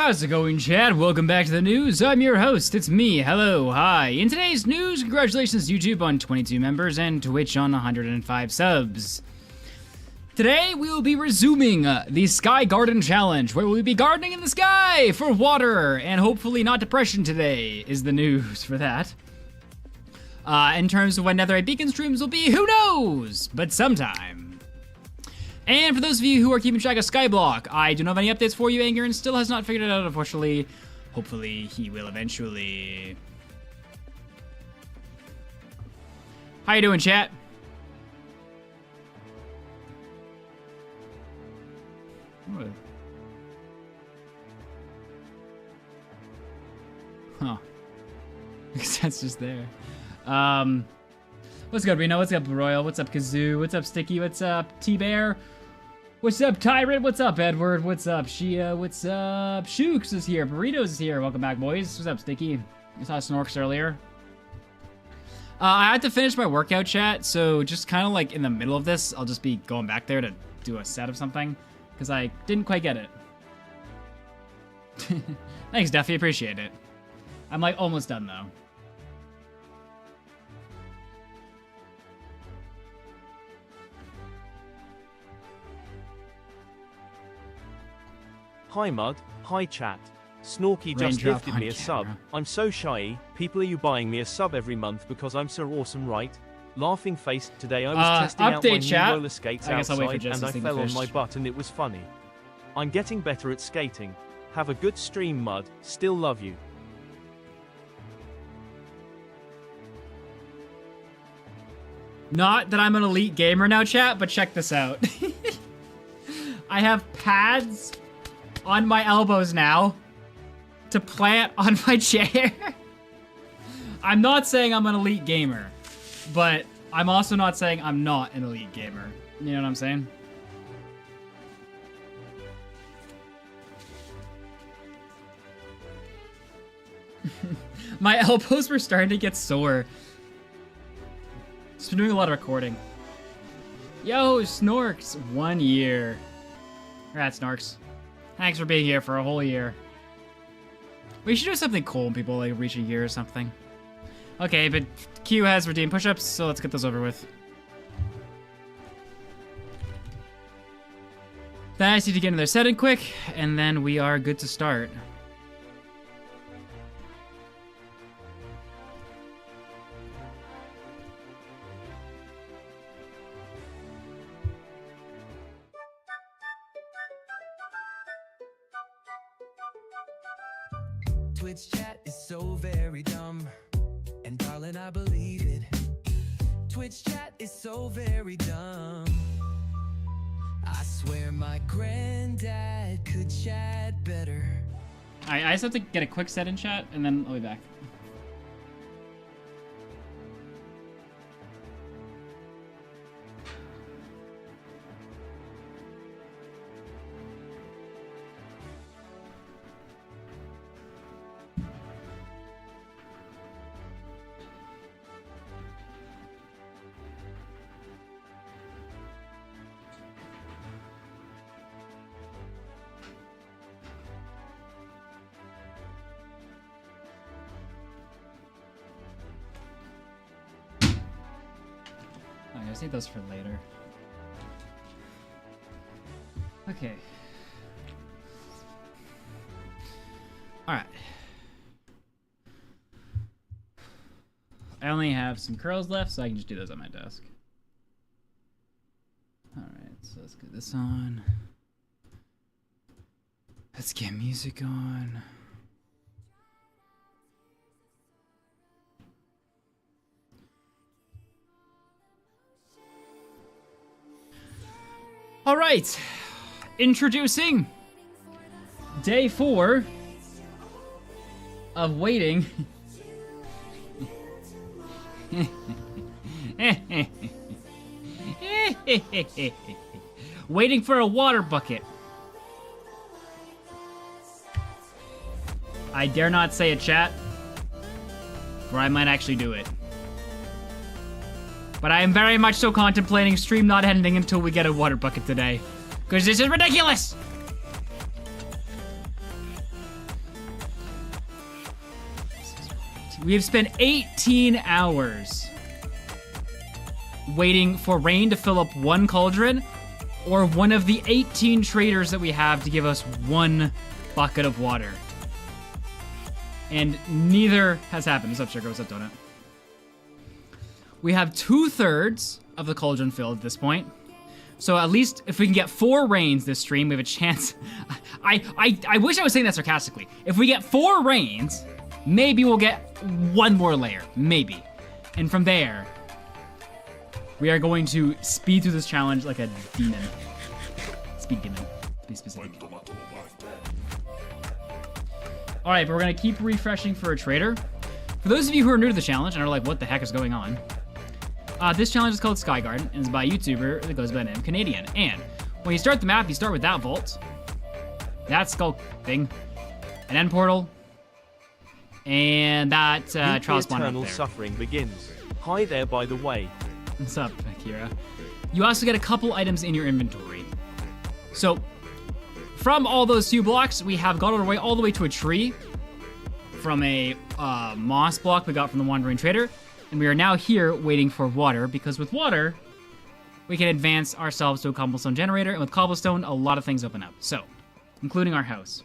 How's it going, chat? Welcome back to the news. I'm your host. It's me. Hello. Hi. In today's news, congratulations YouTube on 22 members and Twitch on 105 subs. Today, we will be resuming the Sky Garden Challenge, where we'll be gardening in the sky for water, and hopefully not depression today is the news for that. In terms of when Netherite Beacon streams will be, who knows? But sometime. And for those of you who are keeping track of Skyblock, I do not have any updates for you. Angerin still has not figured it out, unfortunately. Hopefully, he will eventually. How you doing, chat? What? Huh. Because that's just there. What's good, Reno? What's up, Royal? What's up, Kazoo? What's up, Sticky? What's up, T-Bear? What's up, Tyrant? What's up, Edward? What's up, Shia? What's up? Shooks is here. Burritos is here. Welcome back, boys. What's up, Sticky? I saw Snorks earlier. I had to finish my workout, chat, so just kind of like in the middle of this, I'll just be going back there to do a set of something, because I didn't quite get it. Thanks, Duffy. Appreciate it. I'm like almost done, though. Hi Mud, hi chat. Snorky just gifted me a sub. I'm so shy. People, are you buying me a sub every month because I'm so awesome, right? Laughing face. Today I was testing out my new roller skates outside and I fell on my butt and it was funny. I'm getting better at skating. Have a good stream, Mud. Still love you. Not that I'm an elite gamer now, chat, but check this out. I have pads on my elbows now to plant on my chair. I'm not saying I'm an elite gamer, but I'm also not saying I'm not an elite gamer. You know what I'm saying? My elbows were starting to get sore. Just been doing a lot of recording. Yo, Snorks, 1 year. Congrats, Snorks. Thanks for being here for a whole year. We should do something cool when people like reach a year or something. Okay, but Q has redeemed push-ups, so let's get those over with. Then I just need to get in their setting quick, and then we are good to start. Twitch chat is so very dumb, and darling, I believe it. Twitch chat is so very dumb. I swear my granddad could chat better. Alright, I just have to get a quick set in chat, and then I'll be back. I just need those for later. Okay. Alright. I only have some curls left, so I can just do those on my desk. Alright, so let's get this on. Let's get music on. All right, introducing day 4 of waiting. Waiting for a water bucket. I dare not say a chat, or I might actually do it. But I am very much so contemplating stream not ending until we get a water bucket today. Because this is ridiculous! We have spent 18 hours waiting for rain to fill up one cauldron, or one of the 18 traders that we have to give us one bucket of water. And neither has happened. What's up, Sugar? What's up, Donut? We have 2/3 of the cauldron filled at this point. So at least if we can get 4 rains this stream, we have a chance. I wish I was saying that sarcastically. If we get 4 rains, maybe we'll get 1 more layer. Maybe. And from there, we are going to speed through this challenge like a demon. Speed demon, to be specific. Alright, but we're gonna keep refreshing for a trader. For those of you who are new to the challenge and are like, what the heck is going on? This challenge is called Skyguard and is by a YouTuber that goes by the name Canadian. And when you start the map, you start with that vault, that skull thing, an end portal, and that trial spawn up there. Suffering begins. Hi there, by the way. What's up, Akira? You also get a couple items in your inventory. So, from all those few blocks, we have got our way all the way to a tree from a moss block we got from the Wandering Trader. And we are now here waiting for water, because with water, we can advance ourselves to a cobblestone generator. And with cobblestone, a lot of things open up. So, including our house.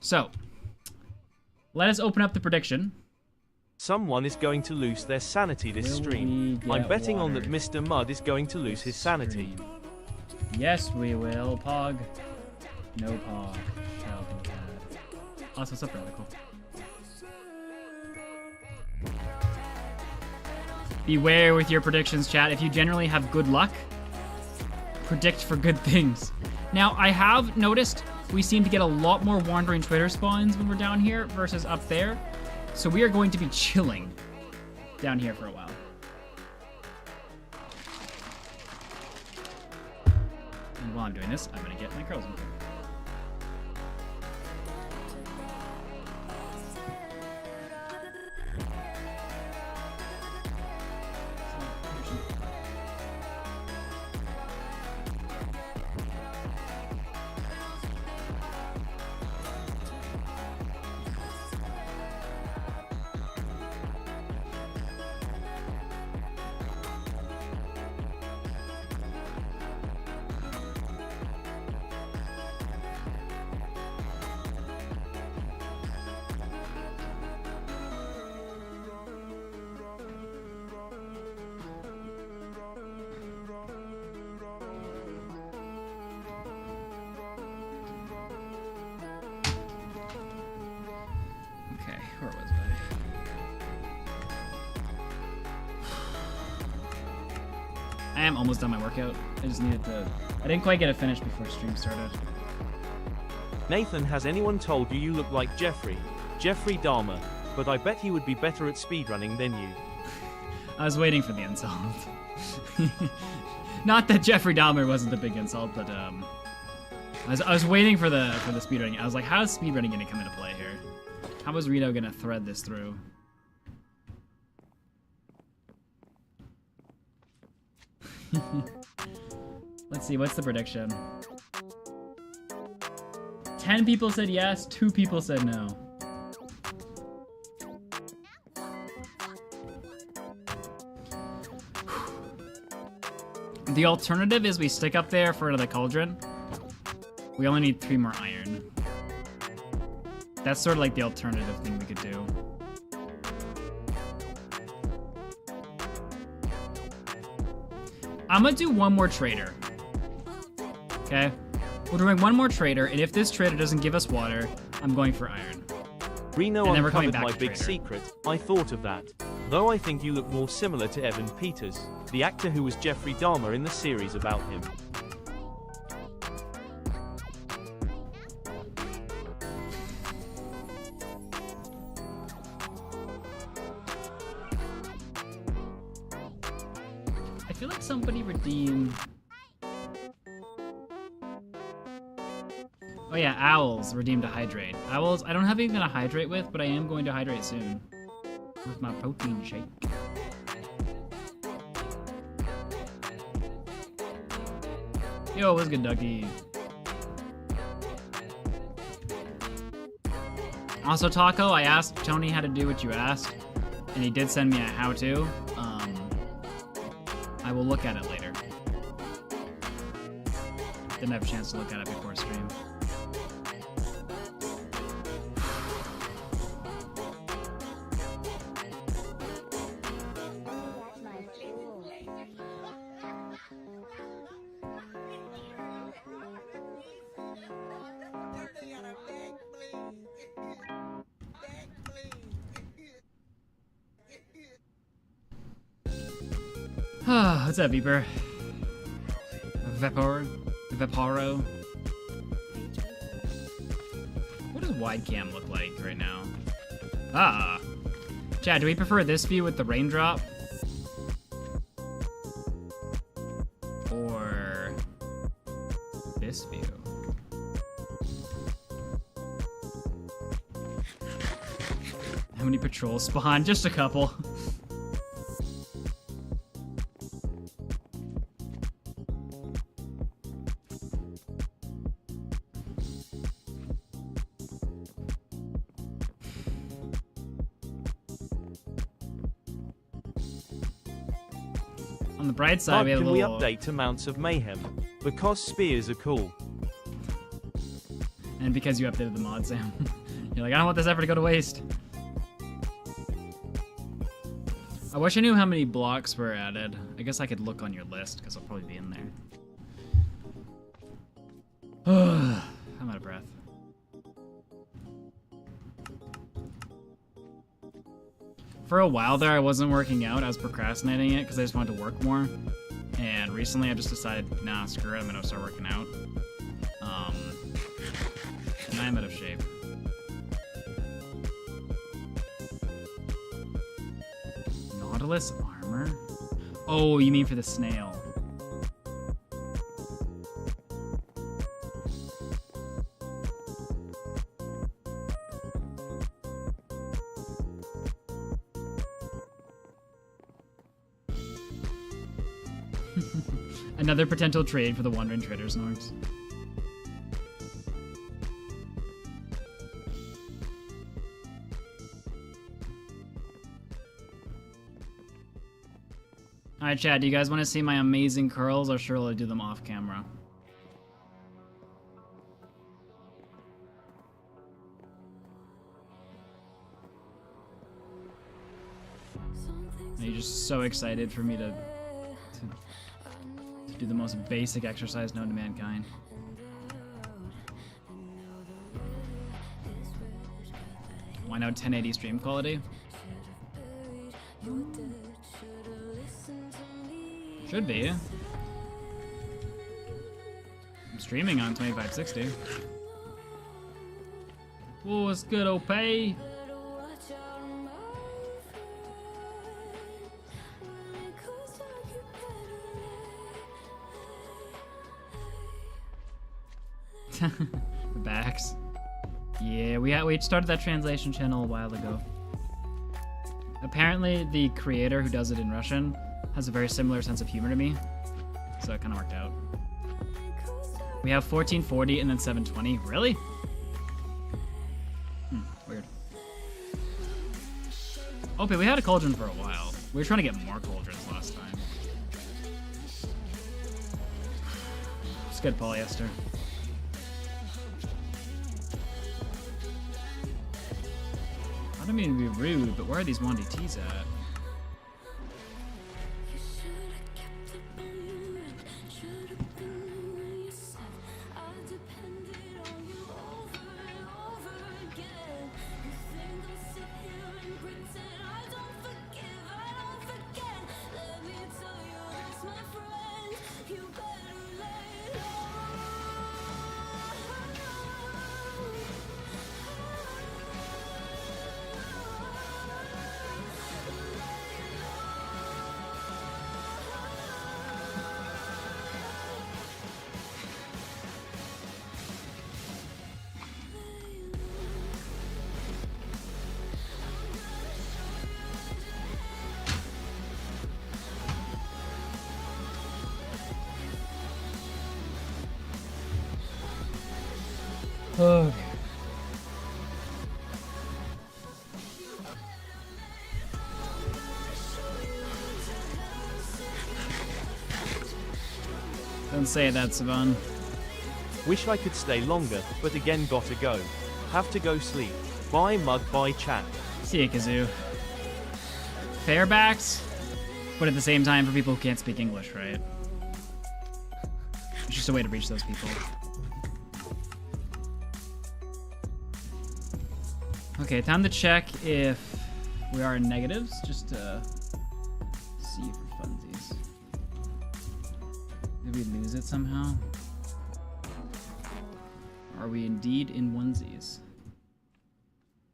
So, let us open up the prediction. Someone is going to lose their sanity this stream. I'm betting on that Mr. Mud is going to lose his sanity. Yes, we will, Pog. No Pog. Shall be had. Also, what's up, Radical? Beware with your predictions, chat. If you generally have good luck, predict for good things. Now, I have noticed we seem to get a lot more Wandering Trader spawns when we're down here versus up there. So we are going to be chilling down here for a while. And while I'm doing this, I'm going to get my curls in here. Where was I? I am almost done my workout. I just needed to... I didn't quite get it finished before stream started. Nathan, has anyone told you look like Jeffrey Dahmer? But I bet he would be better at speedrunning than you. I was waiting for the insult. Not that Jeffrey Dahmer wasn't a big insult, but I was waiting for the speedrunning. I was like, how is speedrunning gonna come into play here? How is Rito gonna thread this through? Let's see, what's the prediction? 10 people said yes, 2 people said no. The alternative is we stick up there for another cauldron. We only need 3 more iron. That's sort of like the alternative thing we could do. I'm gonna do 1 more trader. Okay? We're doing 1 more trader, and if this trader doesn't give us water, I'm going for iron. Reno uncovered my big secret. I thought of that. Though I think you look more similar to Evan Peters, the actor who was Jeffrey Dahmer in the series about him. I feel like somebody redeemed... Oh yeah, Owls redeemed a hydrate. Owls, I don't have anything to hydrate with, but I am going to hydrate soon. With my protein shake. Yo, what's good, Ducky? Also, Taco, I asked Tony how to do what you asked, and he did send me a how-to. I will look at it later. Didn't have a chance to look at it before stream. What's up, Beeper? Vaporo. What does wide cam look like right now? Chad, do we prefer this view with the raindrop? Or this view? How many patrols spawn? Just a couple. On the bright side, we have can a little... we update amounts of mayhem? Because spears are cool. And because you updated the mod, Sam. You're like, I don't want this effort to go to waste. I wish I knew how many blocks were added. I guess I could look on your list, because I'll probably be in there. I'm out of breath. For a while there, I wasn't working out. I was procrastinating it because I just wanted to work more. And recently, I just decided, nah, screw it. I'm gonna start working out. And I'm out of shape. Nautilus armor? Oh, you mean for the snail? Another potential trade for the Wandering Trader's Norks. Alright, Chad, do you guys want to see my amazing curls, or sure I'll do them off camera? Are you just so excited for me to do the most basic exercise known to mankind? Why now 1080 stream quality? Should be. I'm streaming on 2560. Whoa, it's good, OP. The backs. Yeah, we started that translation channel a while ago. Apparently, the creator who does it in Russian has a very similar sense of humor to me, so it kind of worked out. We have 1440 and then 720. Really? Weird. Okay, we had a cauldron for a while. We were trying to get more cauldrons last time. It's good polyester. I don't mean to be rude, but where are these Wandy T's at? Okay. Don't say that, Savan. Wish I could stay longer, but again gotta go. Have to go sleep. Bye mug, bye chat. See ya, Kazoo. Fairbacks, but at the same time for people who can't speak English, right? It's just a way to reach those people. Okay, time to check if we are in negatives, just to see for funsies. Did we lose it somehow? Are we indeed in onesies?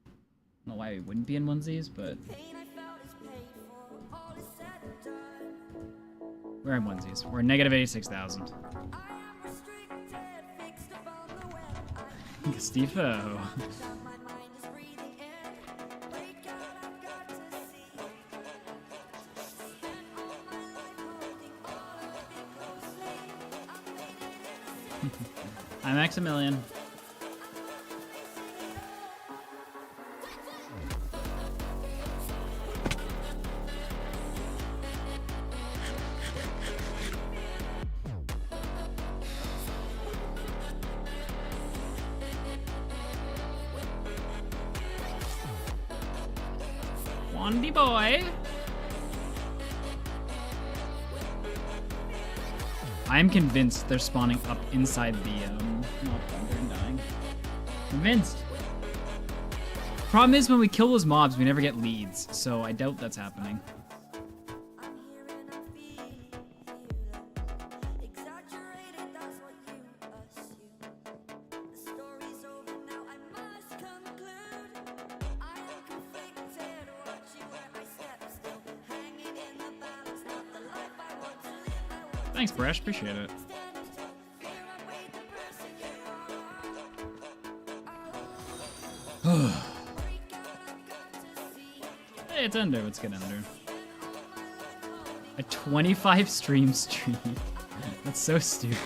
I don't know why we wouldn't be in onesies, but we're in onesies. We're negative 86,000. Steve-o. I'm Maximilian. Wandy boy. I'm convinced they're spawning up inside the mob bunker and dying. Convinced. Problem is when we kill those mobs, we never get leads, so I doubt that's happening. Thanks, Bresh. Appreciate it. Hey, it's Ender. Let's get Ender. A 25 stream streak. That's so stupid.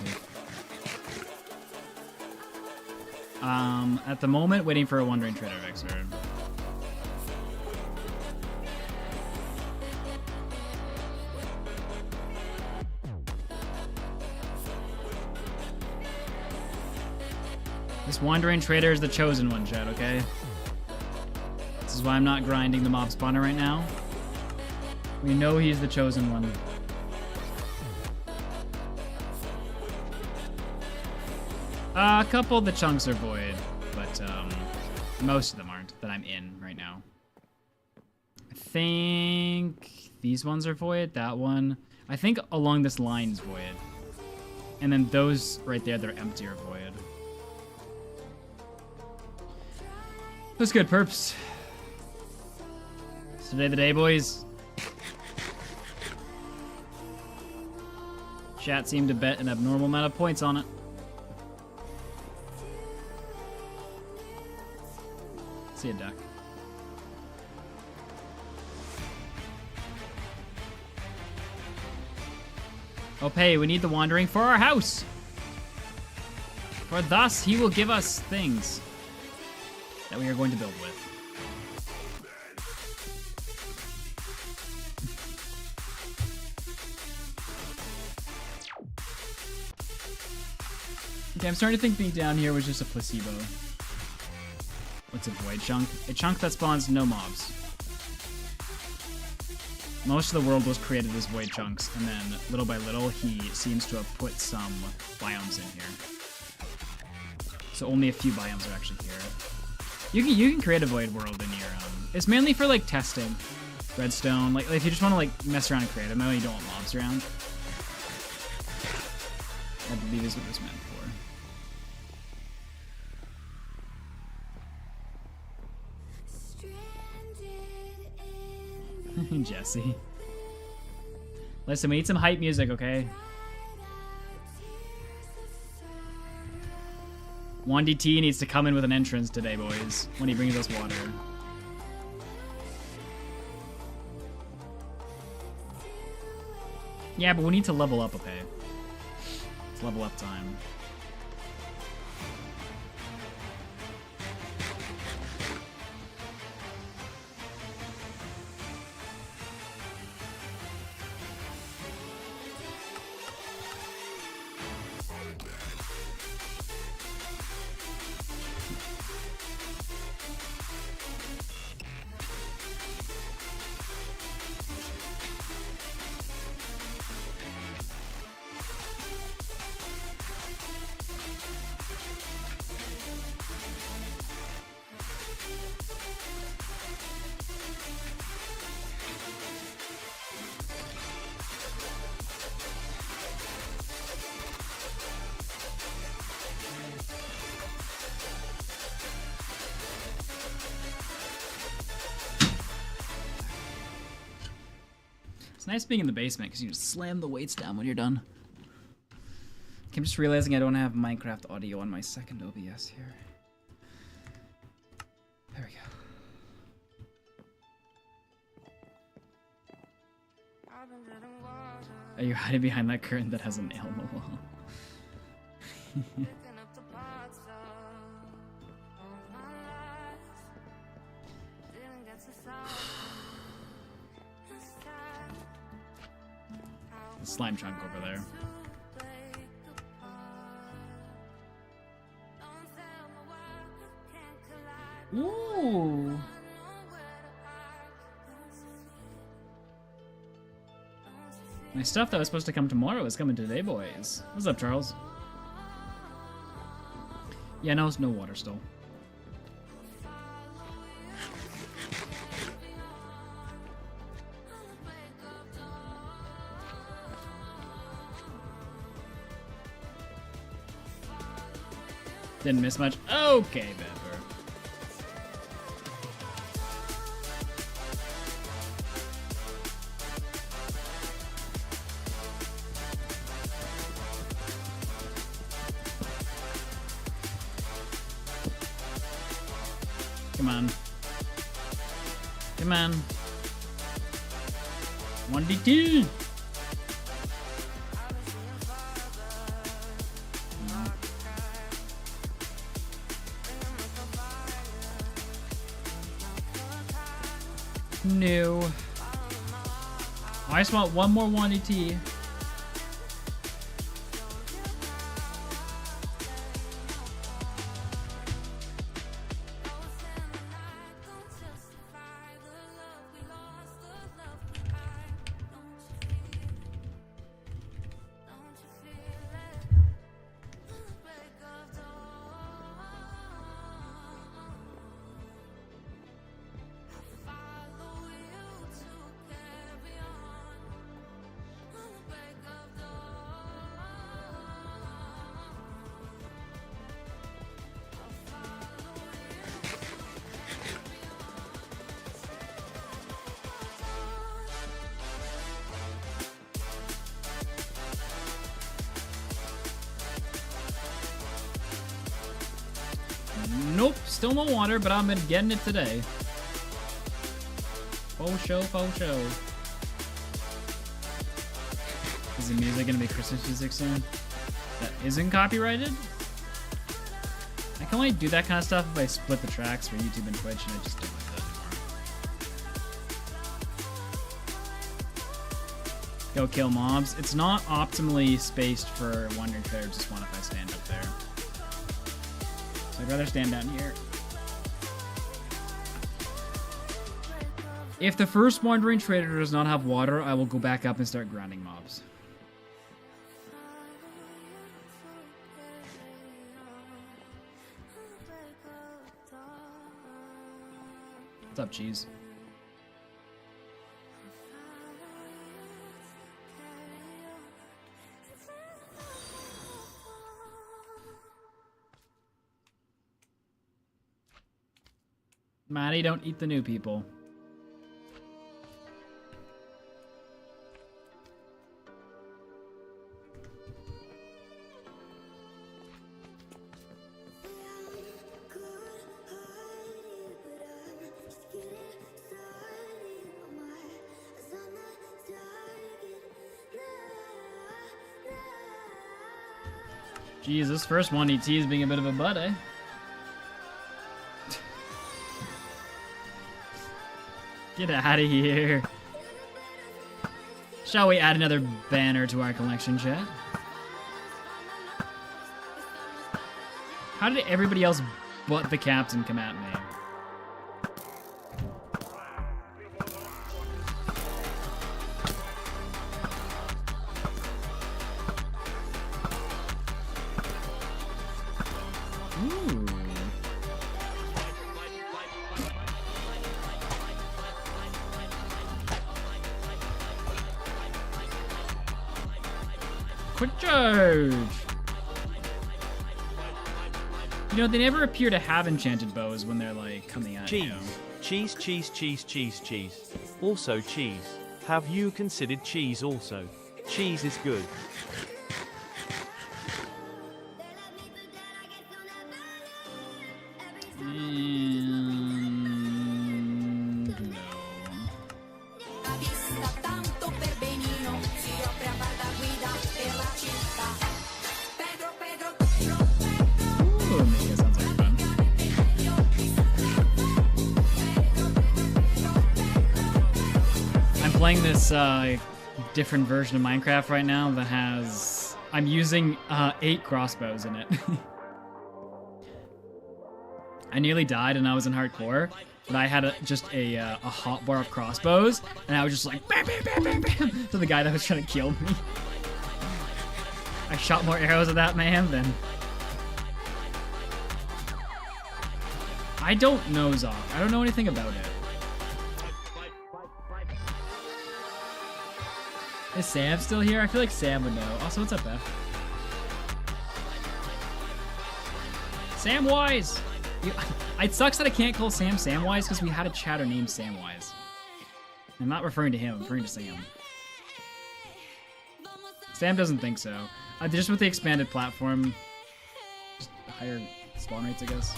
At the moment, waiting for a Wandering Trader Vexer. This Wandering Trader is the chosen one, chat, okay? This is why I'm not grinding the mob spawner right now. We know he's the chosen one. A couple of the chunks are void, but most of them aren't that I'm in right now. I think these ones are void, that one. I think along this line is void. And then those right there, they're empty or void. That's good, perps. It's today the day, boys. Chat seemed to bet an abnormal amount of points on it. See ya, duck. Oh, pay, we need the Wandering for our house. For thus he will give us things that we are going to build with. Okay, I'm starting to think being down here was just a placebo. What's a void chunk? A chunk that spawns no mobs. Most of the world was created as void chunks, and then little by little he seems to have put some biomes in here. So only a few biomes are actually here. You can create a void world in your it's mainly for like testing, redstone. Like if you just want to like mess around and create it, maybe you don't want mobs around. I believe is what this meant for. Jesse. Listen, we need some hype music, okay? 1DT needs to come in with an entrance today, boys, when he brings us water. Yeah, but we need to level up, okay? It's level up time. It's nice being in the basement because you just slam the weights down when you're done. Okay, I'm just realizing I don't have Minecraft audio on my second OBS here. There we go. Are you hiding behind that curtain that has a nail in the wall? The slime chunk over there. Ooh. My stuff that was supposed to come tomorrow is coming today, boys. What's up, Charles? Yeah, no, it's no water still. Didn't miss much. Okay, Pepper. Come on. Come on. 1d2. No. I just want one more 1d2. Nope, still no water, but I'm getting it today. Faux show, faux show. Is the music gonna be Christmas music soon? That isn't copyrighted? I can only do that kind of stuff if I split the tracks for YouTube and Twitch, and I just don't like that anymore. Go kill mobs. It's not optimally spaced for Wandering Trader, just one if I stand up there. I'd rather stand down here. If the first Wandering Trader does not have water, I will go back up and start grounding mobs. What's up, Cheese? Maddie, don't eat the new people. Jeez, this first one ET is being a bit of a butt, eh? Get out of here. Shall we add another banner to our collection, chat? How did everybody else but the captain come at me? Ooh. Quick charge! You know, they never appear to have enchanted bows when they're, like, coming at you. Cheese, cheese, cheese, cheese, cheese. Also cheese. Have you considered cheese also? Cheese is good. Playing this different version of Minecraft right now that has... I'm using 8 crossbows in it. I nearly died and I was in hardcore, but I had just a hotbar of crossbows, and I was just like bam, bam, bam, bam, bam, to the guy that was trying to kill me. I shot more arrows at that man than... I don't know Zoc. I don't know anything about it. Is Sam still here? I feel like Sam would know. Also, what's up, Beth? Samwise! It sucks that I can't call Sam Samwise because we had a chatter named Samwise. I'm not referring to him, I'm referring to Sam. Sam doesn't think so. Just with the expanded platform, just higher spawn rates, I guess.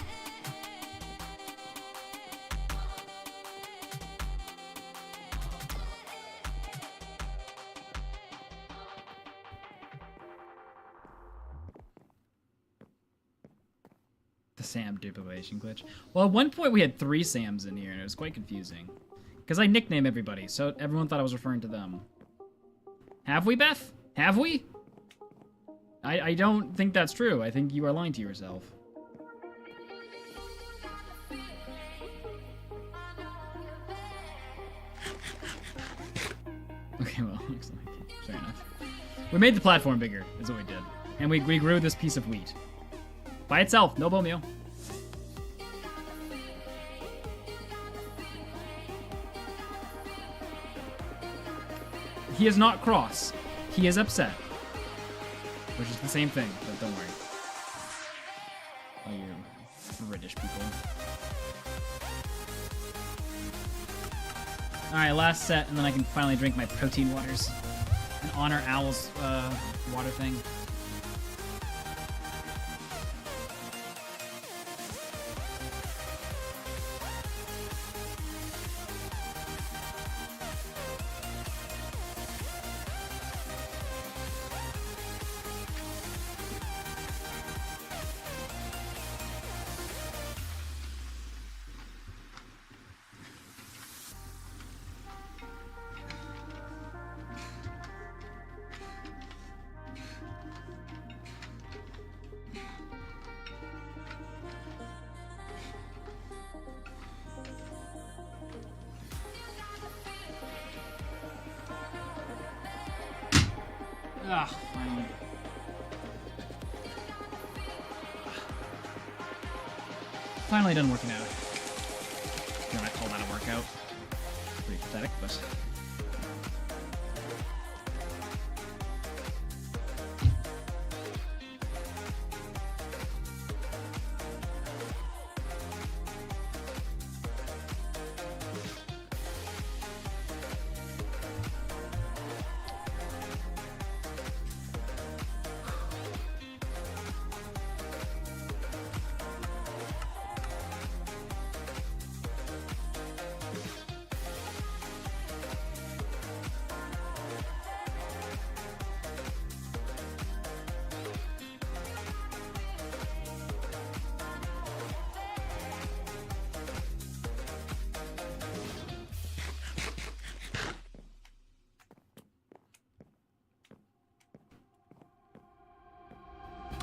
Sam duplication glitch. Well, at one point we had 3 Sams in here, and it was quite confusing. Because I nicknamed everybody, so everyone thought I was referring to them. Have we, Beth? Have we? I don't think that's true. I think you are lying to yourself. Okay, well, looks like fair enough. We made the platform bigger, is what we did. And we grew this piece of wheat. By itself, no bone meal. He is not cross. He is upset. Which is the same thing, but don't worry. Oh, you British people. Alright, last set, and then I can finally drink my protein waters. And honor Owl's water thing. Ah, finally. Finally done working out. You know, I call that a workout. Pretty pathetic, but...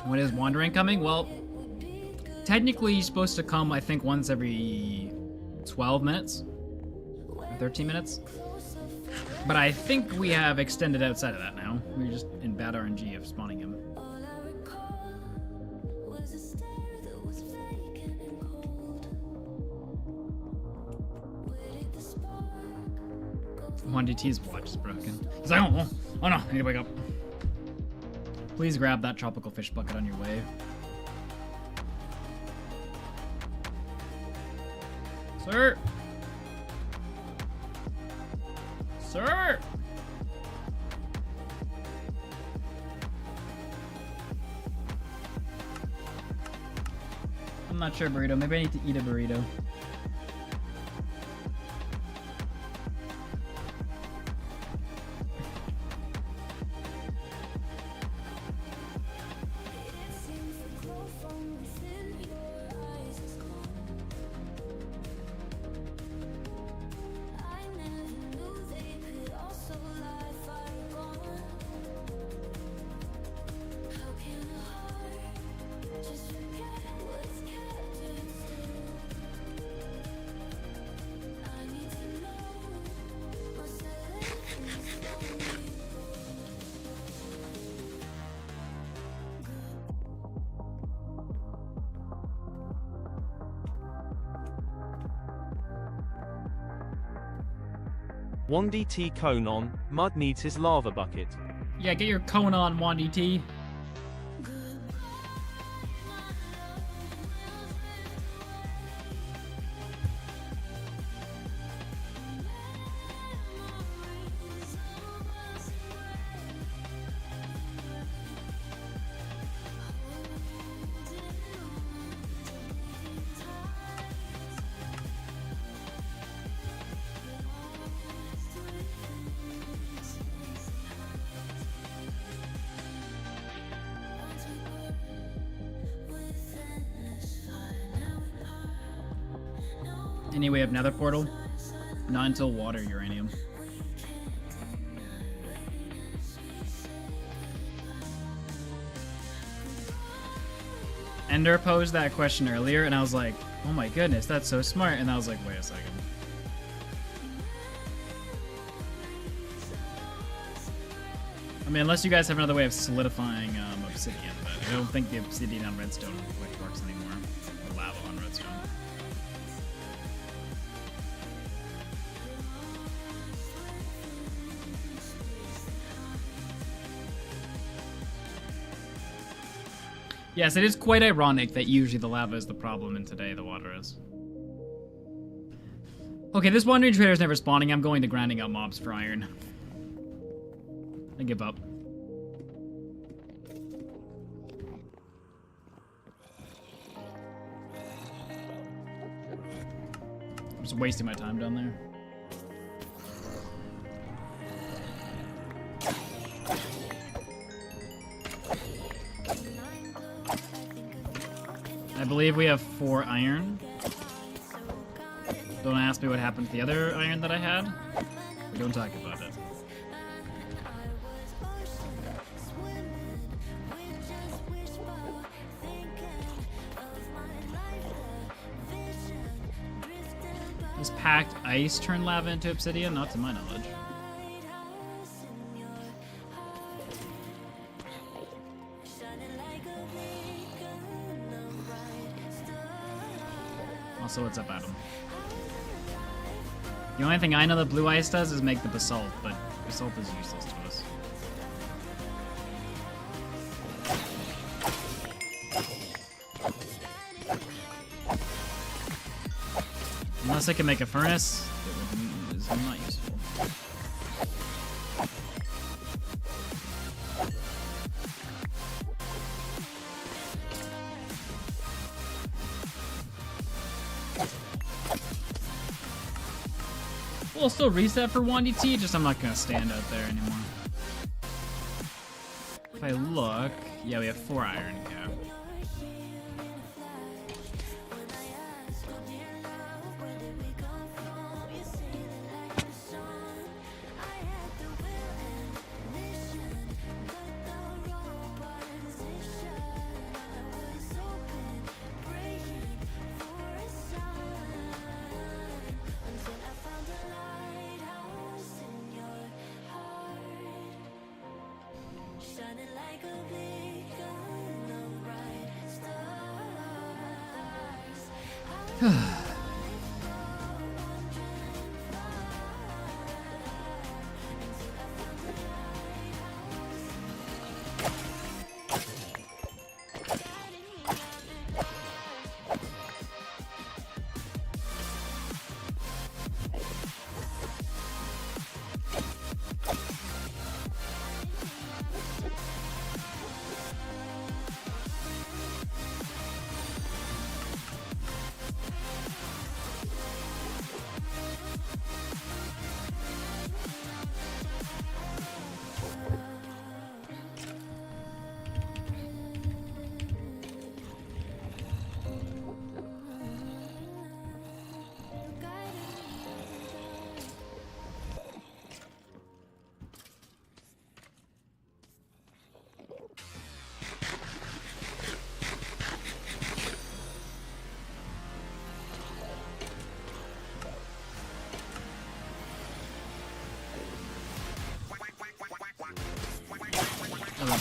When is Wandering coming? Well, technically he's supposed to come, I think, once every 12 minutes? Or 13 minutes? But I think we have extended outside of that now. We're just in bad RNG of spawning him. One DT's watch is broken. He's like, oh no, I need to wake up. Please grab that tropical fish bucket on your way. Sir! Sir! I'm not sure, burrito. Maybe I need to eat a burrito. WhatsThis Conan, Mud needs his lava bucket. Yeah, get your cone on, WhatsThis. Any way of nether portal? Not until water uranium. Ender posed that question earlier, and I was like, oh my goodness, that's so smart. And I was like, wait a second. I mean, unless you guys have another way of solidifying obsidian, but I don't think the obsidian on redstone works anymore. Or lava on redstone. Yes, it is quite ironic that usually the lava is the problem and today the water is. Okay, this wandering trader is never spawning. I'm going to grinding out mobs for iron. I give up. I'm just wasting my time down there. I believe we have 4 iron. Don't ask me what happened to the other iron that I had. We don't talk about it. Does packed ice turn lava into obsidian? Not to my knowledge. Also, what's up, Adam? The only thing I know that blue ice does is make the basalt, but basalt is useless to us. Unless I can make a furnace, it is not useful. We'll still reset for WhatsThis, just I'm not gonna stand out there anymore. If I look, yeah, we have 4 iron cap.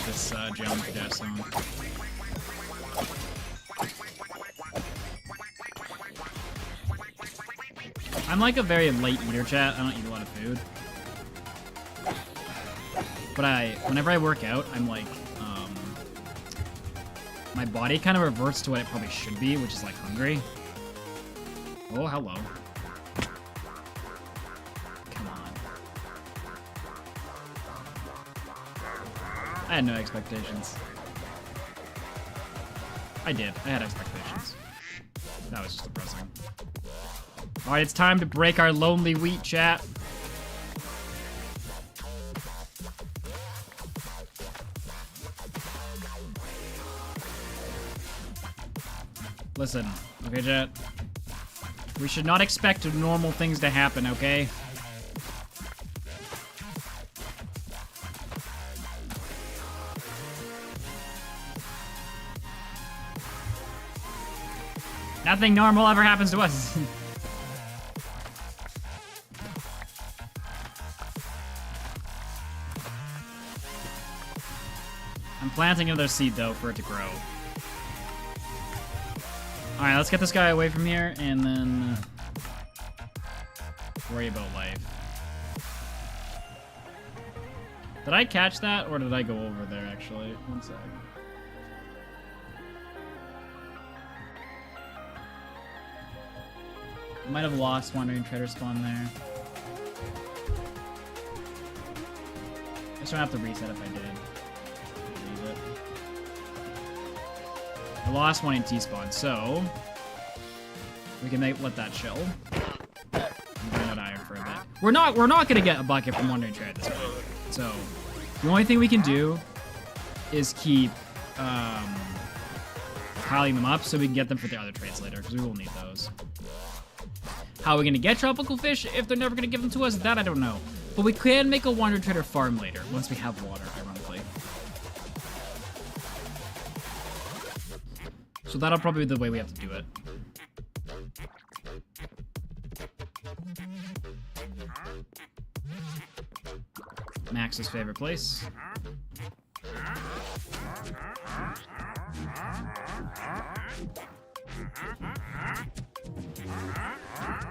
this Geometry Dash song. I'm like a very late eater, chat. I don't eat a lot of food. But whenever I work out, I'm like, my body kind of reverts to what it probably should be, which is like hungry. Oh, hello. Come on. I had no expectations. I did. I had expectations. That was just depressing. Alright, it's time to break our lonely wheat, chat. Listen, okay, chat? We should not expect normal things to happen, okay? Nothing normal ever happens to us. I'm planting another seed, though, for it to grow. Alright, let's get this guy away from here, and then worry about life. Did I catch that, or did I go over there, actually? One sec. I might have lost Wandering Trader spawn there. I just don't have to reset if I did. I lost one in T-spawn, so we can let that chill. I'm going out iron for a bit. We're not gonna get a bucket from Wandering Trader at this point. So the only thing we can do is keep piling them up so we can get them for the other trades later, because we will need those. How are we gonna get tropical fish if they're never gonna give them to us? That I don't know. But we can make a Wandering Trader farm later once we have water, ironically. So that'll probably be the way we have to do it. Max's favorite place.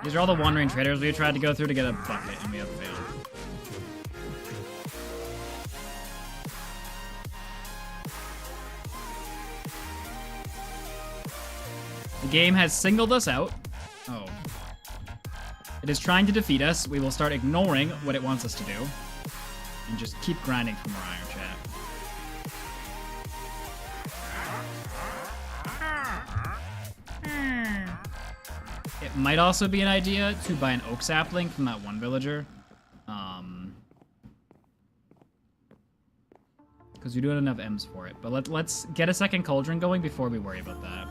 These are all the Wandering Traders we tried to go through to get a bucket, and we have failed. The game has singled us out. Oh. It is trying to defeat us. We will start ignoring what it wants us to do. And just keep grinding from our iron, chat. It might also be an idea to buy an oak sapling from that one villager. Because we do have enough M's for it. But let's get a second cauldron going before we worry about that.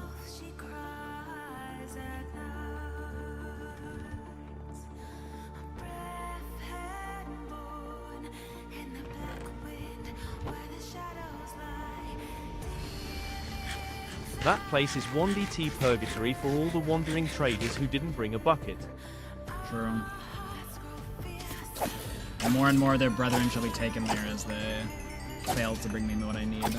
That place is 1DT purgatory for all the wandering traders who didn't bring a bucket. True. And more of their brethren shall be taken there as they fail to bring me what I need.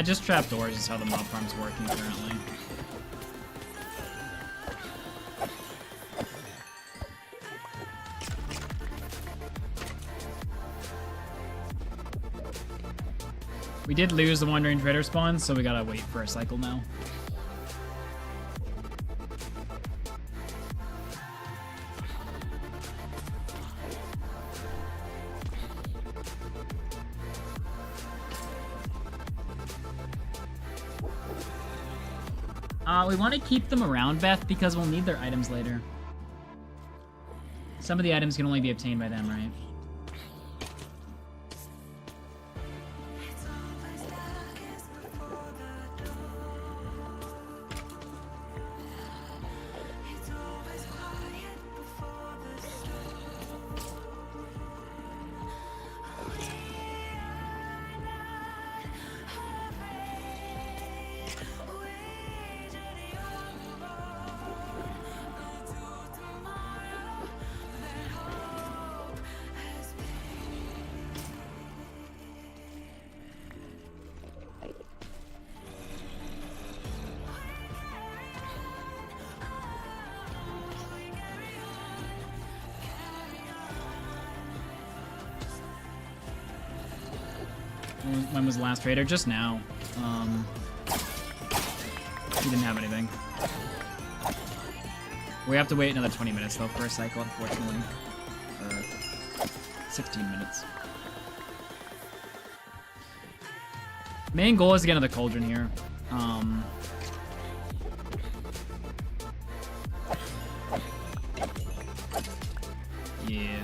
Just trapdoors is how the mob farm's working currently. We did lose the Wandering Trader spawn, so we gotta wait for a cycle now. We want to keep them around, Beth, because we'll need their items later. Some of the items can only be obtained by them, right? When was the last trader? Just now. He didn't have anything. We have to wait another 20 minutes though for a cycle, unfortunately. Or 16 minutes. Main goal is to get another cauldron here. Yeah.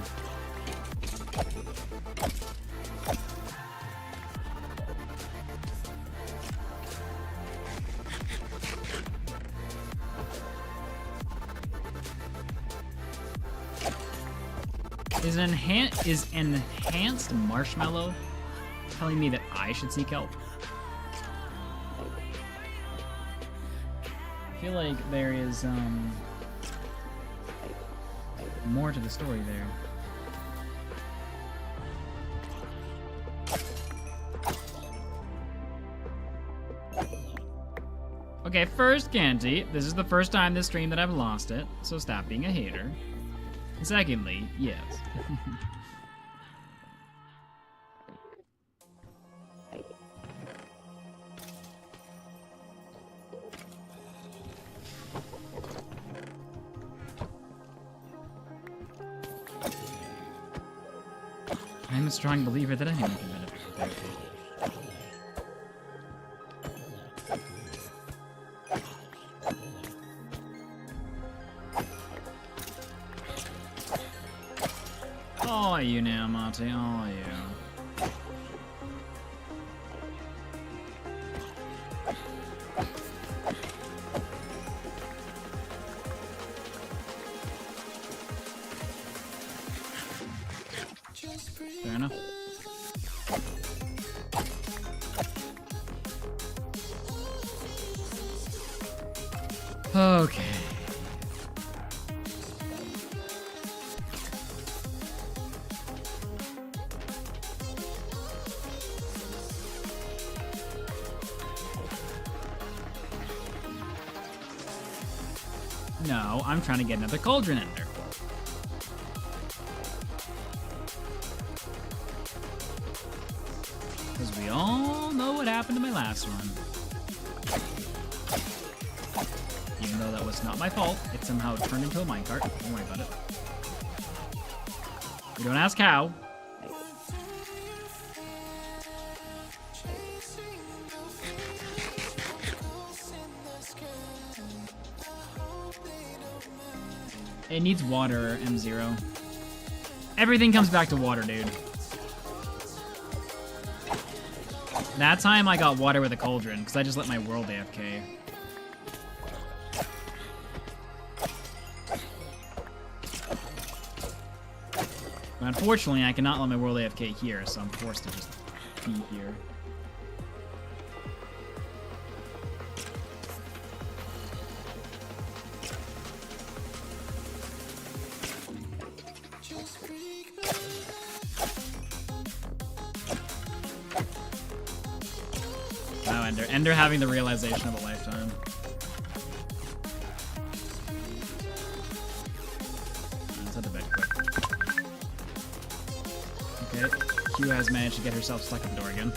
Is enhanced marshmallow telling me that I should seek help? I feel like there is more to the story there. Okay, first, Canty, this is the first time this stream that I've lost it, so stop being a hater. Secondly, yes. I'm a strong believer that anyone can benefit from therapy. Oh, you now, Marty. Oh, you. Fair enough. Okay. No, I'm trying to get another cauldron in there. Because we all know what happened to my last one. Even though that was not my fault, it somehow turned into a minecart. Don't worry about it. We don't ask how. It needs water, M0. Everything comes back to water, dude. That time I got water with a cauldron, because I just let my world AFK. But unfortunately, I cannot let my world AFK here, so I'm forced to just be here. Wow, Ender. Ender having the realization of a lifetime. Let's head to bed quick. Okay, Q has managed to get herself stuck at the door again.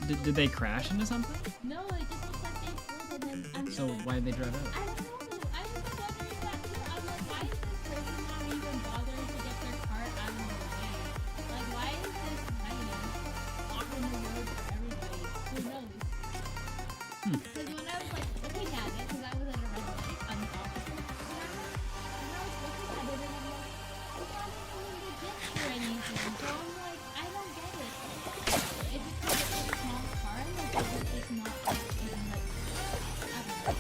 Did they crash into something? No, it just looks like they slid and then... So why did they drive out? I don't know. I was wondering that too. I'm like, why is this person not even bothering to get their car out of the way? Like, why is this tiny blocking the road for everybody? Who knows? Because when I was like looking at it, because I was at a red light on the opposite, and I was looking at it and I'm like, it's not even legit or anything. So I'm like, I don't get it. Is it because it's a small car? Like, is it just not like, even like, I don't know.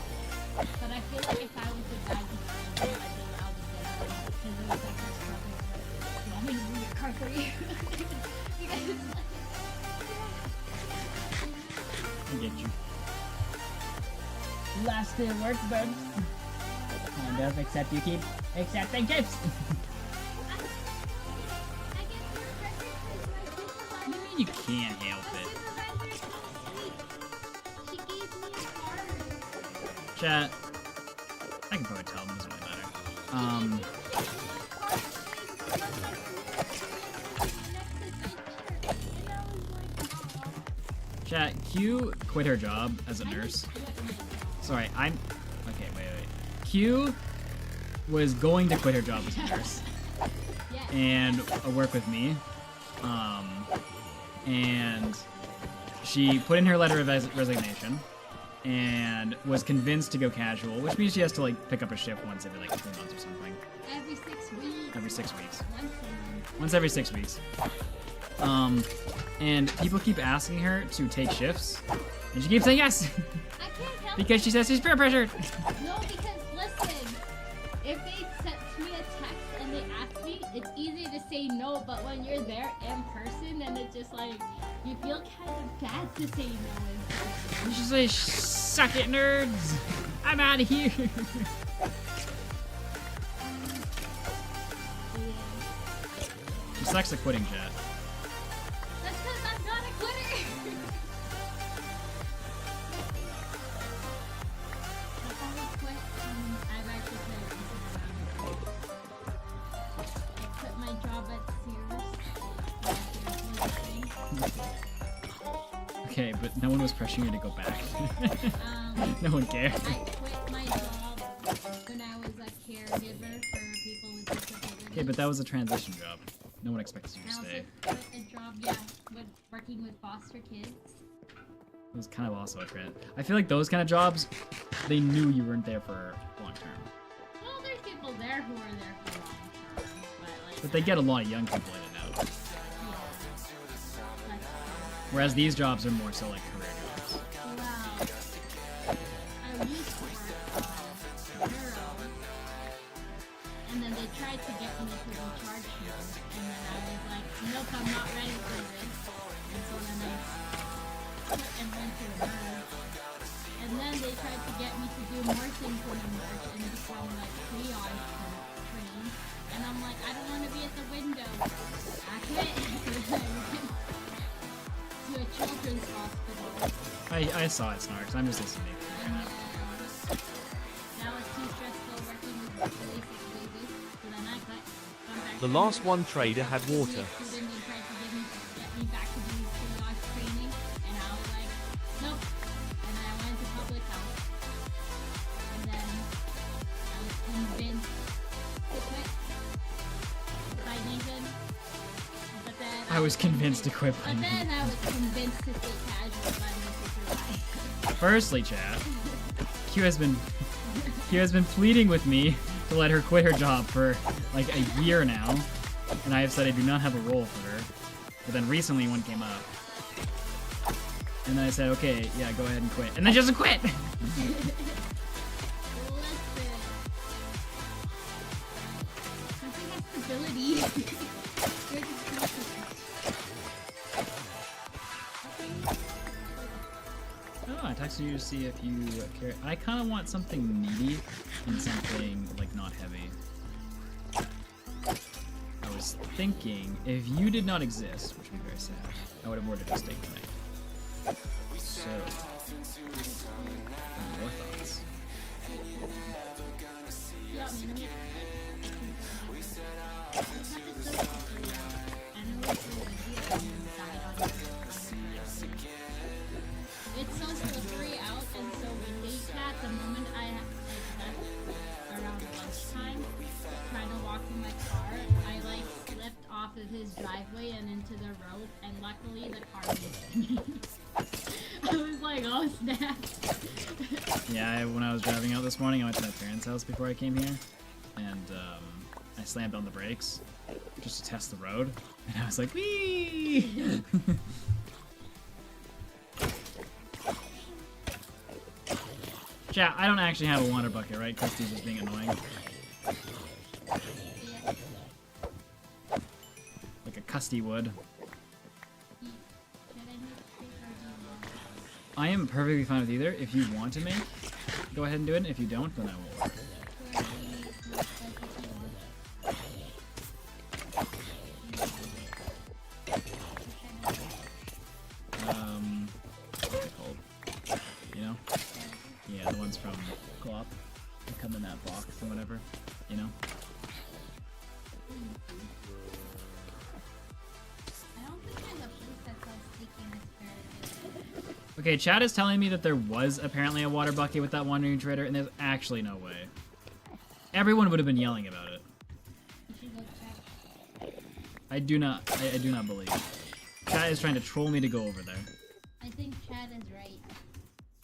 But I feel like if I was the guy who I'd be allowed to get out because it was like this brother you want me to move your car for you? Because it's like, I get you. Last day of work, buds. Kind of, except you keep accepting tips. I get peer pressure because my supervisor, You can't help my it. supervisor is sweet. She gave me a card. Chat. I can probably tell them, doesn't really matter. Chat, Q quit her job as a nurse. Sorry, okay, wait. Q was going to quit her job as a nurse and work with me. And she put in her letter of resignation and was convinced to go casual, which means she has to like pick up a shift once every like 3 months or something. Every 6 weeks. Every 6 weeks. Once a month. Once every 6 weeks. And people keep asking her to take shifts, and she keeps saying yes. I can't help Because she says she's peer pressured. No, because listen, if they sent me a text and they ask me, it's easy to say no, but when you're there in person, then it's just like, you feel kind of bad to say no in person. You should say, suck it, nerds. I'm out of here. She sucks at quitting, chat. That's because I'm not a quitter. If I would quit, I've actually I quit my job at Sears. Okay, but no one was pressuring you to go back. No one cared. I quit my job when I was a caregiver for people with disabilities. Okay, but that was a transition job. No one expected you I to also stay. quit a job, with working with foster kids. It was kind of also a trend. I feel like those kind of jobs, they knew you weren't there for long term. Well, there's people there who are there for long term, but like. But they get a lot of young people in and out. Yeah. Whereas these jobs are more so like career jobs. Wow. I used to work for a girl, and then they tried to get me to be charge nurse, and then I was like, nope, I'm not ready for this. And so then I quit and went to a nurse. And then they tried to get me to do more things in the nurse and become like triage trained. And I'm like, I don't want to be at the window. I quit. To a children's hospital. I saw it, Snarks. I'm just listening. That was too stressful working with basic wages, so then I quit. Gone back The to last one nurse. trader had water. Then they tried to get me back to do triage training, and I was like, nope. And then I went to public health, and then I was convinced to quit by Nathan. But then I was convinced to quit by But then I was convinced to stay casual by my supervisor. Firstly, chat, Q has been pleading with me to let her quit her job for like a year now, and I have said I do not have a role for her. But then recently one came up, and then I said, okay, yeah, go ahead and quit, and then she doesn't quit. Listen. Something has stability. You're just confident. Oh, I texted you to see if you care. I kind of want something meaty and something like not heavy. I was thinking if you did not exist, which would be very sad, I would have ordered a steak tonight. So, your thoughts? Yeah, man. his driveway and into the road, and luckily the car missed me. I was like, oh snap. Yeah, when I was driving out this morning, I went to my parents' house before I came here, and I slammed on the brakes just to test the road, and I was like, wee! Yeah, I don't actually have a water bucket, right? Christy's just being annoying. Like a Custy would. I am perfectly fine with either. If you want to make, go ahead and do it. And if you don't, then I will order. What's it called? You know? Yeah, the ones from Co-op. They come in that box or whatever. You know? Okay, chat is telling me that there was apparently a water bucket with that wandering trader, and there's actually no way. Everyone would have been yelling about it. I do not believe. Chat is trying to troll me to go over there. I think chat is right.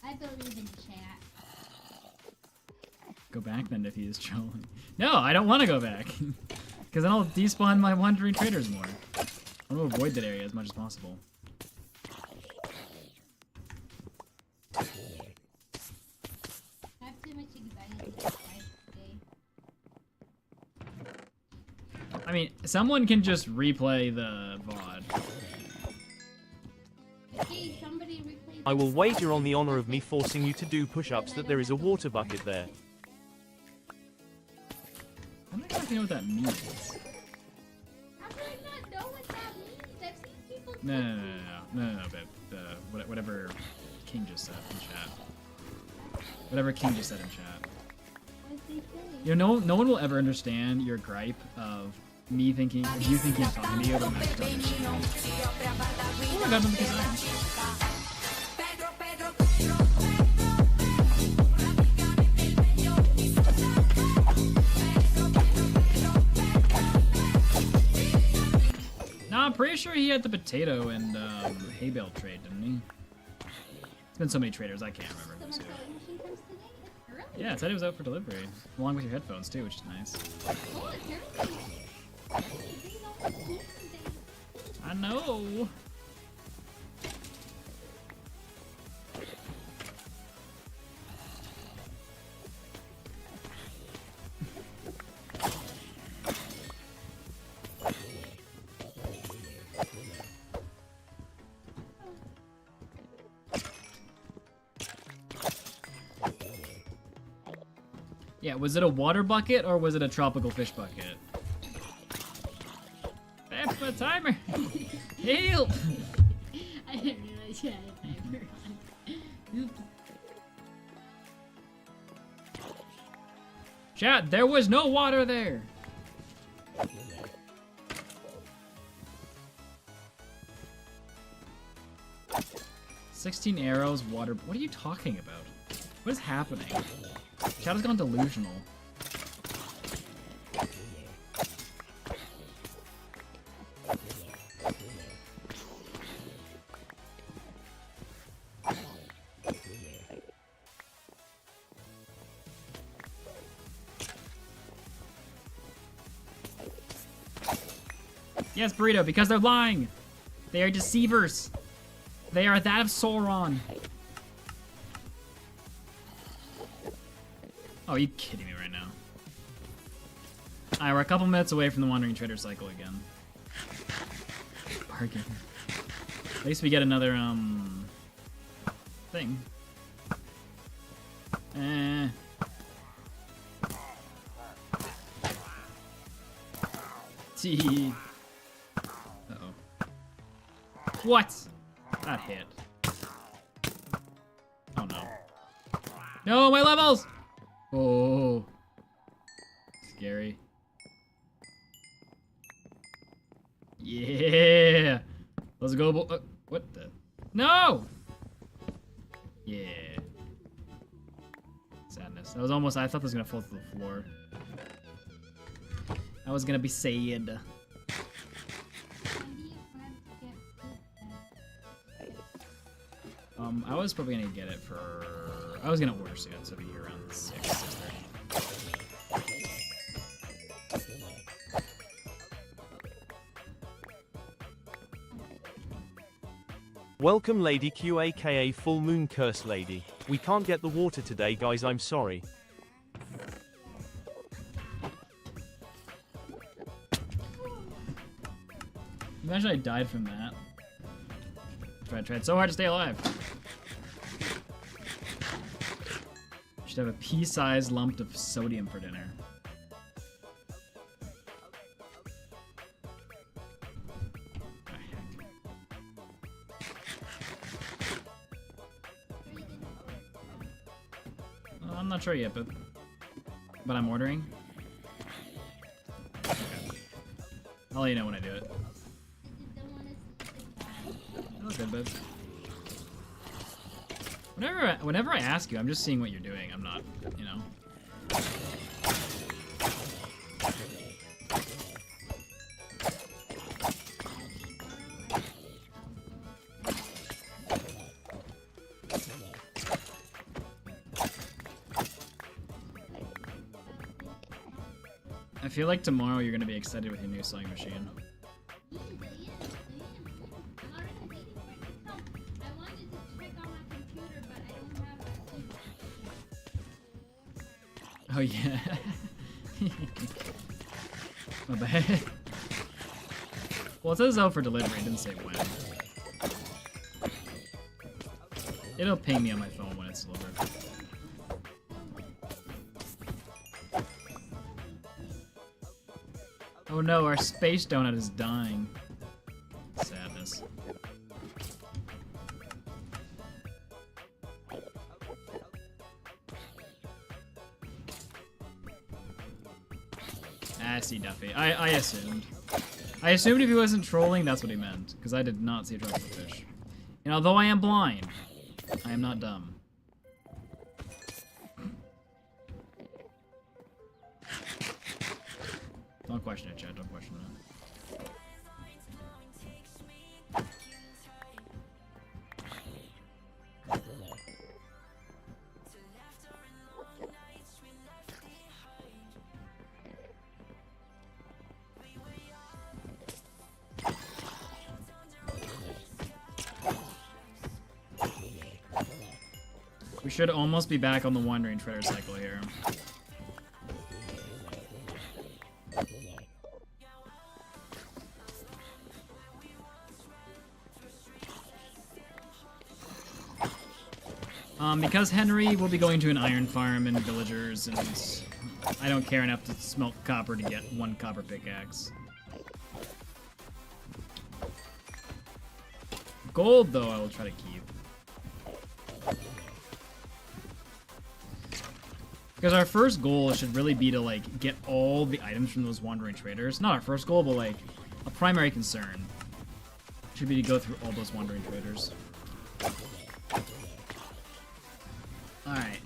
I believe in chat. Go back then if he is trolling. No, I don't want to go back. Because then I'll despawn my wandering traders more. I want to avoid that area as much as possible. I mean, someone can just replay the VOD. Hey, somebody replay. I will wager on the honor of me forcing you to do push-ups that there is a water bucket there. I don't exactly know what that means. How do I not know what that means? I've seen people. No, babe. Whatever King just said in chat. Whatever King just said in chat. What'd they say? You know, no one will ever understand your gripe of me thinking, of you thinking I'm talking to you, but I'm actually talking to you. Oh my god, I'm because I am. Nah, I'm pretty sure he had the potato and hay bale trade, didn't he? It's been so many traders, I can't remember who's who. Yeah, it said it was out for delivery, along with your headphones too, which is nice. Oh, apparently. I know. Yeah, was it a water bucket or was it a tropical fish bucket? That's my timer! Help! I didn't realize you had a timer on. Oops. Chat, there was no water there! 16 arrows, water. What are you talking about? What is happening? Chat has gone delusional. Yes, Burrito, because they're lying. They are deceivers. They are that of Sauron. Oh, are you kidding me right now? Alright, we're a couple minutes away from the Wandering Trader cycle again. Bargain. At least we get another, thing. T. Uh-oh. What? That hit. Oh no. No, my levels! Oh. Scary. Yeah! Let's go, what the? No! Yeah. Sadness. That was almost, I thought that was gonna fall to the floor. I was gonna be sad. I was probably gonna get it for... I was gonna order soon, so it'll be around 6:30. Welcome Lady Q aka Full Moon Curse Lady. We can't get the water today guys, I'm sorry. Imagine I died from that. Tried so hard to stay alive. Should have a pea-sized lump of sodium for dinner. I'm not sure yet, but I'm ordering. Okay. I'll let you know when I do it. You look good, babe. Whenever I ask you, I'm just seeing what you're doing. I'm not, you know. I feel like tomorrow you're gonna be excited with your new sewing machine. Oh yeah. My bad. Well, it says out for delivery, it didn't say when. It'll ping me on my phone when it's delivered. Oh no, our space donut is dying. Sadness. I see Duffy. I assumed. I assumed if he wasn't trolling, that's what he meant. Because I did not see a tropical fish. And although I am blind, I am not dumb. Don't question it, Chad. Don't question it. We should almost be back on the Wandering Trader cycle here. Because Henry will be going to an iron farm and villagers, and I don't care enough to smelt copper to get one copper pickaxe. Gold, though, I will try to keep. Because our first goal should really be to, like, get all the items from those wandering traders. Not our first goal, but, like, a primary concern should be to go through all those wandering traders. Alright,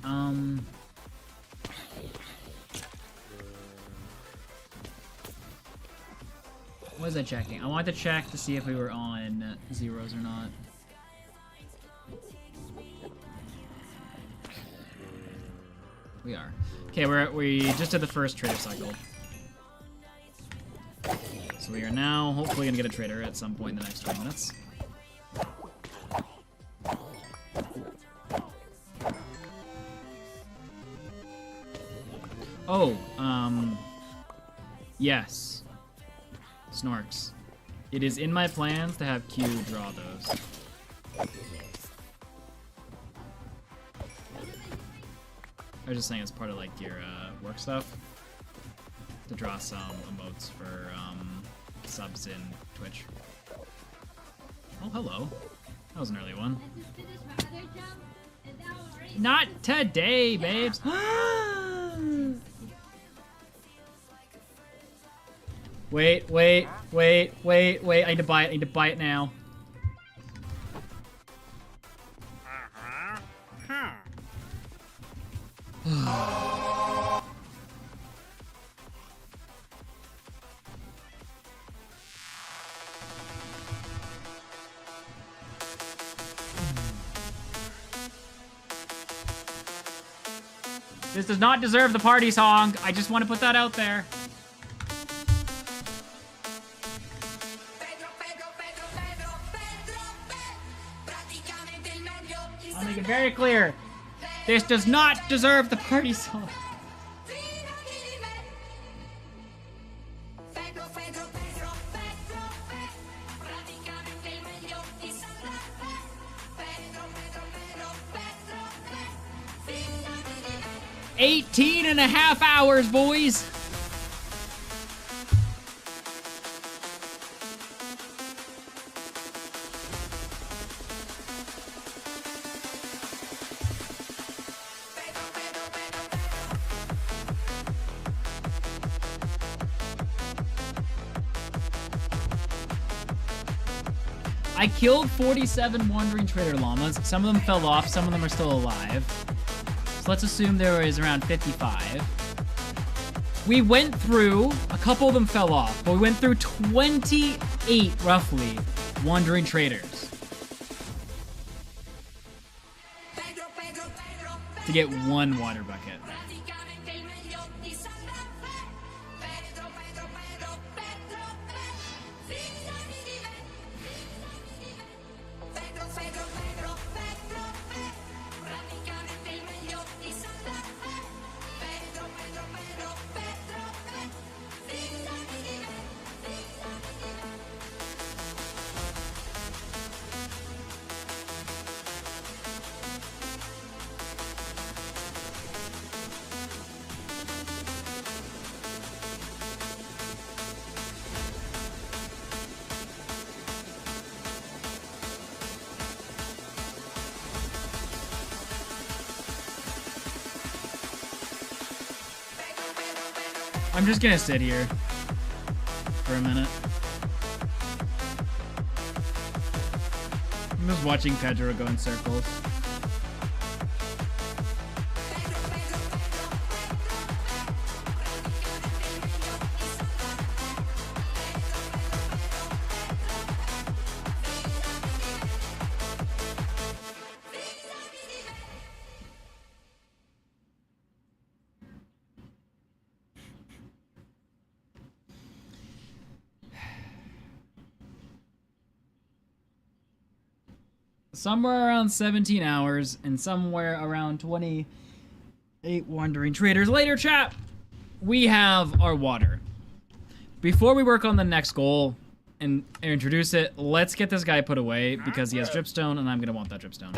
what was I checking? I wanted to check to see if we were on zeros or not. We are. Okay, we just did the first trader cycle. So we are now hopefully gonna get a trader at some point in the next 20 minutes. Oh, yes. Snorks. It is in my plans to have Q draw those. I was just saying it's part of, like, your, work stuff. To draw some emotes for, subs in Twitch. Oh, hello. That was an early one. Not today, babes! Wait. I need to buy it now. This does not deserve the party song. I just want to put that out there. I'll make it very clear. This does not deserve the party song. "18 and a half hours, boys." I killed 47 Wandering Trader Llamas. Some of them fell off, some of them are still alive. So let's assume there is around 55. We went through, a couple of them fell off, but we went through 28, roughly, Wandering Traders. To get one water bucket. I'm just gonna sit here for a minute. I'm just watching Pedro go in circles. Somewhere around 17 hours and somewhere around 28 Wandering Traders later, chat, we have our water. Before we work on the next goal and introduce it, let's get this guy put away because he has dripstone and I'm gonna want that dripstone.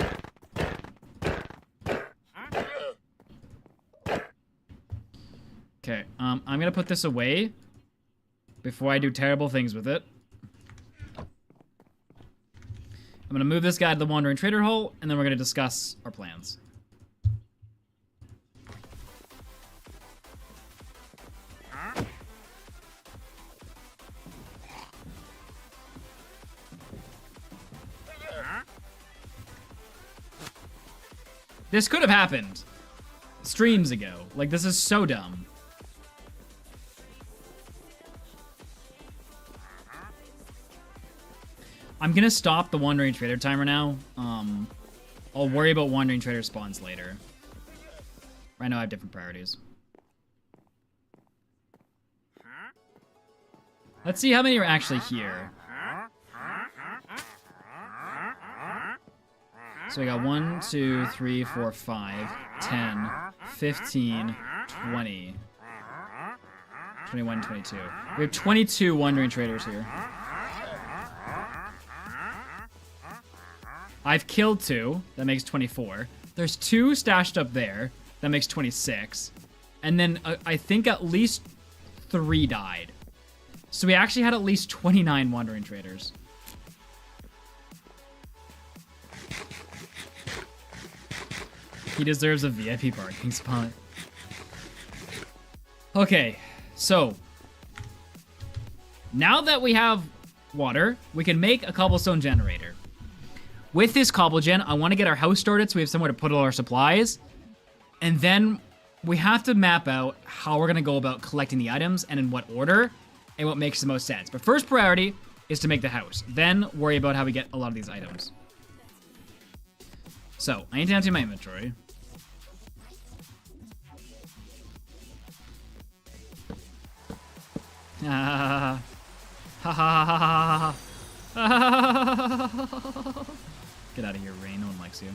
Okay, I'm gonna put this away before I do terrible things with it. I'm gonna move this guy to the Wandering Trader hole, and then we're gonna discuss our plans. This could have happened streams ago. Like, this is so dumb. I'm gonna stop the Wandering Trader timer now. I'll worry about Wandering Trader spawns later. Right now I have different priorities. Let's see how many are actually here. So we got 1, 2, 3, 4, 5, 10, 15, 20, 21, 22. We have 22 Wandering Traders here. I've killed 2. That makes 24. There's 2 stashed up there. That makes 26. And then I think at least 3 died. So we actually had at least 29 Wandering Traders. He deserves a VIP parking spot. Okay, so now that we have water, we can make a cobblestone generator. With this cobble gen, I want to get our house started so we have somewhere to put all our supplies. And then we have to map out how we're going to go about collecting the items and in what order and what makes the most sense. But first priority is to make the house. Then worry about how we get a lot of these items. So, I need to empty my inventory. Ha ha ha ha ha. Get out of here, Rain. No one likes you.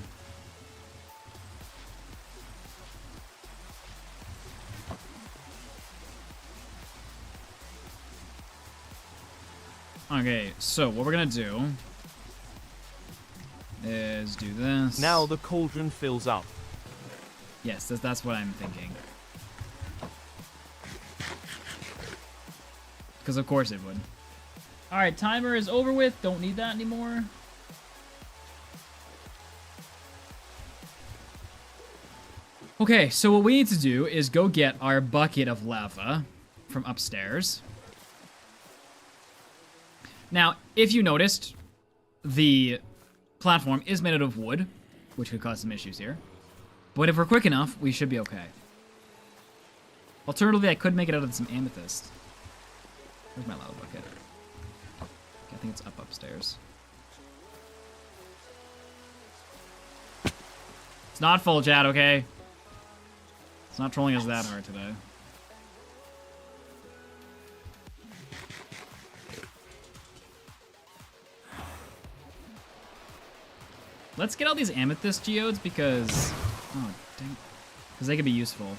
Okay, so what we're gonna do is do this. Now the cauldron fills up. Yes, that's what I'm thinking. Because of course it would. Alright, timer is over with. Don't need that anymore. Okay, so what we need to do is go get our bucket of lava from upstairs. Now, if you noticed, the platform is made out of wood, which could cause some issues here. But if we're quick enough, we should be okay. Alternatively, I could make it out of some amethyst. Where's my lava bucket? Okay, I think it's up upstairs. It's not full, chat, okay? It's not trolling us that hard today. Let's get all these amethyst geodes because... Oh, dang. Because they could be useful.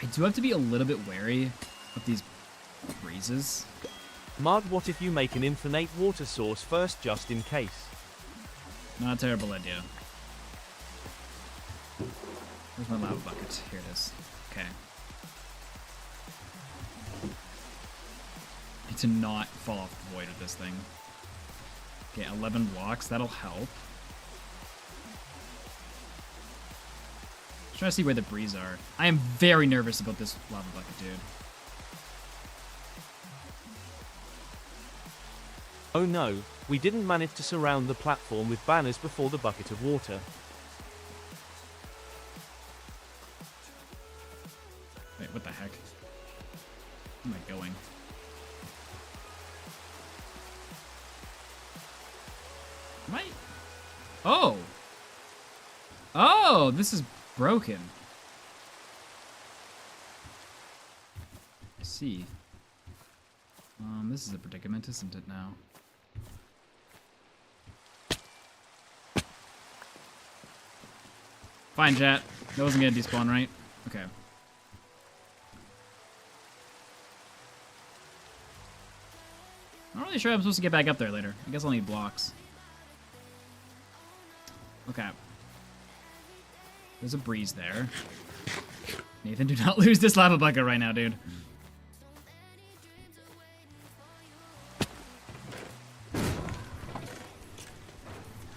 I do have to be a little bit wary of these breezes. Mud, what if you make an infinite water source first just in case? Not a terrible idea. Where's my lava bucket? Here it is. Okay. I need to not fall off the void with this thing. Okay, 11 blocks. That'll help. Just trying to see where the breeze are. I am very nervous about this lava bucket, dude. Oh no, we didn't manage to surround the platform with banners before the bucket of water. Wait, what the heck? Where am I going? Am I? Oh! Oh, this is broken. I see. This is a predicament, isn't it now? Fine, chat. That wasn't gonna despawn, right? Okay. I'm not really sure I'm supposed to get back up there later. I guess I'll need blocks. Okay. There's a breeze there. Nathan, do not lose this lava bucket right now, dude.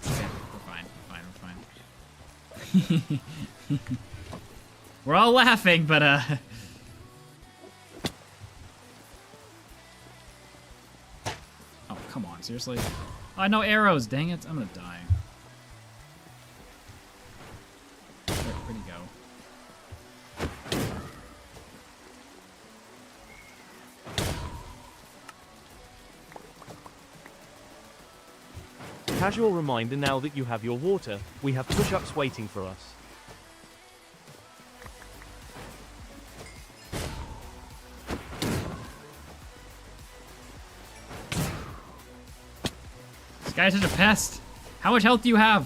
Okay, we're fine. We're fine. We're all laughing, but oh, come on, seriously? Oh, no arrows, dang it. I'm gonna die. Where'd he go? Casual reminder now that you have your water, we have push-ups waiting for us. This guy's such a pest. How much health do you have?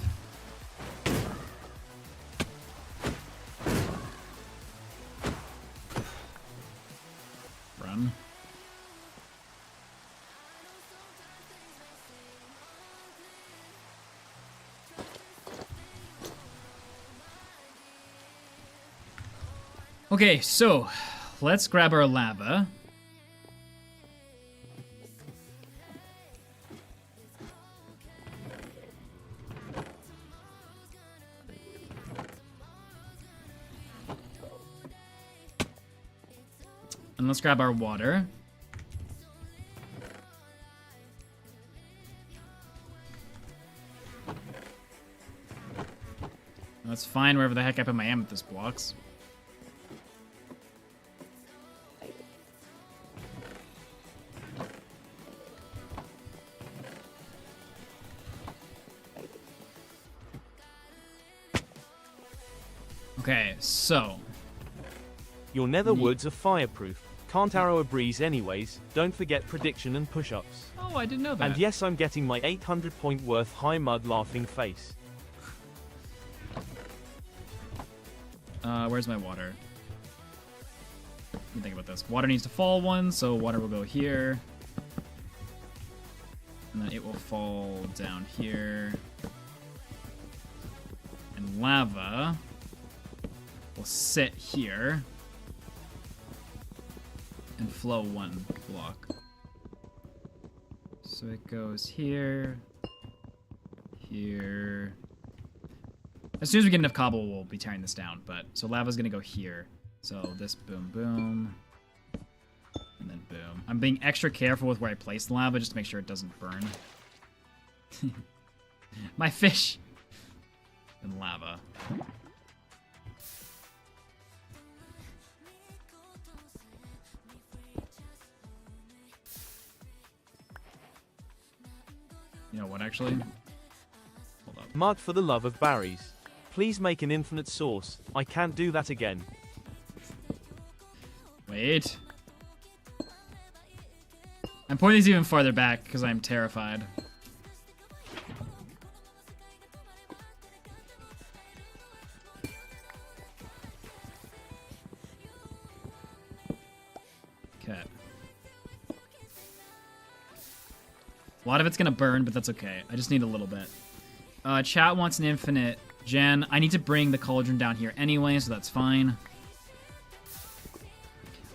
Run. Okay, so let's grab our lava. And let's grab our water. That's fine wherever the heck I put my amethyst blocks. Okay, so Your nether woods are fireproof. Can't arrow a breeze anyways, don't forget prediction and push-ups. Oh, I didn't know that. And yes, I'm getting my 800 point worth high mud laughing face. Where's my water? Let me think about this. Water needs to fall one, so water will go here. And then it will fall down here. And lava will sit here and flow one block. So it goes here, here. As soon as we get enough cobble, we'll be tearing this down. But so lava's gonna go here. So this boom, boom, and then boom. I'm being extra careful with where I place the lava just to make sure it doesn't burn. My fish and lava. You know what, actually? Hold up. Mud for the love of berries. Please make an infinite source. I can't do that again. Wait. I'm pointing these even farther back because I'm terrified. Okay. A lot of it's gonna burn, but that's okay. I just need a little bit. Chat wants an infinite gen. I need to bring the cauldron down here anyway, so that's fine.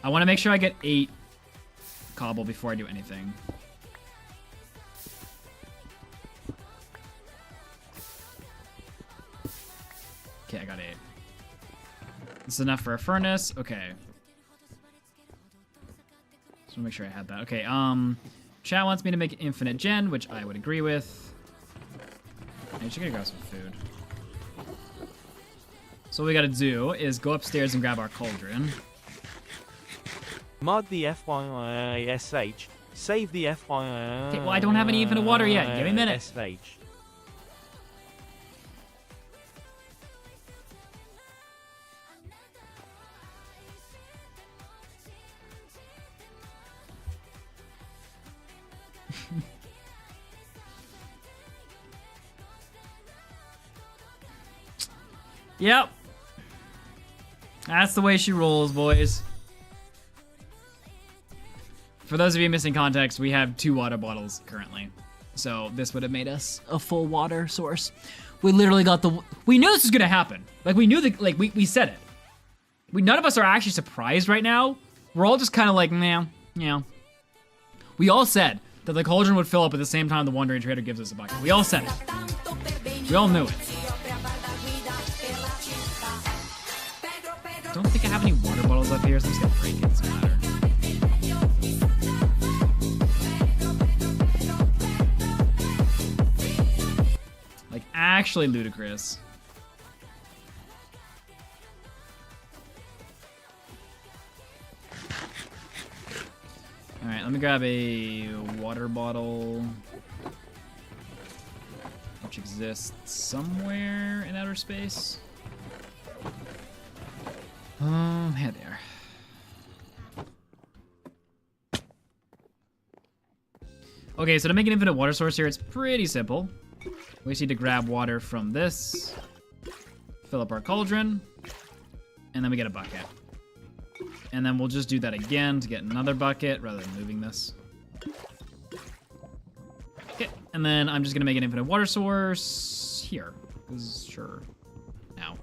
I want to make sure I get 8 cobble before I do anything. Okay, I got 8. This is enough for a furnace. Okay. Just want to make sure I had that. Okay, chat wants me to make an infinite gen, which I would agree with. I should go grab some food. So what we gotta do is go upstairs and grab our cauldron. Mud the FYISH. Save the FYI. Okay, well, I don't have any infinite water yet. Give me a minute. SH. Yep. That's the way she rolls, boys. For those of you missing context, we have 2 water bottles currently. So this would have made us a full water source. We literally got we knew this was gonna happen. Like we knew that, like we said it. None of us are actually surprised right now. We're all just kind of like, nah, yeah. We all said that the cauldron would fill up at the same time the Wandering Trader gives us a bucket. We all said it. We all knew it. I don't think I have any water bottles up here, so I'm just gonna break it. It doesn't matter. Like, actually ludicrous. Alright, let me grab a water bottle, which exists somewhere in outer space. Here they are. Okay, so to make an infinite water source here, it's pretty simple. We just need to grab water from this, fill up our cauldron, and then we get a bucket. And then we'll just do that again to get another bucket rather than moving this. Okay, and then I'm just gonna make an infinite water source here. Sure. Now,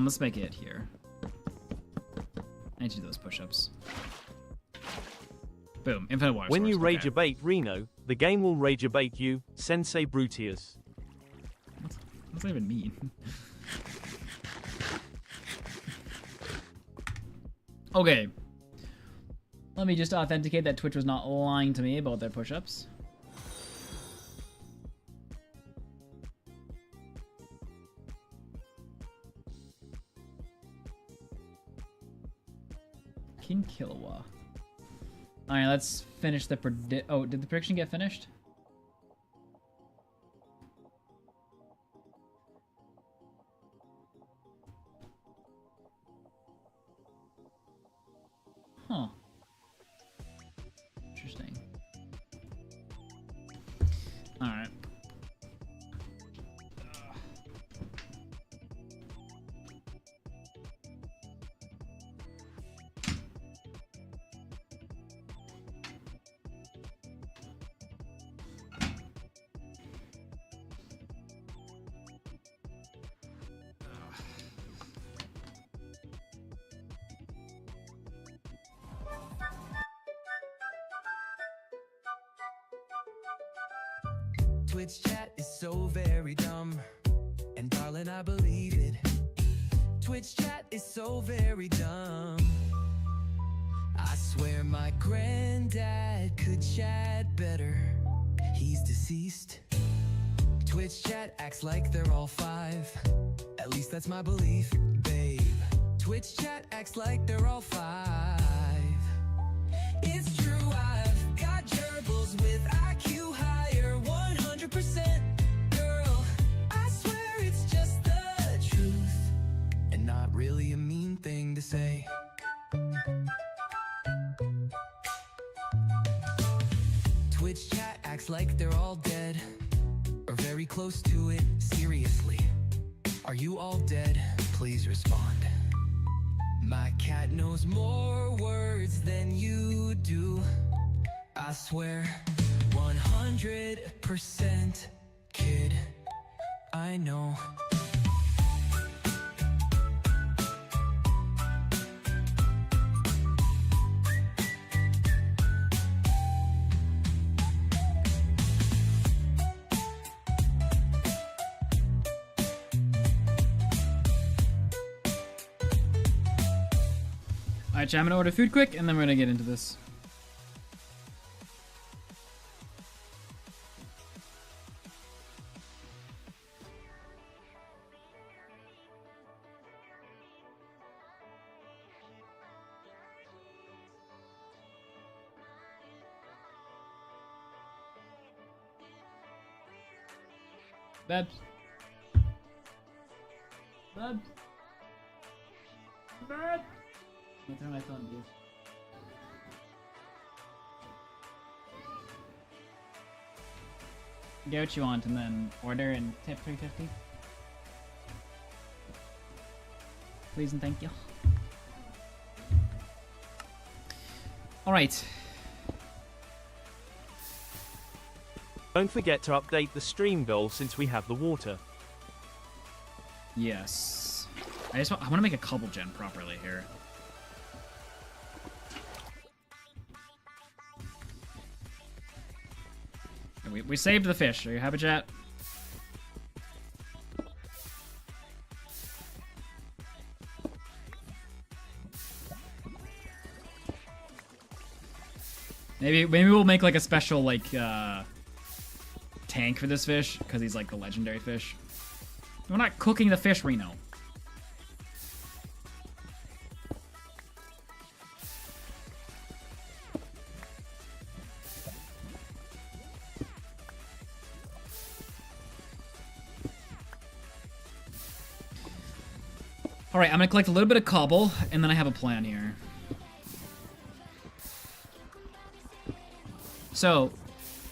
let's make it here. I need to do those push-ups. Boom, infinite water When source. you rage abate Reno, the game will rage abate you, Sensei Brutius. What does that even mean? Okay. Let me just authenticate that Twitch was not lying to me about their push-ups. King Killua. Alright, let's finish the oh, did the prediction get finished? Huh. Twitch chat is so very dumb, and darling, I believe it. Twitch chat is so very dumb. I swear my granddad could chat better. He's deceased. Twitch chat acts like they're all 5. At least that's my belief, babe. Twitch chat acts like they're all 5. It's true, I've got gerbils with IQ higher, 100%. Girl, I swear it's just the truth, and not really a mean thing to say. Twitch chat acts like they're all dead, or very close to it. Seriously, are you all dead? Please respond. My cat knows more words than you do. I swear, 100% kid, I know. Alright, chat, I'm gonna order food quick, and then we're gonna get into this. Babs. Babs. Babs. I'll turn my phone, dude. Get what you want and then order and tip $3.50. Please and thank you. Alright. Don't forget to update the stream goal since we have the water. Yes. I want to make a couple gen properly here. We saved the fish. Are you happy, chat? Maybe we'll make like a special like tank for this fish because he's like the legendary fish. We're not cooking the fish, Reno. Alright, I'm gonna collect a little bit of cobble, and then I have a plan here. So,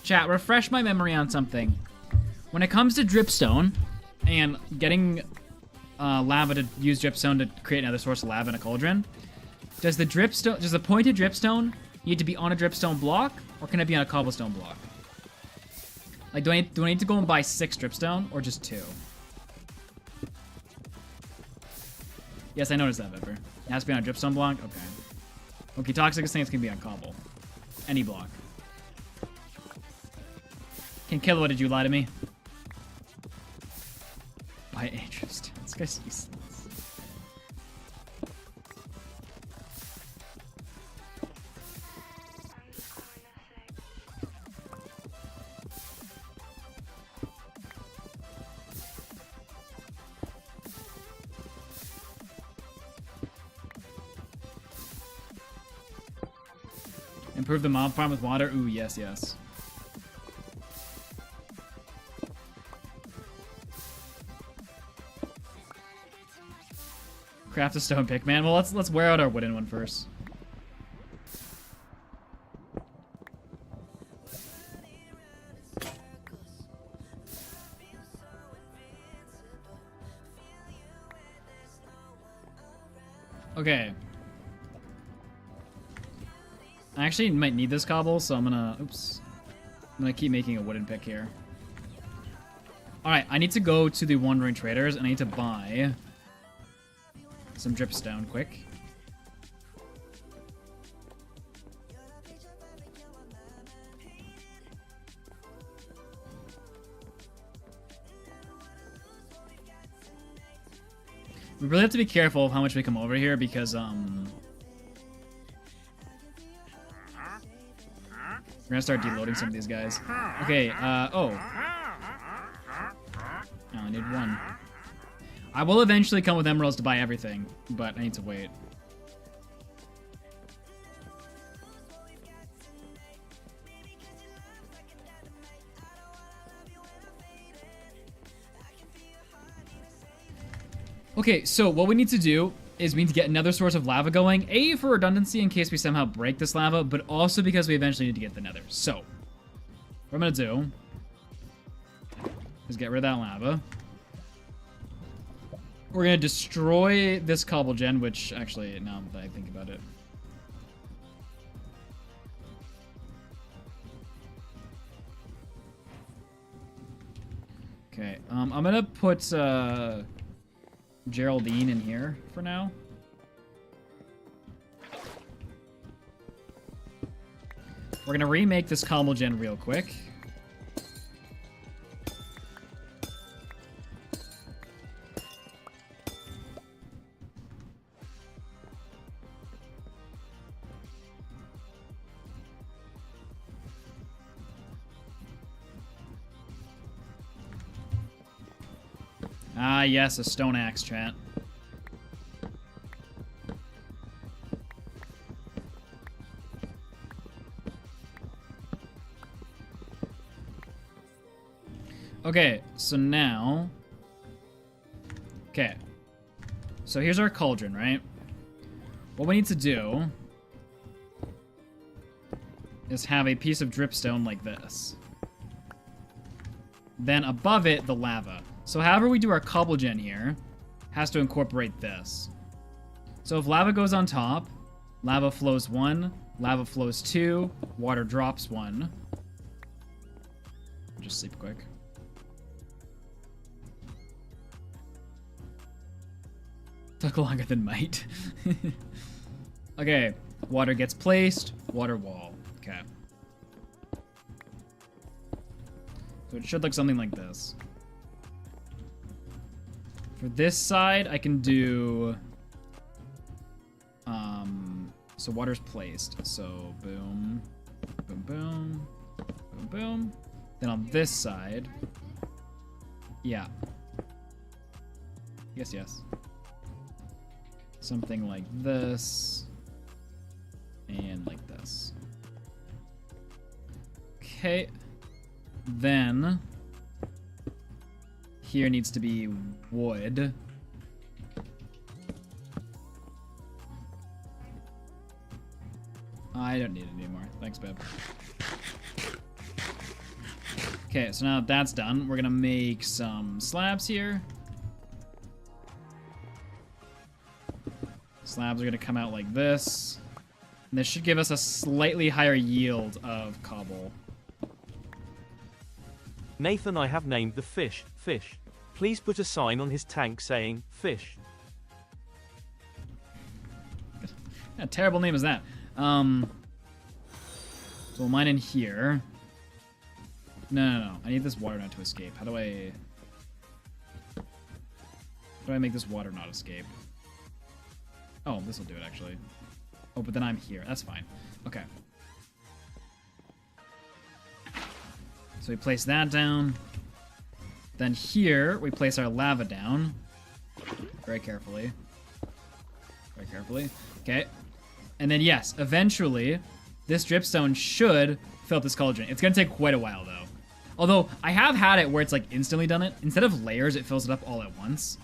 chat, refresh my memory on something. When it comes to dripstone, and getting lava to use dripstone to create another source of lava in a cauldron, does the pointed dripstone need to be on a dripstone block, or can it be on a cobblestone block? Like, do I need to go and buy 6 dripstone, or just 2? Yes, I noticed that, Pepper. It has to be on a dripstone block? Okay. Okay, Toxic is saying it's gonna be on cobble. Any block. King Killua, did you lie to me? By interest. This guy's useless. Improve the mob farm with water? Ooh, yes, yes. Craft a stone pick, man. Well, let's wear out our wooden one first. Okay. I actually might need this cobble, so I'm gonna... Oops. I'm gonna keep making a wooden pick here. Alright, I need to go to the Wandering Traders, and I need to buy some dripstone quick. We really have to be careful of how much we come over here because, we're gonna start deloading some of these guys. Okay, oh. I need one. I will eventually come with emeralds to buy everything, but I need to wait. Okay, so what we need to do is we need to get another source of lava going. A, for redundancy in case we somehow break this lava, but also because we eventually need to get the nether. So, what I'm gonna do is get rid of that lava. We're gonna destroy this cobble gen, which actually, now that I think about it. Okay, I'm gonna put, Geraldine in here for now. We're gonna remake this cobble gen real quick. Ah, yes, a stone axe, chat. Okay, so now... Okay. So here's our cauldron, right? What we need to do is have a piece of dripstone like this. Then above it, the lava. So however we do our cobble gen here has to incorporate this. So if lava goes on top, lava flows 1, lava flows 2, water drops 1. Just sleep quick. Took longer than might. Okay, water gets placed, water wall. Okay. So it should look something like this. For this side, I can do... so water's placed. So boom, boom, boom, boom, boom. Then on this side... Yeah. Yes. Something like this. And like this. Okay. Then... Here needs to be wood. I don't need it anymore. Thanks, babe. Okay, so now that's done, we're gonna make some slabs here. Slabs are gonna come out like this. And this should give us a slightly higher yield of cobble. Nathan, I have named the fish, Fish. Please put a sign on his tank saying, Fish. What terrible name is that? So we'll mine in here. No. I need this water not to escape. How do I make this water not escape? Oh, this will do it, actually. Oh, but then I'm here. That's fine. Okay. So we place that down. Then here, we place our lava down. Very carefully. Very carefully. Okay. And then, yes, eventually, this dripstone should fill up this cauldron. It's going to take quite a while, though. Although, I have had it where it's, like, instantly done it. Instead of layers, it fills it up all at once.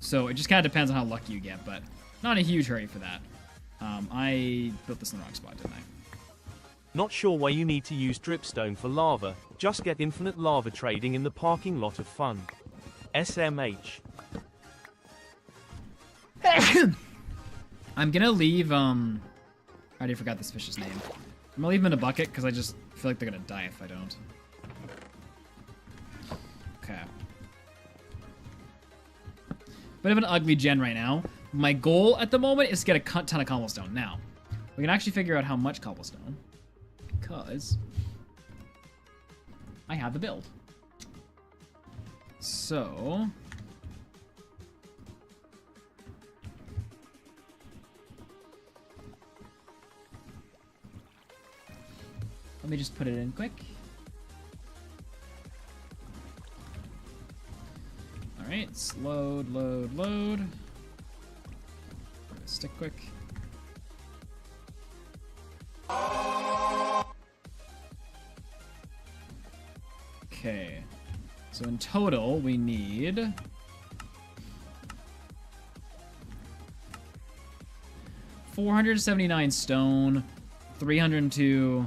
So it just kind of depends on how lucky you get, but not a huge hurry for that. I built this in the wrong spot, didn't I? Not sure why you need to use dripstone for lava. Just get infinite lava trading in the parking lot of fun. SMH. I'm gonna leave, I already forgot this fish's name. I'm gonna leave him in a bucket, because I just feel like they're gonna die if I don't. Okay. Bit of an ugly gen right now. My goal at the moment is to get a ton of cobblestone. Now, we can actually figure out how much cobblestone, because I have the build. So, Let me just put it in quick. All right, load, load, load. Stick quick. Okay, so in total we need 479 stone, 302.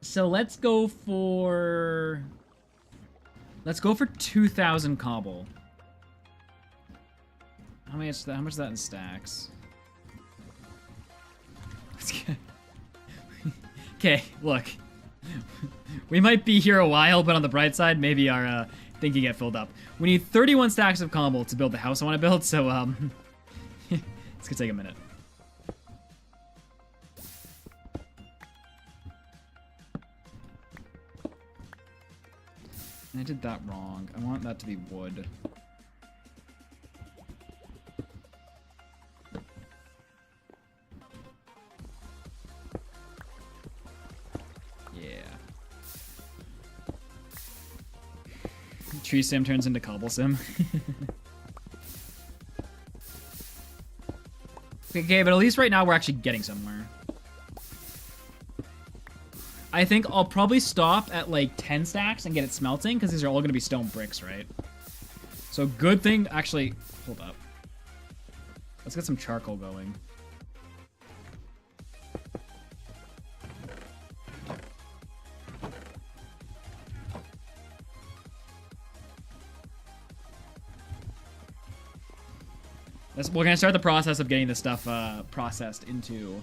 So let's go for 2,000 cobble. How much is that in stacks? Okay, look. We might be here a while, but on the bright side, maybe our thing can get filled up. We need 31 stacks of cobble to build the house I want to build, so it's gonna take a minute. I did that wrong. I want that to be wood. Tree sim turns into cobble sim. Okay, but at least right now we're actually getting somewhere. I think I'll probably stop at like 10 stacks and get it smelting, because these are all going to be stone bricks, right? So good thing, actually, hold up. Let's get some charcoal going. We're gonna start the process of getting this stuff processed into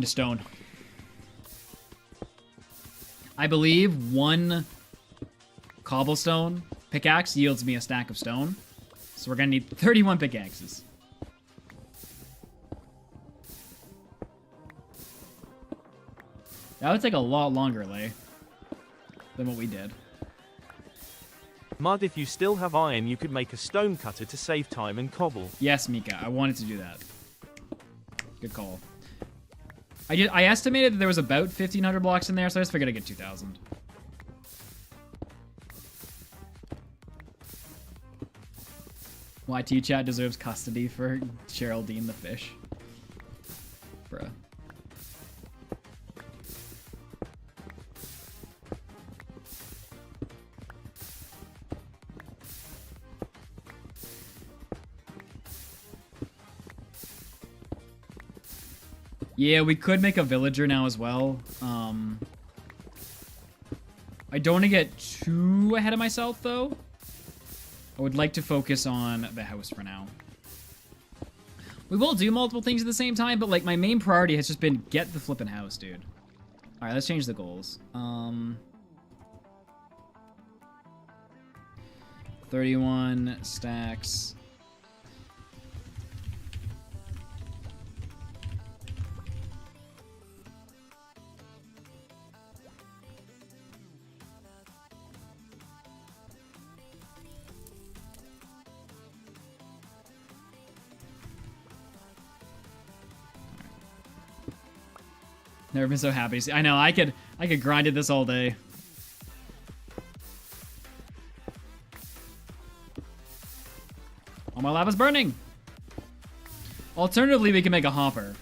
stone. I believe one cobblestone pickaxe yields me a stack of stone, so we're gonna need 31 pickaxes. That would take a lot longer, Lay, than what we did. Mud, if you still have iron, you could make a stone cutter to save time and cobble. Yes, Mika, I wanted to do that. Good call. I estimated that there was about 1,500 blocks in there, so I just figured I'd get 2,000. YT chat deserves custody for Geraldine the fish. Bruh. Yeah, we could make a villager now as well. I don't want to get too ahead of myself, though. I would like to focus on the house for now. We will do multiple things at the same time, but, like, my main priority has just been get the flippin' house, dude. Alright, let's change the goals. 31 stacks. Never been so happy to see. I know, I could grind at this all day. All my lava's burning. Alternatively, we can make a hopper,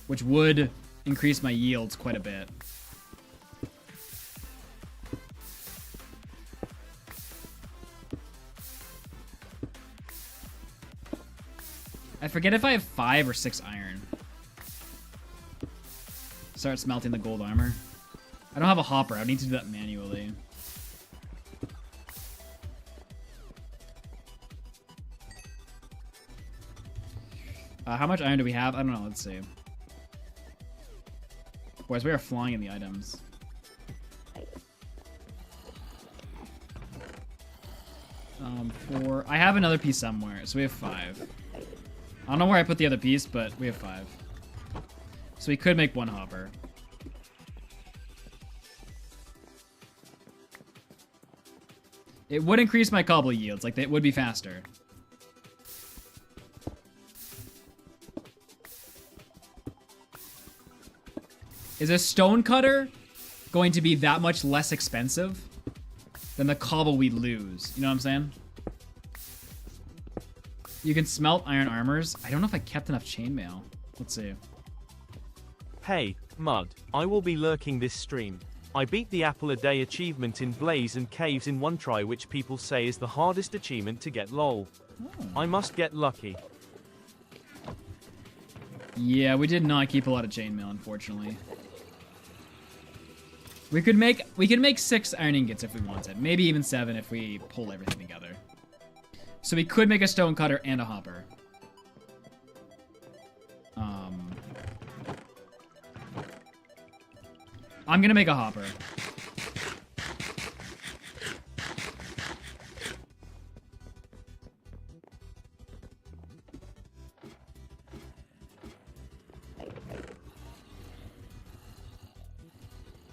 which would increase my yields quite a bit. I forget if I have 5 or 6 iron. Start smelting the gold armor. I don't have a hopper. I need to do that manually. How much iron do we have? I don't know. Let's see. Boys, we are flying in the items. I have another piece somewhere, so we have 5. I don't know where I put the other piece, but we have 5. So we could make 1 hopper. It would increase my cobble yields, like it would be faster. Is a stone cutter going to be that much less expensive than the cobble we lose? You know what I'm saying? You can smelt iron armors. I don't know if I kept enough chainmail. Let's see. Hey, Mud, I will be lurking this stream. I beat the apple a day achievement in Blaze and Caves in one try, which people say is the hardest achievement to get, lol. I must get lucky. Yeah, we did not keep a lot of chainmail, unfortunately. We could make 6 iron ingots if we wanted. Maybe even 7 if we pull everything together. So we could make a stone cutter and a hopper. I'm gonna make a hopper.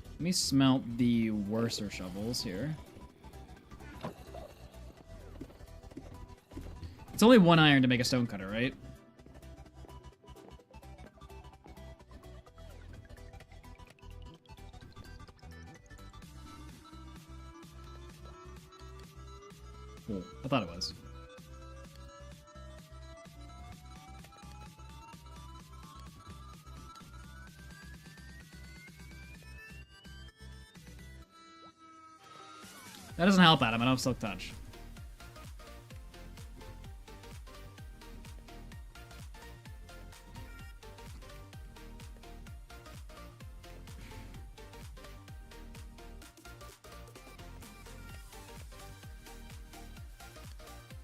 Let me smelt the worser shovels here. It's only 1 iron to make a stone cutter, right? Cool. I thought it was. That doesn't help, Adam. I don't have Silk Touch.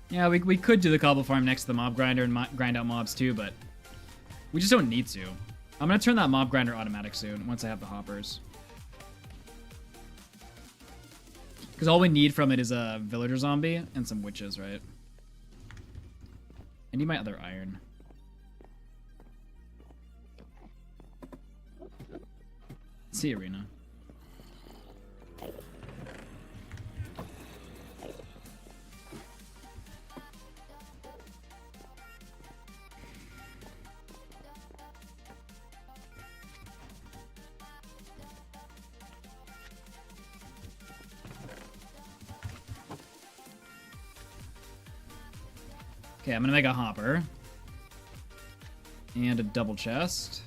Yeah, we could do the cobble farm next to the mob grinder and grind out mobs too, but we just don't need to. I'm gonna turn that mob grinder automatic soon, once I have the hoppers. Because all we need from it is a villager zombie and some witches, right? I need my other iron. See you, Arena. Okay, I'm gonna make a hopper. And a double chest.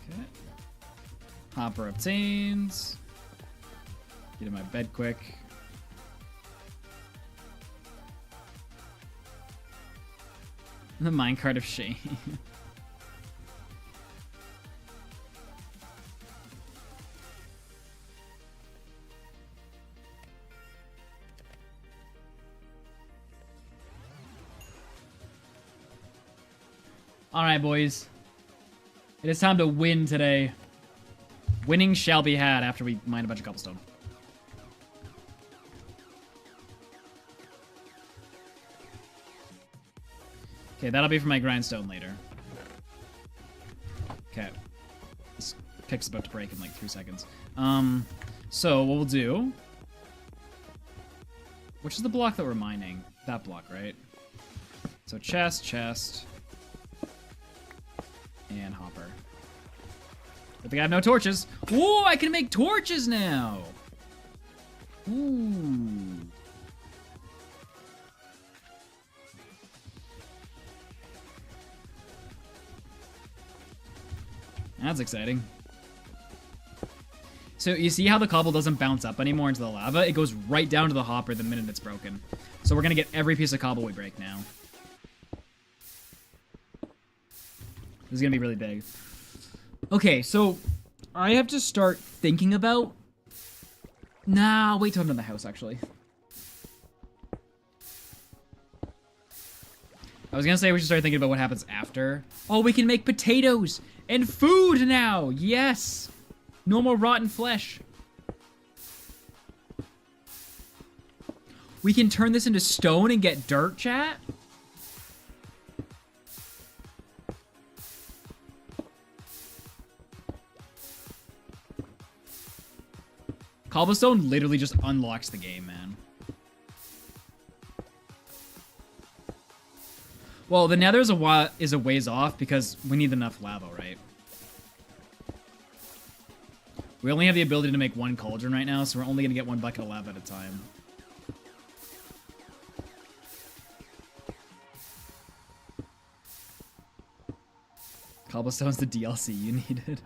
Okay. Hopper obtains. Get in my bed quick. The minecart of shame. Alright, boys. It is time to win today. Winning shall be had after we mine a bunch of cobblestone. Okay, that'll be for my grindstone later. Okay. This pick's about to break in like 3 seconds. So what we'll do... Which is the block that we're mining? That block, right? So chest... and hopper. But they have no torches. Ooh, I can make torches now! Ooh. That's exciting. So you see how the cobble doesn't bounce up anymore into the lava? It goes right down to the hopper the minute it's broken. So we're gonna get every piece of cobble we break now. This is gonna be really big. Okay, so I have to start thinking about... Nah, wait till I'm in the house, actually. I was gonna say we should start thinking about what happens after. Oh, we can make potatoes and food now! Yes! No more rotten flesh. We can turn this into stone and get dirt, chat? Cobblestone literally just unlocks the game, man. Well, the nether is a ways off because we need enough lava, right? We only have the ability to make one cauldron right now, so we're only going to get one bucket of lava at a time. Cobblestone's the DLC you needed.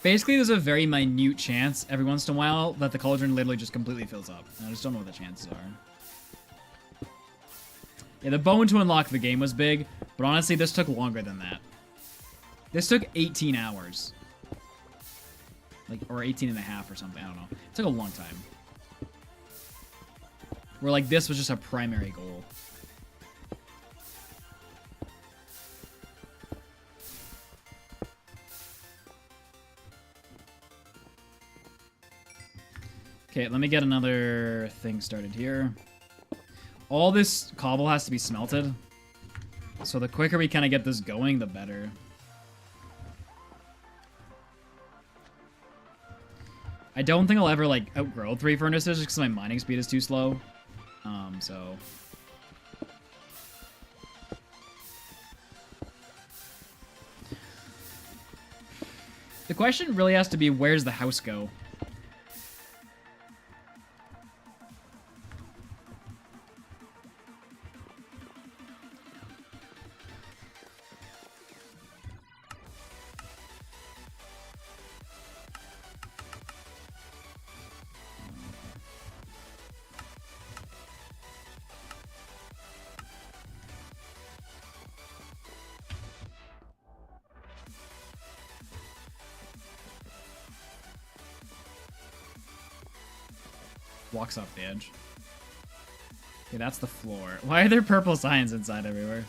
Basically, there's a very minute chance every once in a while that the cauldron literally just completely fills up. I just don't know what the chances are. Yeah, the bone to unlock the game was big, but honestly, this took longer than that. This took 18 hours. Like, or 18 and a half or something, I don't know. It took a long time. Where, like, this was just a primary goal. Okay, let me get another thing started here. All this cobble has to be smelted. So the quicker we kind of get this going, the better. I don't think I'll ever, like, outgrow 3 furnaces just because my mining speed is too slow. So... The question really has to be, where's the house go? Walks off the edge. Okay, that's the floor. Why are there purple signs inside everywhere?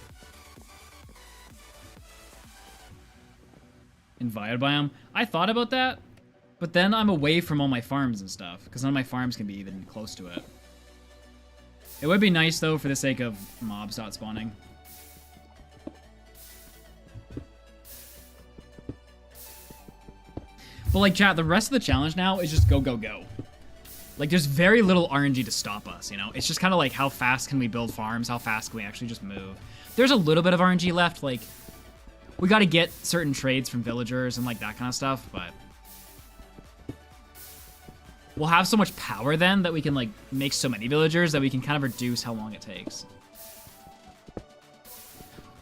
Invited biome? I thought about that, but then I'm away from all my farms and stuff, because none of my farms can be even close to it. It would be nice, though, for the sake of mobs not spawning. But, like, chat, the rest of the challenge now is just go, go, go. Like, there's very little RNG to stop us, you know? It's just kind of like, how fast can we build farms? How fast can we actually just move? There's a little bit of RNG left, like, we gotta get certain trades from villagers and, like, that kind of stuff, but... We'll have so much power then that we can, like, make so many villagers that we can kind of reduce how long it takes.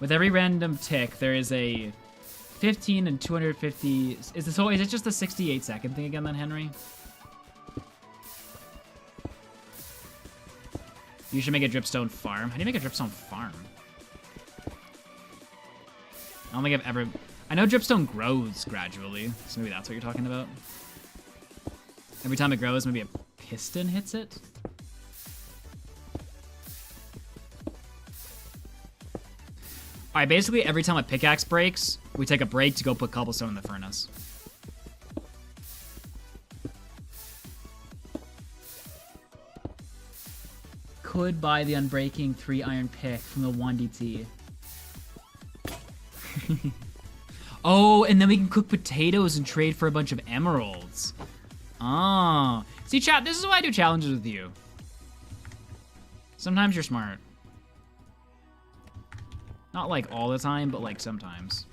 With every random tick, there is a 15 and 250... Is it just the 68-second thing again then, Henry? You should make a dripstone farm. How do you make a dripstone farm? I don't think I've ever... I know dripstone grows gradually, so maybe that's what you're talking about. Every time it grows, maybe a piston hits it? Alright, basically every time a pickaxe breaks, we take a break to go put cobblestone in the furnace. Could buy the Unbreaking 3 iron pick from the 1DT. Oh, and then we can cook potatoes and trade for a bunch of emeralds. Oh. See, chat, this is why I do challenges with you. Sometimes you're smart. Not like all the time, but like sometimes.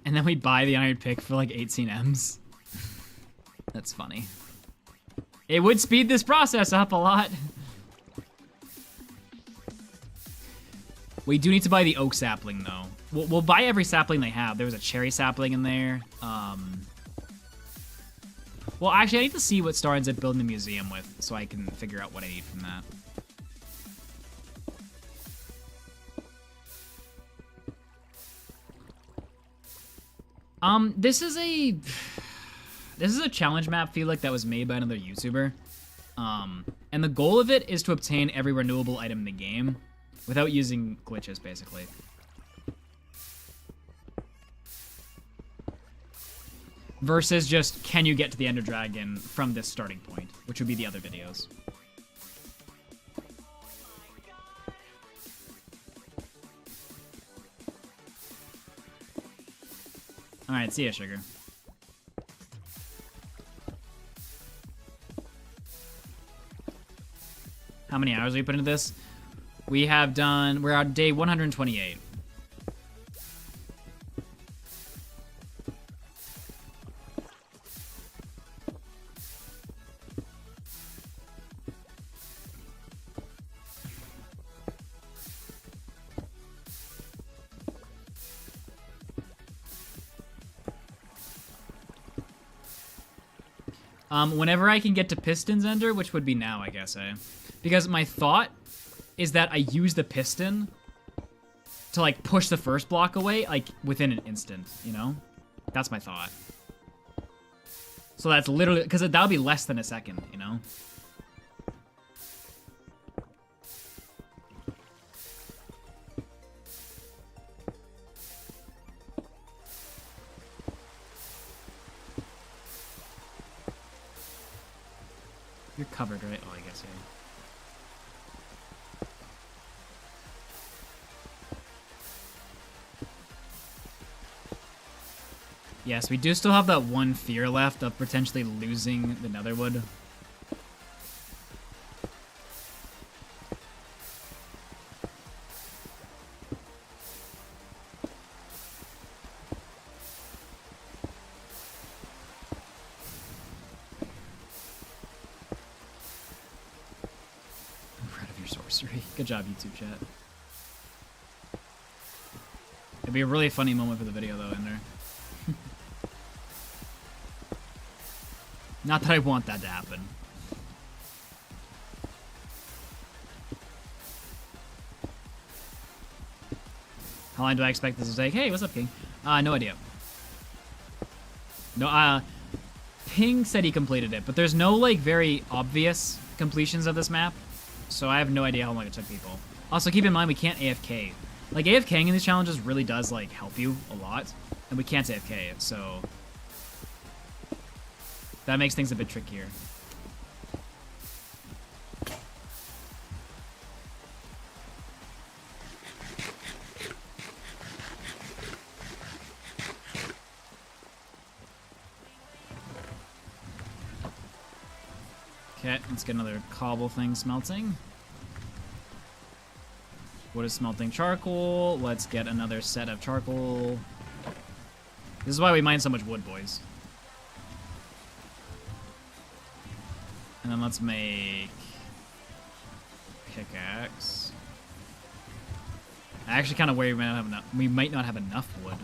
And then we buy the iron pick for like 18 Ms. That's funny. It would speed this process up a lot. We do need to buy the oak sapling, though. We'll buy every sapling they have. There was a cherry sapling in there. Well, actually, I need to see what Star ends up building the museum with, so I can figure out what I need from that. This is a challenge map, feel like, that was made by another YouTuber. And the goal of it is to obtain every renewable item in the game without using glitches, basically. Versus just, can you get to the Ender Dragon from this starting point, which would be the other videos. Alright, see ya, sugar. how many hours we put into this. We're on day 128. Whenever I can get to Pistons Ender, which would be now, I guess, because my thought is that I use the piston to, like, push the first block away, like, within an instant, you know? That's my thought. So that's literally, because that would be less than a second, you know? You're covered, right? Oh, I guess, yeah. Yes, we do still have that one fear left of potentially losing the Netherwood. Good job, YouTube chat. It'd be a really funny moment for the video, though, in there. Not that I want that to happen. How long do I expect this to take? Hey, what's up, King? No idea. No, Ping said he completed it, but there's no, like, very obvious completions of this map. So I have no idea how long it took people. Also, keep in mind, we can't AFK. Like, AFKing in these challenges really does, like, help you a lot. And we can't AFK it, so... that makes things a bit trickier. Okay, let's get another cobble thing smelting. What is smelting? Charcoal. Let's get another set of charcoal. This is why we mine so much wood, boys. And then let's make pickaxe. I actually kind of worry we might not have enough. We might not have enough wood.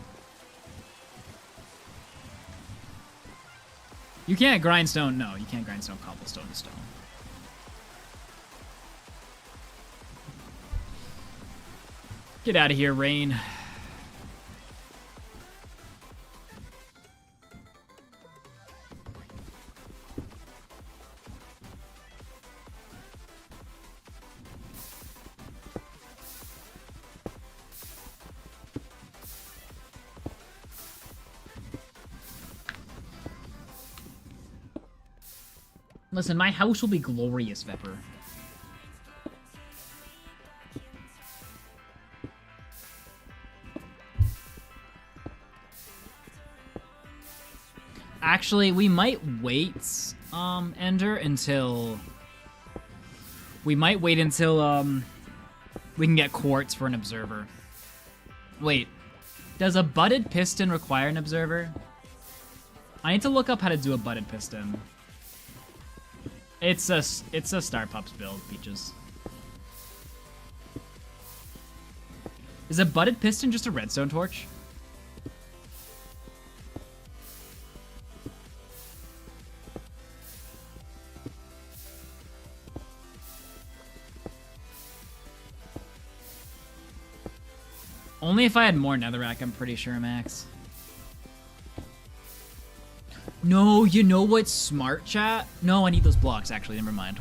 You can't grind stone. No, you can't grind stone, cobblestone to stone. Get out of here, rain. Listen, my house will be glorious, Vepper. Actually, we might wait, Ender, until... we might wait until, we can get quartz for an observer. Wait, does a butted piston require an observer? I need to look up how to do a butted piston. It's a Star Pups build, Peaches. Is a butted piston just a redstone torch? Only if I had more netherrack, I'm pretty sure, Max. No, you know what's smart, chat? No, I need those blocks, actually. Never mind.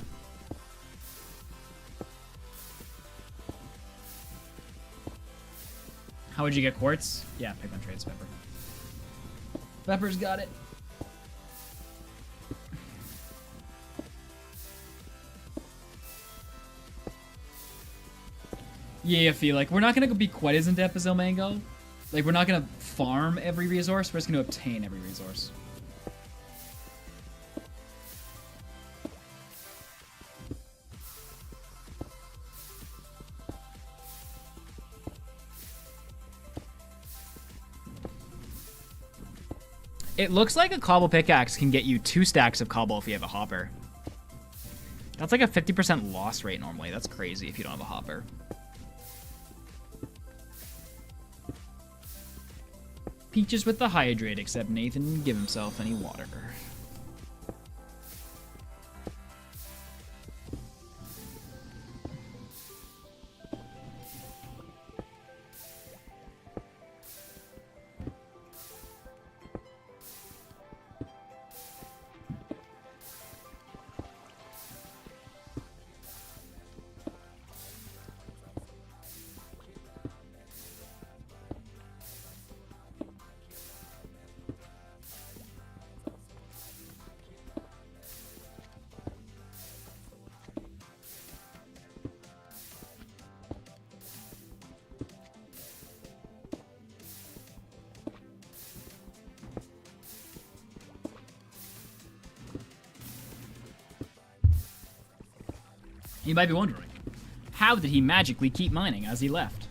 How would you get quartz? Yeah, pick on trades, Pepper. Pepper's got it. Yeah, I feel like we're not gonna be quite as in-depth as El Mango. Like, we're not gonna farm every resource, we're just gonna obtain every resource. It looks like a cobble pickaxe can get you 2 stacks of cobble if you have a hopper. That's like a 50% loss rate normally. That's crazy if you don't have a hopper. Peaches with the hydrate, except Nathan didn't give himself any water. You might be wondering, how did he magically keep mining as he left?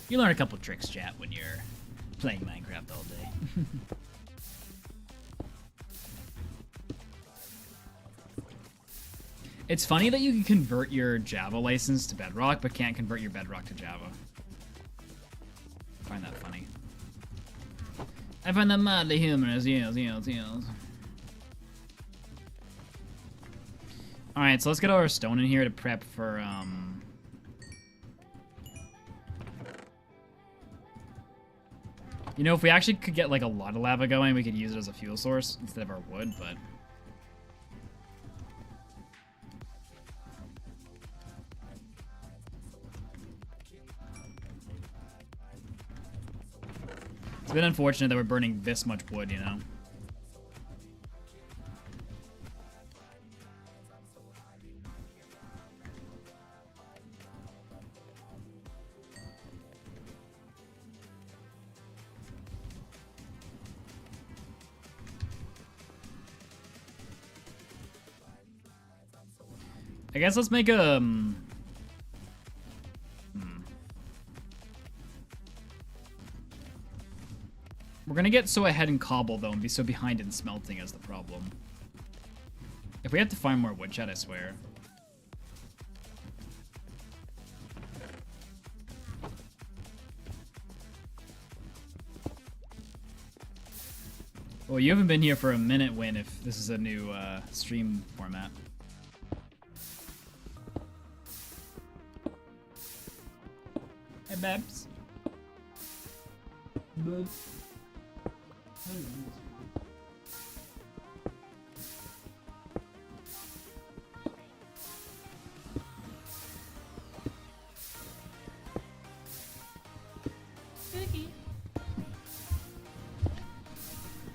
You learn a couple tricks, chat, when you're playing Minecraft all day. It's funny that you can convert your Java license to Bedrock, but can't convert your Bedrock to Java. I find that funny. I find that mildly humorous, yes. Alright, so let's get our stone in here to prep for, You know, if we actually could get, like, a lot of lava going, we could use it as a fuel source instead of our wood, but... It's been unfortunate that we're burning this much wood, you know? I guess let's make a... We're gonna get so ahead in cobble, though, and be so behind in smelting is the problem. If we have to find more woodshed, I swear. Well, you haven't been here for a minute, Win, if this is a new stream format. Hey, Babs. Babs.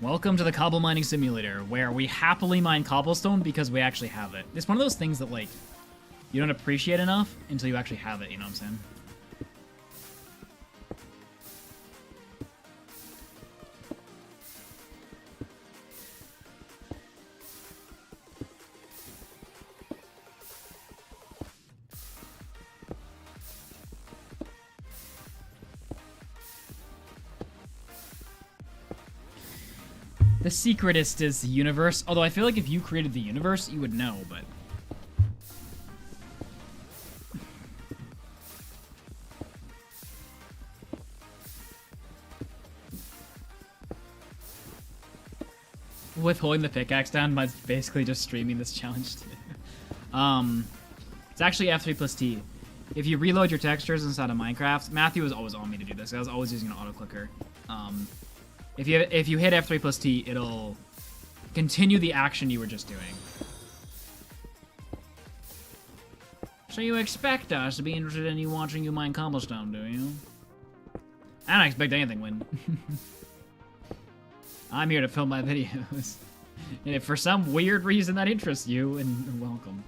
Welcome to the Cobble Mining Simulator, where we happily mine cobblestone because we actually have it. It's one of those things that, like, you don't appreciate enough until you actually have it, you know what I'm saying? The secretist is the universe, although I feel like if you created the universe, you would know, but... Withholding the pickaxe down by basically just streaming this challenge. It's actually F3 plus T. If you reload your textures inside of Minecraft, Matthew was always on me to do this. I was always using an auto clicker. If you hit F3 plus T, it'll continue the action you were just doing. So you expect us to be interested in you watching you mine cobblestone, do you? I don't expect anything, Win. I'm here to film my videos. And if for some weird reason that interests you, and welcome.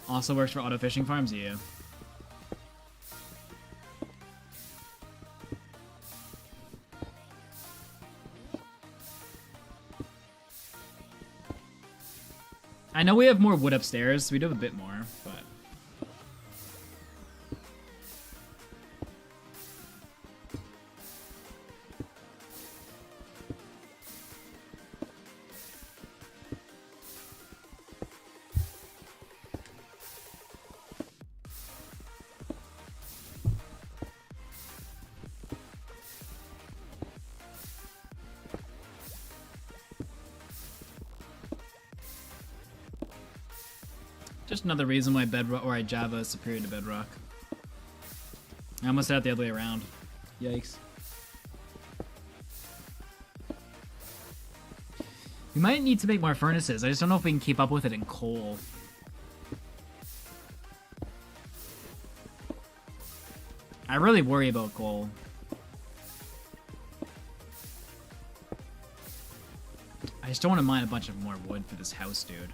Also works for auto fishing farms, yeah. I know we have more wood upstairs, so we do have a bit more, but... Just another reason why Bedrock or Java is superior to Bedrock. I almost said it the other way around. Yikes. We might need to make more furnaces. I just don't know if we can keep up with it in coal. I really worry about coal. I just don't want to mine a bunch of more wood for this house, dude.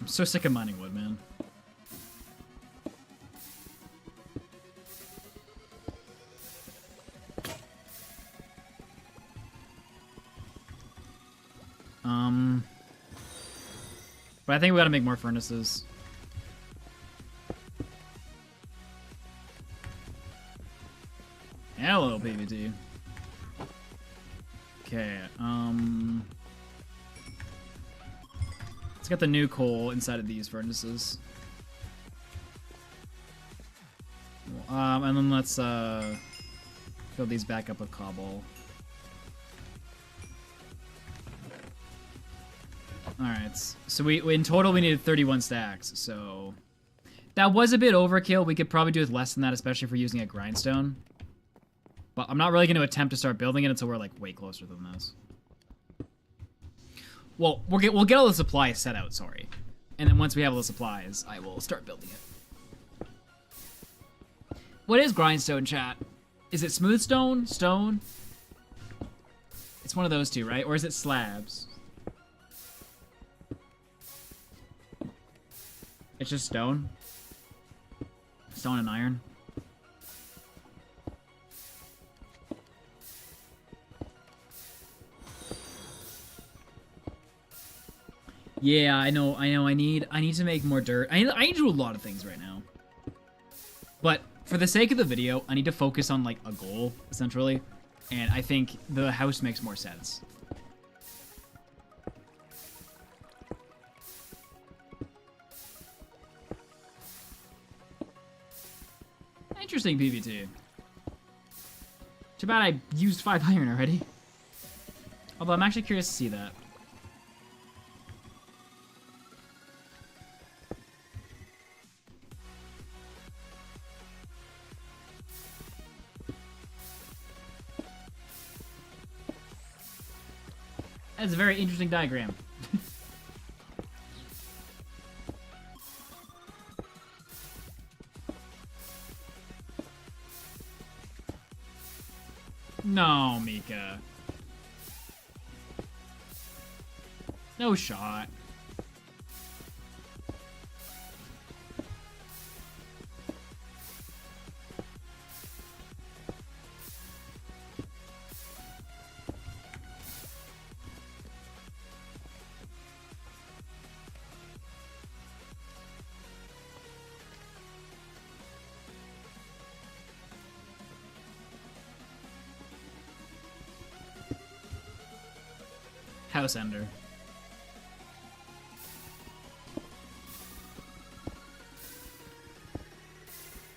I'm so sick of mining wood, man. But I think we gotta make more furnaces. Hello, PvT. Okay, let's get the new coal inside of these furnaces. And then let's, fill these back up with cobble. Alright, so we in total we needed 31 stacks, so... That was a bit overkill. We could probably do with less than that, especially if we're using a grindstone. But I'm not really going to attempt to start building it until we're, like, way closer than this. Well, we'll get all the supplies set out, sorry. And then once we have all the supplies, I will start building it. What is grindstone, chat? Is it smooth stone? Stone? It's one of those two, right? Or is it slabs? It's just stone? Stone and iron? Yeah, I know. I need to make more dirt. I need to do a lot of things right now. But for the sake of the video, I need to focus on like a goal, essentially. And I think the house makes more sense. Interesting PvT. Too bad I used 5 iron already. Although I'm actually curious to see that. That's a very interesting diagram. No, Mika. No shot. House Ender.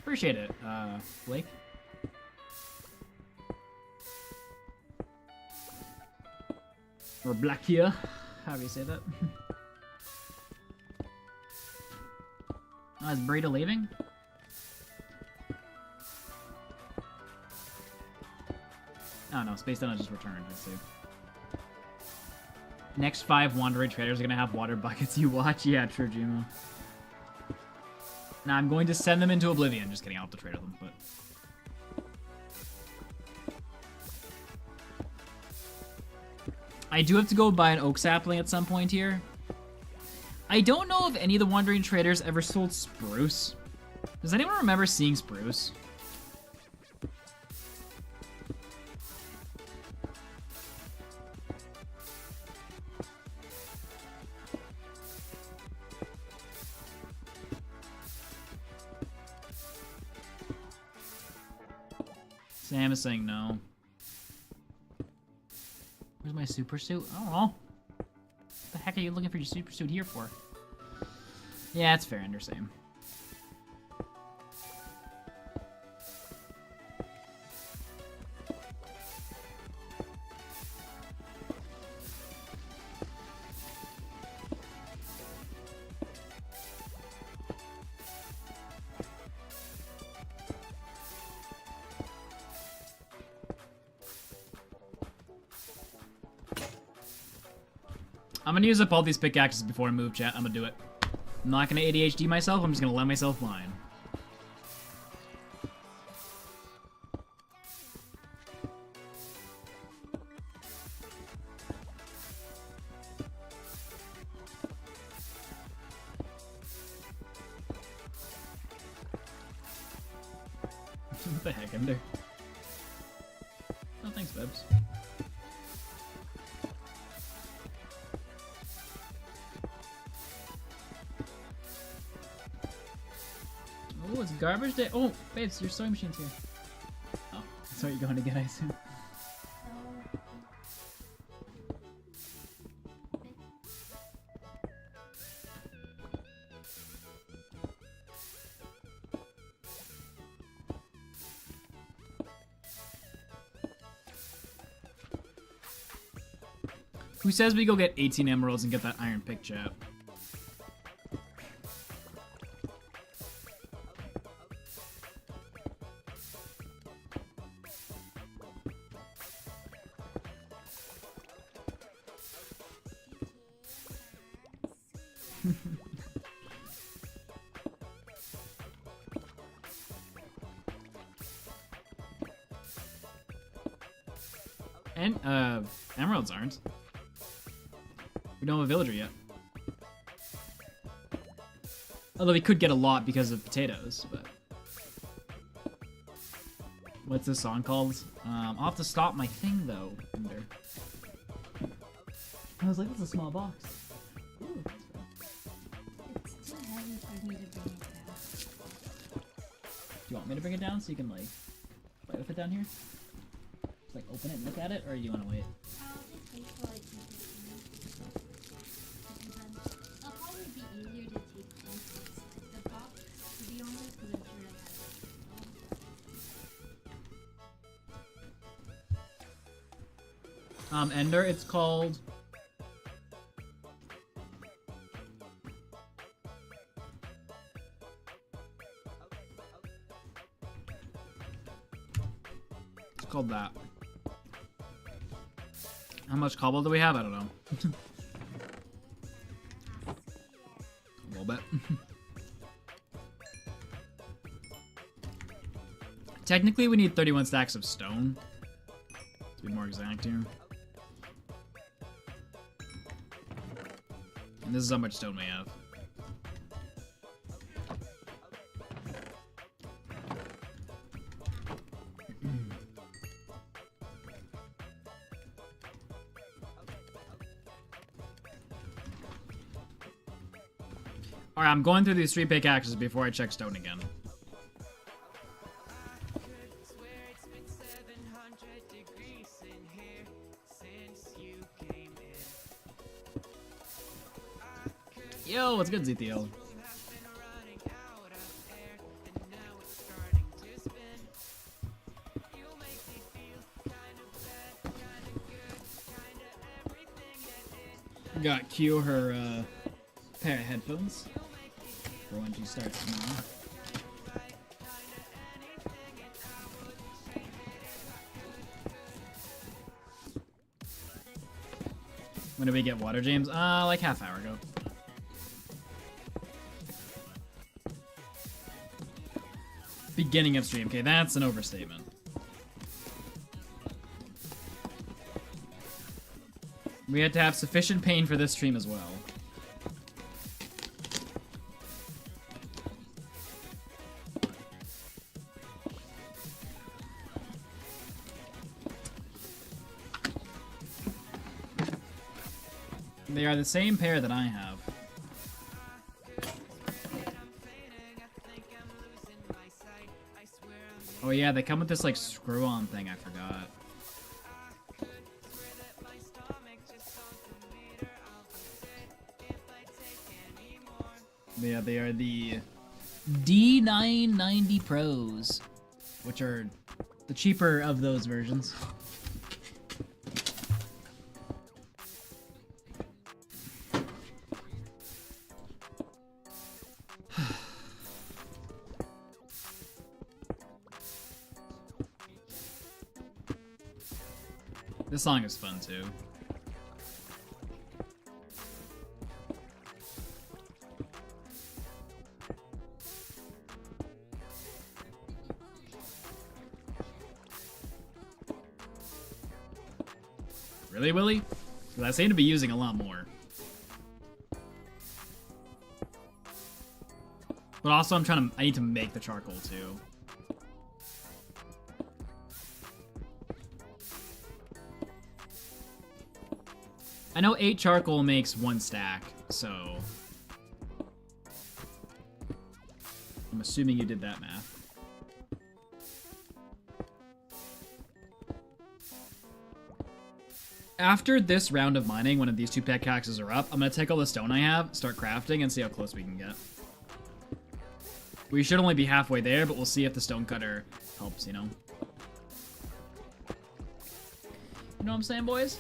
Appreciate it, Blake. Or Blackia, however you say that. Oh, is Burrito leaving? Oh no, Space Dino just returned, let's see. Next 5 wandering traders are gonna have water buckets. You watch? Yeah, true, Jimo. Now I'm going to send them into oblivion. Just kidding, I'll have to trade with them, but... I do have to go buy an oak sapling at some point here. I don't know if any of the wandering traders ever sold spruce. Does anyone remember seeing spruce? Sam is saying no. Where's my super suit? I don't know. What the heck are you looking for your super suit here for? Yeah, it's fair, Ender, same. I'm gonna use up all these pickaxes before I move, chat. I'm gonna do it. I'm not gonna ADHD myself, I'm just gonna let myself mine. What the heck, Ender? Oh, thanks, Bebs. Oh, it's garbage day. Oh, babes, your sewing machine's here. Oh, that's what you're going to get, I assume. Who says we go get 18 emeralds and get that iron pick, chat? And, emeralds aren't. We don't have a villager yet. Although we could get a lot because of potatoes, but... What's this song called? I'll have to stop my thing, though. Ender. I was like, it's a small box. Ooh, that's fun. It's too heavy for me to bring it down. Do you want me to bring it down so you can, like, play with it down here? Just, like, open it and look at it, or do you want to wait? I'll just wait till I take it. It'll probably be easier to take inside the box, to be honest, because I'm sure I have it. Ender, it's called... It's called that. How much cobble do we have? I don't know. A little bit. Technically, we need 31 stacks of stone. To be more exact here. And this is how much stone we have. Alright, I'm going through these 3 pickaxes before I check stone again. Yo, what's good, ZTL? Got Q her pair of headphones for when she starts tomorrow. When did we get water, James? Like half hour ago. Beginning of stream. Okay, that's an overstatement. We had to have sufficient pain for this stream as well. They are the same pair that I have. Oh yeah, they come with this like screw-on thing, I forgot. Yeah, they are the D990 Pros, which are the cheaper of those versions. This song is fun too. Really, Willie? Because I seem to be using a lot more. But also I need to make the charcoal too. I know 8 charcoal makes 1 stack, so I'm assuming you did that math. After this round of mining, when these 2 pickaxes are up, I'm gonna take all the stone I have, start crafting, and see how close we can get. We should only be halfway there, but we'll see if the stone cutter helps, you know? You know what I'm saying, boys?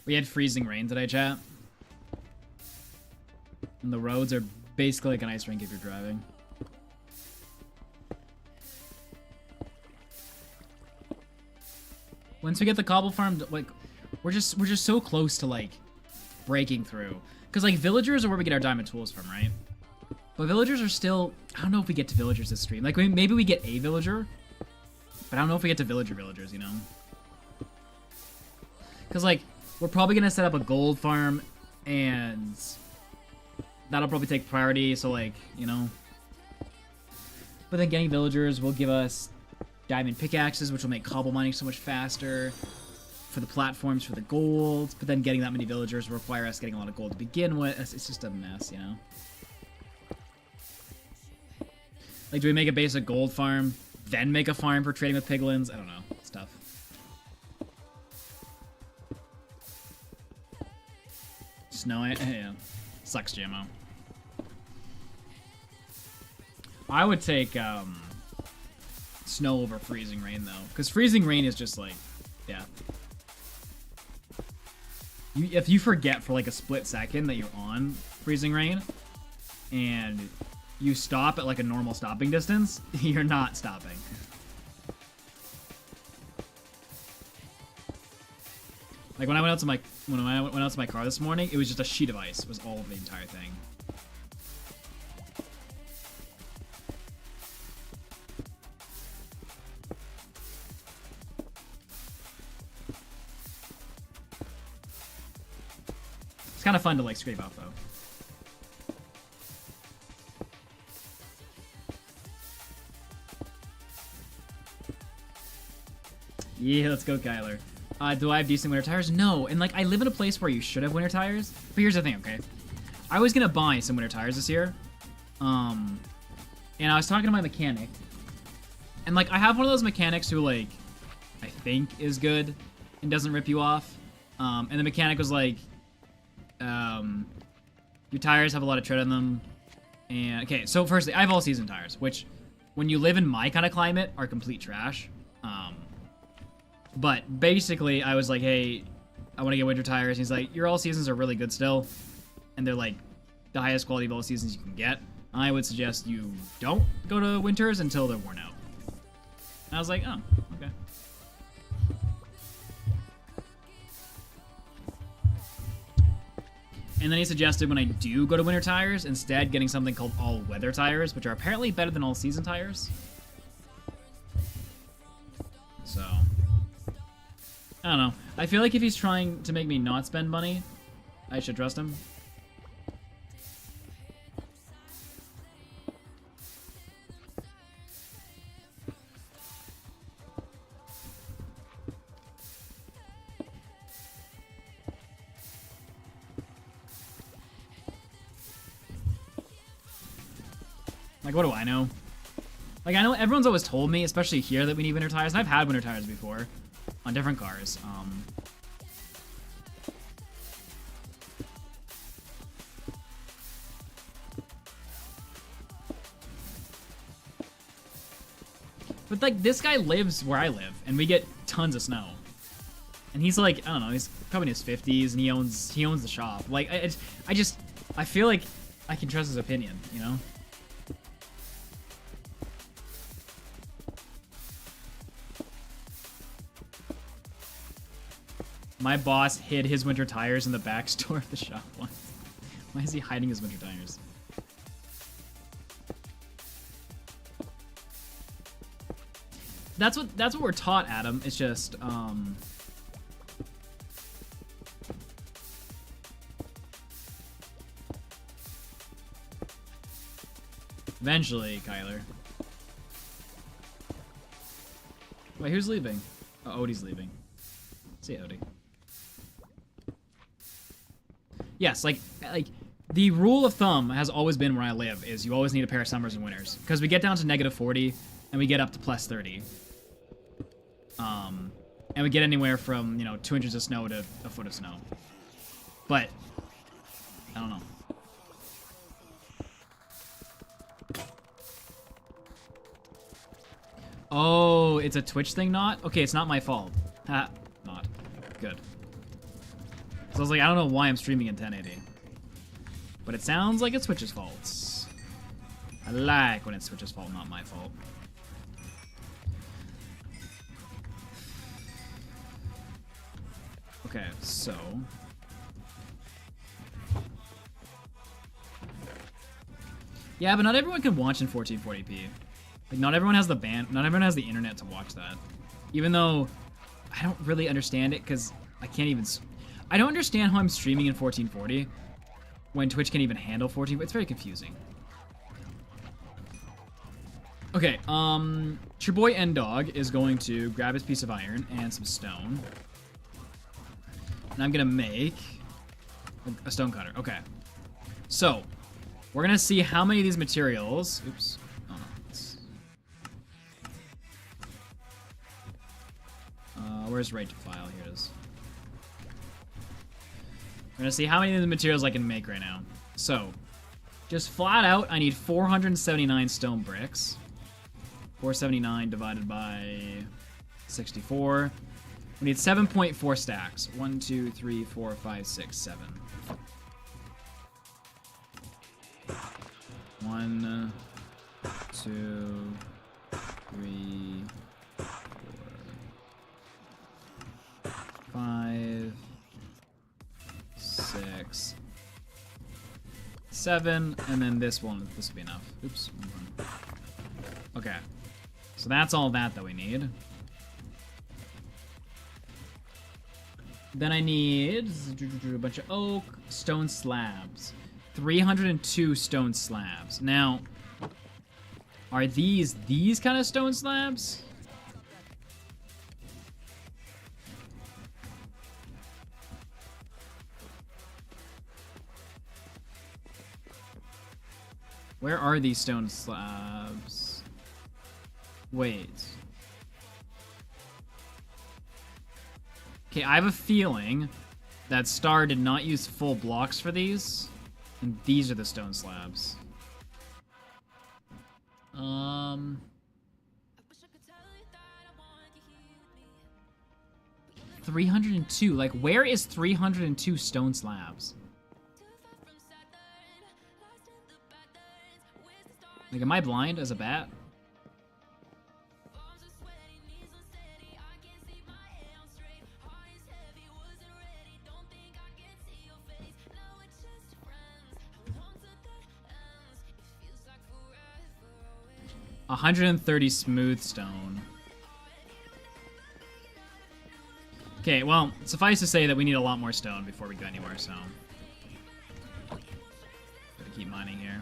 We had freezing rain today, chat. And the roads are basically like an ice rink if you're driving. Once we get the cobble farm, like, we're just so close to like breaking through. Cause like villagers are where we get our diamond tools from, right? But villagers are still, I don't know if we get to villagers this stream. Like maybe we get a villager, but I don't know if we get to villagers, you know? Cause like, we're probably gonna set up a gold farm, and that'll probably take priority, so like, you know. But then getting villagers will give us diamond pickaxes, which will make cobble mining so much faster. For the platforms, for the gold. But then getting that many villagers will require us getting a lot of gold to begin with. It's just a mess, you know. Like, do we make a basic gold farm, then make a farm for trading with piglins? I don't know. It's tough. Snow, yeah. Sucks, GMO. I would take snow over freezing rain, though. Because freezing rain is just like, yeah. If you forget for like a split second that you're on freezing rain, and you stop at like a normal stopping distance, you're not stopping. Like when I went out to my car this morning, it was just a sheet of ice. It was all of the entire thing. It's kind of fun to like scrape off though. Yeah, let's go, Kyler. Do I have decent winter tires? No, and like I live in a place where you should have winter tires. But here's the thing, okay? I was gonna buy some winter tires this year, and I was talking to my mechanic, and like I have one of those mechanics who like I think is good and doesn't rip you off, and the mechanic was like, your tires have a lot of tread on them, and okay. So firstly, I have all season tires, which when you live in my kind of climate are complete trash. But basically, I was like, hey, I want to get winter tires. And he's like, your all seasons are really good still. And they're like the highest quality of all seasons you can get. I would suggest you don't go to winters until they're worn out. And I was like, oh, okay. And then he suggested when I do go to winter tires, instead getting something called all-weather tires, which are apparently better than all-season tires. So I don't know. I feel like if he's trying to make me not spend money, I should trust him. Like, what do I know? Like, I know everyone's always told me, especially here, that we need winter tires, and I've had winter tires before. On different cars. But like this guy lives where I live, and we get tons of snow. And he's like, I don't know, he's probably in his 50s, and he owns the shop. Like I feel like I can trust his opinion, you know? My boss hid his winter tires in the back store of the shop once. Why is he hiding his winter tires? That's what we're taught, Adam. It's just eventually, Kyler. Wait, who's leaving? Oh, Odie's leaving. See ya, Odie. Yes, like the rule of thumb has always been where I live is you always need a pair of summers and winters because we get down to -40 and we get up to +30. And we get anywhere from 2 inches of snow to a foot of snow. But I don't know. Oh, it's a Twitch thing, not? Okay, it's not my fault. Ha, not. Good. So I was like, I don't know why I'm streaming in 1080. But it sounds like it's Twitch's fault. I like when it's Twitch's fault, not my fault. Okay, so... Yeah, but not everyone can watch in 1440p. Like, not everyone has the internet to watch that. Even though I don't really understand it, because I can't even... I don't understand how I'm streaming in 1440 when Twitch can't even handle 1440. It's very confusing. Okay, your boy N-Dog is going to grab his piece of iron and some stone. And I'm gonna make a stone cutter. Okay. So, we're gonna see how many of these materials... Oops. Oh, no. Where's right to file? Here it is. We're gonna see how many of the materials I can make right now. So, just flat out, I need 479 stone bricks. 479 divided by 64. We need 7.4 stacks. 1, 2, 3, 4, 5, 6, 7. 1, 2, 3, 4, 5, 6, 7, and then this will be enough. Oops. Okay. So that's all that we need. Then I need a bunch of oak, stone slabs. 302 stone slabs. Now, are these kind of stone slabs? Where are these stone slabs? Wait. Okay, I have a feeling that Star did not use full blocks for these, and these are the stone slabs. 302. Like, where is 302 stone slabs? Like, am I blind as a bat? A 130 smooth stone. Okay, well, suffice to say that we need a lot more stone before we go anywhere, so... Gotta keep mining here.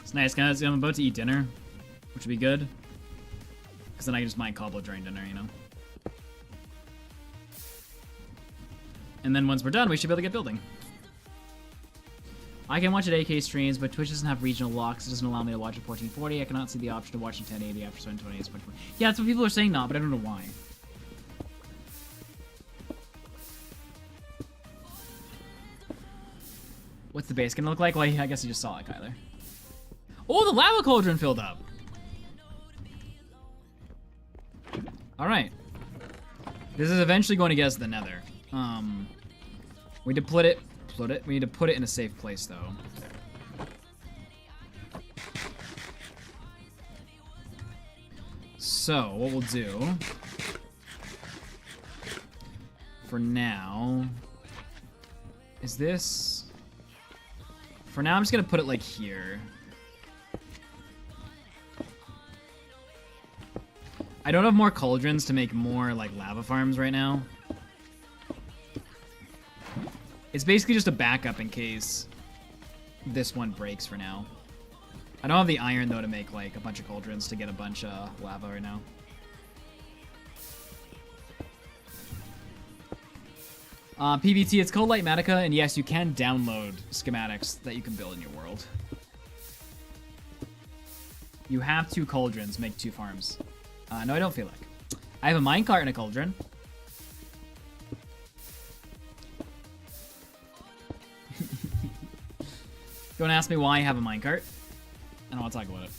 It's nice, guys. I'm about to eat dinner, which would be good. Because then I can just mine cobble during dinner, you know? And then once we're done, we should be able to get building. I can watch at 8K streams, but Twitch doesn't have regional locks. It doesn't allow me to watch at 1440. I cannot see the option to watch in 1080 after 720. Yeah, that's what people are saying now, but I don't know why. What's the base gonna look like? Well, I guess you just saw it, Kyler. Oh, the lava cauldron filled up. All right. This is eventually going to get us to the nether. We need to put it. We need to put it in a safe place, though. So, what we'll do for now is this. For now, I'm just gonna put it like here. I don't have more cauldrons to make more like lava farms right now. It's basically just a backup in case this one breaks for now. I don't have the iron though to make like a bunch of cauldrons to get a bunch of lava right now. PBT, it's called Lightmatica, and yes, you can download schematics that you can build in your world. You have 2 cauldrons, make 2 farms. No, I don't feel like. I have a minecart and a cauldron. Don't ask me why I have a minecart. I don't want to talk about it.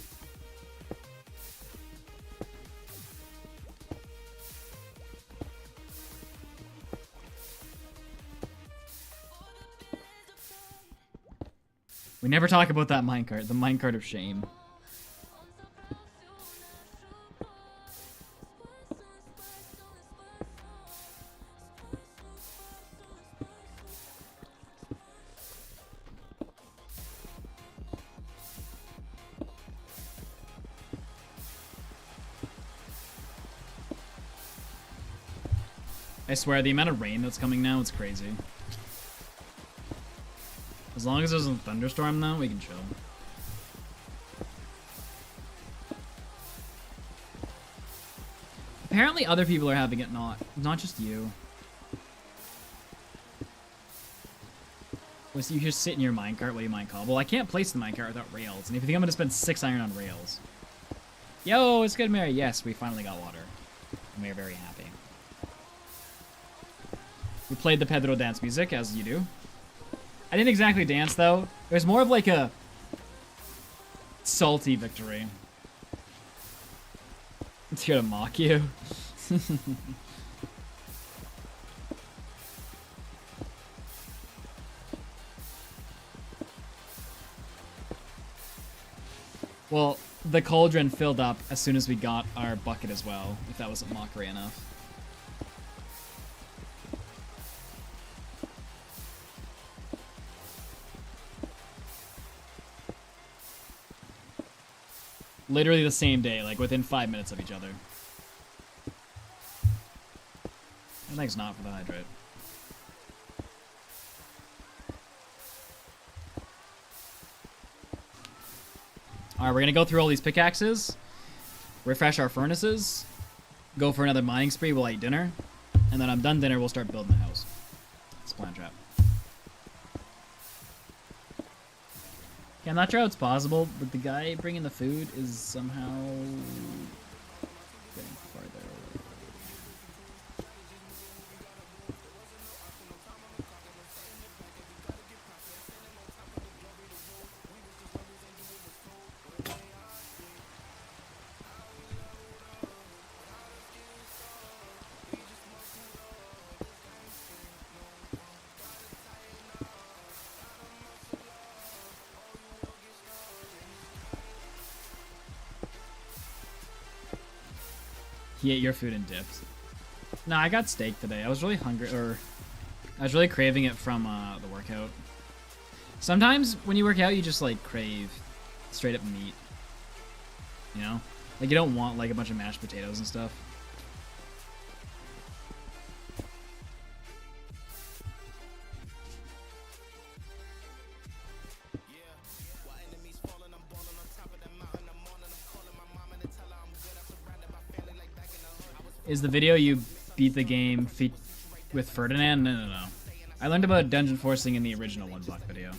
We never talk about that minecart, the minecart of shame. I swear, the amount of rain that's coming now, it's crazy. As long as there's a thunderstorm, though, we can chill. Apparently other people are having it, not just you. You just sit in your minecart while you mine cobble. I can't place the minecart without rails, and if you think I'm gonna spend 6 iron on rails. Yo, it's good, Mary. Yes, we finally got water. And we are very happy. We played the Pedro dance music, as you do. I didn't exactly dance, though. It was more of like a salty victory. It's here to mock you. Well, the cauldron filled up as soon as we got our bucket as well, if that wasn't mockery enough. Literally the same day, like within 5 minutes of each other. And thanks not for the hydrate. Alright, we're gonna go through all these pickaxes, refresh our furnaces, go for another mining spree, we'll eat dinner, and then I'm done dinner, we'll start building the house. It's plan trap. Yeah, I'm not sure how it's possible, but the guy bringing the food is somehow getting farther away. He ate your food and dipped. Nah, I got steak today. I was really hungry, or I was really craving it from the workout. Sometimes when you work out, you just like crave straight up meat. You know? Like you don't want like a bunch of mashed potatoes and stuff. Is the video you beat the game with Ferdinand? No. I learned about dungeon forcing in the original One Block video.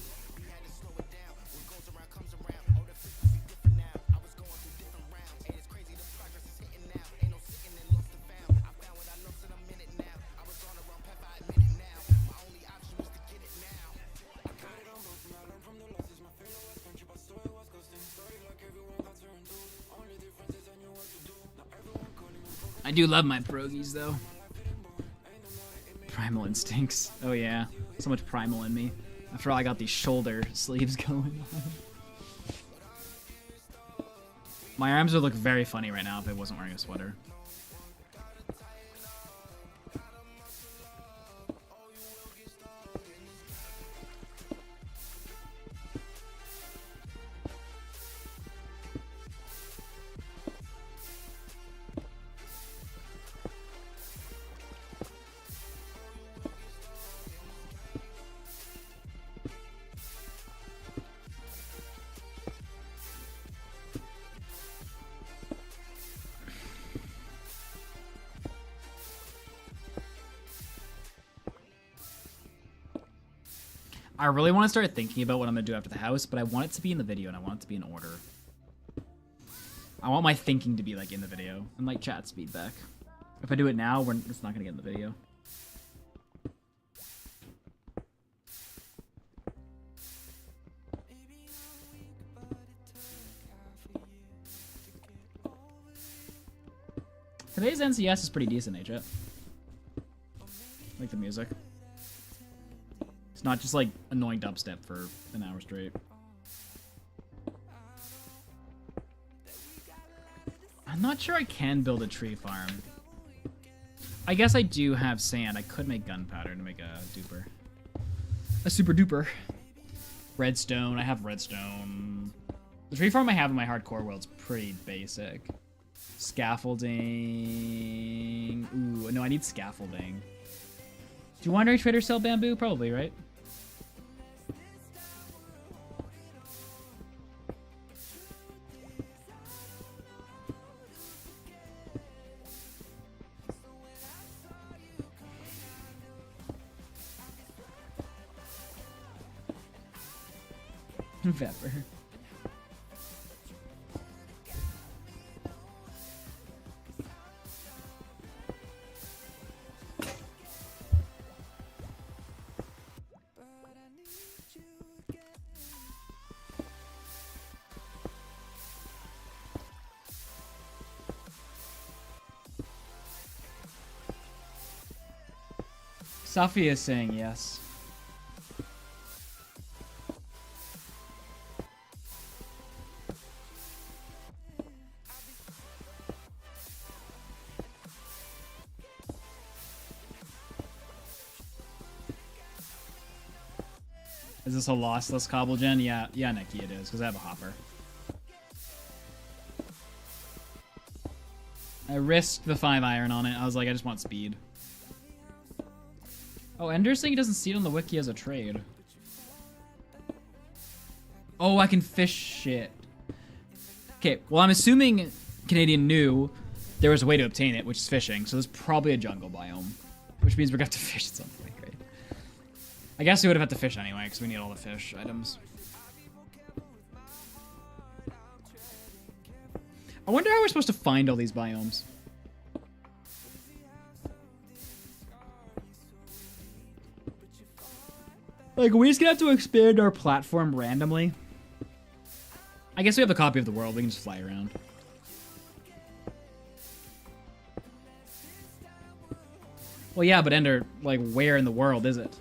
do love my pierogies, though. Primal instincts. Oh yeah, so much primal in me. After all, I got these shoulder sleeves going on. My arms would look very funny right now if I wasn't wearing a sweater. I really want to start thinking about what I'm going to do after the house, but I want it to be in the video, and I want it to be in order. I want my thinking to be, like, in the video, and, like, chat feedback. If I do it now, it's not going to get in the video. Today's NCS is pretty decent, chat. Like the music. It's not just like annoying dubstep for an hour straight. I'm not sure I can build a tree farm. I guess I do have sand. I could make gunpowder to make a duper. A super duper. Redstone. I have redstone. The tree farm I have in my hardcore world's pretty basic. Scaffolding. Ooh, no, I need scaffolding. Do wandering traders sell bamboo? Probably, right? Vapor. Safi is saying yes. Is this a lossless cobble gen? Yeah, Nikki, it is, because I have a hopper. I risked the 5 iron on it. I was like, I just want speed. Oh, Ender's saying he doesn't see it on the wiki as a trade. Oh, I can fish it. Okay, well, I'm assuming Canadian knew there was a way to obtain it, which is fishing, so there's probably a jungle biome, which means we're going to have to fish at some point, right? I guess we would have had to fish anyway, because we need all the fish items. I wonder how we're supposed to find all these biomes. Like, we just gonna have to expand our platform randomly. I guess we have a copy of the world. We can just fly around. Well, yeah, but Ender, like, where in the world is it?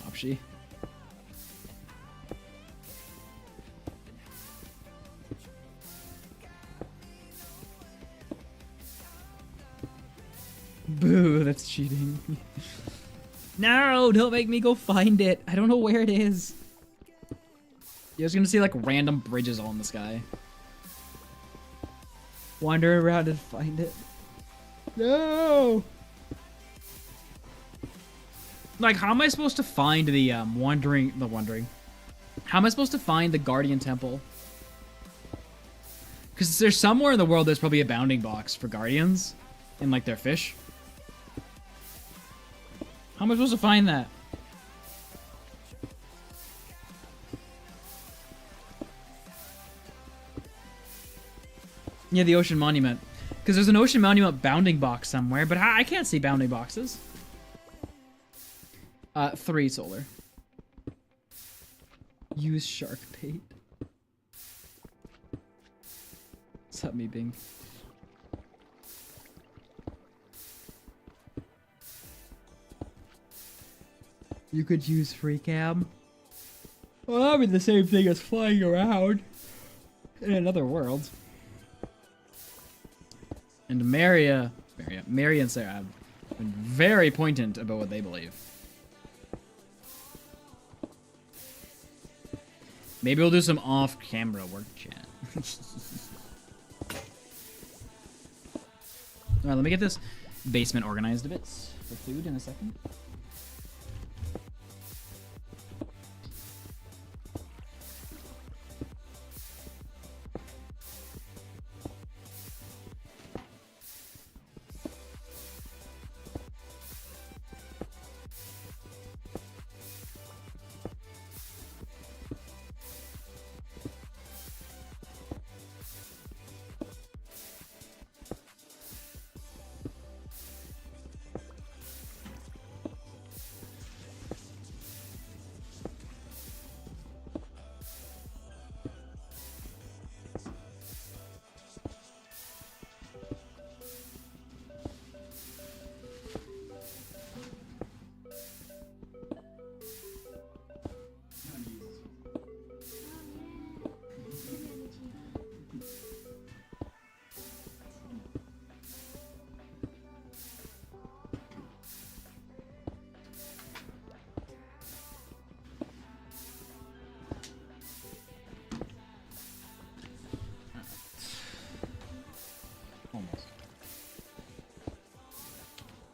Opshi. Boo, that's cheating. No, don't make me go find it. I don't know where it is. You're just gonna see like random bridges all in the sky. Wander around and find it. No! Like, how am I supposed to find the How am I supposed to find the Guardian Temple? Because there's somewhere in the world there's probably a bounding box for Guardians and like their fish. How am I supposed to find that? Yeah, the Ocean Monument. Because there's an Ocean Monument bounding box somewhere, but I can't see bounding boxes. 3 solar. Use shark bait. What's up, me Bing? You could use free cam. Well, that'd be the same thing as flying around in another world. And Mary and Sarah have been very poignant about what they believe. Maybe we'll do some off-camera work chat. Alright, let me get this basement organized a bit for food in a second.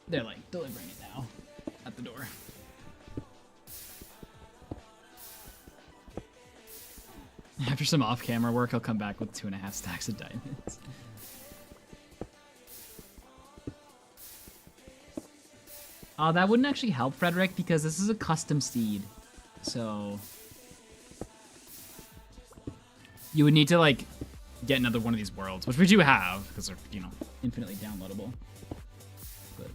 They're like delivering it now at the door. After some off-camera work, I'll come back with 2.5 stacks of diamonds. That wouldn't actually help, Frederick, because this is a custom seed. So you would need to like get another one of these worlds, which we do have because they're, you know, infinitely downloadable. But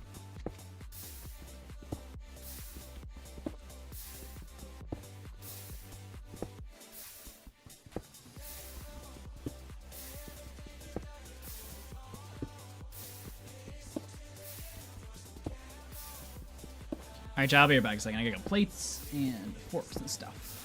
alright, I'll be right back in a second. I gotta get plates and forks and stuff.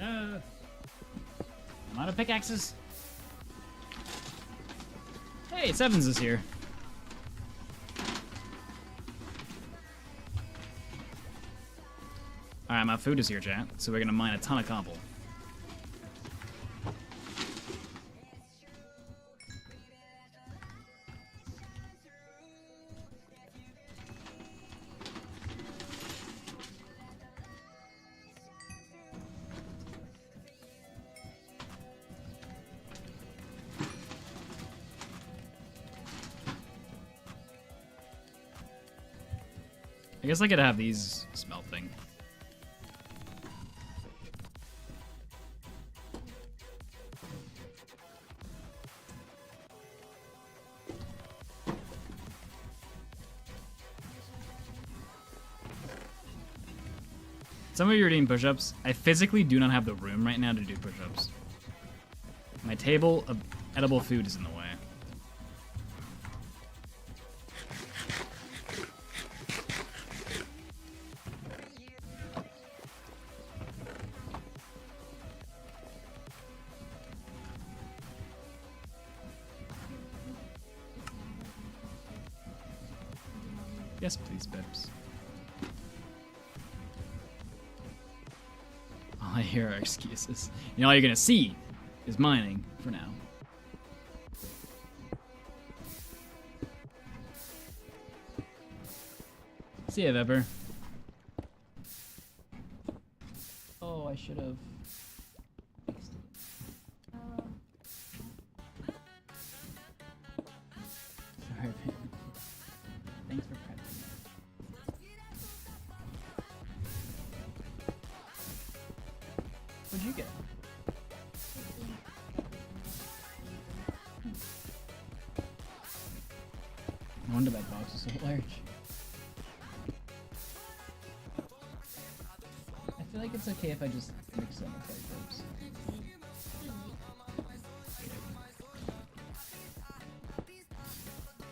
I'm out of pickaxes. Hey, Sevens is here. Alright, my food is here, chat. So we're gonna mine a ton of cobble. I guess I could have these smelting. Some of you are doing push-ups. I physically do not have the room right now to do push-ups. My table of edible food is in the way. Yes, please, Pips. All I hear are excuses. You know, all you're gonna see is mining for now. See ya, Vepper. Oh, I should have. Sorry, man. Thanks for prepping. What'd you get? No wonder that box is so large. I feel like it's okay if I just mix them with like herbs.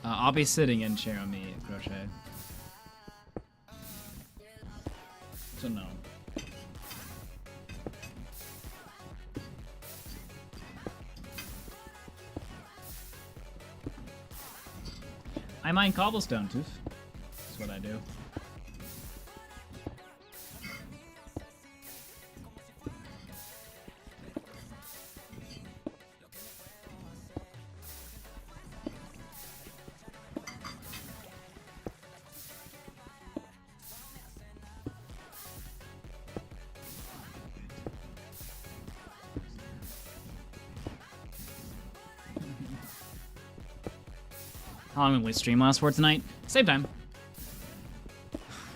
I'll be sitting in chair on me, Crochet. So no. I mine cobblestone, Tooth. That's what I do. How long will we stream last for tonight? Same time.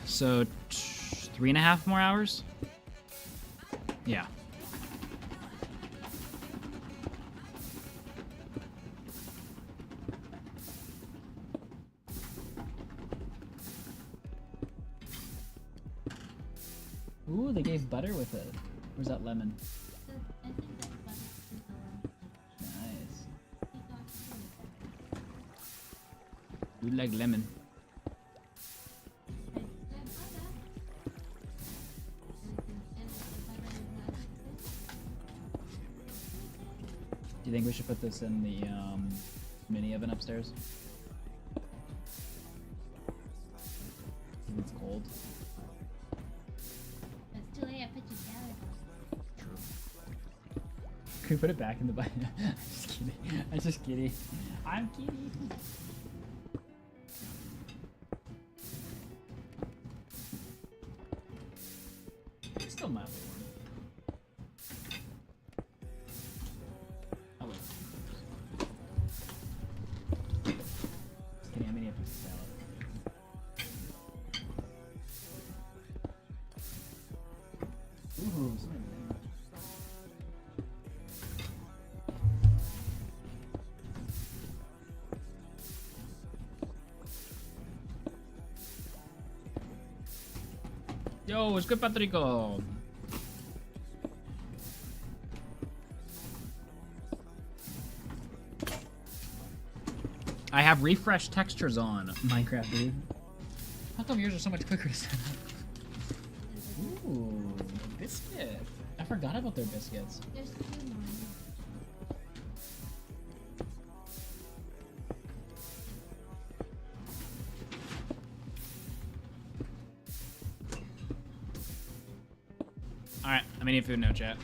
So, 3.5 more hours? Yeah. Ooh, they gave butter with it. Where's that lemon? Nice. You like lemon. Do you think we should put this in the mini oven upstairs? It's cold. It's too late. I put you down. True. Can we put it back in the bite? I'm just kidding. I'm just kidding. I'm kidding. It's still mildly warm. Oh wait. Just kidding. I'm eating a piece of salad. Ooh, sorry. Yo, what's good, Patrico? I have refresh textures on Minecraft, dude. How come yours are so much quicker to set up? Ooh, biscuit. I forgot about their biscuits. There's 2 more. Alright, I'm eating food now, chat.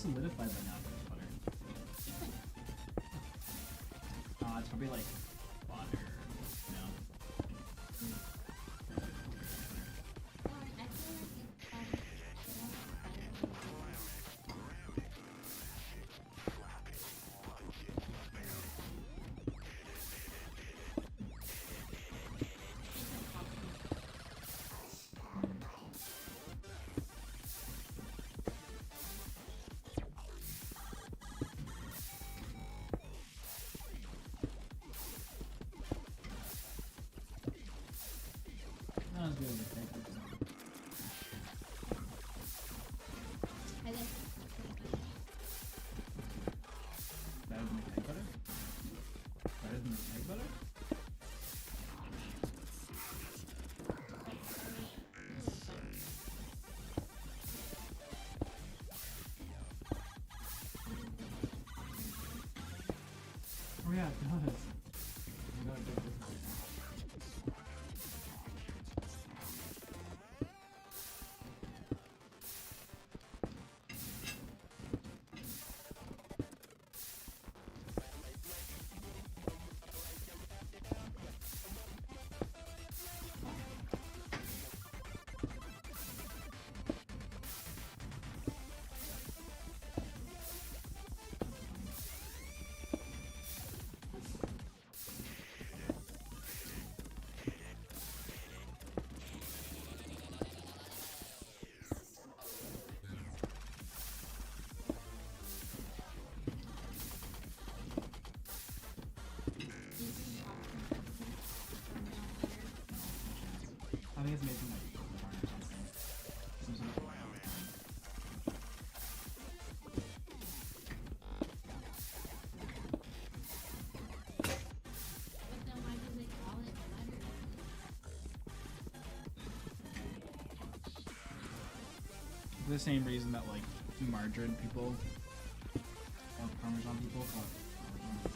solidified by now, butter. It's probably like water. No. That was really good. I like Better than the egg butter? Better than the egg butter? Oh yeah, it does. Oh my God, it does. I think it's making like corn or something. Some sort of oil. But then why do they call it butter? The same reason that like margarine people or Parmesan people call it Parmesan.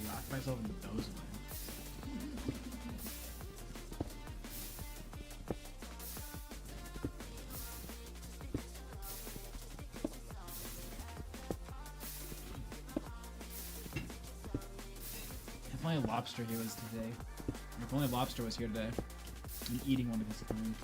Knock myself into those ones. If only lobster he was today. If only lobster was here today. I'm eating one of his spoons.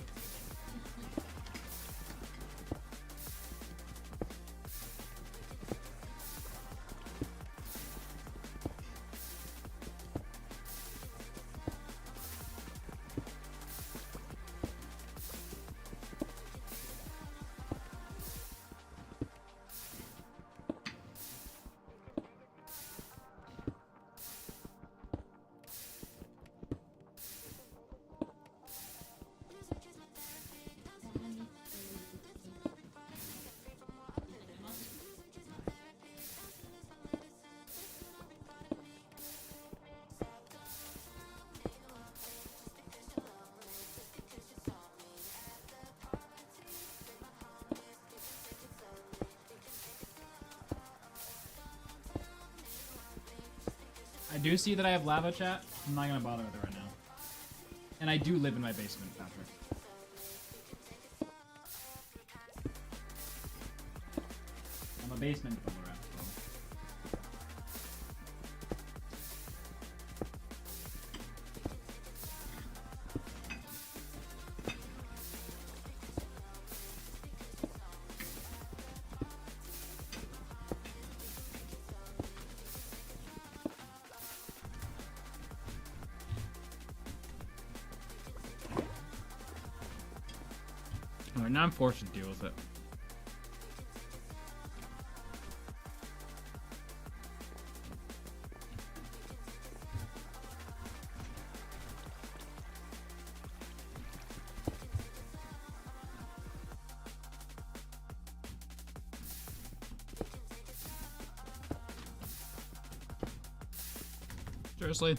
I do see that I have lava chat. I'm not gonna bother with it right now. And I do live in my basement, Patrick. basement full of rats. Alright, now I'm forced to deal with it. Seriously?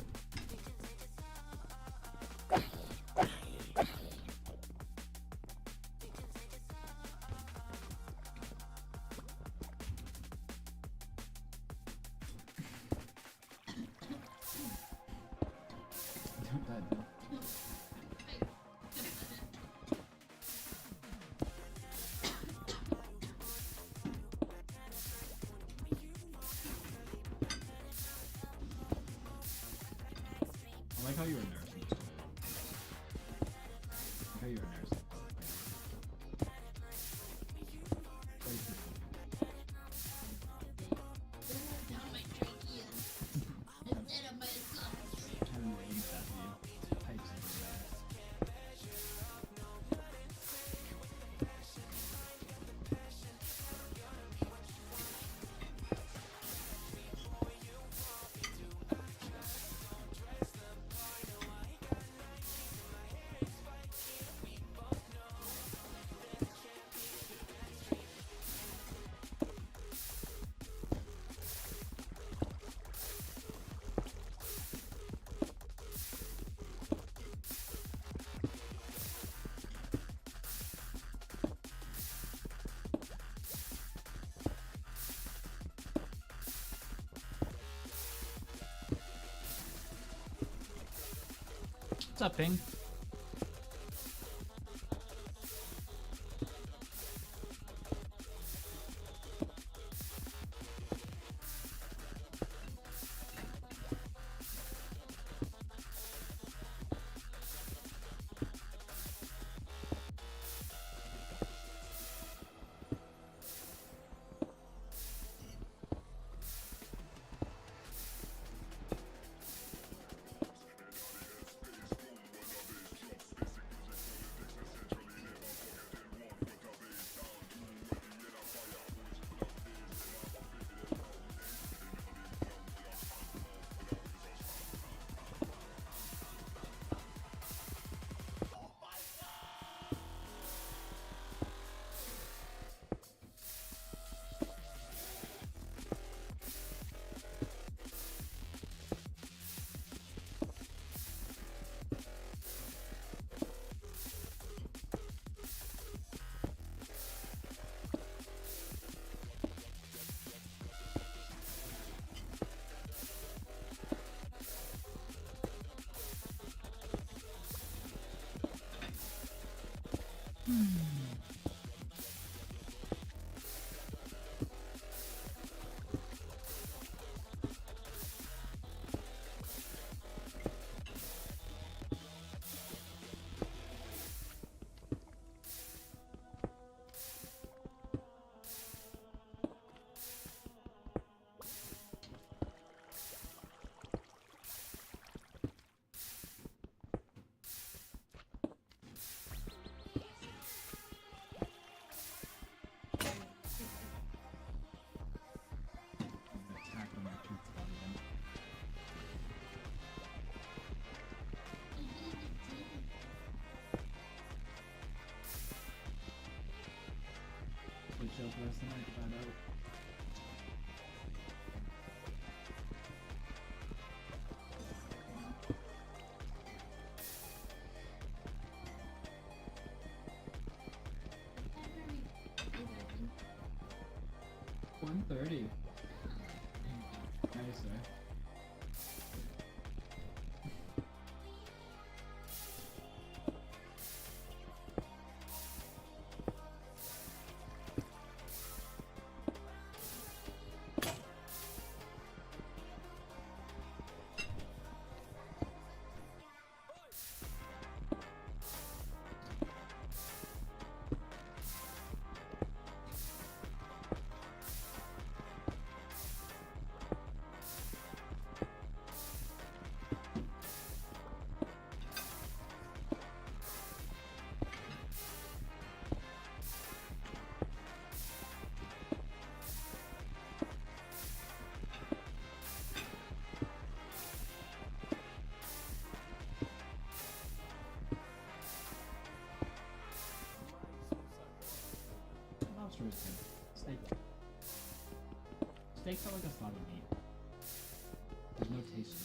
I like how you were nursing. I like how you were nursing. Down my trachea instead of my esophagus. I haven't really eaten that view. Pipes in the back. What's up, Ping? Switch up last night to find out. $130. Nice, sir. tastes like a slab of meat. There's no taste to it.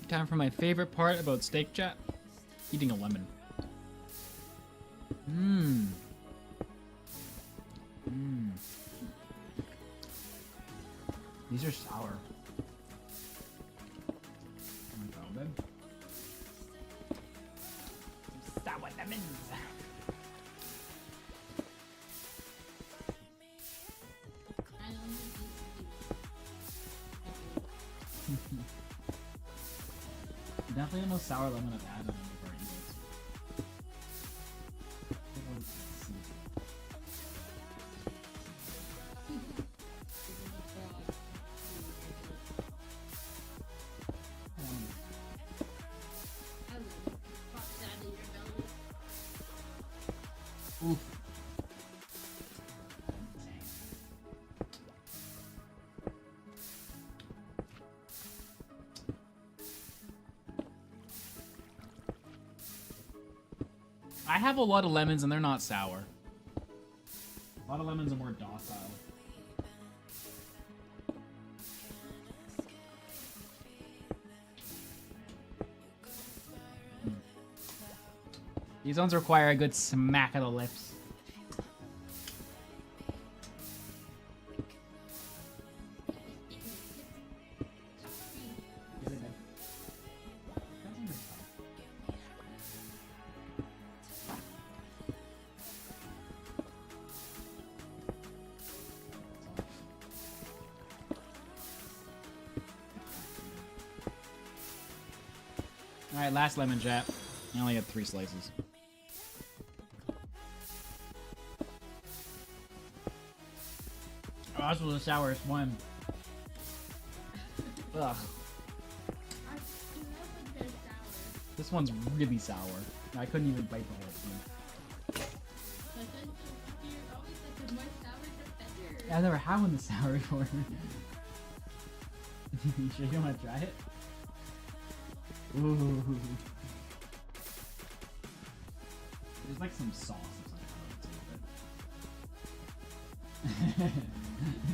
Time for my favorite part about steak chat. Eating a lemon. Mmm. Mmm. These are sour. Oh my god, babe. Some sour lemons. Definitely the most sour lemon I've had on any of our eats. Oof. I have a lot of lemons and they're not sour. A lot of lemons are more docile. These ones require a good smack of the lips. Alright, last lemon chat. I only had 3 slices. Oh, this was the sourest one. Ugh. This one's really sour. I couldn't even bite the whole thing. I've never had one this sour before. You sure you want to try it? Ooh. There's like some sauce or something on it too, but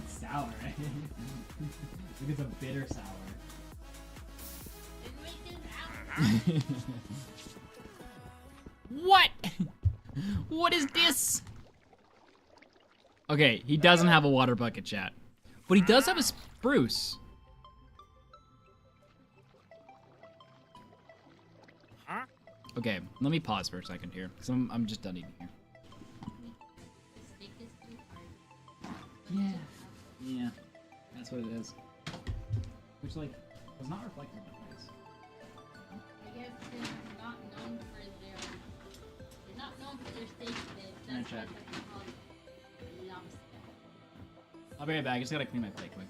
it's sour, right? Like it's a bitter sour. What? What is this? Okay, he doesn't have a water bucket, chat, but he does have a spruce. Okay, let me pause for a second here, because I'm just done eating here. Yeah. Yeah. That's what it is. Which, like, was not reflected in my face. I guess they're not known for their steak bit. That's why they're called lobster. I'll be right back. I just gotta clean my plate quick.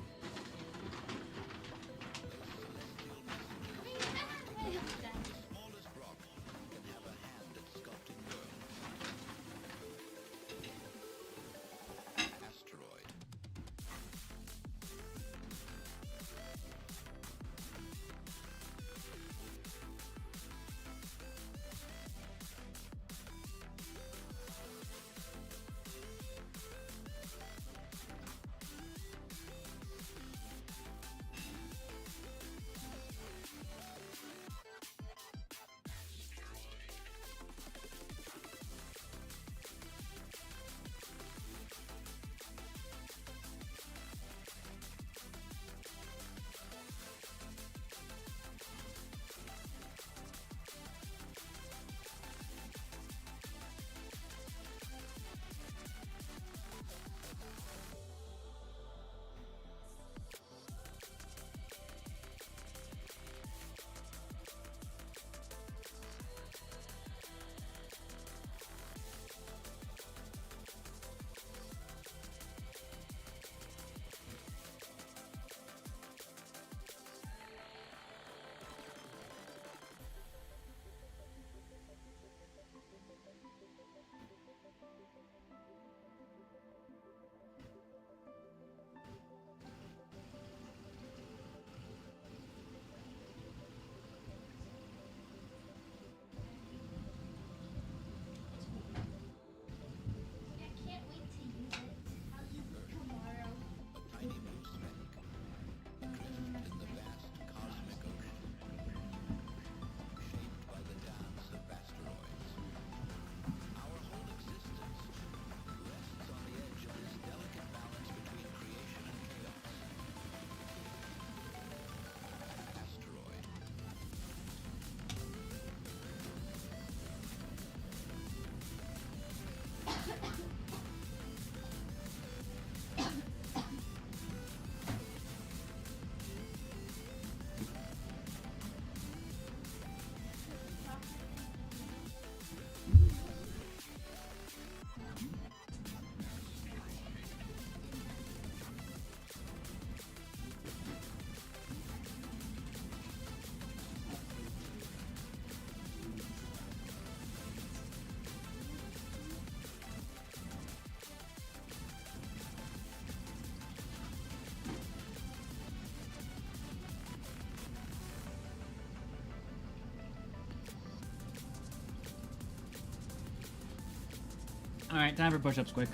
Alright, time for push-ups quick.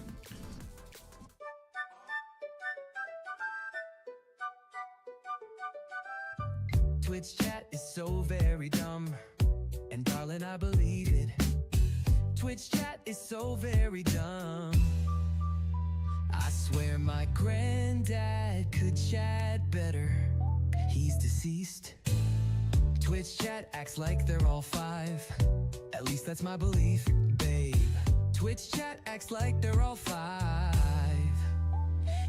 Twitch chat is so very dumb, and darling, I believe it. Twitch chat is so very dumb. I swear my granddad could chat better. He's deceased. Twitch chat acts like they're all 5. At least that's my belief, babe. Twitch chat acts like they're all 5.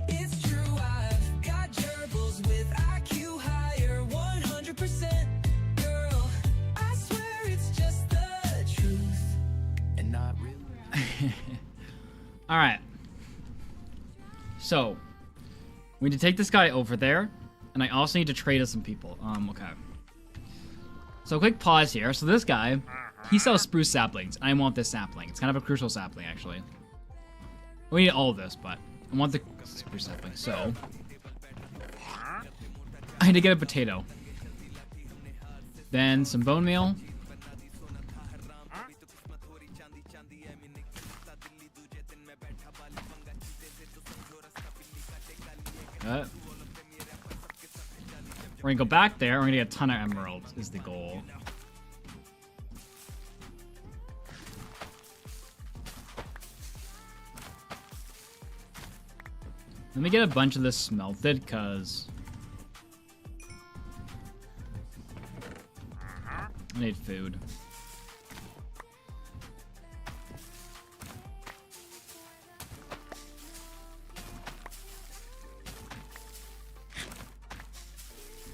It's true, I've got gerbils with IQ higher 100%. Girl, I swear it's just the truth and not real. Alright. So, we need to take this guy over there, and I also need to trade with some people. Okay. So, quick pause here. So, this guy, he sells spruce saplings. I want this sapling. It's kind of a crucial sapling, actually. We need all of this, but I want the spruce sapling. So, I need to get a potato. Then some bone meal. We're gonna go back there. We're gonna get a ton of emeralds is the goal. Let me get a bunch of this smelted, cause I need food.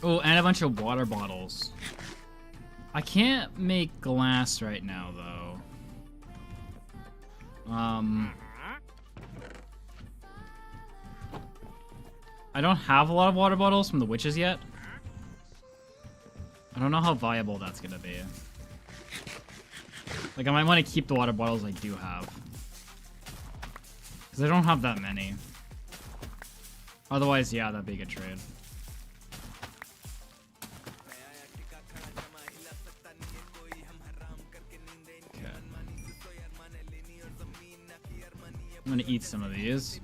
Oh, and a bunch of water bottles. I can't make glass right now, though. I don't have a lot of water bottles from the witches yet. I don't know how viable that's gonna be. Like, I might want to keep the water bottles I do have. Because I don't have that many. Otherwise, yeah, that'd be a good trade. I'm gonna eat some of these.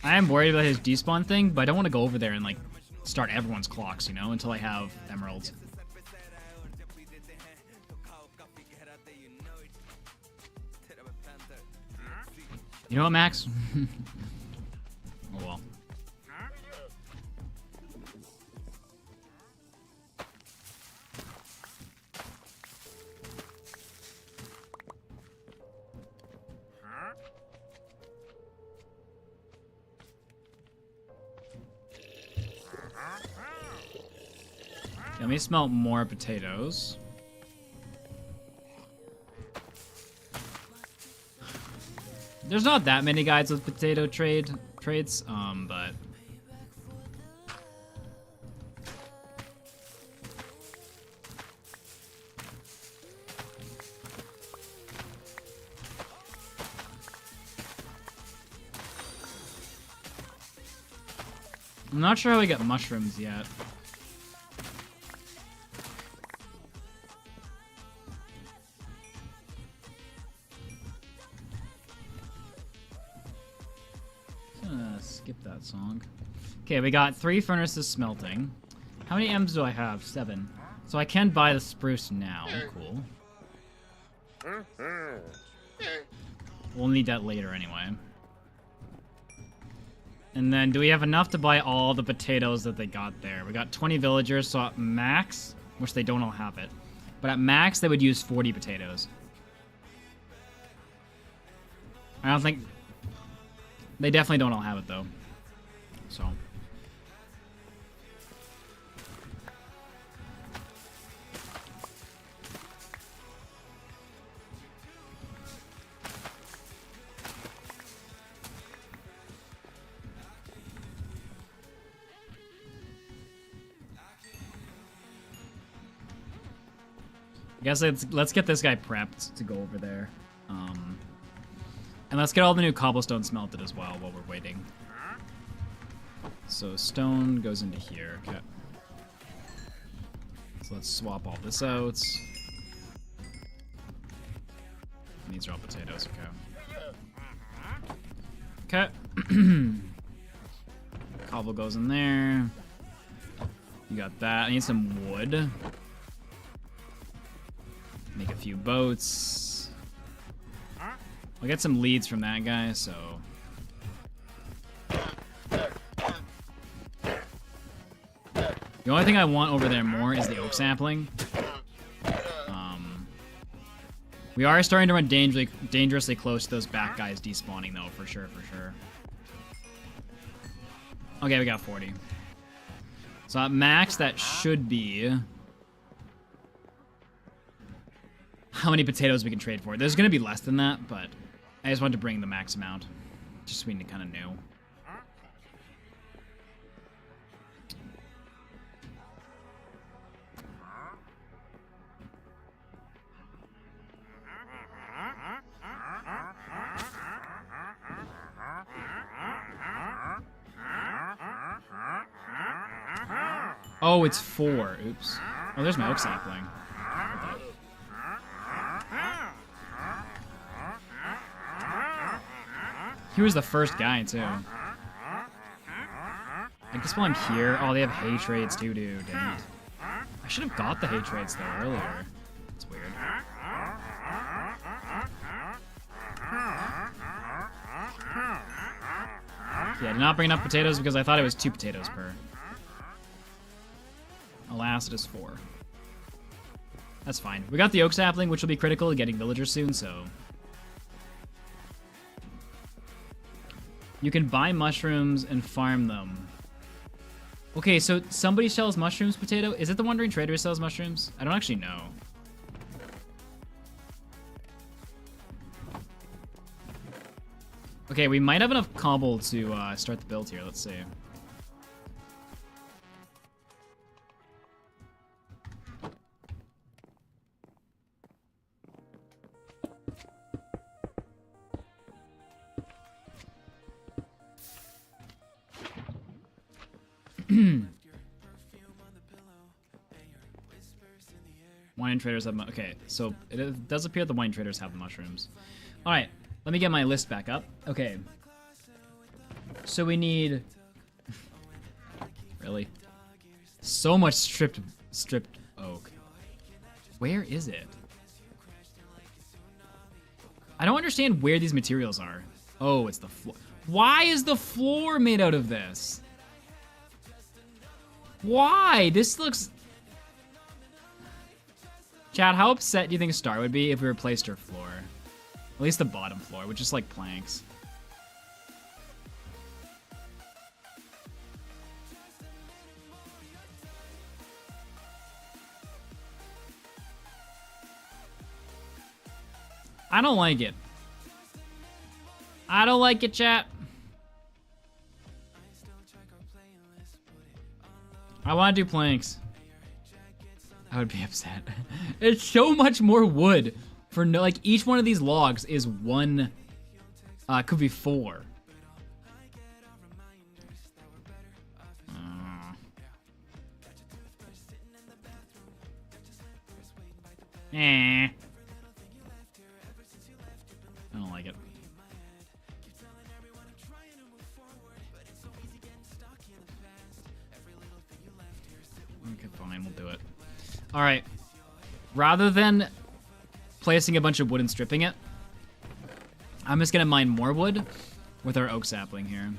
I am worried about his despawn thing, but I don't want to go over there and like start everyone's clocks, you know, until I have emeralds. You know what, Max? Oh well. Let me smelt more potatoes. There's not that many guys with potato traits, but I'm not sure how we get mushrooms yet. Skip that song. Okay, we got 3 furnaces smelting. How many M's do I have? 7. So I can buy the spruce now. Cool. We'll need that later anyway. And then, do we have enough to buy all the potatoes that they got there? We got 20 villagers, so at max, which they don't all have it, but at max, they would use 40 potatoes. I don't think... They definitely don't all have it, though. So... I guess let's get this guy prepped to go over there. And let's get all the new cobblestone smelted as well while we're waiting. So stone goes into here. Okay. So let's swap all this out. These are all potatoes, okay. Okay. Cobble goes in there. You got that. I need some wood. Make a few boats. I'll get some leads from that guy, so... The only thing I want over there more is the oak sapling. We are starting to run dangerously close to those back guys despawning, though, for sure, for sure. Okay, we got 40. So at max, that should be... how many potatoes we can trade for. There's going to be less than that, but I just wanted to bring the max amount. Just so we kind of knew. Oh, it's 4. Oops. Oh, there's my oak sapling. He was the first guy, too. I guess while I'm here... Oh, they have hay trades, too, dude. Dang it. I should have got the hay trades, though, earlier. It's weird. Yeah, I did not bring enough potatoes because I thought it was 2 potatoes per. Alas, it is 4. That's fine. We got the oak sapling, which will be critical to getting villagers soon, so... You can buy mushrooms and farm them. Okay, so somebody sells mushrooms, potato? Is it the Wandering Trader who sells mushrooms? I don't actually know. Okay, we might have enough cobble to start the build here. Let's see. Wine traders have... Okay, so it does appear the wine traders have the mushrooms. Alright, let me get my list back up. Okay. So we need... Really? So much stripped oak. Where is it? I don't understand where these materials are. Oh, it's the floor. Why is the floor made out of this? Why? This looks... Chad, how upset do you think Star would be if we replaced her floor? At least the bottom floor, with just like planks. I don't like it. I don't like it, chat. I want to do planks. I would be upset. It's so much more wood for no, like each one of these logs is one, could be 4. I don't like it. Okay, fine, we'll do it. All right. Rather than placing a bunch of wood and stripping it, I'm just gonna mine more wood with our oak sapling here.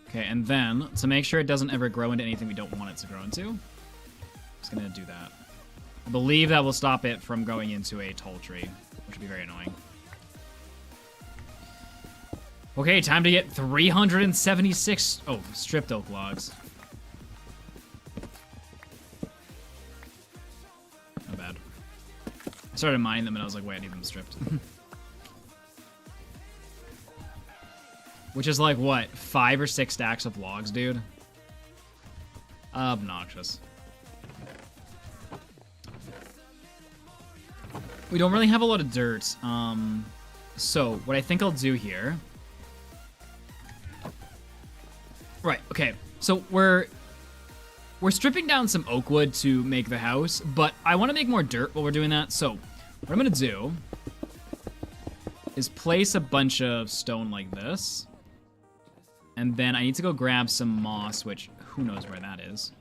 Okay, and then to make sure it doesn't ever grow into anything we don't want it to grow into, I'm just gonna do that. I believe that will stop it from growing into a tall tree, which would be very annoying. Okay, time to get 376... Oh, stripped oak logs. Not bad. I started mining them and I was like, wait, I need them stripped. Which is like, what, 5 or 6 stacks of logs, dude? Obnoxious. We don't really have a lot of dirt. So, what I think I'll do here... Right, okay. So we're stripping down some oak wood to make the house, but I want to make more dirt while we're doing that. So what I'm gonna do is place a bunch of stone like this. And then I need to go grab some moss, which who knows where that is.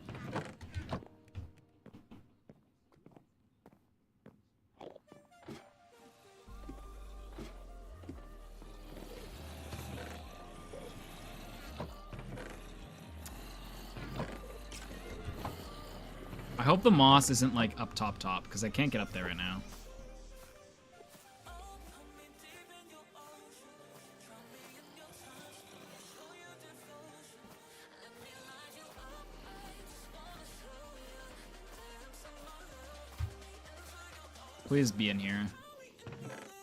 I hope the moss isn't like up top, because I can't get up there right now. Please be in here.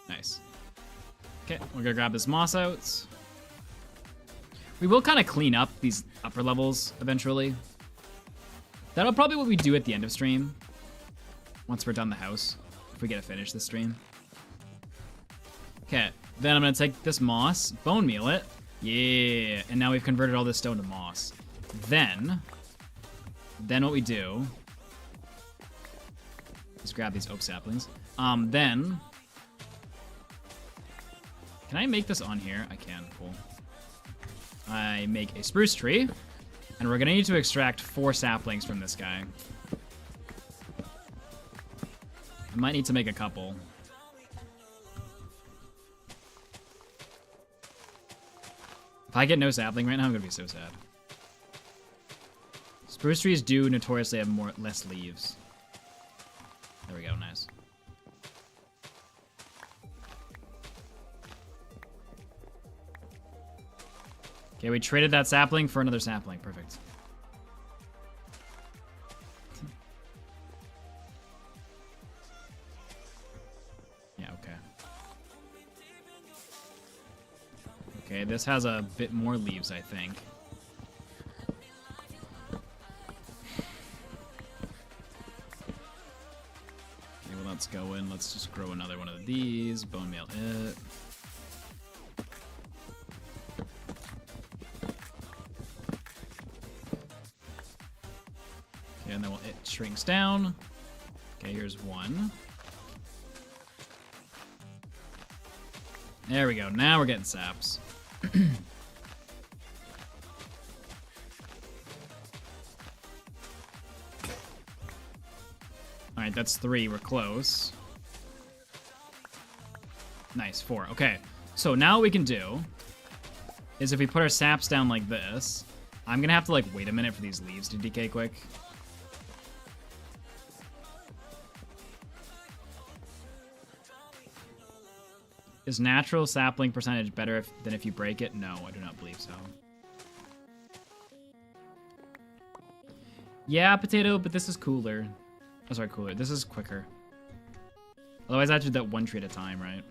Nice. Okay, we're gonna grab this moss out. We will kind of clean up these upper levels eventually. That'll probably what we do at the end of stream. Once we're done the house. If we get to finish this stream. Okay, then I'm gonna take this moss, bone meal it. Yeah, and now we've converted all this stone to moss. Then what we do is grab these oak saplings. Then, can I make this on here? I can, cool. I make a spruce tree, and we're gonna need to extract 4 saplings from this guy. I might need to make a couple. If I get no sapling right now, I'm gonna be so sad. Spruce trees do notoriously have less leaves. There we go, nice. Okay, we traded that sapling for another sapling. Perfect. Yeah, okay. Okay, this has a bit more leaves, I think. Okay, well, let's go in. Let's just grow another one of these. Bone meal it. And then it shrinks down. Okay, here's 1. There we go. Now we're getting saps. Alright, that's 3. We're close. Nice, 4. Okay, so now what we can do is if we put our saps down like this, I'm gonna have to like wait a minute for these leaves to decay quick. Is natural sapling percentage better than if you break it? No, I do not believe so. Yeah, potato, but this is cooler. Oh, sorry, cooler. This is quicker. Otherwise, I have to do that 1 tree at a time, right?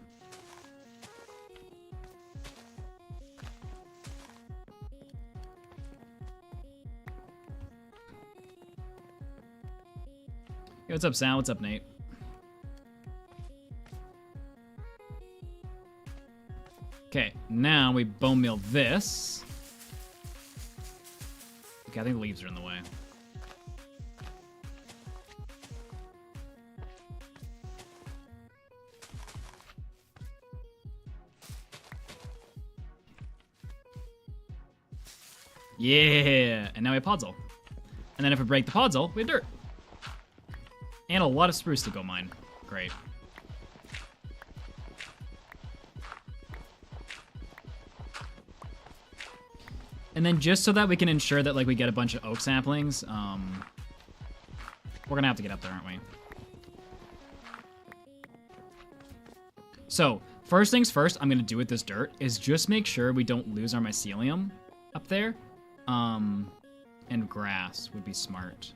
Hey, what's up, Sal? What's up, Nate? Okay, now we bone meal this. Okay, I think the leaves are in the way. Yeah, and now we have podzol. And then if we break the podzol, we have dirt. And a lot of spruce to go mine. Great. And then just so that we can ensure that like we get a bunch of oak saplings, we're gonna have to get up there, aren't we? So, first things first, I'm gonna do with this dirt is just make sure we don't lose our mycelium up there. And grass would be smart.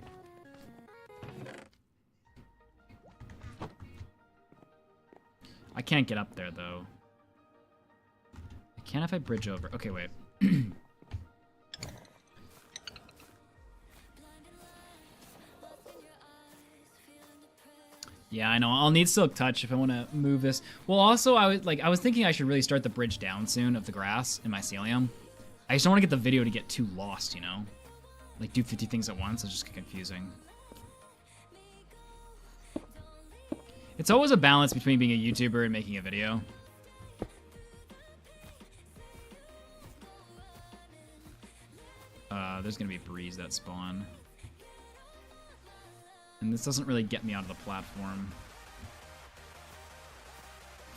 I can't get up there though. I can if I bridge over. Okay, wait. Yeah, I know. I'll need silk touch if I want to move this. Well, also, I was thinking I should really start the bridge down soon of the grass and mycelium. I just don't want to get the video to get too lost, you know? like do 50 things at once. It's just confusing. It's always a balance between being a YouTuber and making a video. There's gonna be breeze that spawn. And this doesn't really get me onto the platform.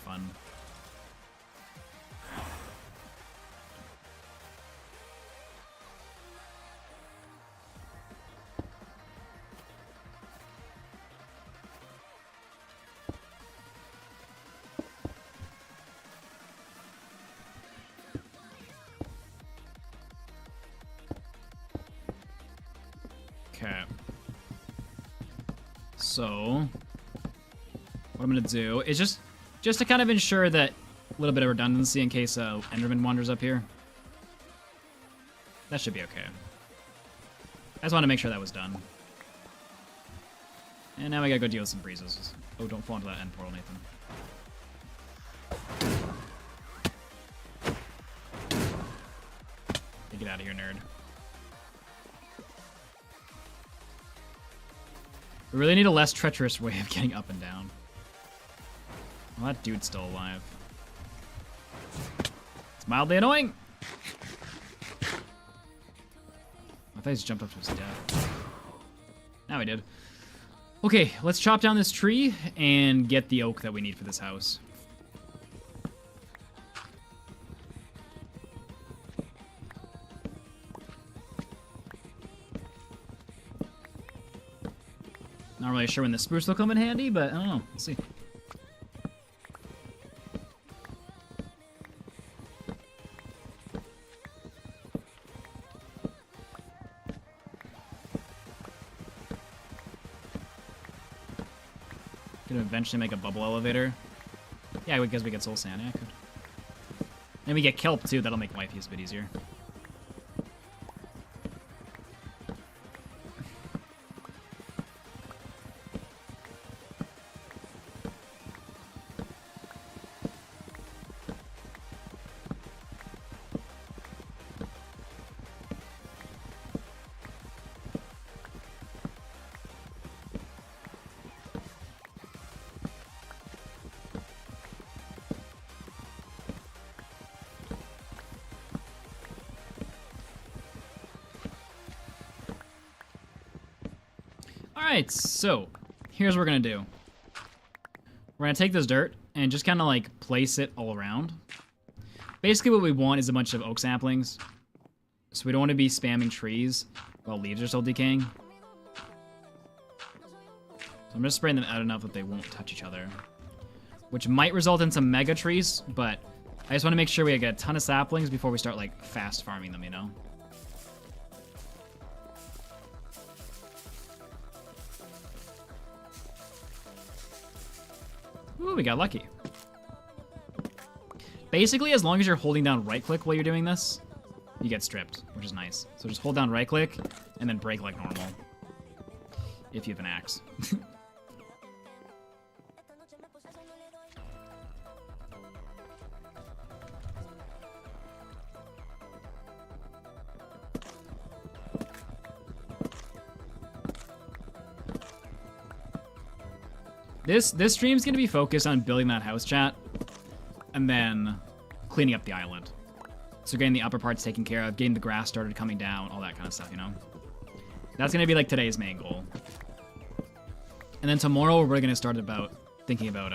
Fun. Okay. So, what I'm gonna do is just to kind of ensure that a little bit of redundancy in case Enderman wanders up here. That should be okay. I just want to make sure that was done. And now we gotta go deal with some breezes. Oh, don't fall into that end portal, Nathan. Get out of here, nerd. We really need a less treacherous way of getting up and down. Well, that dude's still alive. It's mildly annoying! I thought he just jumped up to his death. Now he did. Okay, let's chop down this tree and get the oak that we need for this house. Not really sure when the spruce will come in handy, but I don't know. We'll see. Gonna eventually make a bubble elevator. Yeah, because we get soul sand. Yeah, I could. And we get kelp too. That'll make life use a bit easier. Alright, so here's what we're gonna do. We're gonna take this dirt and just kind of like place it all around. Basically what we want is a bunch of oak saplings. So we don't want to be spamming trees while leaves are still decaying. So I'm just spraying them out enough that they won't touch each other. Which might result in some mega trees, but I just want to make sure we get a ton of saplings before we start like fast farming them, you know? Ooh, we got lucky. Basically, as long as you're holding down right-click while you're doing this, you get stripped, which is nice. So just hold down right-click, and then break like normal. If you have an axe. This stream's gonna be focused on building that house, chat, and then cleaning up the island. So getting the upper parts taken care of, getting the grass started coming down, all that kind of stuff, you know? That's gonna be like today's main goal. And then tomorrow we're gonna start thinking about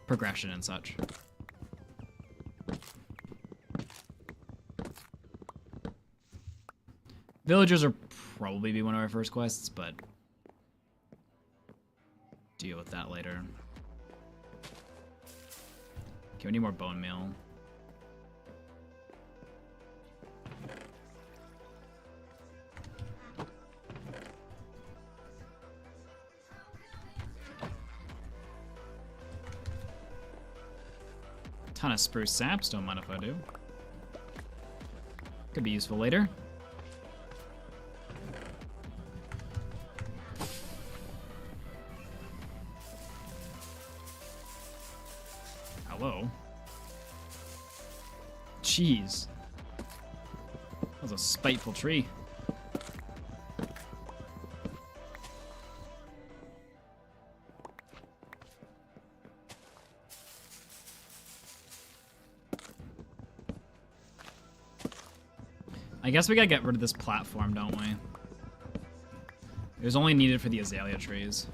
progression and such. Villagers will probably be one of our first quests, but deal with that later. Okay, we need more bone meal. Ton of spruce saps, don't mind if I do. Could be useful later. Hello? Jeez. That was That was a spiteful tree. I guess we gotta get rid of this platform, don't we? It was only needed for the azalea trees.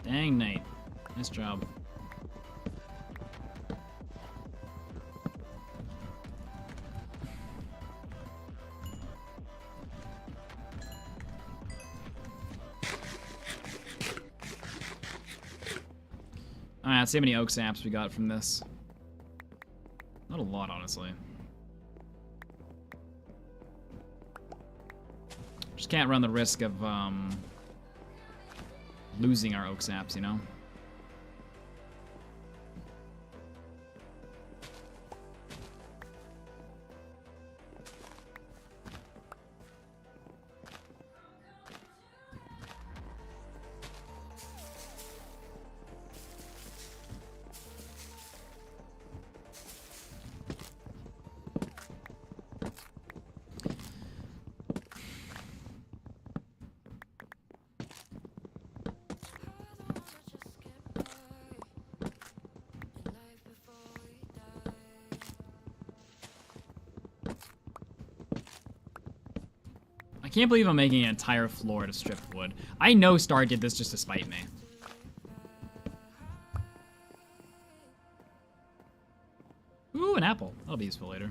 Dang, Nate. Nice job. Alright, let's see how many oak saps we got from this. Not a lot, honestly. Just can't run the risk of, losing our oak saps, you know? I can't believe I'm making an entire floor to strip wood. I know Star did this just to spite me. Ooh, an apple. That'll be useful later.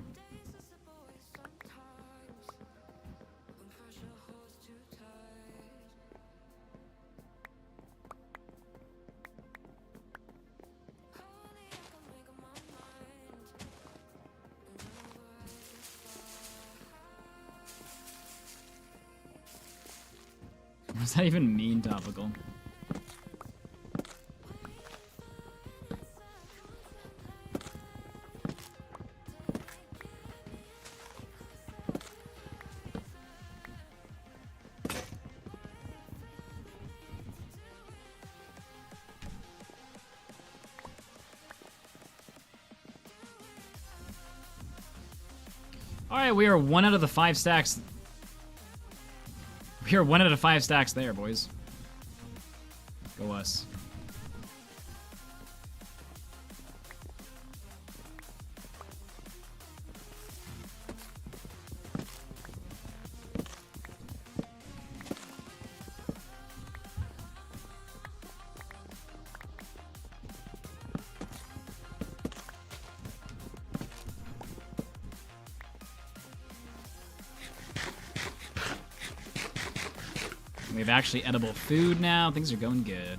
What does that even mean, topical? Alright, we are 1 out of the 5 stacks. We are 1 out of 5 stacks there, boys. Go us. We have actually edible food now. Things are going good.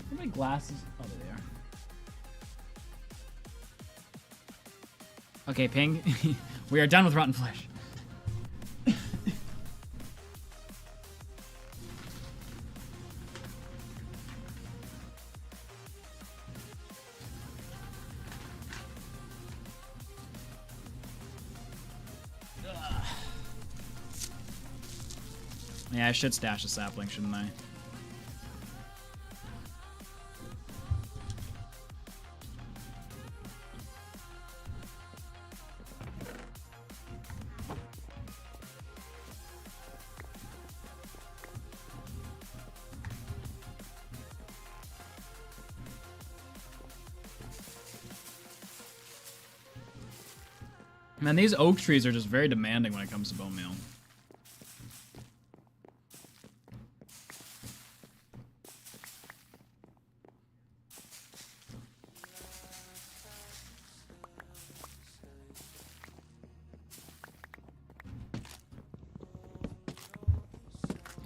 Where are my glasses? Oh, there they are. Okay, Ping. We are done with rotten flesh. Yeah, I should stash a sapling, shouldn't I? Man, these oak trees are just very demanding when it comes to bone meal.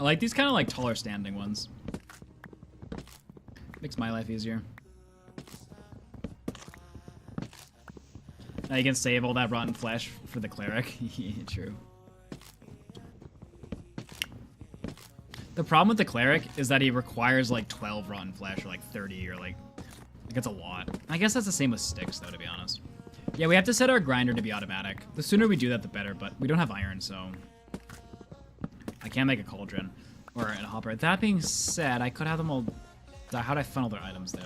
I like these kind of like taller standing ones. Makes my life easier. Now you can save all that rotten flesh for the cleric. Yeah, true. The problem with the cleric is that he requires like 12 rotten flesh or like 30 or like it's a lot. I guess that's the same with sticks though, to be honest. Yeah, we have to set our grinder to be automatic. The sooner we do that, the better, but we don't have iron, so I can't make a cauldron or a hopper. That being said, I could have them all... How'd I funnel their items though?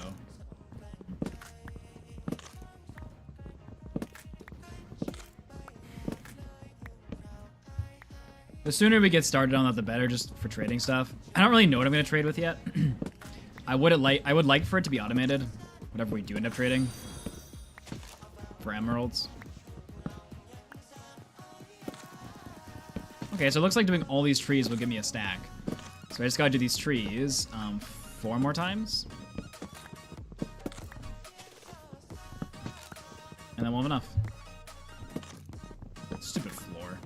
The sooner we get started on that, the better, just for trading stuff. I don't really know what I'm gonna trade with yet. I would like for it to be automated, whatever we do end up trading. For emeralds. Okay, so it looks like doing all these trees will give me a stack. So I just gotta do these trees 4 more times. And then we'll have enough. Stupid floor.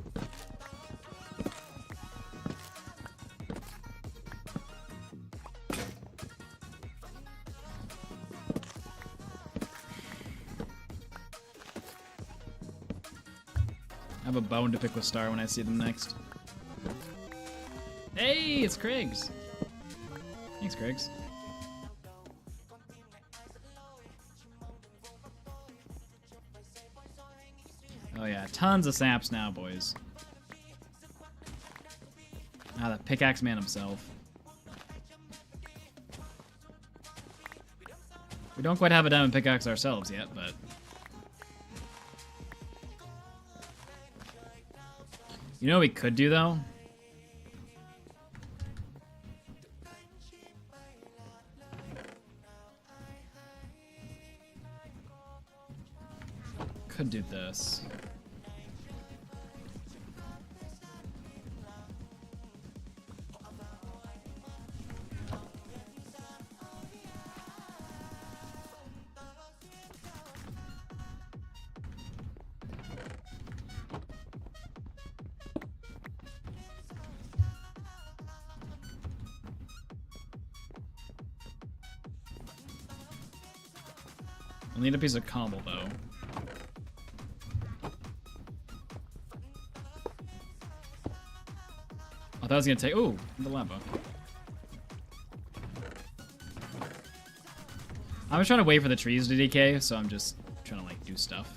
I have a bone to pick with Star when I see them next. Hey, it's Craig's. Thanks, Craig's. Oh yeah, tons of saps now, boys. Ah, the pickaxe man himself. We don't quite have a diamond pickaxe ourselves yet, but... You know what we could do, though? Could do this. We'll need a piece of cobble, though. I thought I was gonna take... Ooh, the lava. I was trying to wait for the trees to decay, so I'm just trying to, like, do stuff.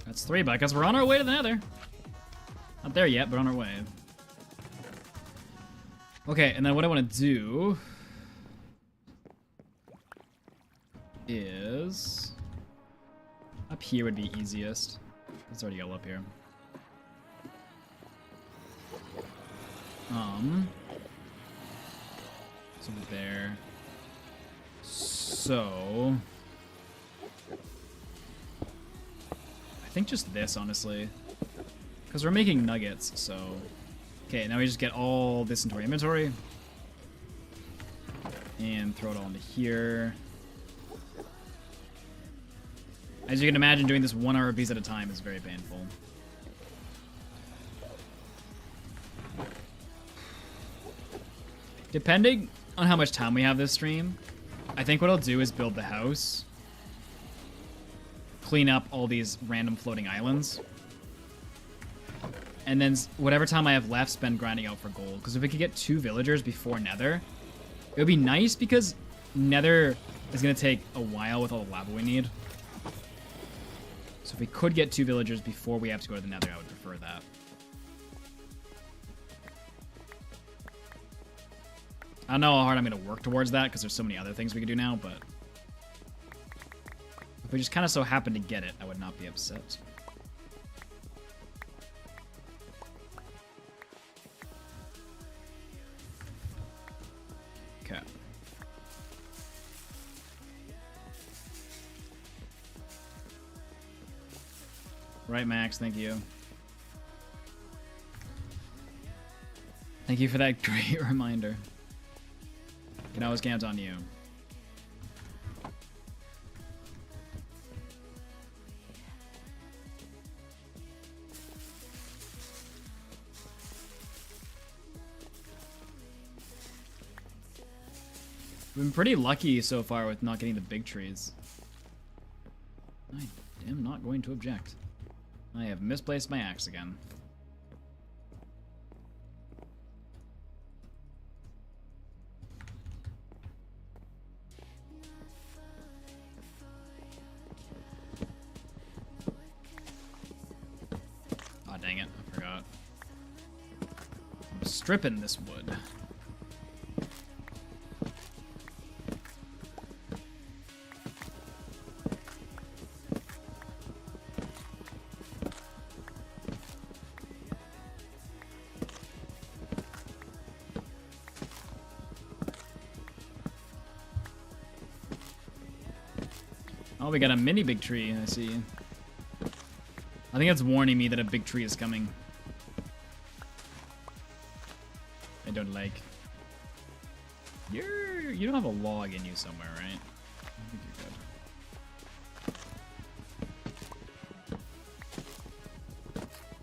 That's 3 buckets. We're on our way to the nether. Not there yet, but on our way. Okay, and then what I want to do... is... Up here would be easiest. It's already yellow up here. It's over there. So... I think just this, honestly. Because we're making nuggets, so... Okay, now we just get all this into our inventory. And throw it all into here. As you can imagine, doing this 1 hour piece at a time is very painful. Depending on how much time we have this stream, I think what I'll do is build the house, clean up all these random floating islands, and then whatever time I have left, spend grinding out for gold. Because if we could get 2 villagers before Nether, it would be nice because Nether is going to take a while with all the lava we need. So if we could get 2 villagers before we have to go to the Nether, I would prefer that. I don't know how hard I'm going to work towards that because there's so many other things we can do now, but if we just kind of so happen to get it, I would not be upset. Okay. Right, Max, thank you. Thank you for that great reminder. Can always count on you. We've been pretty lucky so far with not getting the big trees. I am not going to object. I have misplaced my axe again. Oh, dang it. I forgot. I'm stripping this wood. Oh, we got a mini big tree, I see. I think it's warning me that a big tree is coming. I don't like. You don't have a log in you somewhere, right? I think you're good.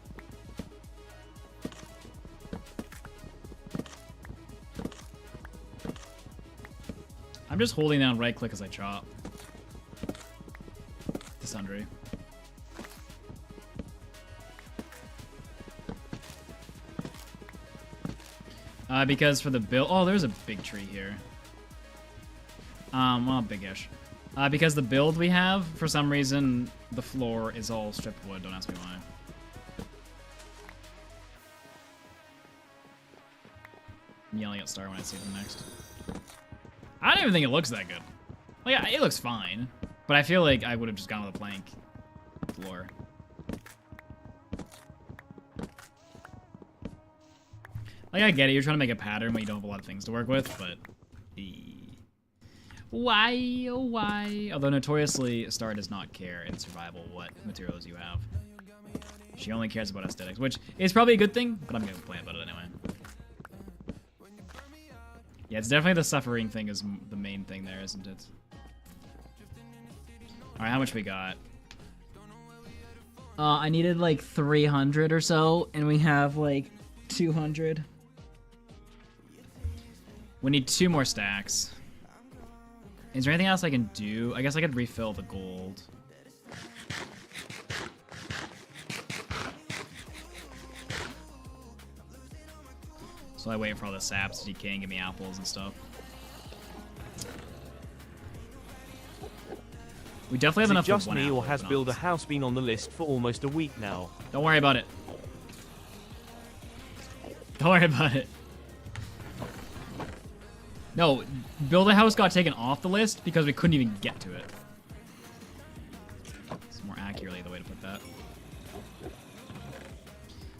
I'm just holding down right click as I chop. Sundry. Because for the build, oh, there's a big tree here. Well, big-ish. Because the build we have, for some reason, the floor is all stripped wood. Don't ask me why. I'm yelling at Star when I see them next. I don't even think it looks that good. Like, it looks fine. But I feel like I would have just gone with a plank floor. Like, I get it. You're trying to make a pattern when you don't have a lot of things to work with, but... Why, oh why? Although notoriously, Star does not care in survival what materials you have. She only cares about aesthetics, which is probably a good thing, but I'm going to complain about it anyway. Yeah, it's definitely the suffering thing is the main thing there, isn't it? Alright, how much we got? I needed like 300 or so, and we have like 200. We need 2 more stacks. Is there anything else I can do? I guess I could refill the gold. So I wait for all the saps to decay and give me apples and stuff. We definitely have enough for one apple. Just me, or has Build a House been on the list for almost a week now? Don't worry about it. Don't worry about it. No, Build a House got taken off the list because we couldn't even get to it. It's more accurately the way to put that.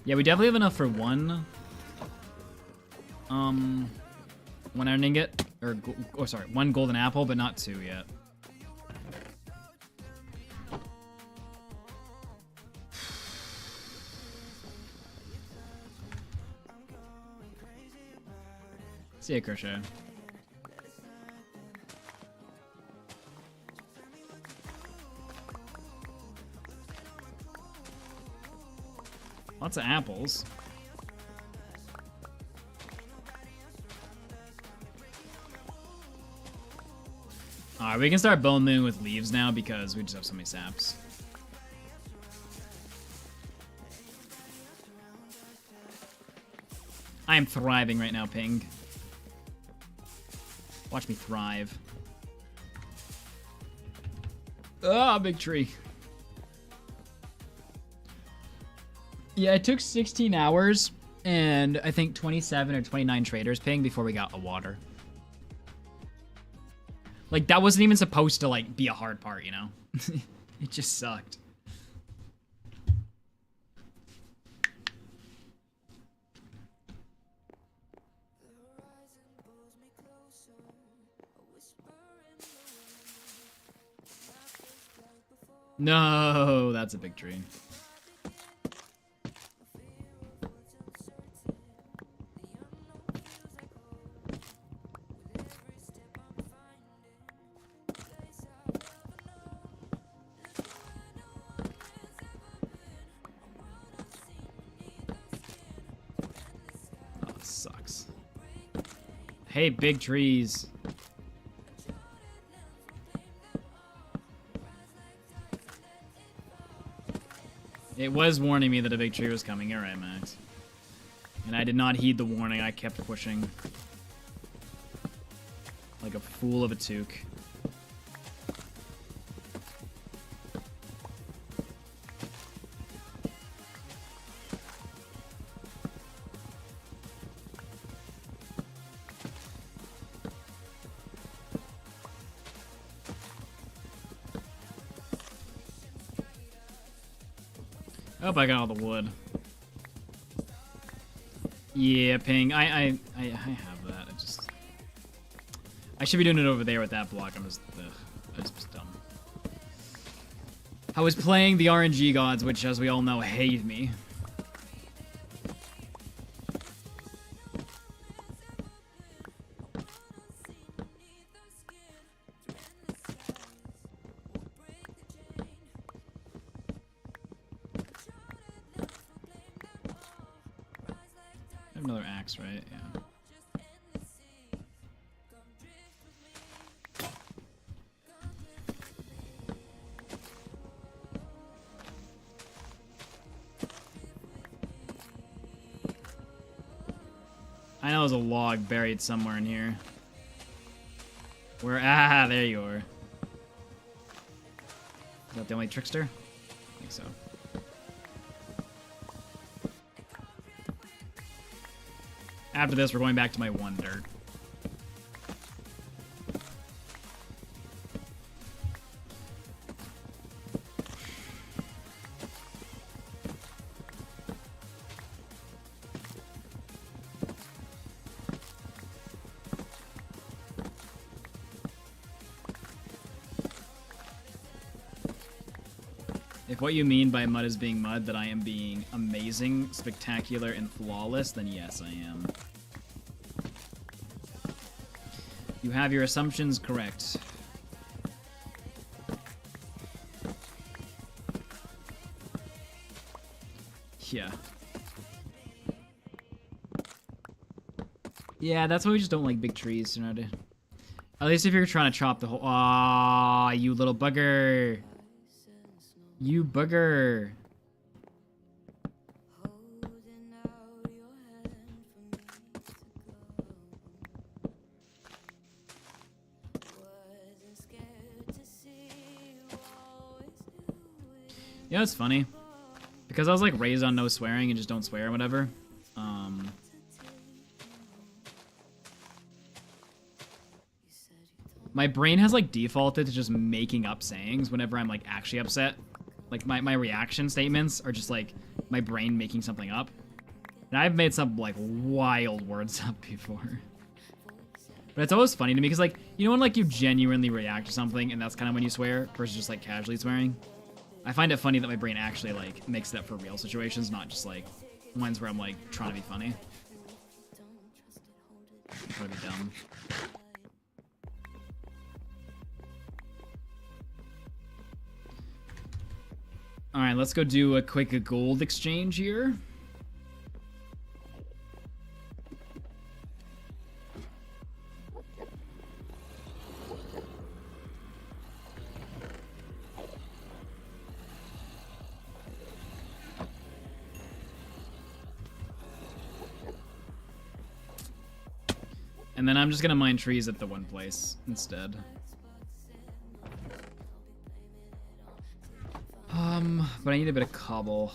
Yeah, we definitely have enough for one iron ingot, or sorry, 1 golden apple, but not 2 yet. See ya, Crochet. Lots of apples. Alright, we can start bone moon with leaves now because we just have so many saps. I am thriving right now, Ping. Watch me thrive. Ah, big tree. Yeah, it took 16 hours and I think 27 or 29 traders ping before we got a water. Like, that wasn't even supposed to, like, be a hard part, you know? It just sucked. No, that's a big tree. Oh, sucks. Hey, big trees. It was warning me that a big tree was coming. You're right, Max. And I did not heed the warning. I kept pushing. Like a fool of a toque. Oh, I got all the wood. Yeah, ping. I have that. I should be doing it over there with that block. I'm just dumb. I was playing the RNG gods, which, as we all know, hate me. Another axe, right? Yeah. I know there's a log buried somewhere in here. Where? Ah, there you are. Is that the only trickster? I think so. After this, we're going back to my one dirt. If what you mean by mud is being mud, that I am being amazing, spectacular, and flawless, then yes, I am. You have your assumptions correct. Yeah. Yeah, that's why we just don't like big trees, you know. At least if you're trying to chop the whole... Aw, you little bugger. You bugger. Yeah, it's funny. Because I was like raised on no swearing and just don't swear or whatever. My brain has like defaulted to just making up sayings whenever I'm like actually upset. Like my reaction statements are just like my brain making something up. And I've made some like wild words up before. But it's always funny to me because like, you know when like you genuinely react to something and that's kind of when you swear versus just like casually swearing? I find it funny that my brain actually like makes it up for real situations, not just like ones where I'm like trying to be funny. Trying to be dumb. Alright, let's go do a quick gold exchange here. And then I'm just gonna mine trees at the one place instead. But I need a bit of cobble.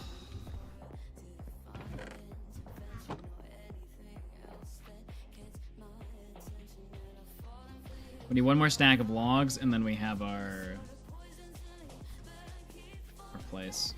We need one more stack of logs, and then we have our place.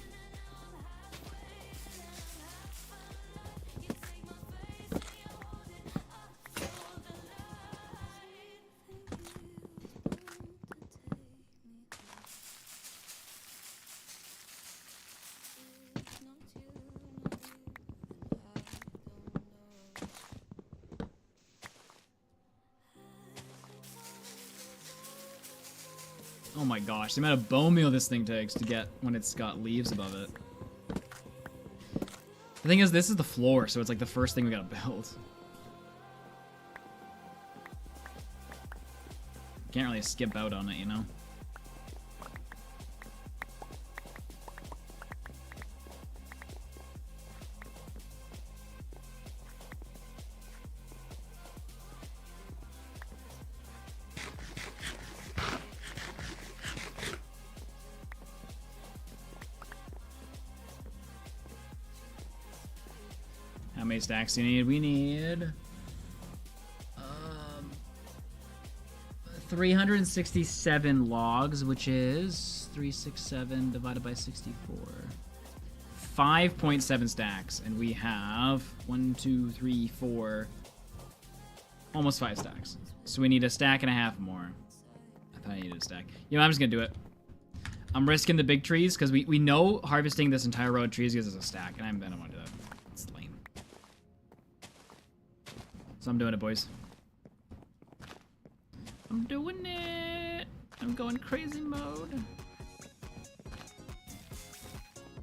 Oh my gosh, the amount of bone meal this thing takes to get when it's got leaves above it. The thing is, this is the floor, so it's like the first thing we gotta build. Can't really skip out on it, you know? many stacks do you need? We need 367 logs, which is 367 divided by 64. 5.7 stacks, and we have 1, 2, 3, 4, almost 5 stacks. So we need a stack and a half more. I thought I needed a stack. You know, I'm just gonna do it. I'm risking the big trees because we know harvesting this entire row of trees gives us a stack, and I don't want to do that. It's lame. So I'm doing it, boys. I'm doing it. I'm going crazy mode.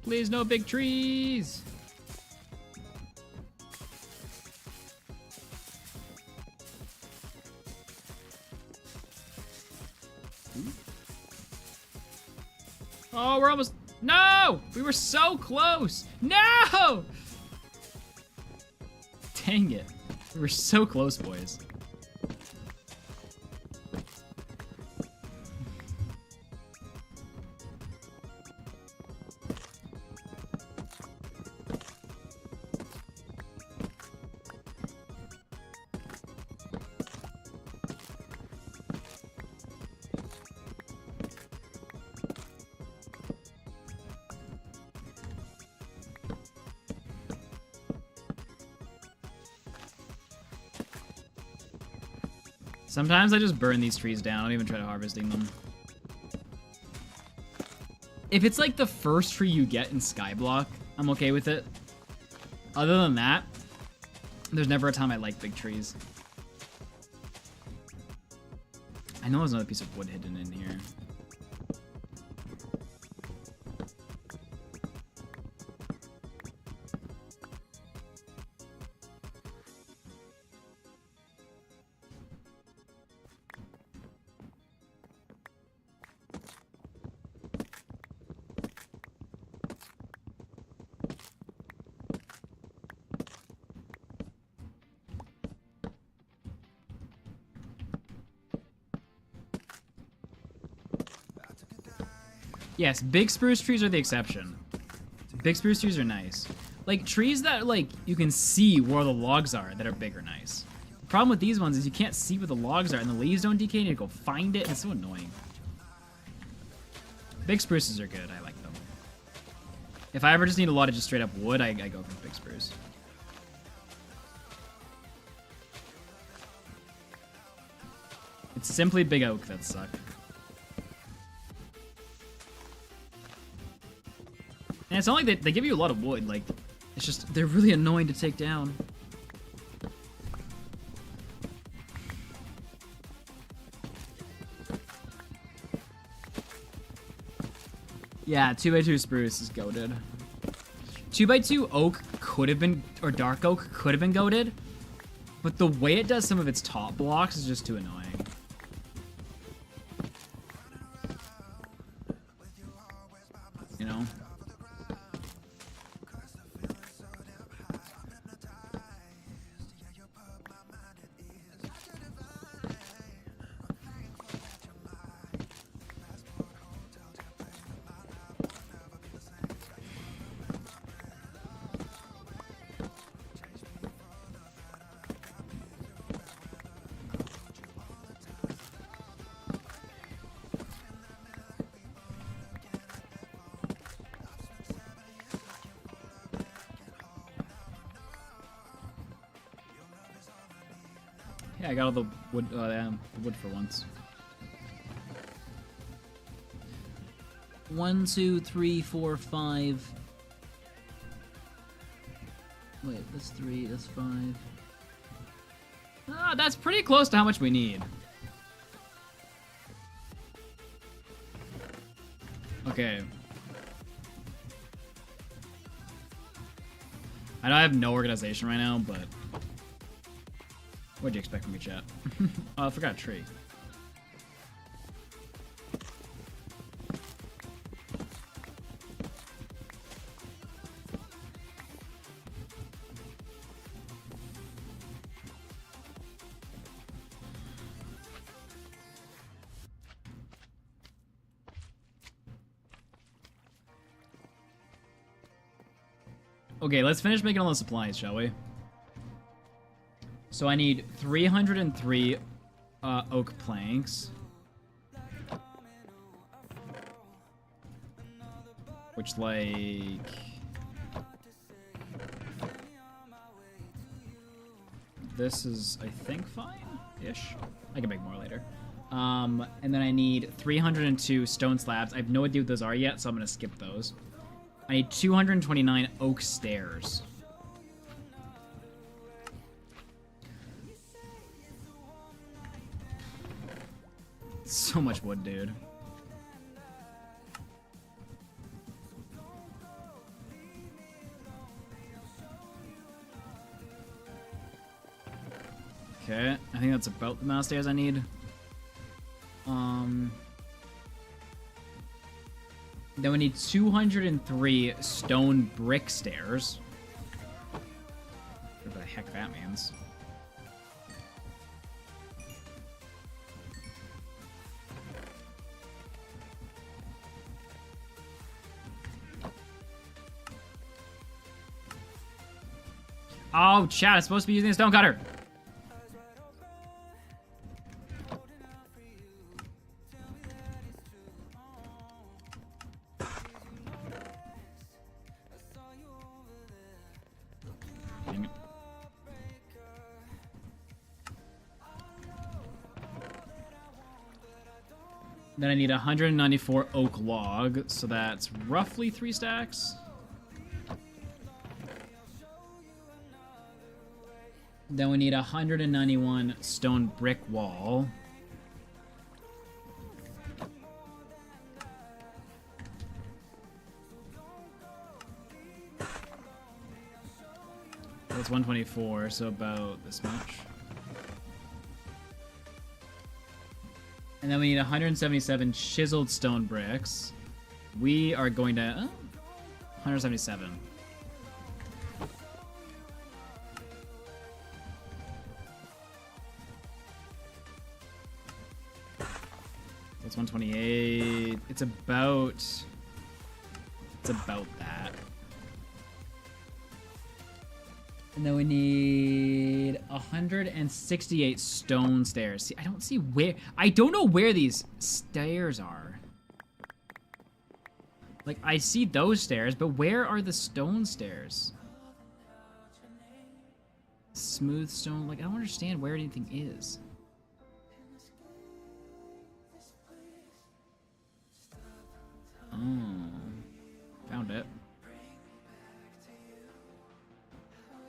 Please, no big trees. Oh, we're almost... No! We were so close! No! Dang it. We were so close, boys. Sometimes I just burn these trees down. I don't even try to harvesting them. If it's like the first tree you get in Skyblock, I'm okay with it. Other than that, there's never a time I like big trees. I know there's another piece of wood hidden in here. Yes, big spruce trees are the exception. Big spruce trees are nice. Like, trees that, like, you can see where the logs are that are big are nice. The problem with these ones is you can't see where the logs are and the leaves don't decay and you go find it and it's so annoying. Big spruces are good, I like them. If I ever just need a lot of just straight up wood, I go for big spruce. It's simply big oak that suck. And it's not like they give you a lot of wood, like, it's just, they're really annoying to take down. Yeah, 2x2 spruce is goated. 2x2 oak could have been, or dark oak could have been goated, but the way it does some of its top blocks is just too annoying. You know? Yeah, I got all the wood, the wood for once. 1, 2, 3, 4, 5. Wait, that's 3, that's 5. Ah, that's pretty close to how much we need. Okay. I know I have no organization right now, but what'd you expect from me, chat? Oh, I forgot a tree. Okay, let's finish making all the supplies, shall we? So I need 303 oak planks. Which, like... This is, I think, fine-ish. I can make more later. And then I need 302 stone slabs. I have no idea what those are yet, so I'm going to skip those. I need 229 oak stairs. So much wood, dude. Okay, I think that's about the amount of stairs I need. Then we need 203 stone brick stairs. What the heck that means. Oh, chat, I'm supposed to be using a stone cutter. Then I need 194 oak log, so that's roughly 3 stacks. Then we need 191 stone brick wall. That's 124, so about this much. And then we need 177 chiseled stone bricks. We are going to... 177. That's 128. It's about that. And then we need 168 stone stairs. See, I don't see where... I don't know where these stairs are. Like, I see those stairs, but where are the stone stairs? Smooth stone... Like, I don't understand where anything is. Oh. Found it.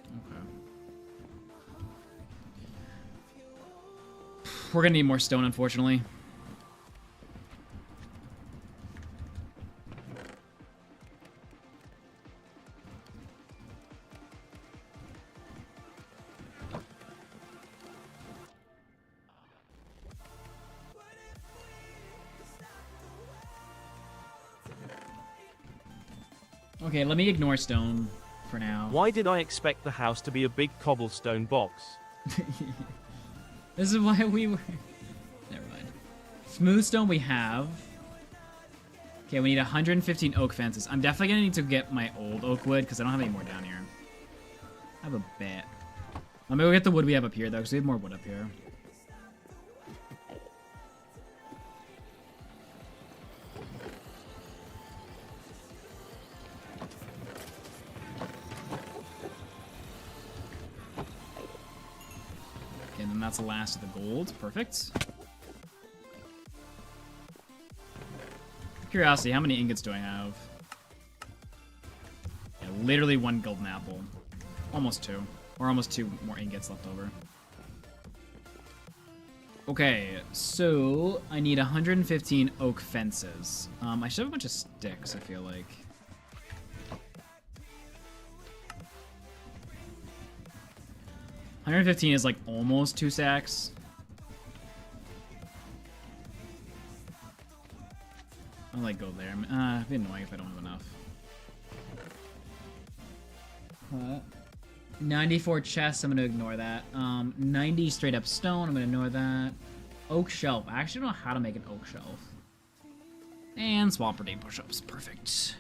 Okay. We're gonna need more stone, unfortunately. Okay, let me ignore stone for now. Why did I expect the house to be a big cobblestone box? This is why we were... Never mind. Smooth stone we have. Okay, we need 115 oak fences. I'm definitely gonna need to get my old oak wood because I don't have any more down here. I have a bit. Let me go get the wood we have up here though, because we have more wood up here. And that's the last of the gold. Perfect. Curiosity, how many ingots do I have? Yeah, literally 1 golden apple. Almost 2. Or almost 2 more ingots left over. Okay, so I need 115 oak fences. I should have a bunch of sticks, I feel like. $115 is like almost 2 stacks. I'll like go there. It'd be annoying if I don't have enough. 94 chests, I'm gonna ignore that. 90 straight up stone, I'm gonna ignore that. Oak shelf. I actually don't know how to make an oak shelf. And swap day push-ups. Perfect.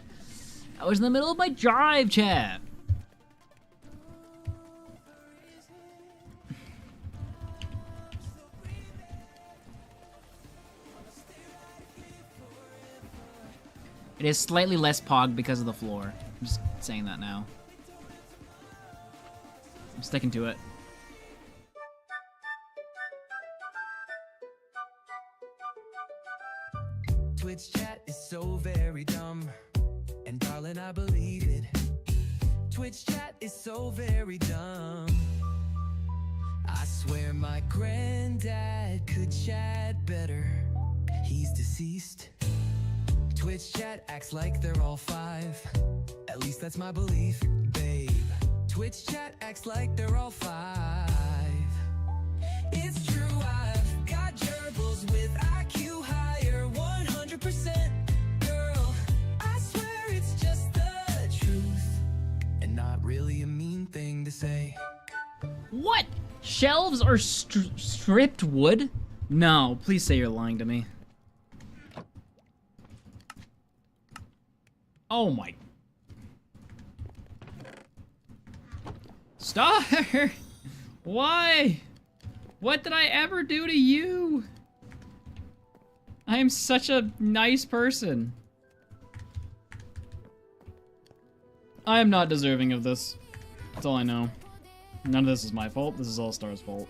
I was in the middle of my drive, chat. It is slightly less pog because of the floor. I'm just saying that now. I'm sticking to it. Twitch chat is so very dumb, and darling, I believe it. Twitch chat is so very dumb. I swear my granddad could chat better. He's deceased. Twitch chat acts like they're all 5. At least that's my belief, babe. Twitch chat acts like they're all 5. It's true, I've got gerbils with IQ higher 100%. Girl, I swear it's just the truth, and not really a mean thing to say. What? Shelves are stripped wood? No, please say you're lying to me. Oh my. Stop! Why? What did I ever do to you? I am such a nice person. I am not deserving of this. That's all I know. None of this is my fault. This is all Star's fault.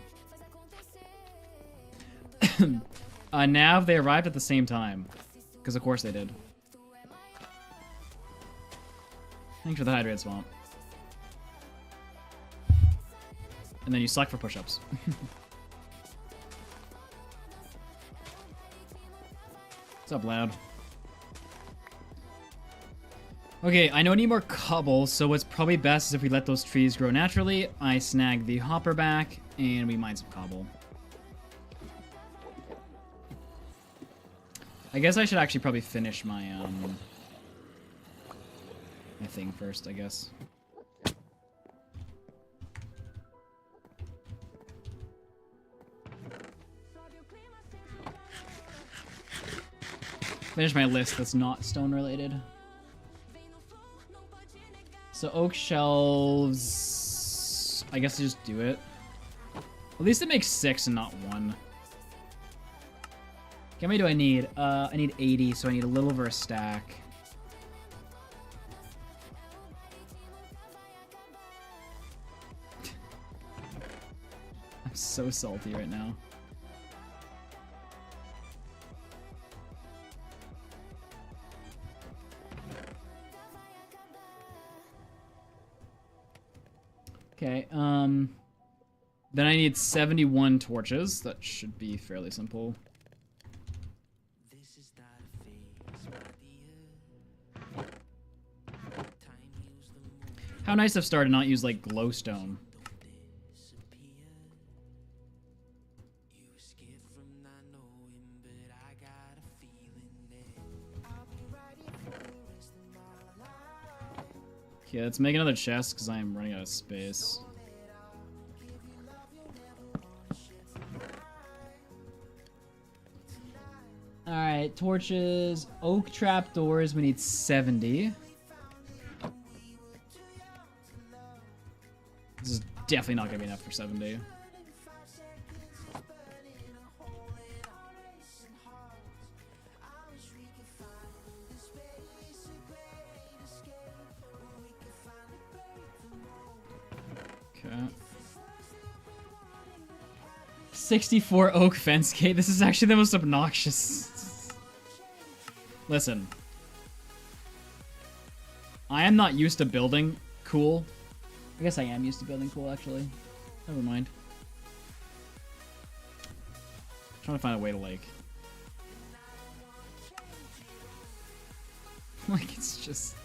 Nav, they arrived at the same time. Because of course they did. Thanks for the hydrated swamp. And then you suck for push-ups. What's up, Loud? Okay, I know I need more cobble, so what's probably best is if we let those trees grow naturally. I snag the hopper back, and we mine some cobble. I guess I should actually probably finish my, my thing first, I guess. Finish my list that's not stone related. So oak shelves, I guess I just do it. At least it makes 6 and not 1. How many do I need? I need 80, so I need a little over a stack. I'm so salty right now. Okay, then I need 71 torches. That should be fairly simple. How nice of Star to not use, like, glowstone. Okay, let's make another chest, because I am running out of space. Alright, torches, oak trapdoors, we need 70. This is definitely not going to be enough for 70. Okay. 64 oak fence gate. This is actually the most obnoxious. Listen. I am not used to building cool. I guess I am used to building cool, actually. Never mind. I'm trying to find a way to, like... like, it's just...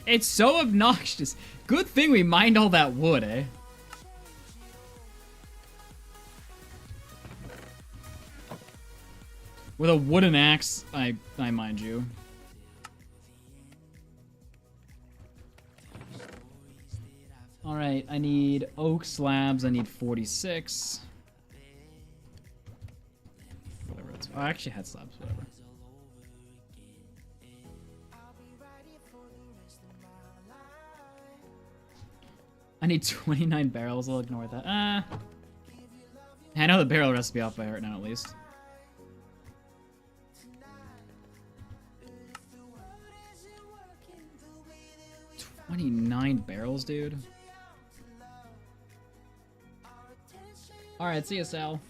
It's so obnoxious. Good thing we mined all that wood, eh? With a wooden axe, I mind you. Alright, I need oak slabs, I need 46. Whatever it's... Oh, I actually had slabs, whatever. I need 29 barrels, I'll ignore that. I know the barrel recipe off by heart now, at least. 29 barrels, dude. Alright, see ya, Sal.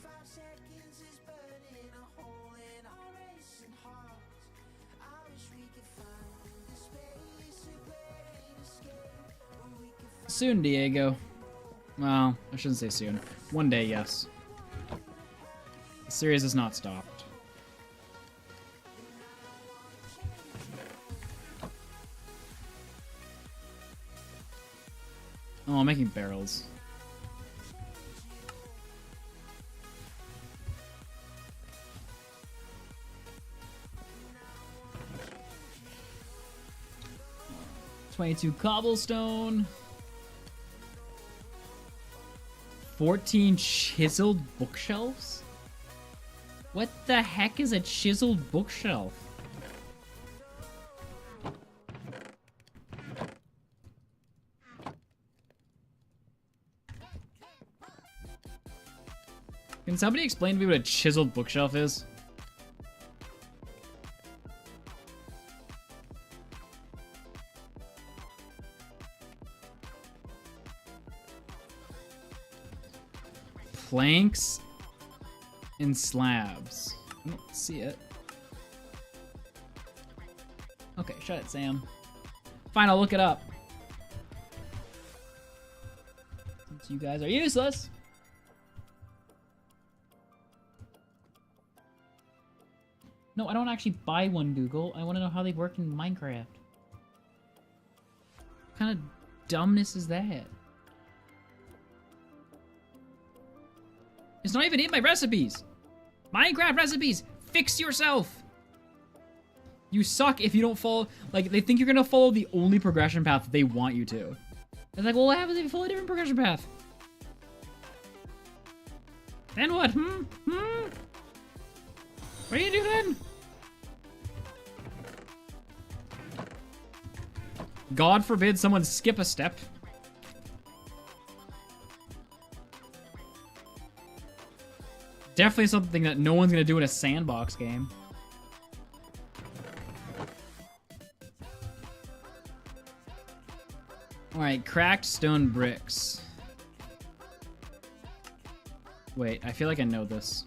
Soon, Diego. Well, I shouldn't say soon. One day, yes. The series has not stopped. Oh, I'm making barrels. $22 cobblestone. 14 chiseled bookshelves? What the heck is a chiseled bookshelf? Can somebody explain to me what a chiseled bookshelf is? Planks and slabs. I don't see it. Okay, shut it, Sam. Fine, I'll look it up. Since you guys are useless. No, I don't actually buy one, Google. I want to know how they work in Minecraft. What kind of dumbness is that? It's not even in my recipes. Minecraft recipes. Fix yourself. You suck if you don't follow. Like, they think you're gonna follow the only progression path that they want you to. It's like, well, what happens if you follow a different progression path? Then what? What do you do then? God forbid someone skip a step. Definitely something that no one's gonna do in a sandbox game. Alright, cracked stone bricks. Wait, I feel like I know this.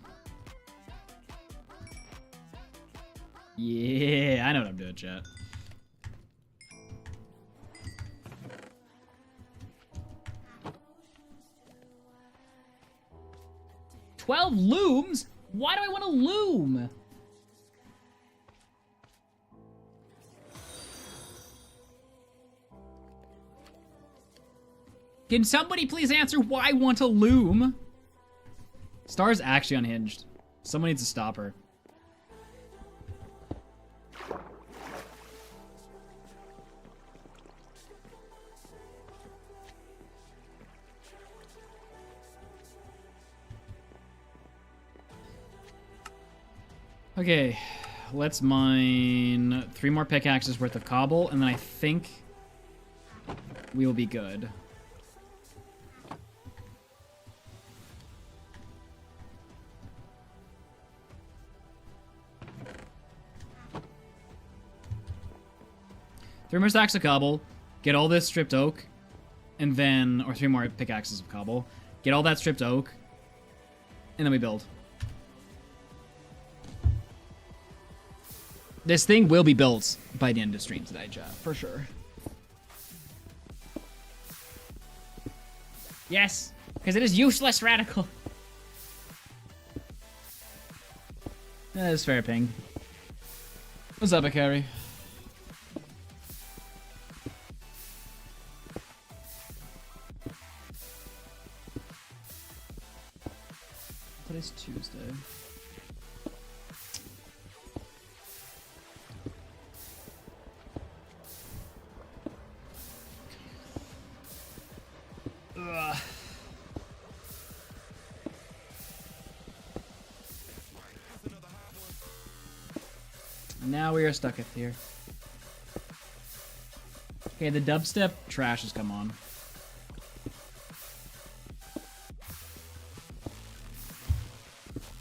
Yeah, I know what I'm doing, chat. $12 looms? Why do I want a loom? Can somebody please answer why I want a loom? Star's actually unhinged. Someone needs to stop her. Okay, let's mine 3 more pickaxes worth of cobble, and then I think we will be good. Three more stacks of cobble, get all this stripped oak, and then, or 3 more pickaxes of cobble, get all that stripped oak, and then we build. This thing will be built by the end of stream today, chat, for sure. Yes, because it is useless radical. That is fair, ping. What's up, Akari? Today's Tuesday. Ugh. Now we are stuck at here. Okay, the dubstep trash has come on.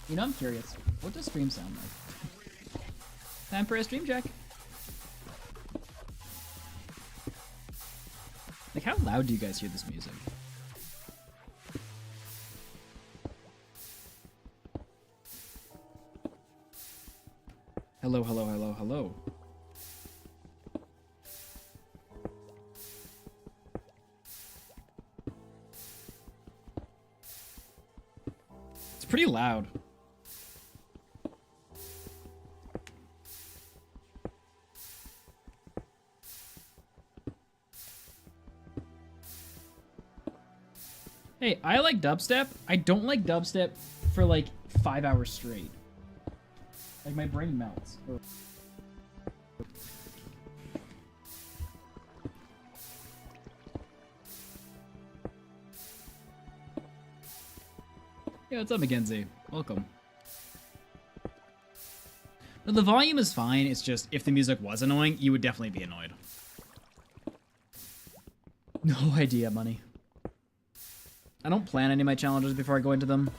You know, I'm curious. What does stream sound like? Time for a stream check. loud do you guys hear this music? Hello, hello, hello, hello. It's pretty loud. Hey, I like dubstep. I don't like dubstep for like 5 hours straight. Like my brain melts. Yeah, what's up, Mackenzie? Welcome. No, the volume is fine. It's just if the music was annoying, you would definitely be annoyed. No idea, money. I don't plan any of my challenges before I go into them.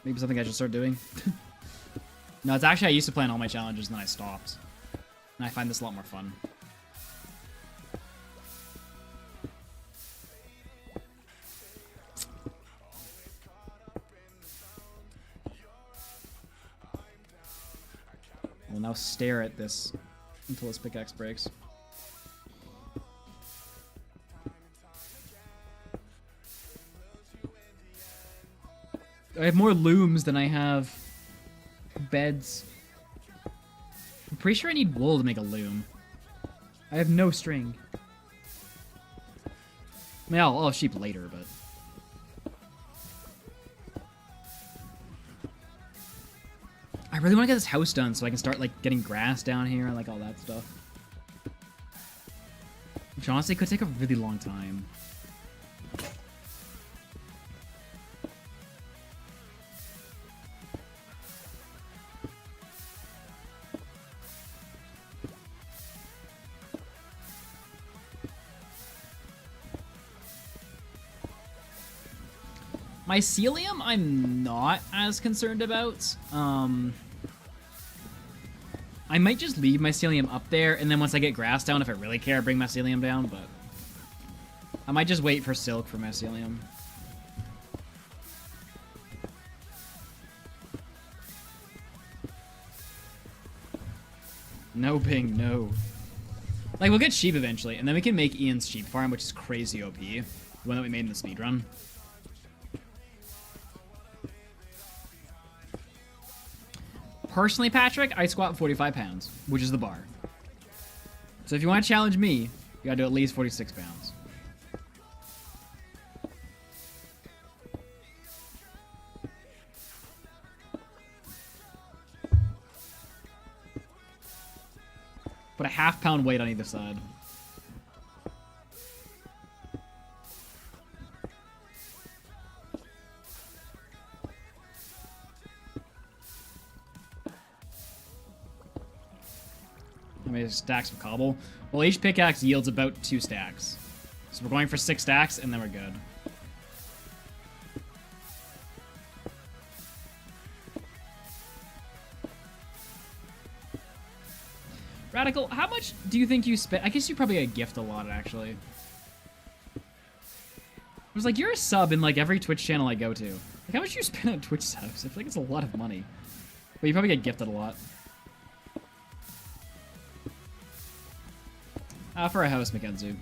Maybe something I should start doing. No, it's actually I used to plan all my challenges and then I stopped. And I find this a lot more fun. We'll now stare at this until this pickaxe breaks. I have more looms than I have beds. I'm pretty sure I need wool to make a loom. I have no string. I mean, I'll have sheep later, but... I really want to get this house done so I can start, like, getting grass down here and, like, all that stuff. Which honestly could take a really long time. Mycelium, I'm not as concerned about. I might just leave mycelium up there, and then once I get grass down, if I really care, bring mycelium down, but... I might just wait for silk for mycelium. No ping, no. Like, we'll get sheep eventually, and then we can make Ian's sheep farm, which is crazy OP. The one that we made in the speedrun. Personally, Patrick, I squat 45 pounds, which is the bar. So if you want to challenge me, you gotta do at least 46 pounds. Put a half-pound weight on either side. How many stacks of cobble? Well, each pickaxe yields about 2 stacks. So we're going for 6 stacks, and then we're good. Radical, how much do you think you spent? I guess you probably get gift a lot, actually. I was like, you're a sub in like every Twitch channel I go to. Like, how much do you spend on Twitch subs? I feel like it's a lot of money. But you probably get gifted a lot. For a house, Mackenzie.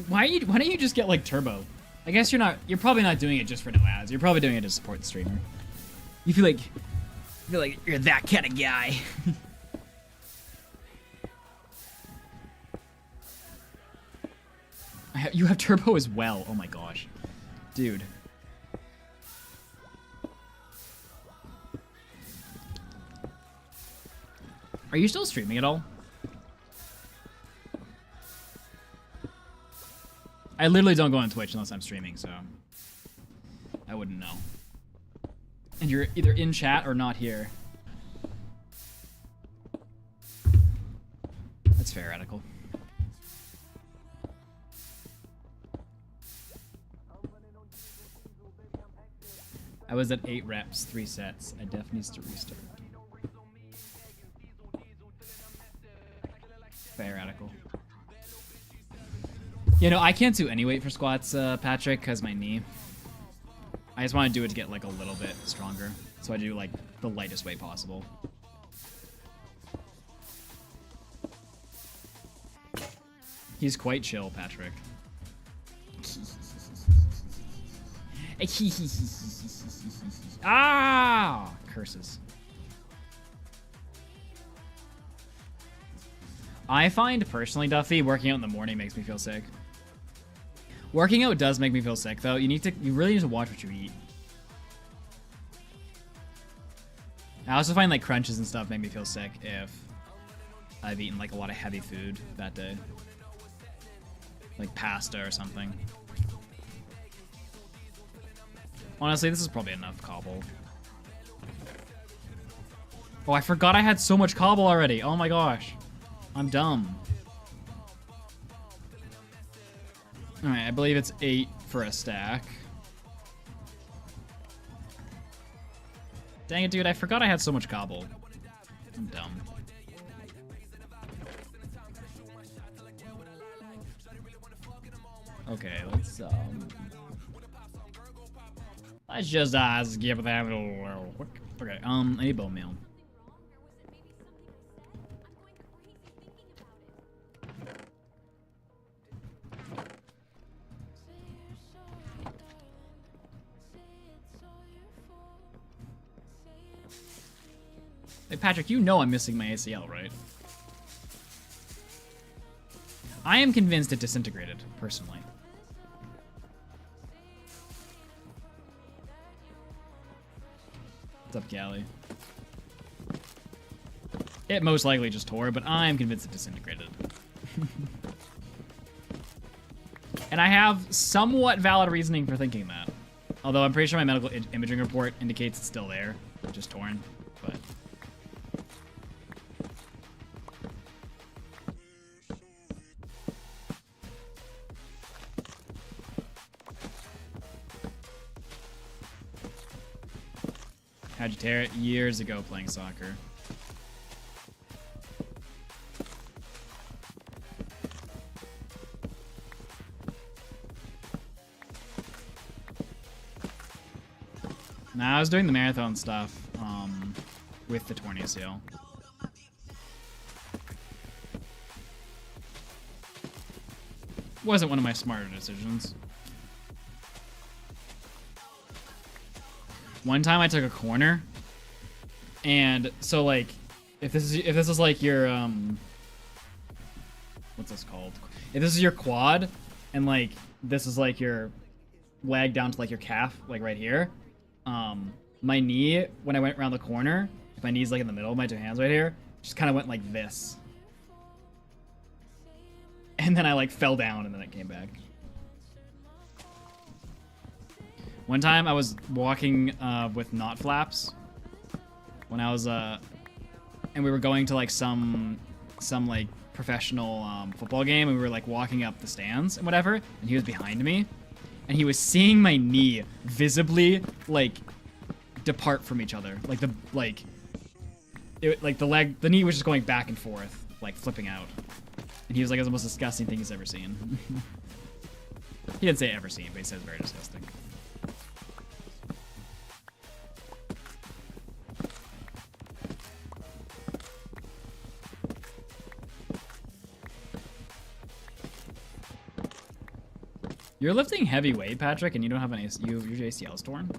Why don't you just get like turbo? I guess you're probably not doing it just for no ads. You're probably doing it to support the streamer. You feel like you're that kind of guy. You have turbo as well. Oh my gosh. Dude. Are you still streaming at all? I literally don't go on Twitch unless I'm streaming, so I wouldn't know. And you're either in chat or not here. That's fair, Radical. I was at 8 reps, 3 sets. I definitely needs to restart. Theoretical. You know, I can't do any weight for squats, Patrick, because my knee. I just want to do it to get like a little bit stronger. So I do like the lightest weight possible. He's quite chill, Patrick. Ah! Curses. I find personally, Duffy, working out in the morning makes me feel sick. Working out does make me feel sick, though. You really need to watch what you eat. I also find like crunches and stuff make me feel sick if I've eaten like a lot of heavy food that day. Like pasta or something. Honestly, this is probably enough cobble. Oh, I forgot I had so much cobble already. Oh my gosh. I'm dumb. Alright, I believe it's 8 for a stack. Dang it, dude, I forgot I had so much cobble. I'm dumb. Okay, let's just skip that real quick. Okay, I need bone meal. Hey, Patrick, you know I'm missing my ACL, right? I am convinced it disintegrated, personally. What's up, Callie? It most likely just tore, but I'm convinced it disintegrated. And I have somewhat valid reasoning for thinking that. Although I'm pretty sure my medical imaging report indicates it's still there, just torn, but... How'd you tear it? Years ago playing soccer. Nah, I was doing the marathon stuff with the torn ACL. Wasn't one of my smarter decisions. One time I took a corner, and so like, if this is like your what's this called? If this is your quad, and like this is like your leg down to like your calf, like right here, my knee when I went around the corner, my knee's like in the middle of my two hands right here, just kind of went like this, and then I like fell down, and then it came back. One time I was walking with knot flaps when I was and we were going to like some like professional football game, and we were like walking up the stands and whatever, and he was behind me, and he was seeing my knee visibly like depart from each other, like the knee was just going back and forth, like flipping out, and he was like, "It's the most disgusting thing he's ever seen." He didn't say ever seen, but he said it's very disgusting. You're lifting heavy weight, Patrick, and you don't have your ACL's torn?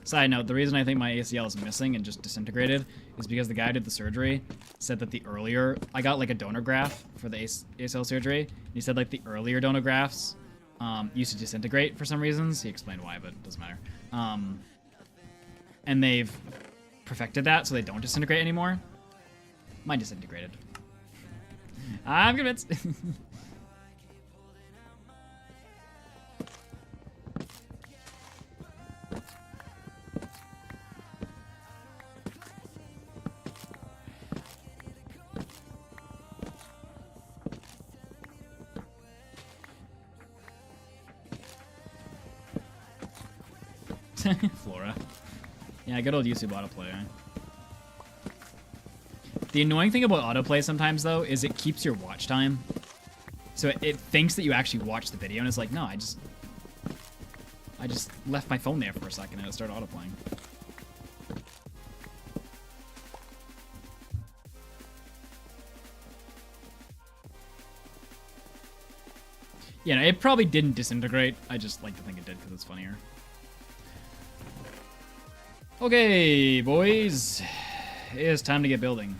Side note, the reason I think my ACL is missing and just disintegrated is because the guy who did the surgery said that the earlier... I got like a donor graft for the ACL surgery, and he said like the earlier donor grafts used to disintegrate for some reasons. He explained why, but it doesn't matter. And they've perfected that so they don't disintegrate anymore. Mine disintegrated. I'm convinced. Flora. Yeah, good old YouTube auto player. The annoying thing about autoplay sometimes, though, is it keeps your watch time. So it thinks that you actually watched the video, and it's like, no, I just left my phone there for a second and it started autoplaying. Yeah, no, it probably didn't disintegrate. I just like to think it did because it's funnier. Okay, boys. It's time to get building.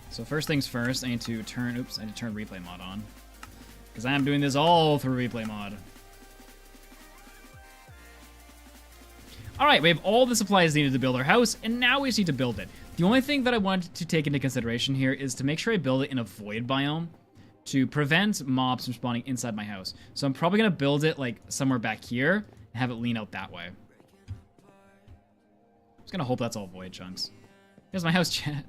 So first things first, I need to turn replay mod on. Because I am doing this all through replay mod. Alright, we have all the supplies needed to build our house, and now we just need to build it. The only thing that I want to take into consideration here is to make sure I build it in a void biome to prevent mobs from spawning inside my house. So I'm probably going to build it like somewhere back here and have it lean out that way. I'm just going to hope that's all void chunks. Here's my house, chat.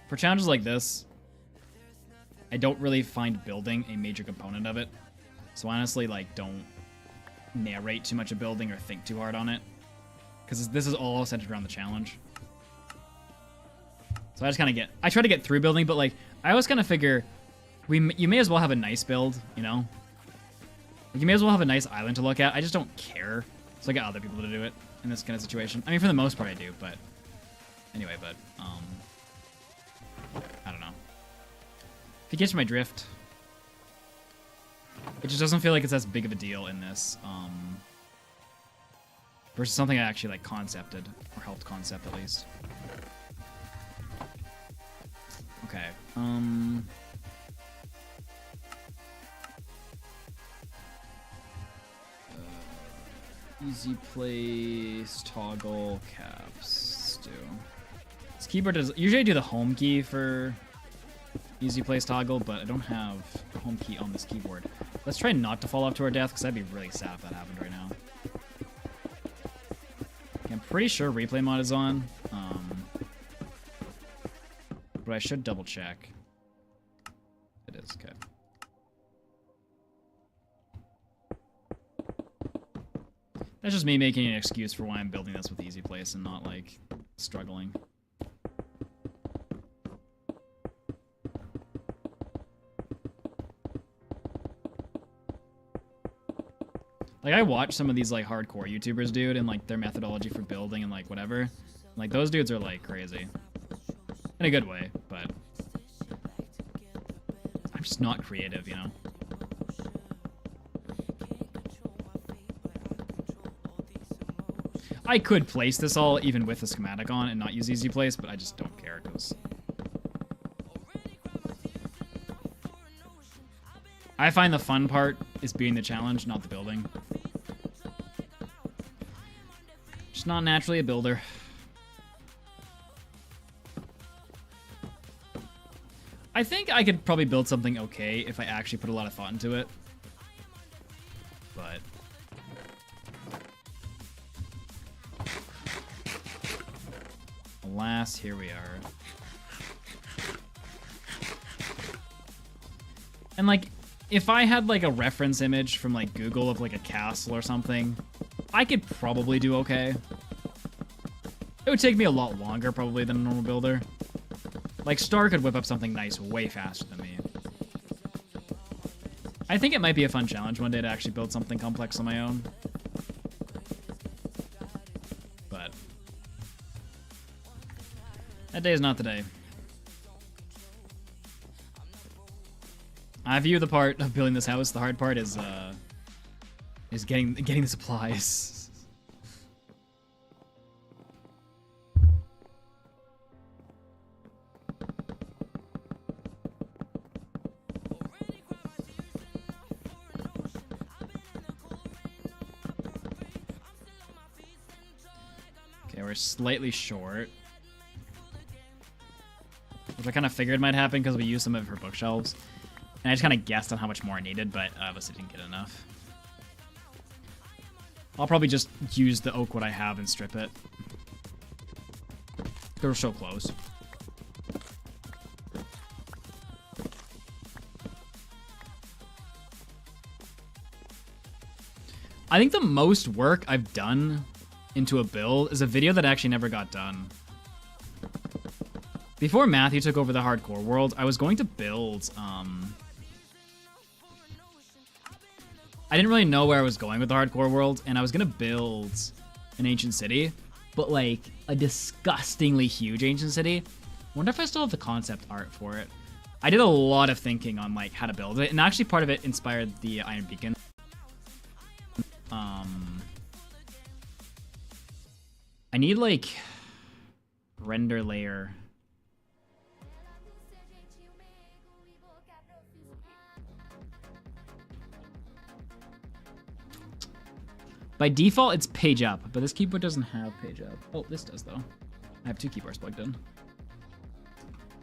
For challenges like this, I don't really find building a major component of it. So honestly, like, don't narrate too much of building or think too hard on it. Because this is all centered around the challenge. So I just kind of I try to get through building, but like, I always kind of figure, you may as well have a nice build, you know? Like, you may as well have a nice island to look at. I just don't care. So I get other people to do it in this kind of situation. I mean, for the most part I do, but anyway, I don't know. If you catch my drift, it just doesn't feel like it's as big of a deal in this, versus something I actually like concepted, or helped concept at least. Okay, easy place, toggle, caps, do. This keyboard does, usually I do the home key for easy place toggle, but I don't have the home key on this keyboard. Let's try not to fall off to our death, because I'd be really sad if that happened right now. Okay, I'm pretty sure replay mod is on, but I should double check. It is, okay. That's just me making an excuse for why I'm building this with easy place and not, like, struggling. Like, I watch some of these, like, hardcore YouTubers, dude, and, like, their methodology for building and, like, whatever. Like, those dudes are, like, crazy. In a good way, but I'm just not creative, you know? I could place this all even with the schematic on and not use easy place, but I just don't care, because I find the fun part is being the challenge, not the building. Just not naturally a builder. I think I could probably build something okay if I actually put a lot of thought into it. But alas, here we are. And like, if I had like a reference image from like Google of like a castle or something, I could probably do okay. It would take me a lot longer probably than a normal builder. Like, Star could whip up something nice way faster than me. I think it might be a fun challenge one day to actually build something complex on my own. But that day is not the day. I view the part of building this house. The hard part is getting the supplies. Okay, we're slightly short, which I kind of figured might happen because we used some of her bookshelves. And I just kind of guessed on how much more I needed, but I obviously didn't get enough. I'll probably just use the oak wood I have and strip it. We're so close. I think the most work I've done into a build is a video that actually never got done. Before Matthew took over the hardcore world, I was going to build, I didn't really know where I was going with the hardcore world, and I was gonna build an ancient city, but like a disgustingly huge ancient city. Wonder if I still have the concept art for it. I did a lot of thinking on like how to build it, and actually part of it inspired the Iron Beacon. I need like render layer. By default, it's page up, but this keyboard doesn't have page up. Oh, this does though. I have two keyboards plugged in.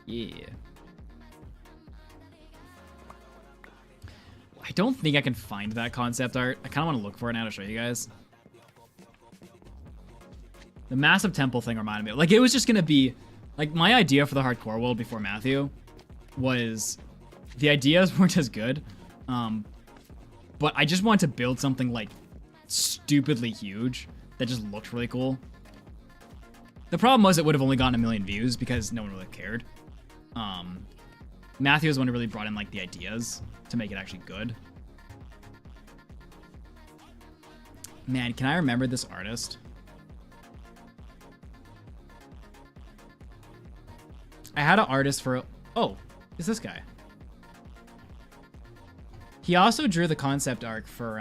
Yeah. I don't think I can find that concept art. I kind of want to look for it now to show you guys. The massive temple thing reminded me. Like, it was just going to be... Like, my idea for the hardcore world before Matthew was... The ideas weren't as good. But I just wanted to build something, like, stupidly huge that just looked really cool. The problem was it would have only gotten 1 million views because no one really cared. Matthew was the one who really brought in, like, the ideas to make it actually good. Man, can I remember this artist? I had an artist for... Oh, it's this guy. He also drew the concept art for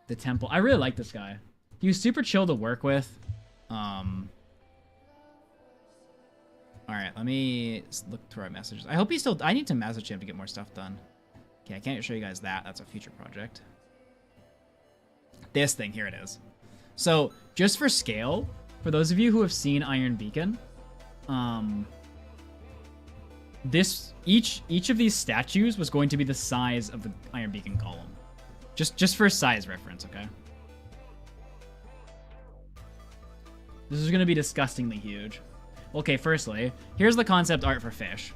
the temple. I really like this guy. He was super chill to work with. Alright, let me look through our messages. I hope he's still... I need to message him to get more stuff done. Okay, I can't show you guys that. That's a future project. This thing, here it is. So, just for scale, for those of you who have seen Iron Beacon, each of these statues was going to be the size of the Iron Beacon column. Just for size reference, okay? This is going to be disgustingly huge. Okay, firstly, here's the concept art for fish.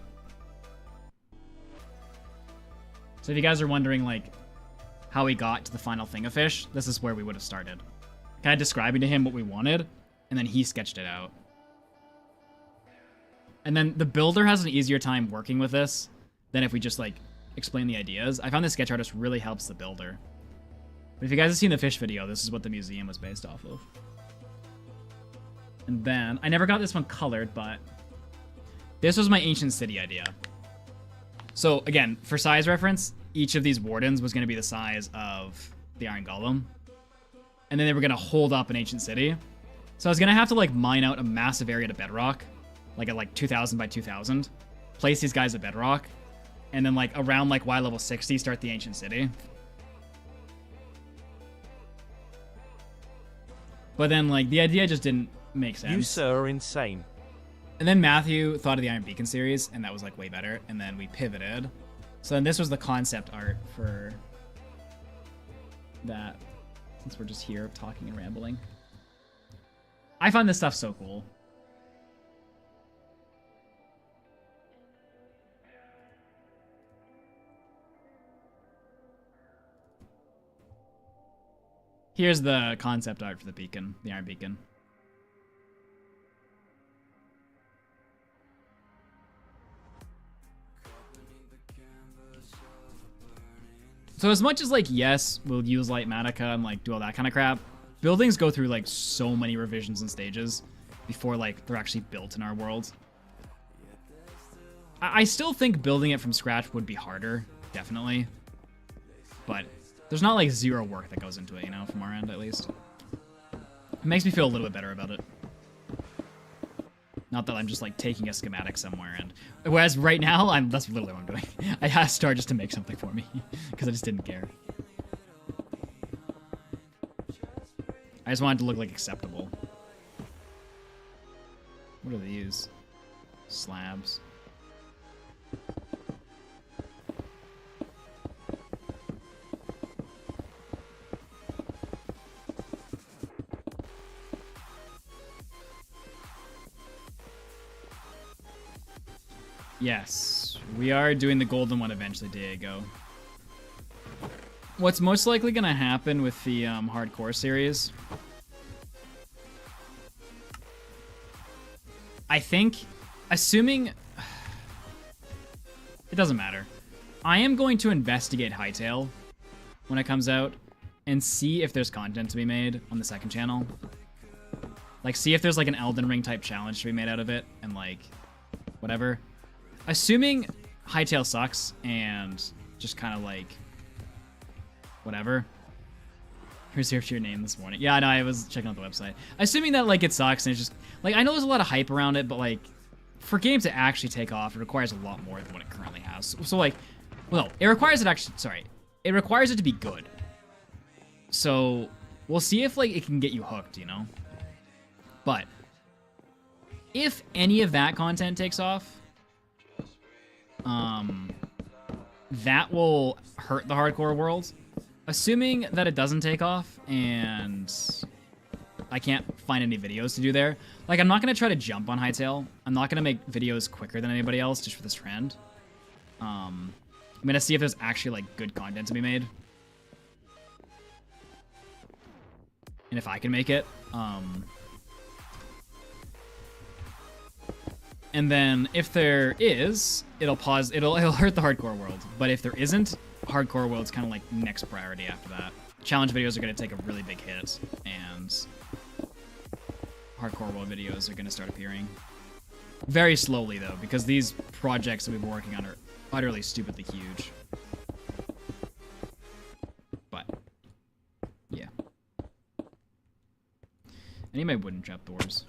So if you guys are wondering, like, how we got to the final thing of fish, this is where we would have started. Kind of describing to him what we wanted, and then he sketched it out. And then the builder has an easier time working with this than if we just, like, explain the ideas. I found the sketch artist really helps the builder. But if you guys have seen the fish video, this is what the museum was based off of. And then, I never got this one colored, but this was my ancient city idea. So, again, for size reference, each of these wardens was going to be the size of the Iron Golem. And then they were going to hold up an ancient city. So I was going to have to, like, mine out a massive area to bedrock, like at, like, 2,000 by 2,000. Place these guys at bedrock. And then, like, around, like, Y level 60, start the ancient city. But then, like, the idea just didn't make sense. You, sir, are insane. And then Matthew thought of the Iron Beacon series, and that was, like, way better. And then we pivoted. So then this was the concept art for that, since we're just here talking and rambling. I find this stuff so cool. Here's the concept art for the beacon, the Iron Beacon. So as much as, like, yes, we'll use Light Matica and, like, do all that kind of crap, buildings go through, like, so many revisions and stages before, like, they're actually built in our world. I still think building it from scratch would be harder, definitely. But there's not, like, zero work that goes into it, you know, from our end, at least. It makes me feel a little bit better about it. Not that I'm just, like, taking a schematic somewhere, and... Whereas right now, that's literally what I'm doing. I asked Star just to make something for me, because I just didn't care. I just wanted to look, like, acceptable. What are these? Slabs. Yes, we are doing the golden one eventually, Diego. what's most likely going to happen with the hardcore series, I think, assuming... It doesn't matter. I am going to investigate Hytale when it comes out and see if there's content to be made on the second channel. Like, see if there's, like, an Elden Ring type challenge to be made out of it and, like, whatever. Assuming Hytale sucks and just kind of, like, whatever. Reserved your name this morning. Yeah, I know, I was checking out the website. Assuming that, like, it sucks and it's just... Like, I know there's a lot of hype around it, but, like, for games to actually take off, it requires a lot more than what it currently has. So like, well, it requires it actually... Sorry. It requires it to be good. So, we'll see if, like, it can get you hooked, you know? But, if any of that content takes off, that will hurt the hardcore world. Assuming that it doesn't take off and I can't find any videos to do there. Like, I'm not going to try to jump on Hytale. I'm not going to make videos quicker than anybody else just for this trend. I'm going to see if there's actually, like, good content to be made. And if I can make it. And then if there is, it'll hurt the hardcore world. But if there isn't, hardcore world's kind of like next priority after that. Challenge videos are going to take a really big hit, and hardcore world videos are going to start appearing. Very slowly, though, because these projects that we've been working on are utterly stupidly huge. But, yeah. I need my wooden trapdoors.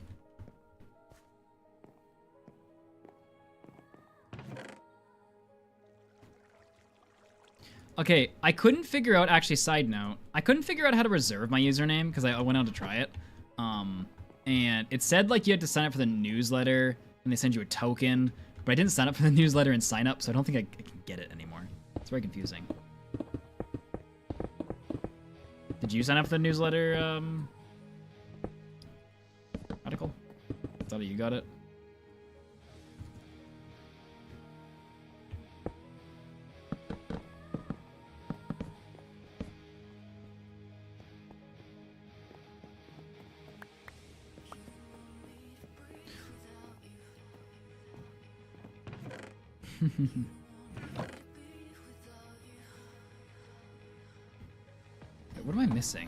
Okay, I couldn't figure out, actually, side note, I couldn't figure out how to reserve my username because I went out to try it. And it said, like, you had to sign up for the newsletter and they send you a token, but I didn't sign up for the newsletter and sign up, so I don't think I can get it anymore. It's very confusing. Did you sign up for the newsletter, article? I thought you got it. What am I missing?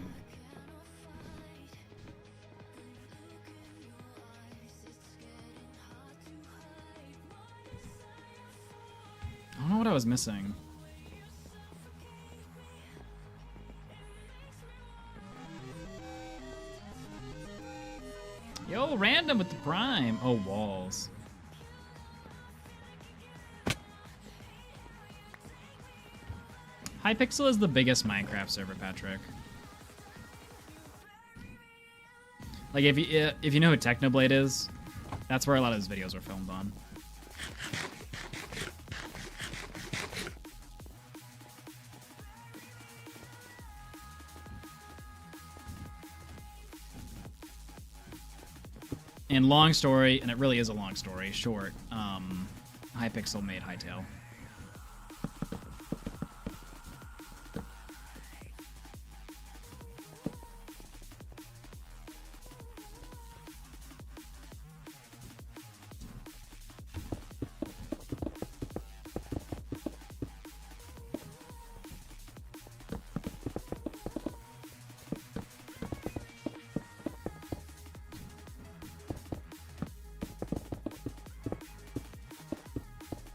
I don't know what I was missing. Yo, random with the prime. Oh, walls. Hypixel is the biggest Minecraft server, Patrick. Like, if you know who Technoblade is, that's where a lot of his videos were filmed on. And long story, and it really is a long story, short, Hypixel made Hytale.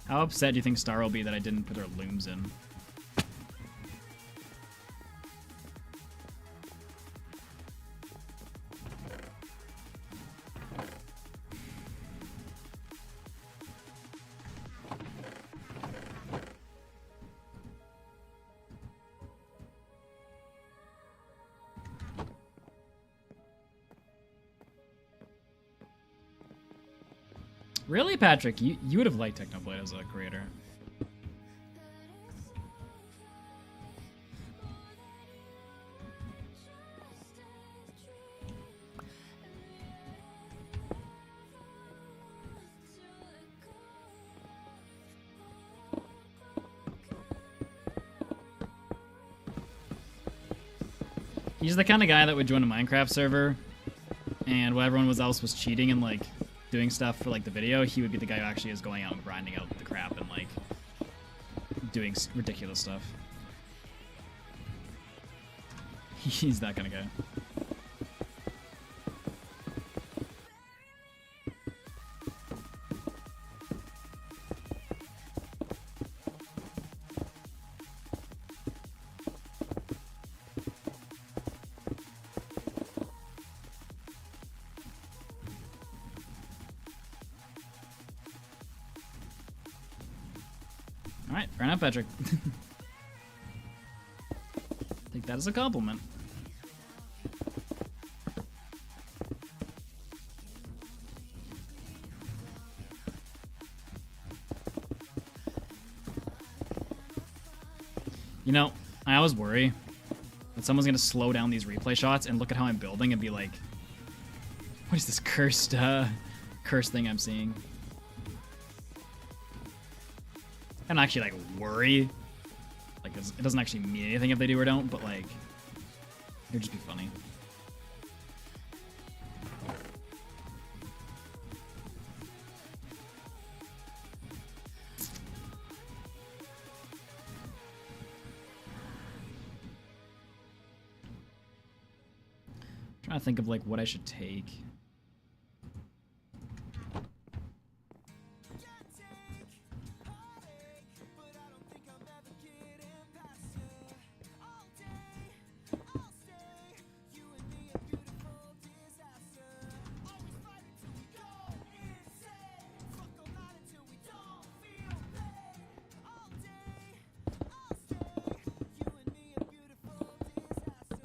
How upset do you think Star will be that I didn't put her looms in? Really, Patrick? You would have liked Technoblade as a creator. He's the kind of guy that would join a Minecraft server, and while everyone else was cheating and like doing stuff for like the video, he would be the guy who actually is going out and grinding out the crap and like doing ridiculous stuff. He's that kind of guy. Alright, fair enough, Patrick. Take that as a compliment. You know, I always worry that someone's gonna slow down these replay shots and look at how I'm building and be like, what is this cursed thing I'm seeing? I don't actually like worry. Like it doesn't actually mean anything if they do or don't, but like it would just be funny. Trying to think of like what I should take.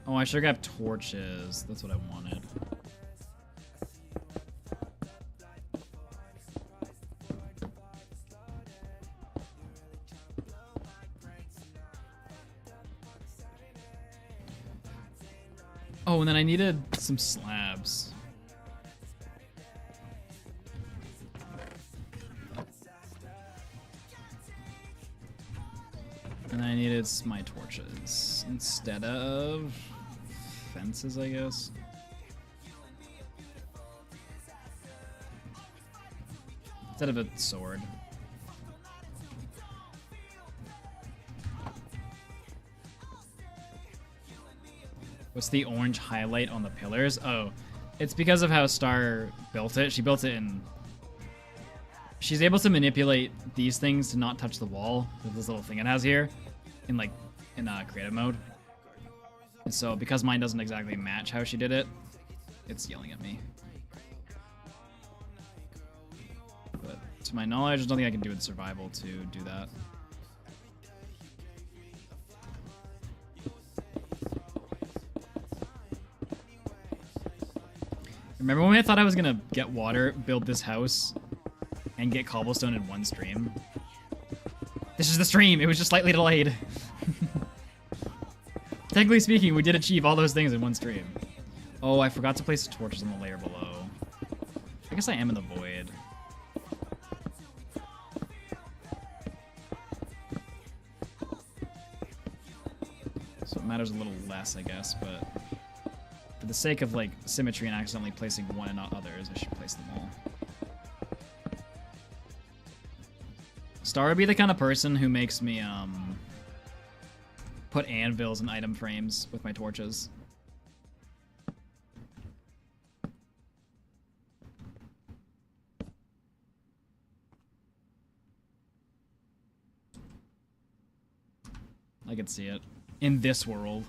Oh, I should have got torches. That's what I wanted. Oh, and then I needed some slabs. And I needed my torches instead of fences, I guess. Instead of a sword. What's the orange highlight on the pillars? Oh, it's because of how Star built it. She built it in... She's able to manipulate these things to not touch the wall with this little thing it has here in creative mode. And so because mine doesn't exactly match how she did it, it's yelling at me. But to my knowledge, there's nothing I can do with survival to do that. Remember when I thought I was gonna get water, build this house, and get cobblestone in one stream? This is the stream, it was just slightly delayed. Technically speaking, we did achieve all those things in one stream. Oh, I forgot to place the torches on the layer below. I guess I am in the void. So it matters a little less, I guess, but for the sake of like symmetry and accidentally placing one and not others, I should place them all. Star would be the kind of person who makes me put anvils in item frames with my torches. I could see it in this world.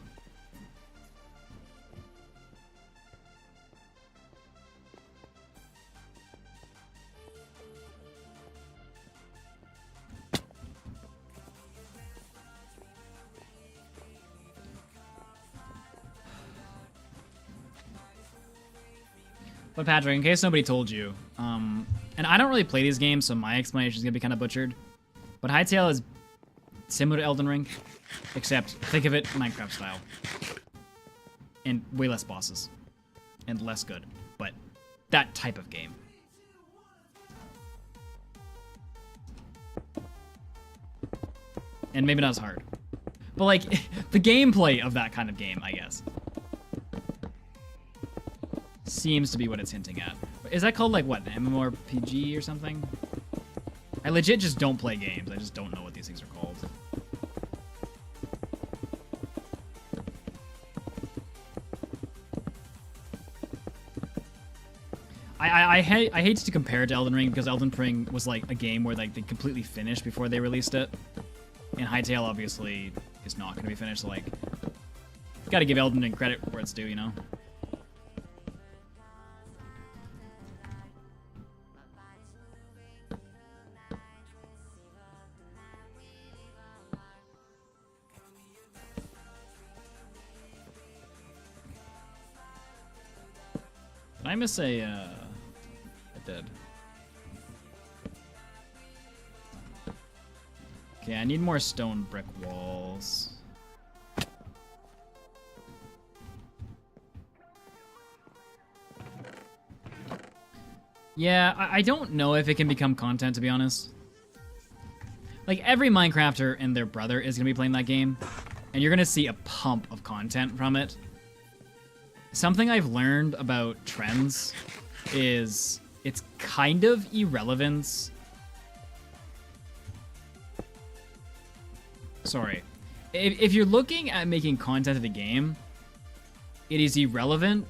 But Patrick, in case nobody told you, and I don't really play these games, so my explanation is gonna be kind of butchered, but Hytale is similar to Elden Ring, except think of it Minecraft style, and way less bosses, and less good, but that type of game. And maybe not as hard, but like the gameplay of that kind of game, I guess. seems to be what it's hinting at. Is that called like what, MMORPG or something? I legit just don't play games. I just don't know what these things are called. I hate to compare it to Elden Ring because Elden Ring was like a game where like they completely finished before they released it. And Hytale obviously is not going to be finished, so like, gotta give Elden Ring credit where it's due, you know? Did I miss a, I did. Okay, I need more stone brick walls. Yeah, I don't know if it can become content, to be honest. Like, every Minecrafter and their brother is going to be playing that game, and you're going to see a pump of content from it. Something I've learned about trends is it's kind of irrelevance. Sorry. If you're looking at making content of a game, it is irrelevant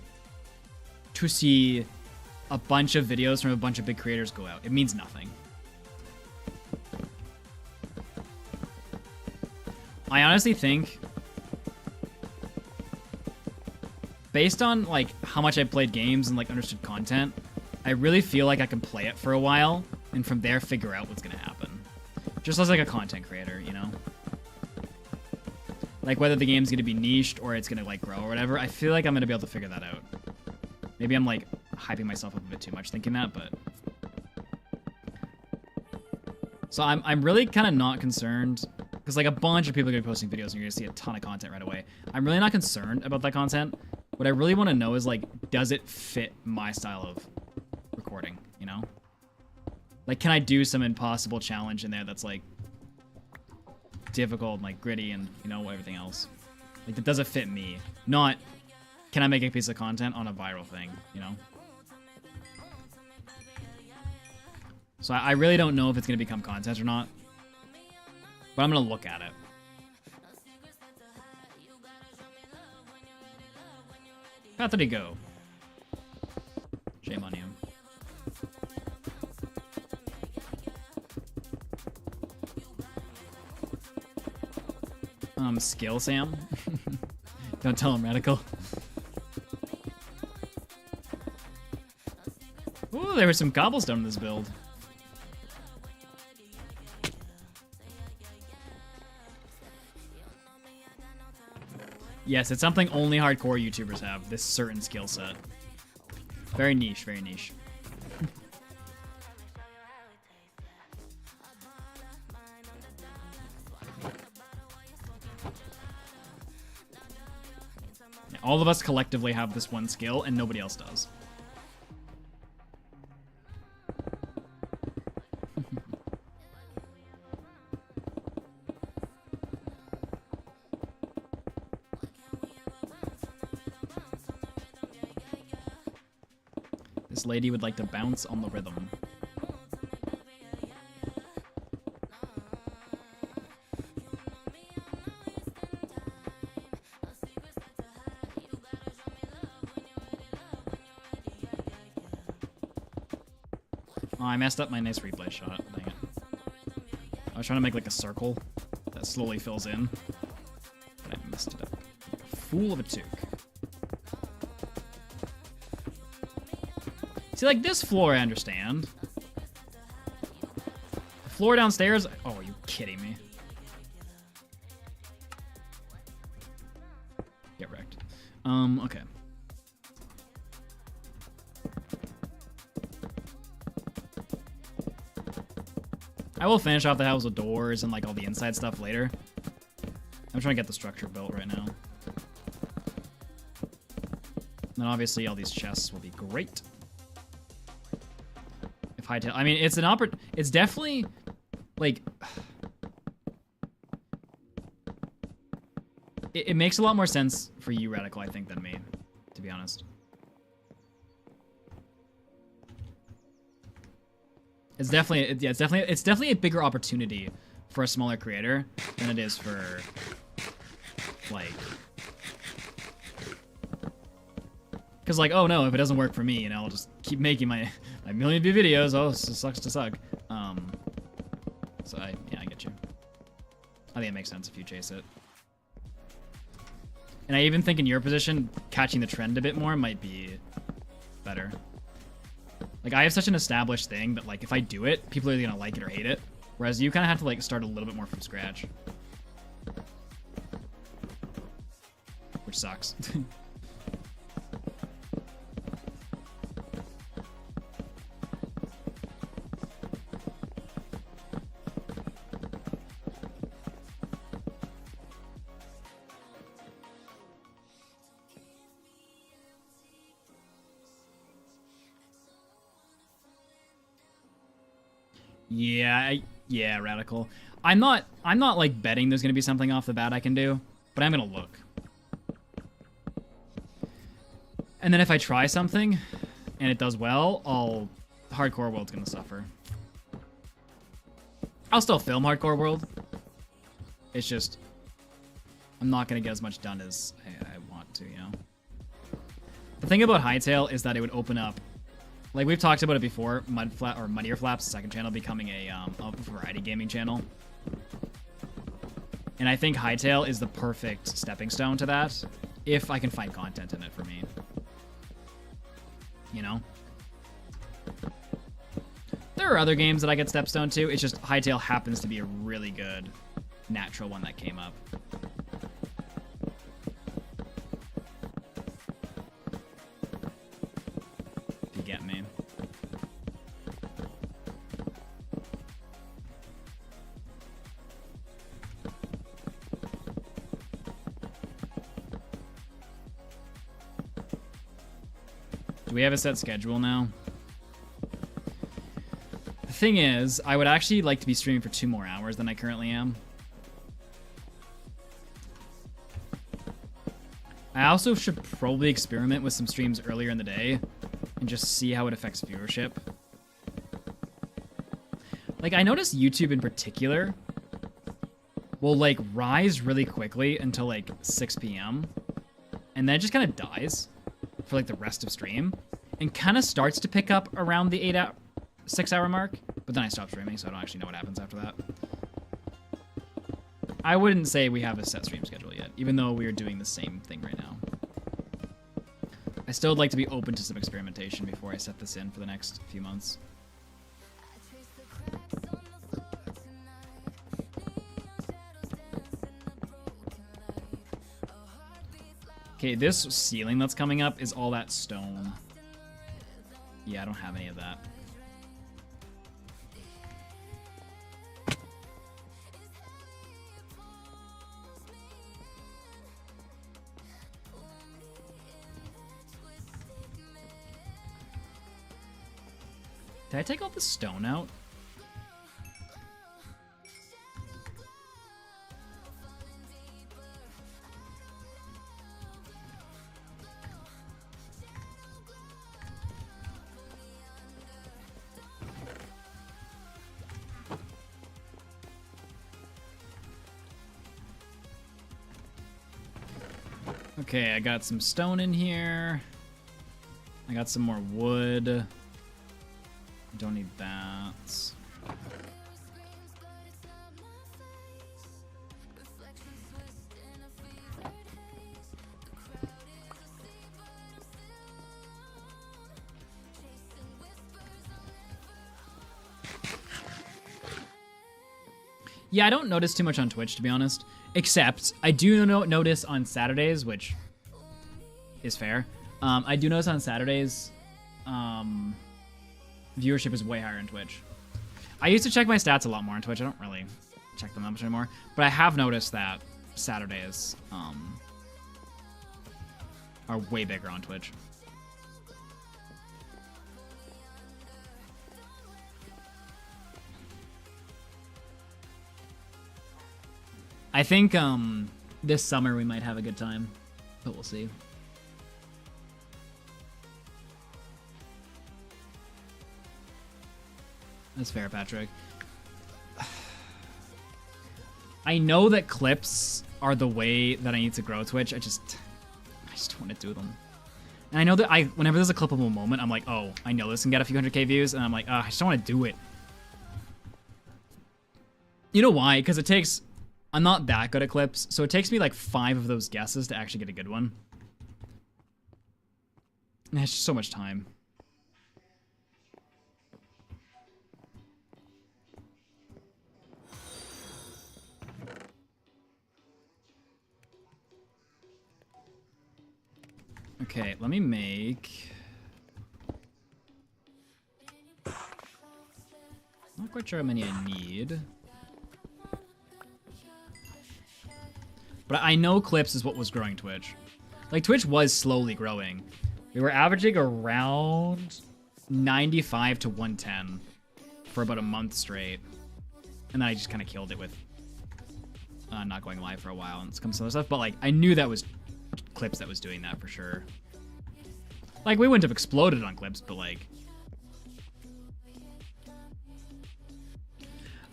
to see a bunch of videos from a bunch of big creators go out. It means nothing. I honestly think, based on like how much I played games and like understood content, I really feel like I can play it for a while and from there figure out what's gonna happen. Just as like a content creator, you know? Like whether the game's gonna be niched or it's gonna like grow or whatever, I feel like I'm gonna be able to figure that out. Maybe I'm like hyping myself up a bit too much thinking that, but... So I'm really kind of not concerned, because like a bunch of people are gonna be posting videos and you're gonna see a ton of content right away. I'm really not concerned about that content. What I really want to know is like, does it fit my style of recording, you know? Like, can I do some impossible challenge in there that's like difficult and like gritty and, you know, everything else? Like, does it fit me? Not, can I make a piece of content on a viral thing, you know? So I really don't know if it's going to become content or not, but I'm going to look at it. How did he go? Shame on you. Skill Sam? Don't tell him, Radical. Ooh, there was some cobblestone in this build. Yes, it's something only hardcore YouTubers have, this certain skill set. Very niche, very niche. Yeah, all of us collectively have this one skill, and nobody else does. This lady would like to bounce on the rhythm. Oh, I messed up my nice replay shot. Dang it. I was trying to make like a circle that slowly fills in, but I messed it up. Like a fool of a toque. See, like, this floor I understand. The floor downstairs? Oh, are you kidding me? Get wrecked. Okay. I will finish off the house with doors and, like, all the inside stuff later. I'm trying to get the structure built right now. And then, obviously, all these chests will be great. Hytale. I mean, it's an it's definitely like it makes a lot more sense for you, Radical, I think, than me, to be honest. It's definitely a bigger opportunity for a smaller creator than it is for like, because like, oh no, if it doesn't work for me, you know, I'll just keep making my million view videos. Oh, it sucks to suck. So yeah, I get you. I think it makes sense if you chase it. And I even think in your position, catching the trend a bit more might be better. Like, I have such an established thing that, like, if I do it, people are either gonna like it or hate it. Whereas you kind of have to, like, start a little bit more from scratch. Which sucks. Yeah, radical. I'm not like betting there's gonna be something off the bat I can do, but I'm gonna look. And then if I try something and it does well, Hardcore World's gonna suffer. I'll still film Hardcore World. It's just I'm not gonna get as much done as I want to, you know. The thing about Hightail is that it would open up, like we've talked about it before, Muddier Flaps' second channel becoming a variety gaming channel. And I think Hightail is the perfect stepping stone to that, if I can find content in it for me. You know? There are other games that I get stepstone to, it's just Hightail happens to be a really good natural one that came up. Do we have a set schedule now? The thing is, I would actually like to be streaming for 2 more hours than I currently am. I also should probably experiment with some streams earlier in the day and just see how it affects viewership. Like, I noticed YouTube in particular will like rise really quickly until like 6 p.m. and then it just kind of dies for like the rest of stream and kind of starts to pick up around the 6 hour mark, but then I stop streaming, so I don't actually know what happens after that. I wouldn't say we have a set stream schedule yet, even though we are doing the same thing right now. I still would like to be open to some experimentation before I set this in for the next few months. Okay, this ceiling that's coming up is all that stone. Yeah, I don't have any of that. Did I take all the stone out? Okay, I got some stone in here. I got some more wood. Don't need that. Yeah, I don't notice too much on Twitch, to be honest. Except, I do notice on Saturdays, which is fair. I do notice on Saturdays, viewership is way higher on Twitch. I used to check my stats a lot more on Twitch. I don't really check them that much anymore. But I have noticed that Saturdays are way bigger on Twitch. I think this summer we might have a good time, but we'll see. That's fair, Patrick. I know that clips are the way that I need to grow Twitch. I just want to do them. And I know that whenever there's a clippable moment, I'm like, oh, I know this can get a few 100K views, and I'm like, I just don't want to do it. You know why? Because I'm not that good at clips, so it takes me like 5 of those guesses to actually get a good one. And it's just so much time. Okay, let me make... Not quite sure how many I need. But I know clips is what was growing Twitch. Like, Twitch was slowly growing. We were averaging around 95 to 110 for about a month straight. And then I just kind of killed it with not going live for a while and some other stuff. But, like, I knew that was clips that was doing that for sure. Like, we wouldn't have exploded on clips, but, like...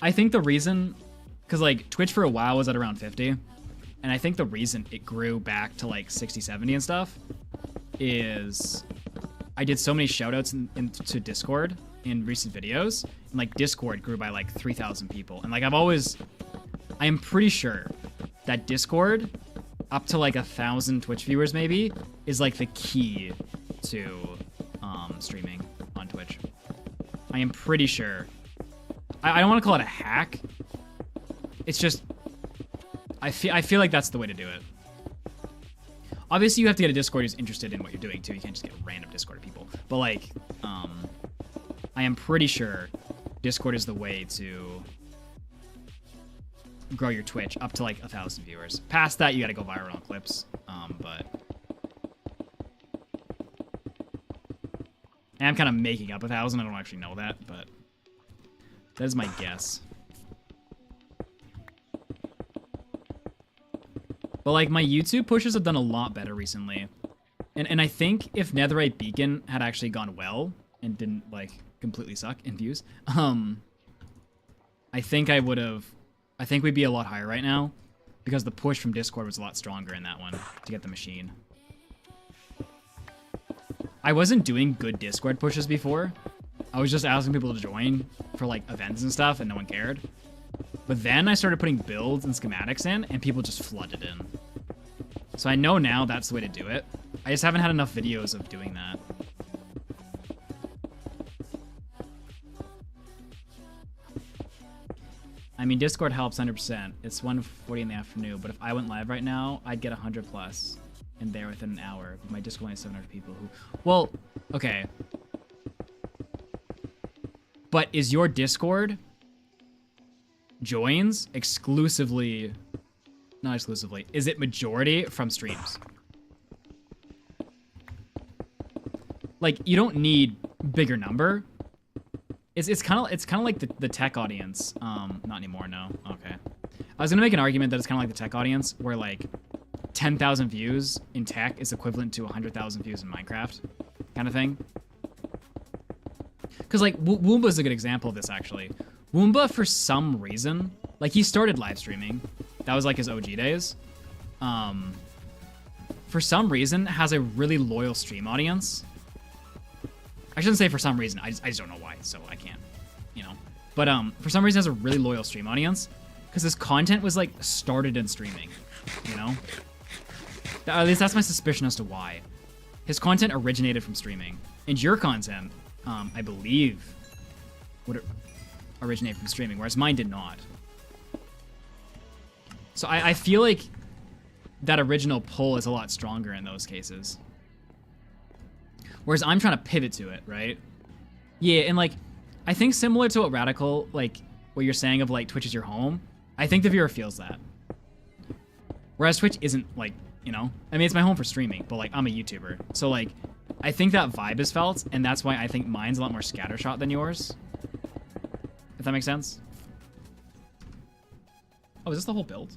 I think the reason... Because, like, Twitch for a while was at around 50. And I think the reason it grew back to, like, 60, 70 and stuff is I did so many shoutouts into Discord in recent videos. And, like, Discord grew by, like, 3,000 people. And, like, I am pretty sure that Discord, up to, like, 1,000 Twitch viewers, maybe, is, like, the key to streaming on Twitch. I am pretty sure. I don't want to call it a hack. It's just... I feel like that's the way to do it. Obviously, you have to get a Discord who's interested in what you're doing, too. You can't just get random Discord people. But, like, I am pretty sure Discord is the way to grow your Twitch up to, like, 1,000 viewers. Past that, you gotta go viral on clips. But... And I'm kind of making up 1,000. I don't actually know that, but that is my guess. But, like, my YouTube pushes have done a lot better recently. And I think if Netherite Beacon had actually gone well and didn't, like, completely suck in views, I think we'd be a lot higher right now because the push from Discord was a lot stronger in that one to get the machine. I wasn't doing good Discord pushes before. I was just asking people to join for, like, events and stuff, and no one cared. But then I started putting builds and schematics in, and people just flooded in. So I know now that's the way to do it. I just haven't had enough videos of doing that. I mean, Discord helps 100%. It's 1:40 in the afternoon, but if I went live right now, I'd get 100 plus. And there within an hour. My Discord only has 700 people who... Well, okay. But is your Discord joins exclusively... Not exclusively. Is it majority from streams? Like, you don't need bigger number. It's kind of like the tech audience. Not anymore, no. Okay. I was gonna make an argument that it's kind of like the tech audience, where, like, 10,000 views in tech is equivalent to 100,000 views in Minecraft, kind of thing. Because, like, Woomba is a good example of this, actually. Woomba, for some reason, like, he started live streaming. That was, like, his OG days. For some reason, has a really loyal stream audience. I shouldn't say for some reason. I just don't know why, so I can't, you know. But for some reason, has a really loyal stream audience. Because his content was, like, started in streaming, you know? At least that's my suspicion as to why. His content originated from streaming. And your content, I believe, would originate from streaming, whereas mine did not. So I feel like that original pull is a lot stronger in those cases. Whereas I'm trying to pivot to it, right? Yeah, and, like, I think similar to what Radical, like, what you're saying of, like, Twitch is your home, I think the viewer feels that. Whereas Twitch isn't, like, you know? I mean, it's my home for streaming, but, like, I'm a YouTuber. So, like, I think that vibe is felt, and that's why I think mine's a lot more scattershot than yours. If that makes sense. Oh, is this the whole build?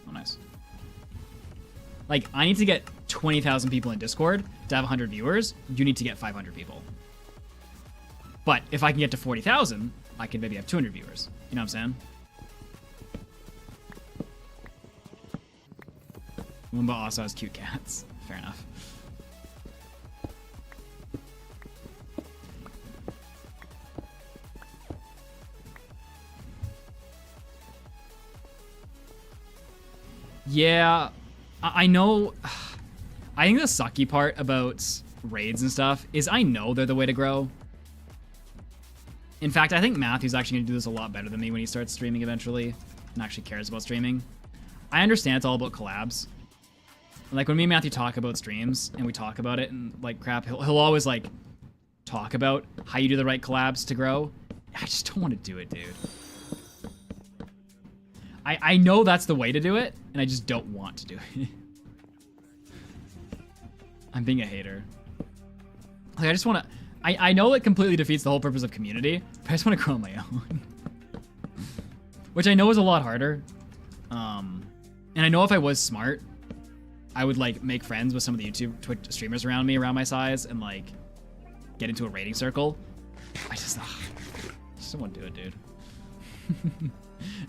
Oh, nice. Like, I need to get 20,000 people in Discord to have 100 viewers. You need to get 500 people. But if I can get to 40,000, I can maybe have 200 viewers. You know what I'm saying? Moomba also has cute cats. Fair enough. Yeah, I know. I think the sucky part about raids and stuff is I know they're the way to grow. In fact, I think Matthew's actually going to do this a lot better than me when he starts streaming eventually and actually cares about streaming. I understand it's all about collabs. Like when me and Matthew talk about streams and we talk about it and like crap, he'll always like talk about how you do the right collabs to grow. I just don't want to do it, dude. I know that's the way to do it, and I just don't want to do it. I'm being a hater. Like I just want to. I know it completely defeats the whole purpose of community, but I just want to grow on my own. Which I know is a lot harder. And I know if I was smart, I would like make friends with some of the Twitch streamers around me, around my size, and like get into a raiding circle. I just don't want to do it, dude.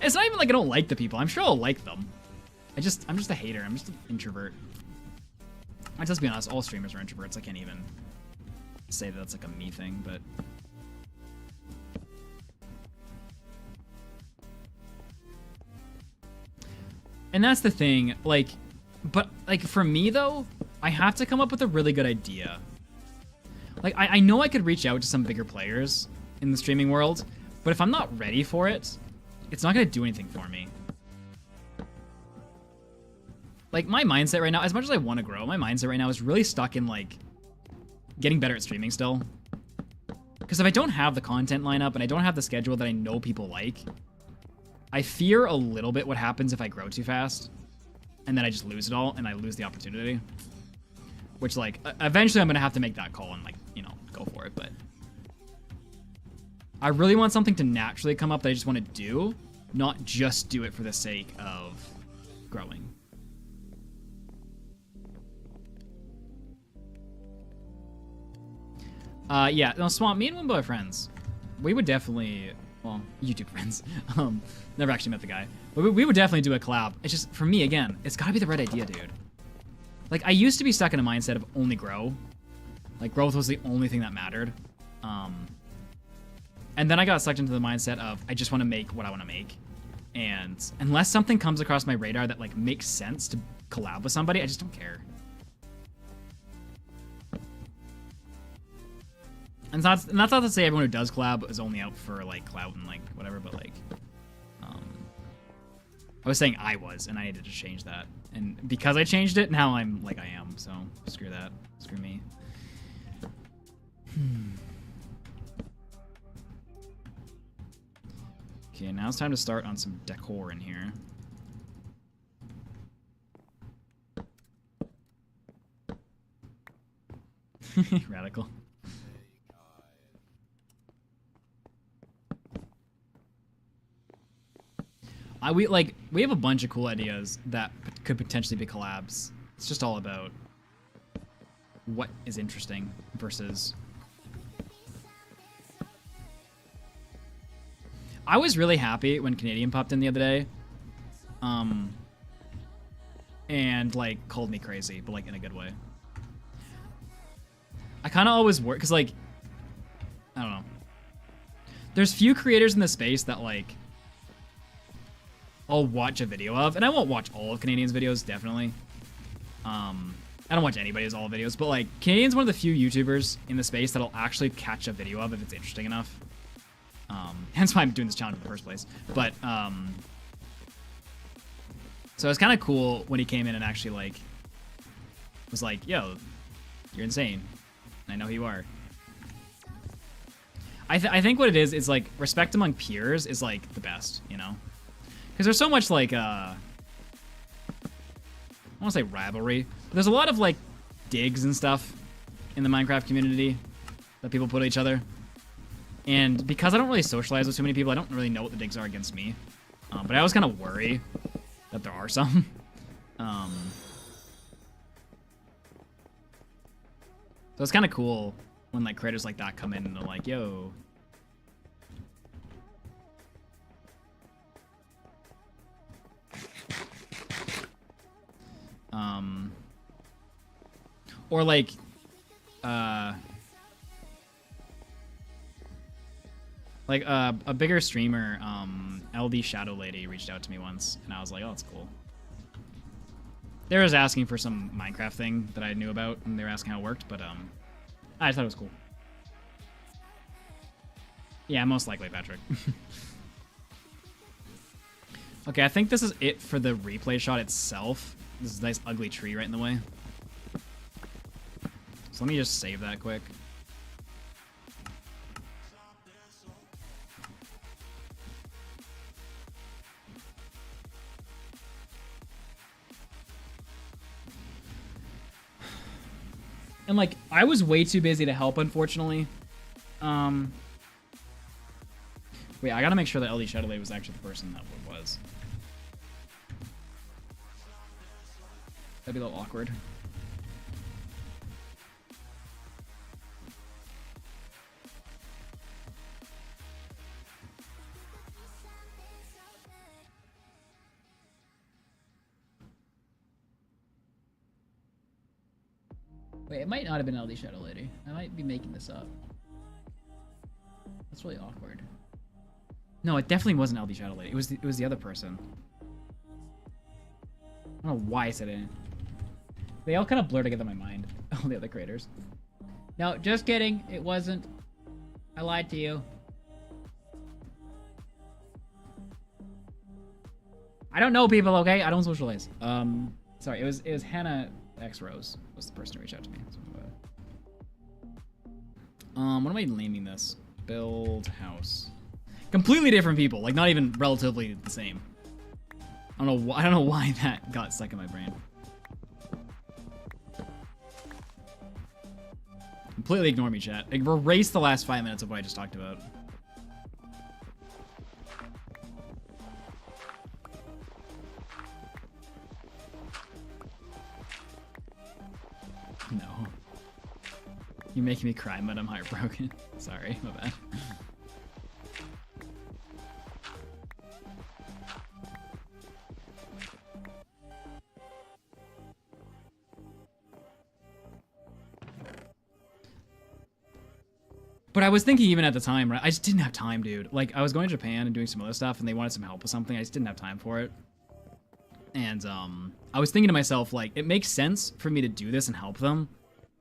It's not even like I don't like the people. I'm sure I'll like them. I'm just a hater. I'm just an introvert. Let's be honest, all streamers are introverts. I can't even say that that's like a me thing, but and that's the thing, like, but like for me though, I have to come up with a really good idea. Like I know I could reach out to some bigger players in the streaming world, but if I'm not ready for it, it's not gonna do anything for me. Like my mindset right now, as much as I want to grow, my mindset right now is really stuck in like getting better at streaming still. Because if I don't have the content lineup and I don't have the schedule that I know people like, I fear a little bit what happens if I grow too fast and then I just lose it all and I lose the opportunity. Which like, eventually I'm gonna have to make that call and like, you know, go for it, but I really want something to naturally come up that I just want to do, not just do it for the sake of growing. Yeah, no, Swamp, me and Wimbo are friends. We would definitely, well, YouTube friends. Never actually met the guy. But we would definitely do a collab. It's just, for me, again, it's gotta be the right idea, dude. Like, I used to be stuck in a mindset of only grow. Like, growth was the only thing that mattered. And then I got sucked into the mindset of, I just want to make what I want to make. And unless something comes across my radar that, like, makes sense to collab with somebody, I just don't care. And that's not to say everyone who does collab is only out for, like, clout and, like, whatever, but, like, I was saying I was, and I needed to change that. And because I changed it, now I'm like I am, so screw that. Screw me. Okay, now it's time to start on some decor in here. Radical. We have a bunch of cool ideas that could potentially be collabs. It's just all about what is interesting versus. I was really happy when Canadian popped in the other day, and like called me crazy, but like in a good way. I kind of always work because like I don't know. There's few creators in the space that like I'll watch a video of, and I won't watch all of Canadian's videos, definitely. I don't watch anybody's all videos, but like Canadian's one of the few YouTubers in the space that I'll actually catch a video of if it's interesting enough. Hence why I'm doing this challenge in the first place. But so it was kind of cool when he came in and actually like was like, "Yo, you're insane. I know who you are." I think what it is like respect among peers is like the best, you know. Because there's so much, like, I don't want to say rivalry, but there's a lot of, like, digs and stuff in the Minecraft community that people put at each other. And because I don't really socialize with too many people, I don't really know what the digs are against me. But I always kind of worry that there are some. So it's kind of cool when, like, creators like that come in and they're like, yo, Or like, a bigger streamer, LD Shadow Lady reached out to me once, and I was like, oh, that's cool. They were just asking for some Minecraft thing that I knew about, and they were asking how it worked, but I just thought it was cool. Yeah, most likely, Patrick. Okay, I think this is it for the replay shot itself. This is a nice ugly tree right in the way. So let me just save that quick. And like, I was way too busy to help, unfortunately. Wait, I gotta make sure that LD Shadow Lady was actually the person that was. That'd be a little awkward. Wait, it might not have been LD Shadow Lady. I might be making this up. That's really awkward. No, it definitely wasn't LD Shadow Lady. It was the other person. I don't know why I said it. They all kind of blur together in my mind. All the other creators. No, just kidding. It wasn't. I lied to you. I don't know people, okay? I don't socialize. Sorry, it was Hannah X Rose was the person to reach out to me. What am I naming this? Build house. Completely different people, like not even relatively the same. I don't know why that got stuck in my brain. Completely ignore me, chat. Erase the last 5 minutes of what I just talked about. No. You're making me cry, but I'm heartbroken. Sorry, my bad. But I was thinking even at the time, right? I just didn't have time, dude. Like, I was going to Japan and doing some other stuff, and they wanted some help with something. I just didn't have time for it. And I was thinking to myself, like, it makes sense for me to do this and help them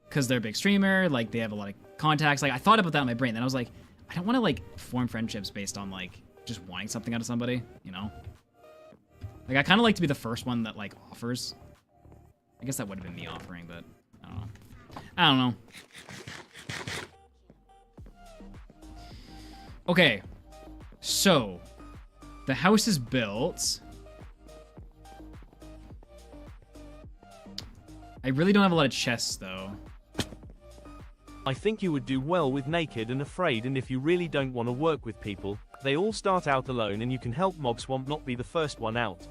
because they're a big streamer. Like, they have a lot of contacts. Like, I thought about that in my brain. Then I was like, I don't want to, like, form friendships based on, like, just wanting something out of somebody, you know? Like, I kind of like to be the first one that, like, offers. I guess that would have been me offering, but I don't know. I don't know. Okay, so the house is built. I really don't have a lot of chests, though. I think you would do well with Naked and Afraid, and if you really don't want to work with people, they all start out alone and you can help Mob Swamp not be the first one out.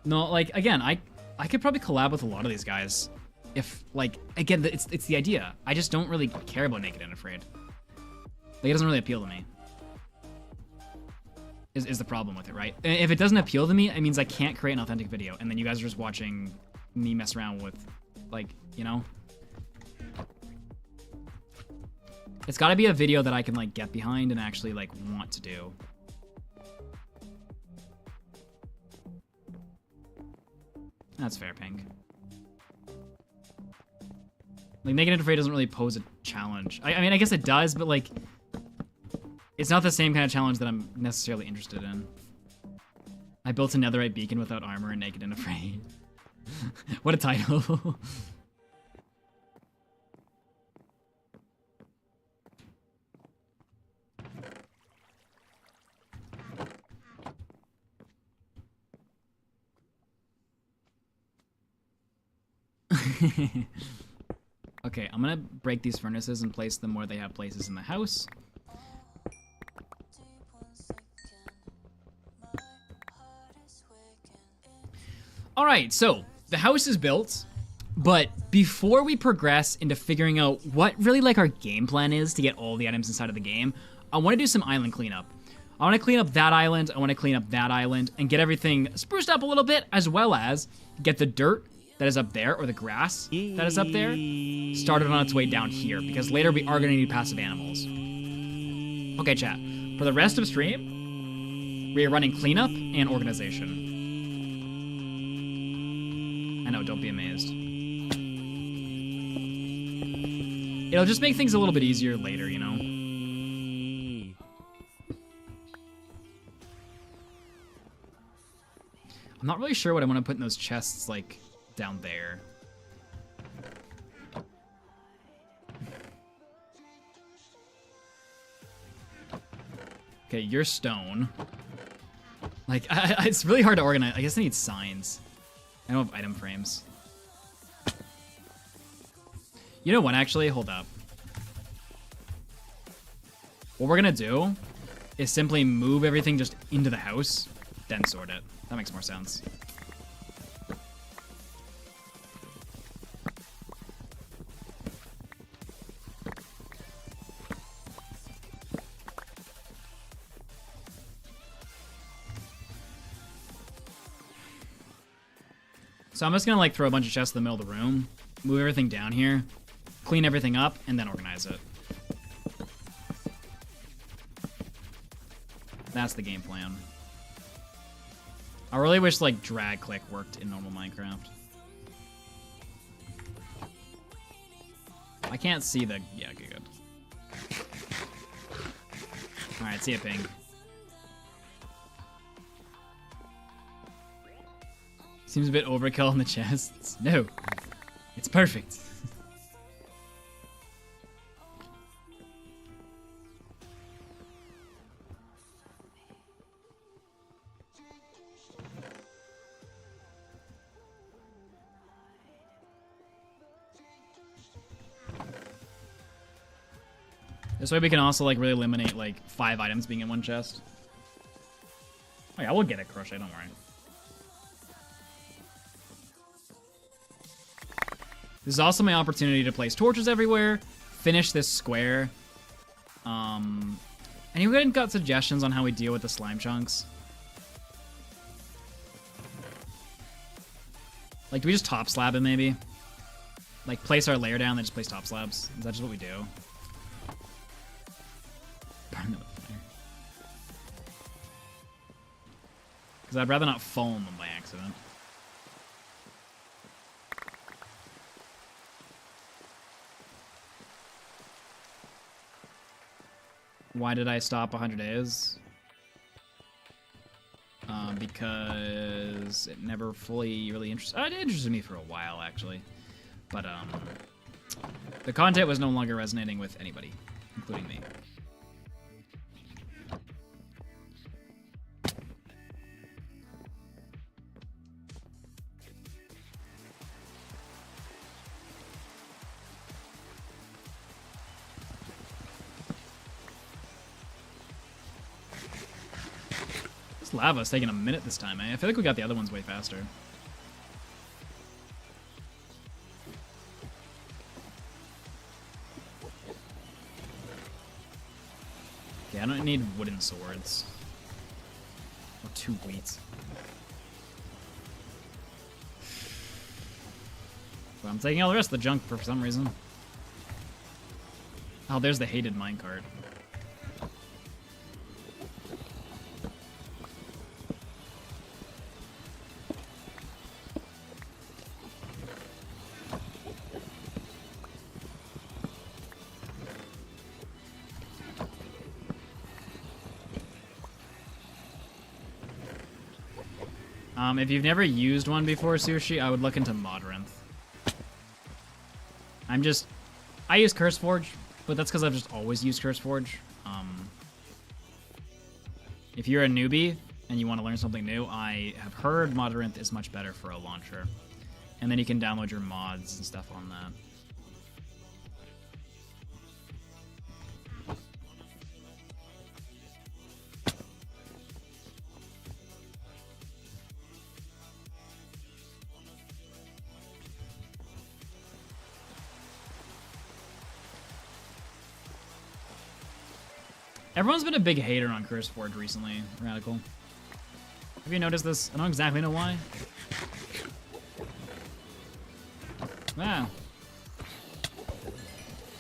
No, like, again, I could probably collab with a lot of these guys. If, like, again, it's the idea. I just don't really care about Naked and Afraid. Like, it doesn't really appeal to me. Is the problem with it, right? If it doesn't appeal to me, it means I can't create an authentic video, and then you guys are just watching me mess around with, like, you know? It's gotta be a video that I can, like, get behind and actually, like, want to do. That's fair, Pink. Like, Naked and Afraid doesn't really pose a challenge. I mean, I guess it does, but, like, it's not the same kind of challenge that I'm necessarily interested in. I built a netherite beacon without armor and Naked and Afraid. What a title. Okay, I'm gonna break these furnaces and place them where they have places in the house. All right, so the house is built, but before we progress into figuring out what really like our game plan is to get all the items inside of the game, I want to do some island cleanup. I want to clean up that island, I want to clean up that island, and get everything spruced up a little bit, as well as get the dirt that is up there, or the grass that is up there, started on its way down here, because later we are going to need passive animals. Okay, chat. For the rest of stream, we are running cleanup and organization. I know, don't be amazed. It'll just make things a little bit easier later, you know? I'm not really sure what I want to put in those chests, like, down there. Okay, you're stone. Like, it's really hard to organize. I guess I need signs. I don't have item frames. You know what, actually? Hold up. What we're gonna do is simply move everything just into the house, then sort it. That makes more sense. So I'm just gonna like throw a bunch of chests in the middle of the room, move everything down here, clean everything up, and then organize it. That's the game plan. I really wish like drag click worked in normal Minecraft. I can't see the... Yeah, okay, good. Alright, see ya, ping. Seems a bit overkill on the chests. No, it's perfect. This way we can also like really eliminate like 5 items being in one chest. Oh yeah, we'll get it, Crochet, don't worry. This is also my opportunity to place torches everywhere, finish this square. Anyone got suggestions on how we deal with the slime chunks? Like, do we just top slab it maybe? Like, place our layer down, then just place top slabs? Is that just what we do? Burn it with fire. Because I'd rather not fall in them by accident. Why did I stop 100 days? Because it never fully really interested. It interested me for a while actually, but the content was no longer resonating with anybody, including me. Lava's taking a minute this time, eh? I feel like we got the other ones way faster. Okay, I don't need wooden swords. Or 2 wheats. So I'm taking all the rest of the junk for some reason. Oh, there's the hated minecart. If you've never used one before, Sushi, I would look into Modrinth. I use CurseForge, but that's because I've just always used CurseForge. If you're a newbie and you want to learn something new, I have heard Modrinth is much better for a launcher. And then you can download your mods and stuff on that. Everyone's been a big hater on CurseForge recently, Radical. Have you noticed this? I don't exactly know why. Wow.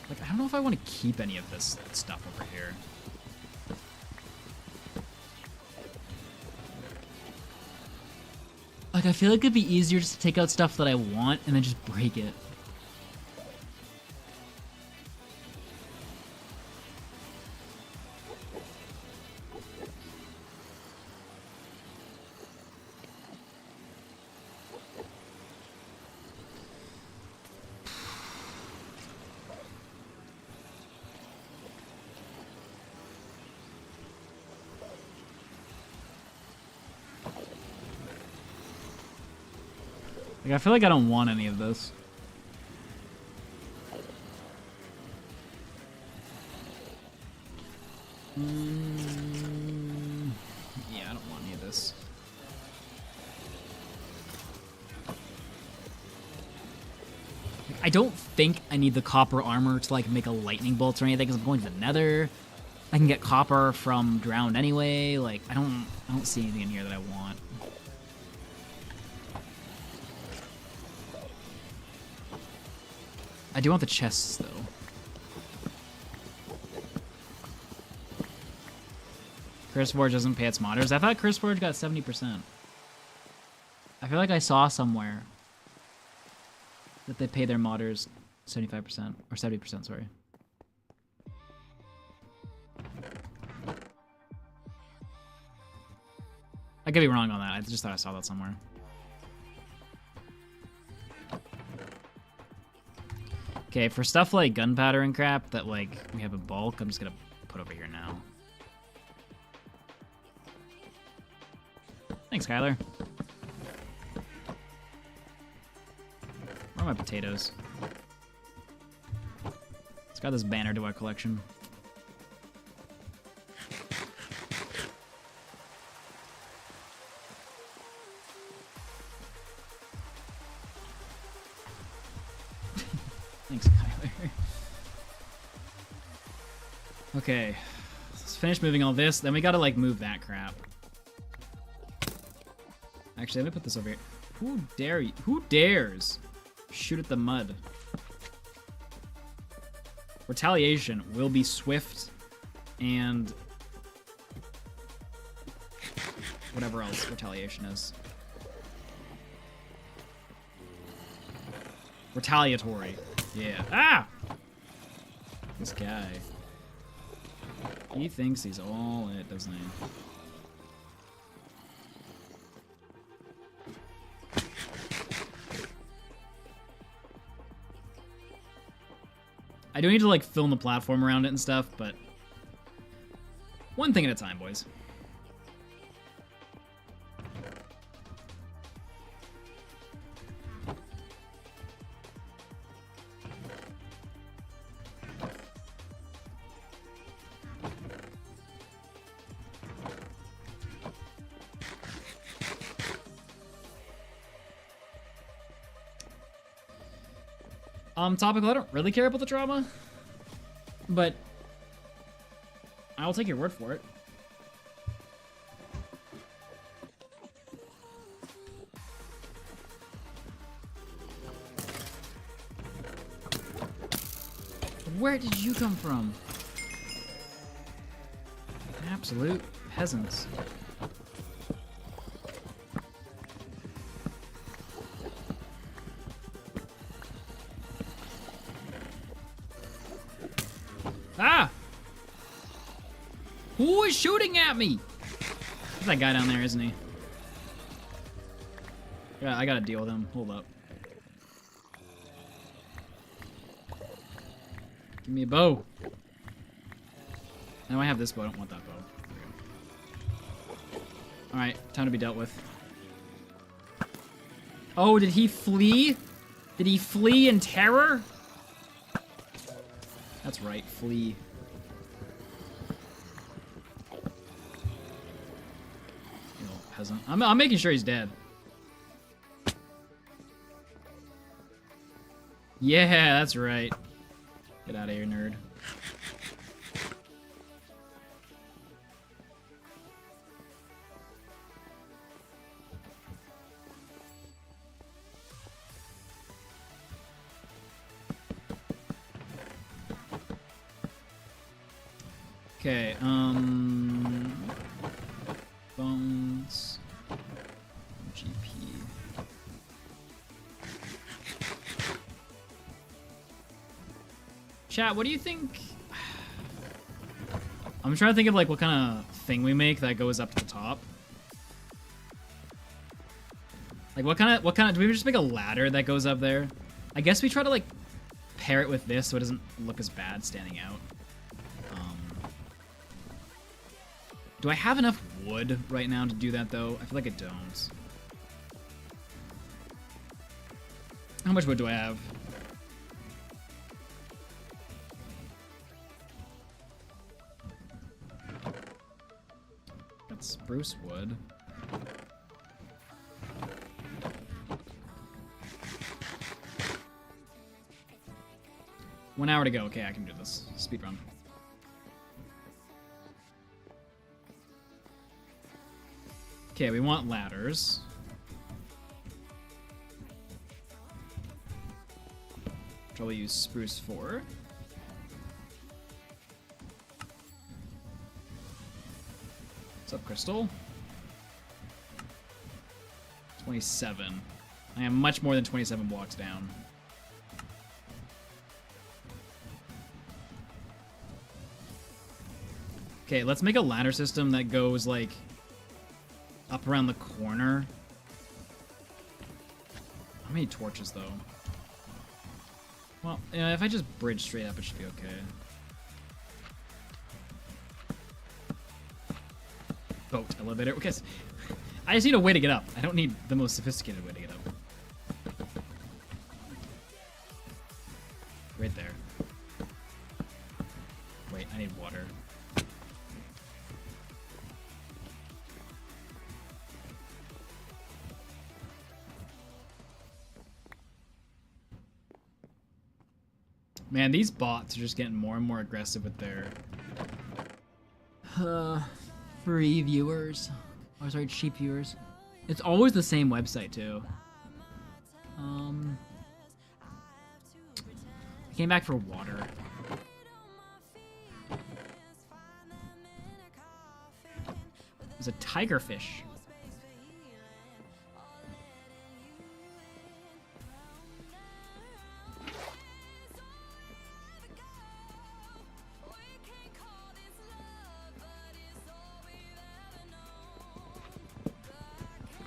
Like, I don't know if I want to keep any of this stuff over here. Like, I feel like it'd be easier just to take out stuff that I want and then just break it. Like, I feel like I don't want any of this. Yeah, I don't want any of this. Like, I don't think I need the copper armor to, like, make a lightning bolt or anything, because I'm going to the nether. I can get copper from drowned anyway. Like, I don't see anything in here that I want. I do want the chests, though. CurseForge doesn't pay its modders. I thought CurseForge got 70%. I feel like I saw somewhere that they pay their modders 75%. Or 70%, sorry. I could be wrong on that. I just thought I saw that somewhere. Okay, for stuff like gunpowder and crap that, like, we have a bulk, I'm just gonna put over here now. Thanks, Skylar. Where are my potatoes? Let's got this banner to our collection. Thanks, Kyler. Okay, let's finish moving all this. Then we gotta, like, move that crap. Actually, let me put this over here. Who dare you? Who dares shoot at the mud? Retaliation will be swift and whatever else retaliation is. Retaliatory. Yeah. Ah! This guy. He thinks he's all it, doesn't he? I do need to, like, film the platform around it and stuff, but one thing at a time, boys. Topical, I don't really care about the drama, but I'll take your word for it. Where did you come from? Absolute peasants. Ah! Who is shooting at me? There's that guy down there, isn't he? Yeah, I gotta deal with him. Hold up. Give me a bow. Now I have this bow. I don't want that bow. Alright, time to be dealt with. Oh, did he flee? Did he flee in terror? That's right, flee. You know, peasant. I'm making sure he's dead. Yeah, that's right. Get out of here, nerd. Okay, bones, GP. Chat, what do you think? I'm trying to think of like what kind of thing we make that goes up to the top. Like what kind of, do we just make a ladder that goes up there? I guess we try to like pair it with this so it doesn't look as bad standing out. Do I have enough wood right now to do that though? I feel like I don't. How much wood do I have? Got spruce wood. One hour to go. Okay, I can do this. Speed run. Okay, we want ladders. Probably use spruce 4. What's up, Crystal? 27. I am much more than 27 blocks down. Okay, let's make a ladder system that goes like up around the corner. How many torches though? Well, if I just bridge straight up, it should be okay. Boat elevator. Okay, I just need a way to get up. I don't need the most sophisticated way to get up. Right there. Wait, I need water. Man, these bots are just getting more and more aggressive with their free viewers. Or sorry, cheap viewers. It's always the same website too. I came back for water. There's a tigerfish.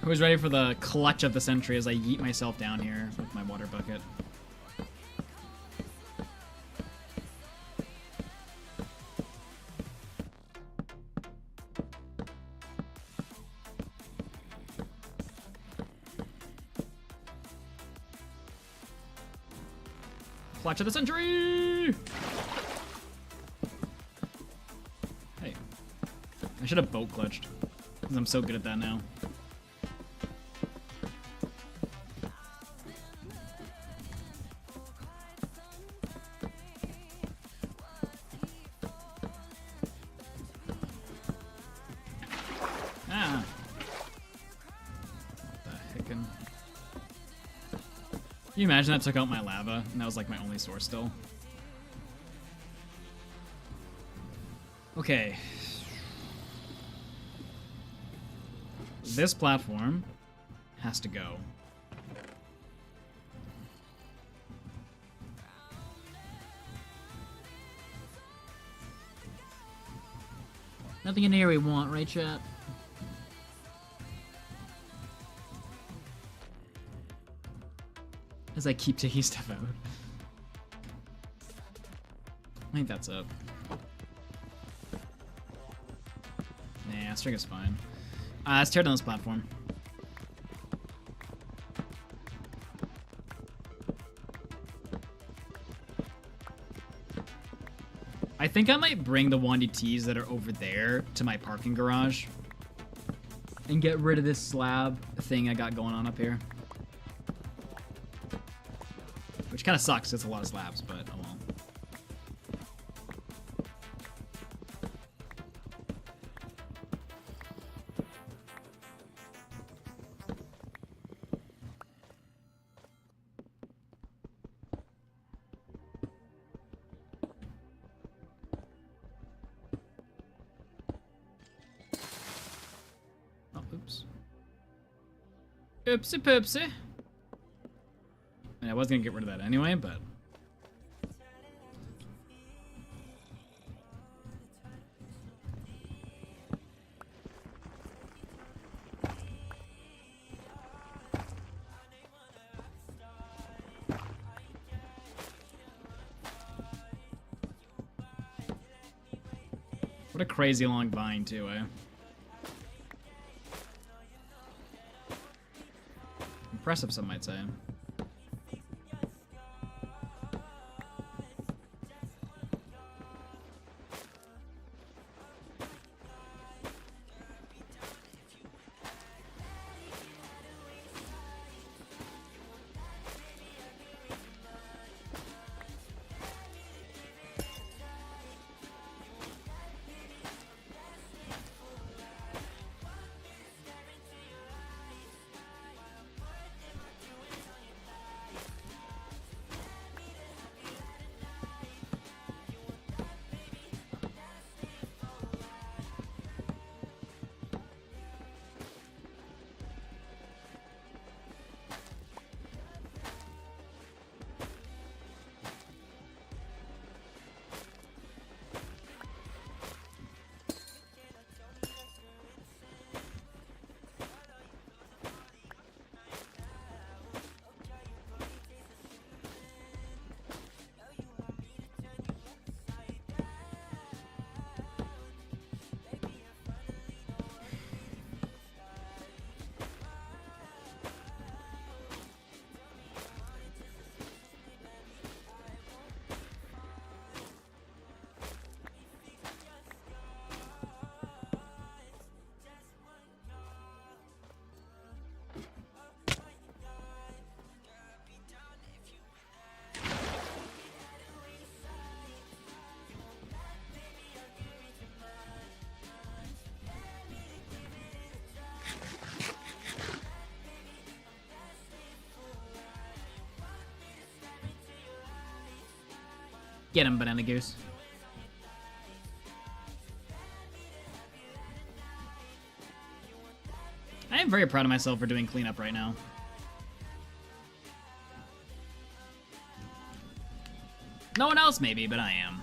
Who's ready for the clutch of the century as I yeet myself down here with my water bucket? Clutch of the century! Hey. I should have boat clutched, because I'm so good at that now. Can you imagine that took out my lava and that was like my only source still? Okay. This platform has to go. Nothing in here we want, right, chat? As I keep taking stuff out. I think that's it. Nah, string is fine. Let's tear down this platform. I think I might bring the Wandy Tees that are over there to my parking garage and get rid of this slab thing I got going on up here. Which kind of sucks, it's a lot of slabs, but oh well. Oopsie poopsie. I was gonna get rid of that anyway, but... What a crazy long vine, too, eh? Impressive, some might say. Get him, Banana Goose. I am very proud of myself for doing cleanup right now. No one else maybe, but I am.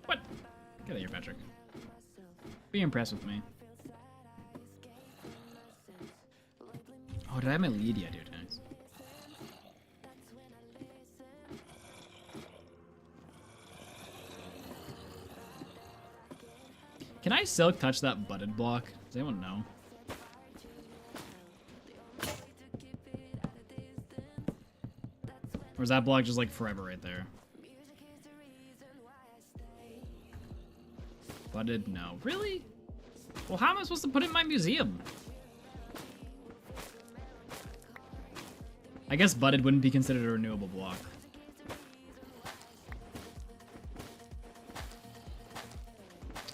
What? Get out of here, Patrick. Be impressed with me. Oh, did I have my lead? Yeah, dude. Nice. Can I silk touch that butted block? Does anyone know? Or is that block just like forever right there? Butted? No. Really? Well, how am I supposed to put it in my museum? I guess butted wouldn't be considered a renewable block.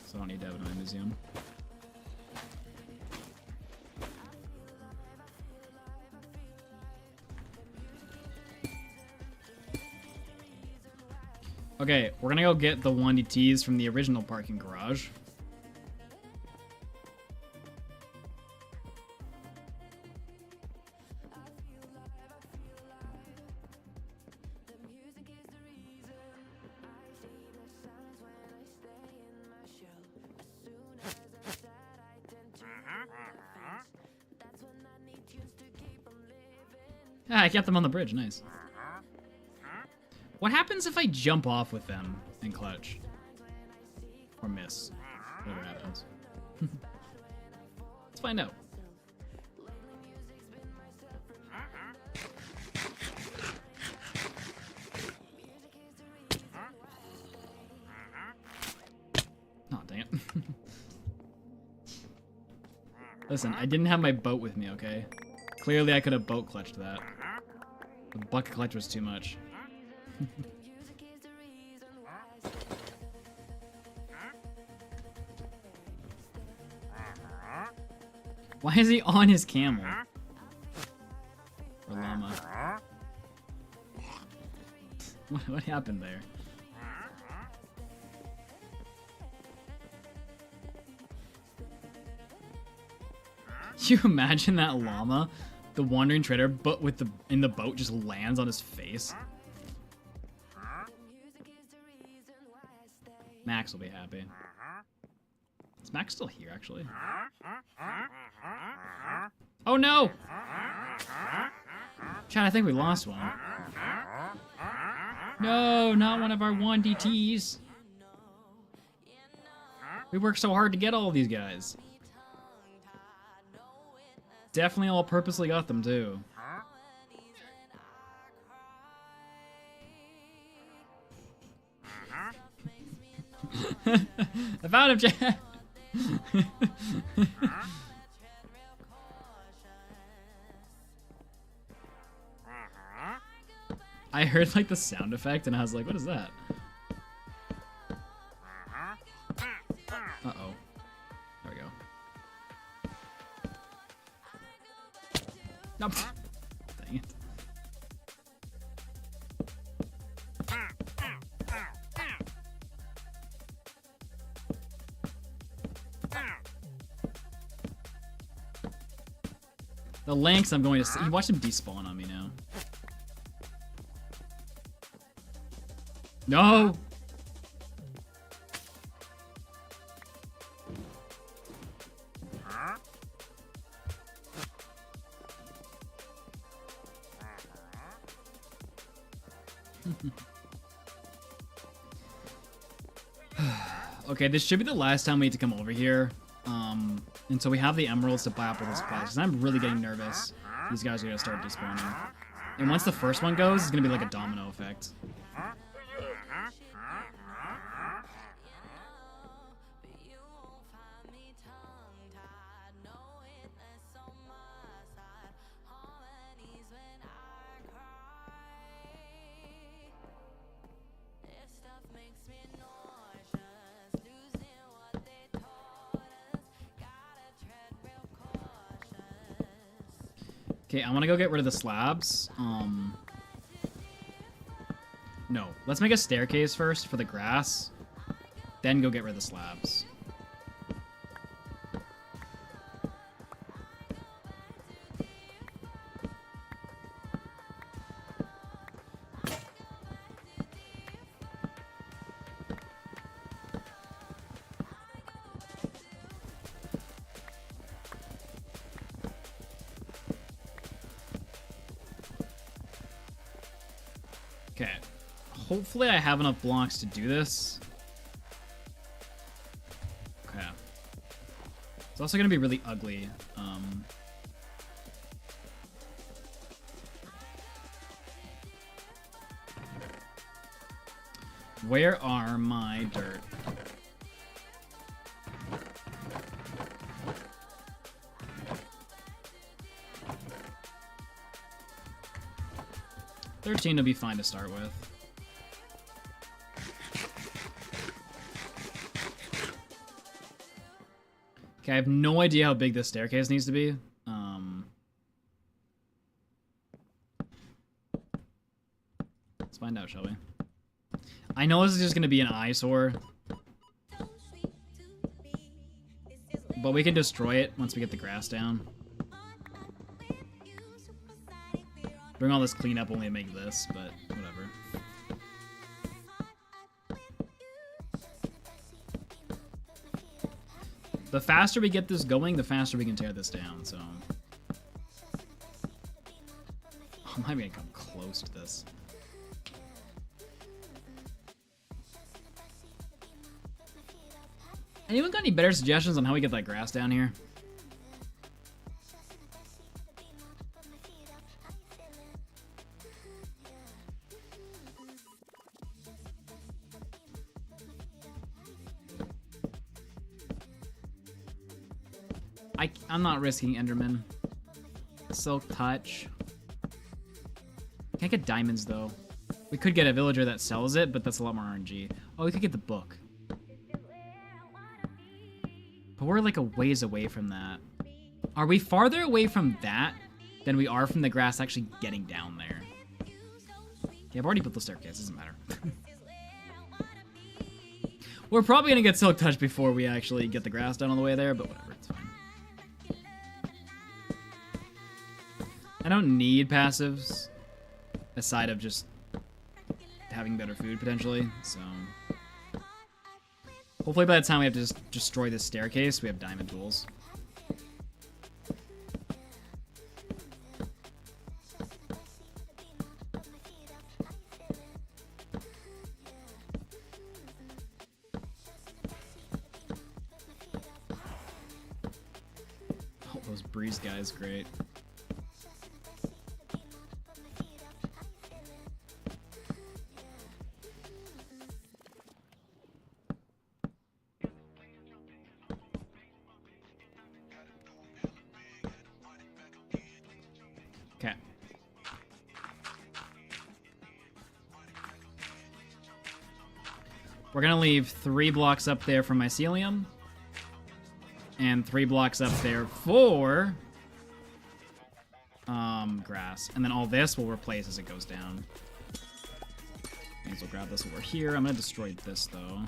So I don't need to have it in my museum. Okay, we're gonna go get the 1DTs from the original parking garage. Ah, I kept them on the bridge, nice. What happens if I jump off with them and clutch? Or miss. Whatever happens. Let's find out. Oh, dang it. Listen, I didn't have my boat with me, okay? Clearly I could have boat clutched that. The bucket clutch was too much. Why is he on his camel? Or llama. What happened there? Can you imagine that llama, the wandering trader, but with in the boat just lands on his face? Max will be happy. Is Max still here, actually? Oh no! Chad, I think we lost one. No, not one of our 1DTs. We worked so hard to get all of these guys. Definitely all purposely got them, too. I found him, Chad! I heard like the sound effect and I was like, what is that? Uh-oh. There we go. Nope. Dang it. The lynx I'm going to see. Watch him despawn on me now. No! Okay, this should be the last time we need to come over here. Until we have the emeralds to buy up all the supplies, because I'm really getting nervous. These guys are gonna start despawning. And once the first one goes, it's gonna be like a domino effect. Okay, I want to go get rid of the slabs. No. Let's make a staircase first for the grass. Then go get rid of the slabs. Okay. Hopefully I have enough blocks to do this. Okay. It's also going to be really ugly. Where are my dirt? $13 will be fine to start with. Okay, I have no idea how big this staircase needs to be. Let's find out, shall we? I know this is just going to be an eyesore. But we can destroy it once we get the grass down. Bring all this cleanup only to make this, but whatever. The faster we get this going, the faster we can tear this down, so... I'm not even gonna come close to this. Anyone got any better suggestions on how we get that grass down here? I'm not risking Enderman. Silk Touch. Can't get diamonds, though. We could get a villager that sells it, but that's a lot more RNG. Oh, we could get the book. But we're like a ways away from that. Are we farther away from that than we are from the grass actually getting down there? Okay, I've already built the staircase. Doesn't matter. We're probably gonna get Silk Touch before we actually get the grass done on the way there, but whatever, it's fine. I don't need passives, aside of just having better food, potentially, so... Hopefully by the time we have to just destroy this staircase, we have diamond tools. Oh, those breeze guys, great. Okay. We're gonna leave 3 blocks up there for mycelium. And 3 blocks up there for grass. And then all this will replace as it goes down. May as well grab this over here. I'm gonna destroy this though.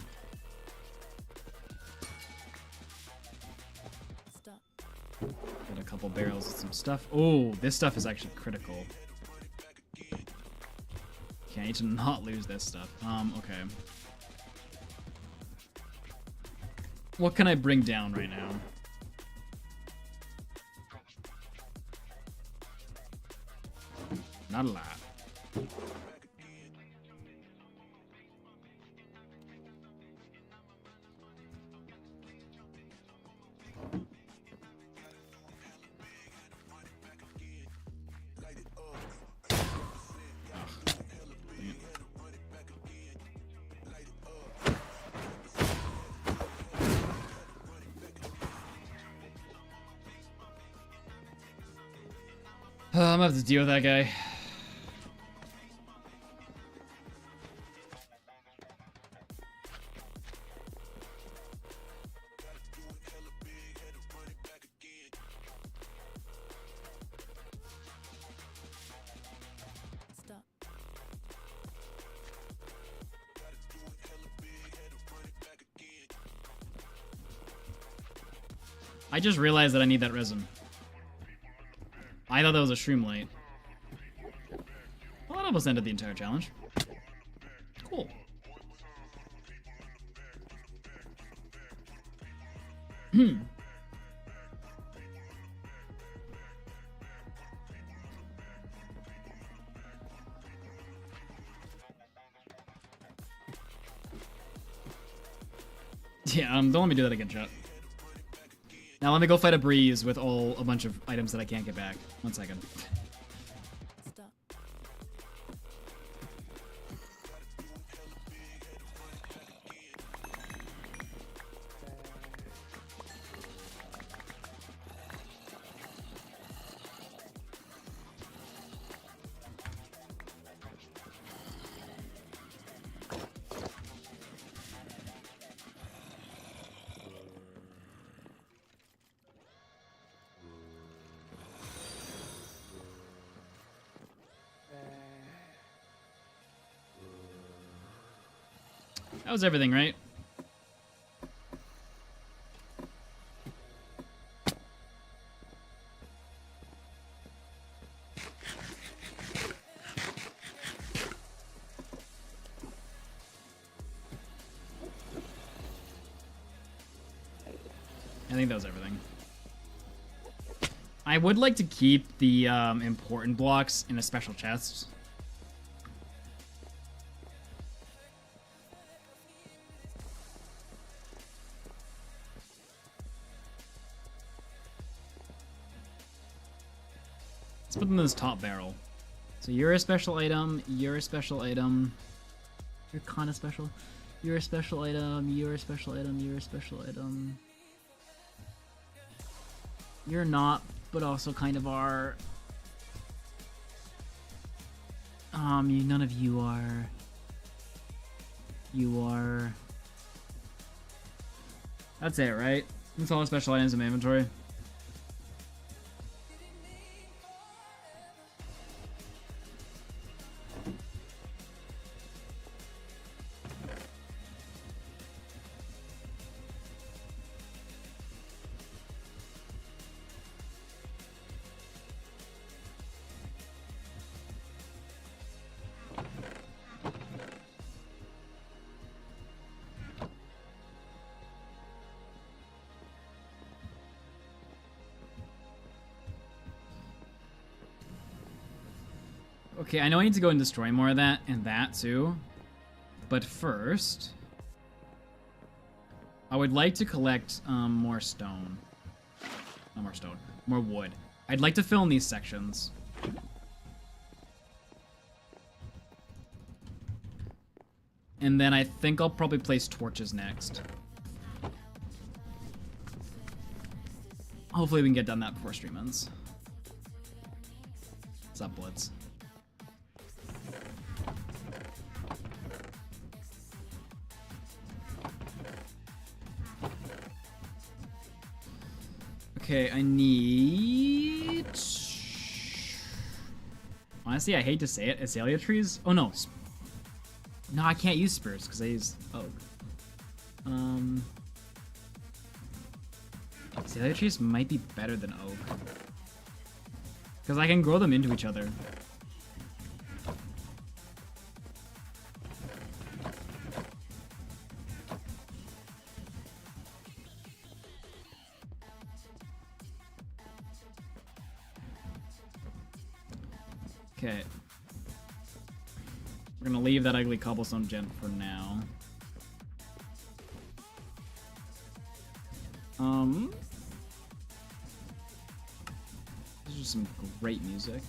Stop. Got a couple barrels of some stuff. Oh, this stuff is actually critical. Okay, I need to not lose this stuff. Okay. What can I bring down right now? Not a lot. I'm gonna have to deal with that guy. Stop. I just realized that I need that resin. I thought that was a shroom light. Well, that almost ended the entire challenge. Cool. Yeah, don't let me do that again, chat. Now let me go fight a breeze with a bunch of items that I can't get back. 1 second. Stop. That was everything, right? I think that was everything. I would like to keep the important blocks in a special chest. Let's put them in this top barrel. So you're a special item, you're a special item. You're kinda special. You're a special item, you're a special item, you're a special item. You're not, but also kind of are. None of you are. You are. That's it, right? That's all the special items in my inventory. Okay, I know I need to go and destroy more of that and that too. But first, I would like to collect more stone. Not more stone, more wood. I'd like to fill in these sections. And then I think I'll probably place torches next. Hopefully we can get done that before stream ends. What's up, Blitz? Okay, I need... Honestly, I hate to say it. Azalea trees? Oh, no. No, I can't use spurs because I use oak. Azalea trees might be better than oak. Because I can grow them into each other. Okay. We're gonna leave that ugly cobblestone gent for now. This is some great music.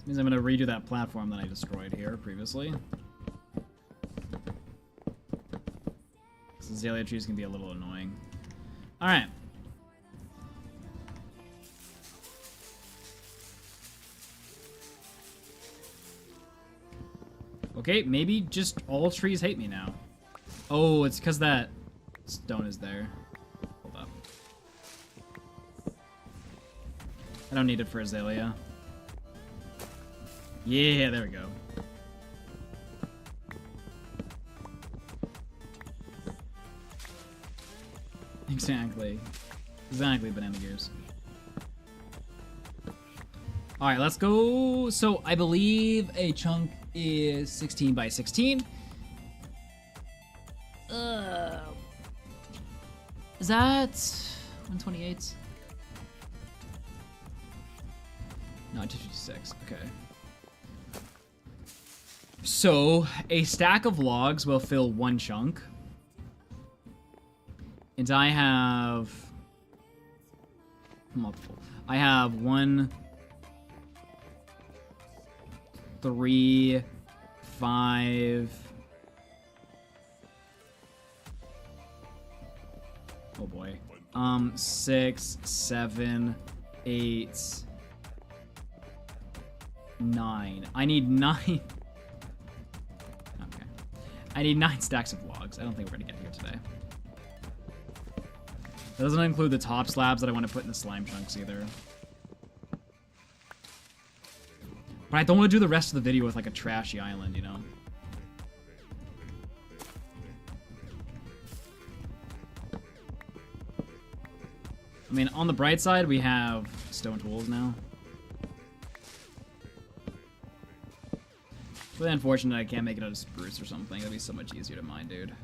Means I'm gonna redo that platform that I destroyed here previously. This azalea trees can be a little annoying. Alright. Okay, maybe just all trees hate me now. Oh, it's because that stone is there. Hold up. I don't need it for azalea. Yeah, there we go. Exactly. Exactly, banana gears. Alright, let's go. So, I believe a chunk is 16 by 16. Is that 128? No, 256. Okay. So, a stack of logs will fill one chunk. And I have multiple. I have 1, 3, 5. Oh boy. 6, 7, 8, 9. I need 9. I need 9 stacks of logs. I don't think we're gonna get here today. That doesn't include the top slabs that I want to put in the slime chunks either. But I don't want to do the rest of the video with like a trashy island, you know? I mean, on the bright side, we have stone tools now. It's really unfortunate I can't make it out of spruce or something. That'd be so much easier to mine, dude.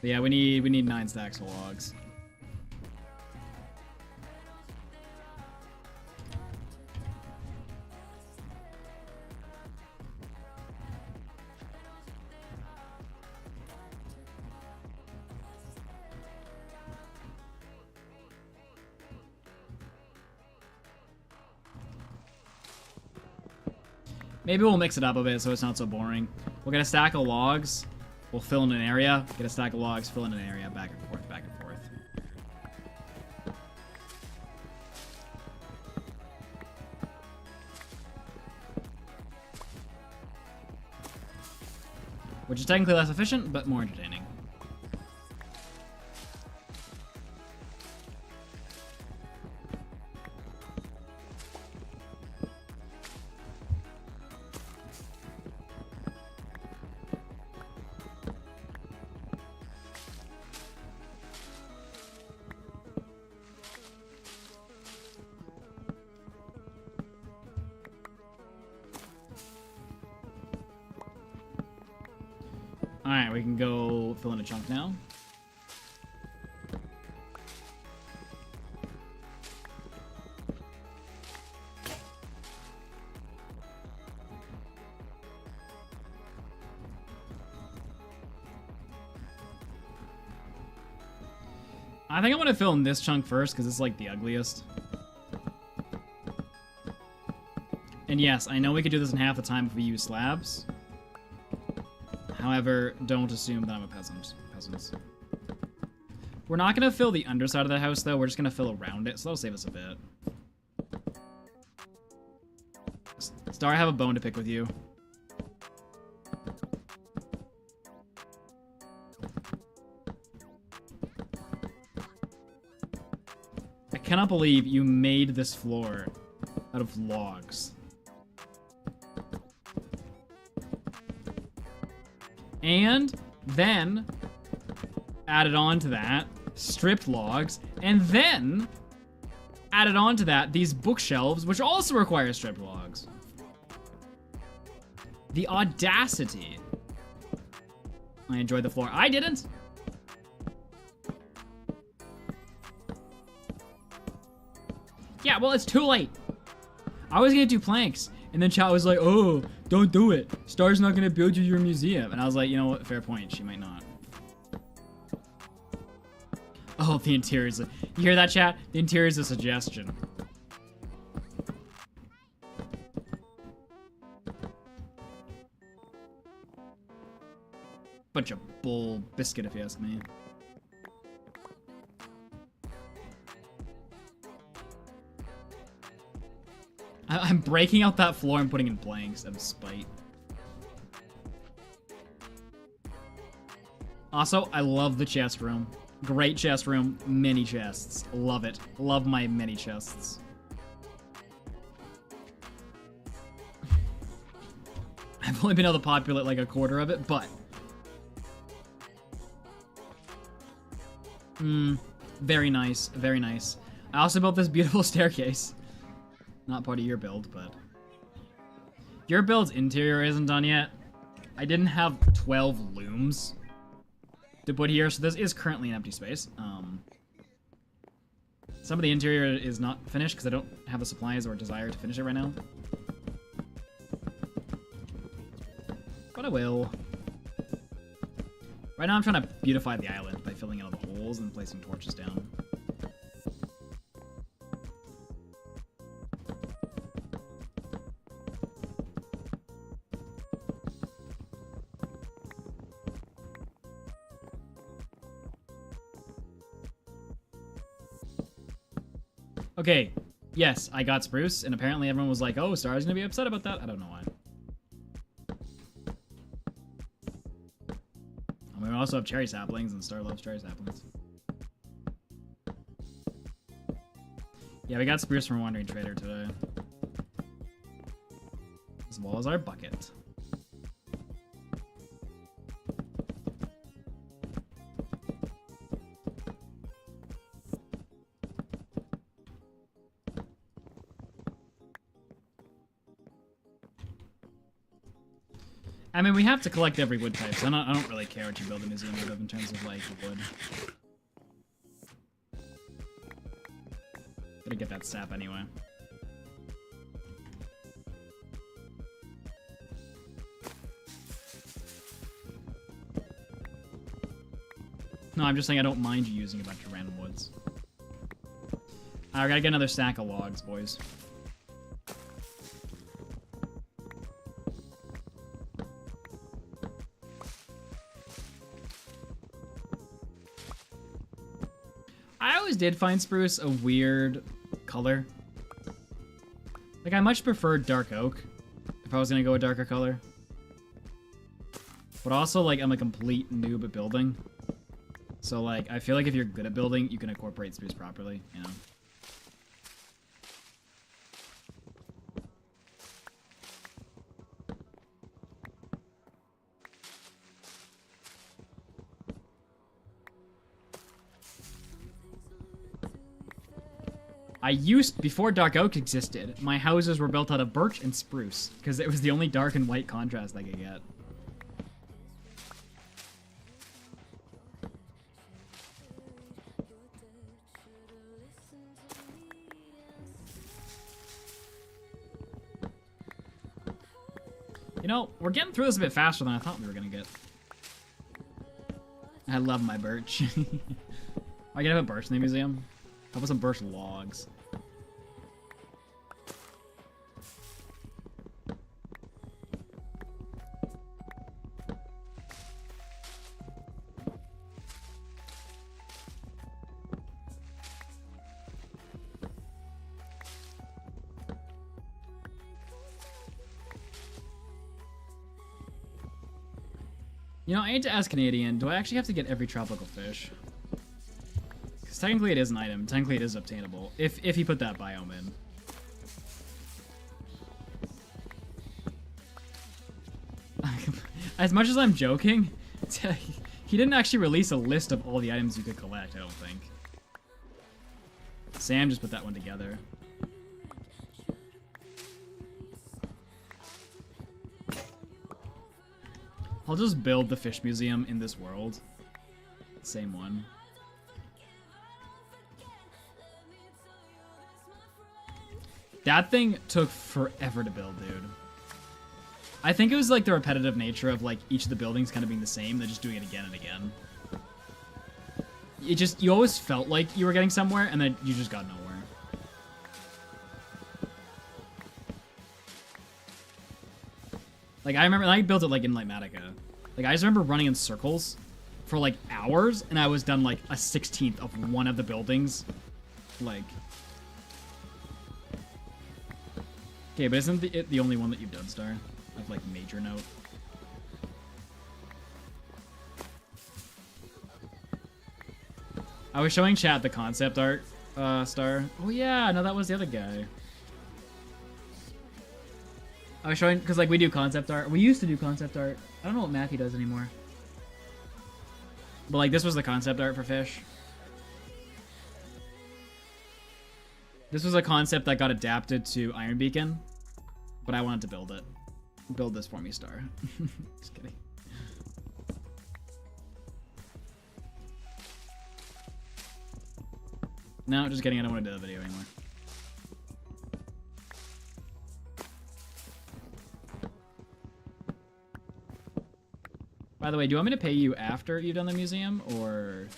But yeah, we need 9 stacks of logs. Maybe we'll mix it up a bit so it's not so boring. We'll get a stack of logs, We'll fill in an area, get a stack of logs, fill in an area, back and forth, back and forth. Which is technically less efficient, but more entertaining. Alright, we can go fill in a chunk now. I think I want to fill in this chunk first because it's like the ugliest. And yes, I know we could do this in half the time if we use slabs. However, don't assume that I'm a peasant. Peasants. We're not going to fill the underside of the house, though. We're just going to fill around it, so that'll save us a bit. Star, I have a bone to pick with you. I cannot believe you made this floor out of logs. And then added on to that stripped logs, and then added on to that these bookshelves, which also require stripped logs. The audacity. I enjoyed the floor. I didn't. Yeah, well, it's too late. I was gonna do planks, and then chat was like, oh, don't do it. Star's not gonna build you your museum. And I was like, you know what, fair point, she might not. Oh, the interior's, you hear that, chat? The interior's a suggestion. Bunch of bull biscuit, if you ask me. I'm breaking out that floor and putting in blanks out of spite. Also, I love the chest room. Great chest room, many chests. Love it. Love my many chests. I've only been able to populate like a quarter of it, but... very nice, very nice. I also built this beautiful staircase. Not part of your build, but... Your build's interior isn't done yet. I didn't have 12 looms to put here, so this is currently an empty space. Some of the interior is not finished because I don't have the supplies or desire to finish it right now. But I will. Right now I'm trying to beautify the island by filling in all the holes and placing torches down. Okay, yes, I got spruce, and apparently everyone was like, oh, Star's gonna be upset about that. I don't know why. And we also have cherry saplings, and Star loves cherry saplings. Yeah, we got spruce from Wandering Trader today. As well as our bucket. I mean, we have to collect every wood type, so I don't really care what you build a museum out of in terms of, like, wood. Gotta get that sap anyway. No, I'm just saying I don't mind you using a bunch of random woods. I gotta get another stack of logs, boys. I always did find spruce a weird color. Like, I much preferred dark oak if I was gonna go a darker color. But also, like, I'm a complete noob at building. So, like, I feel like if you're good at building, you can incorporate spruce properly, you know? Before dark oak existed, my houses were built out of birch and spruce, because it was the only dark and white contrast I could get. You know, we're getting through this a bit faster than I thought we were gonna get. I love my birch. I can have a birch in the museum. How about some birch logs? You know, I hate to ask Canadian, do I actually have to get every tropical fish? Because technically it is an item. Technically it is obtainable. If you put that biome in. As much as I'm joking, he didn't actually release a list of all the items you could collect, I don't think. Sam just put that one together. I'll just build the fish museum in this world. Same one. That thing took forever to build, dude. I think it was like the repetitive nature of like each of the buildings kind of being the same. They're just doing it again and again. You always felt like you were getting somewhere and then you just got nowhere. Like, I remember, I built it, like, in Lightmatica. Like, I just remember running in circles for, like, hours, and I was done, like, a 16th of one of the buildings. Like... Okay, but isn't it the only one that you've done, Star? Of, like, major note? I was showing chat the concept art, Star. Oh, yeah, no, that was the other guy. I was showing, because, like, we do concept art. We used to do concept art. I don't know what Matthew does anymore. But, like, this was the concept art for fish. This was a concept that got adapted to Iron Beacon. But I wanted to build it. Build this for me, Star. Just kidding. No, just kidding. I don't want to do the video anymore. By the way, do you want me to pay you after you've done the museum, or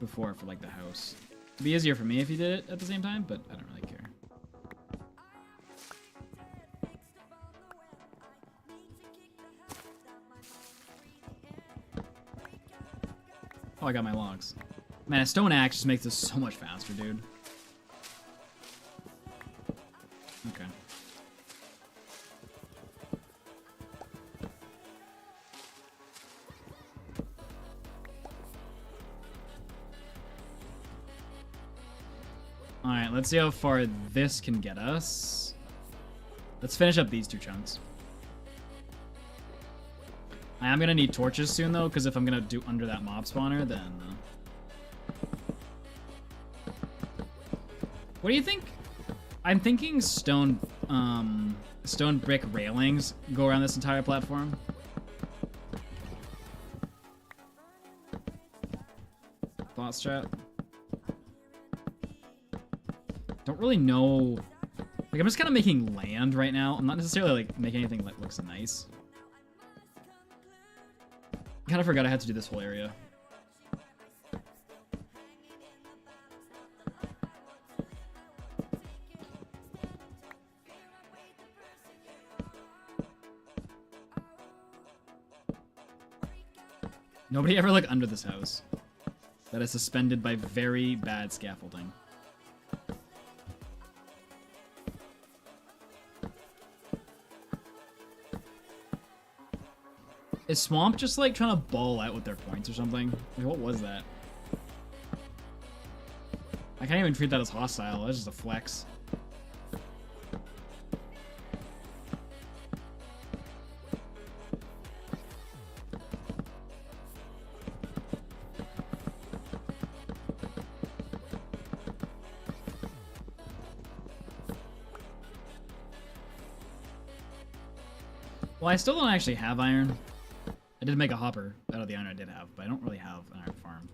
before for, like, the house? It'd be easier for me if you did it at the same time, but I don't really care. Oh, I got my logs. Man, a stone axe just makes this so much faster, dude. Okay. Alright, let's see how far this can get us. Let's finish up these two chunks. I am gonna need torches soon, though, because if I'm gonna do under that mob spawner, then... What do you think? I'm thinking stone brick railings go around this entire platform. Thoughts, chat? Don't really know. Like, I'm just kind of making land right now. I'm not necessarily, like, making anything that looks nice. Kind of forgot I had to do this whole area. Nobody ever, like, under this house. that is suspended by very bad scaffolding. Is Swamp just like trying to ball out with their points or something? Like, what was that? I can't even treat that as hostile. That's just a flex. Well, I still don't actually have iron. I did make a hopper out of the iron I did have, but I don't really have an iron farm.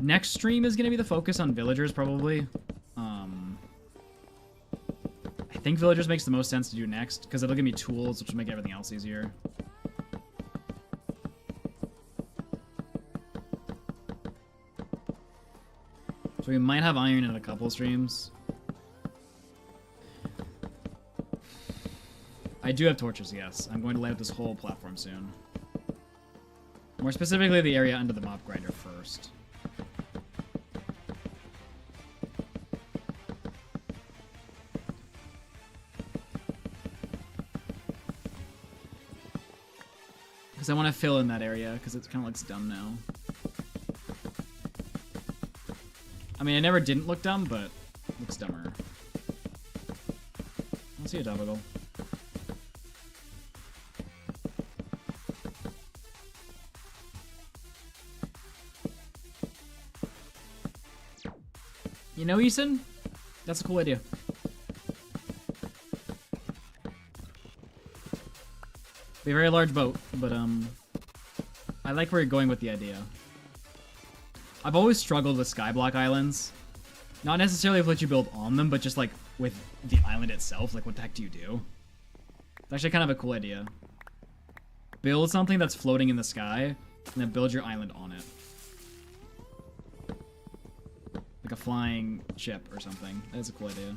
Next stream is going to be the focus on villagers, probably. I think villagers makes the most sense to do next, because it'll give me tools, which will make everything else easier. So we might have iron in a couple streams. I do have torches, yes. I'm going to lay out this whole platform soon. More specifically, the area under the mob grinder first. Because I want to fill in that area, because it kind of looks dumb now. I mean, I never didn't look dumb, but it looks dumber. I see a double. You know, Eason? That's a cool idea. Be a very large boat, but I like where you're going with the idea. I've always struggled with skyblock islands. Not necessarily with what you build on them, but just like with the island itself. Like, what the heck do you do? It's actually kind of a cool idea. Build something that's floating in the sky, and then build your island on it. Like a flying ship or something. That's a cool idea.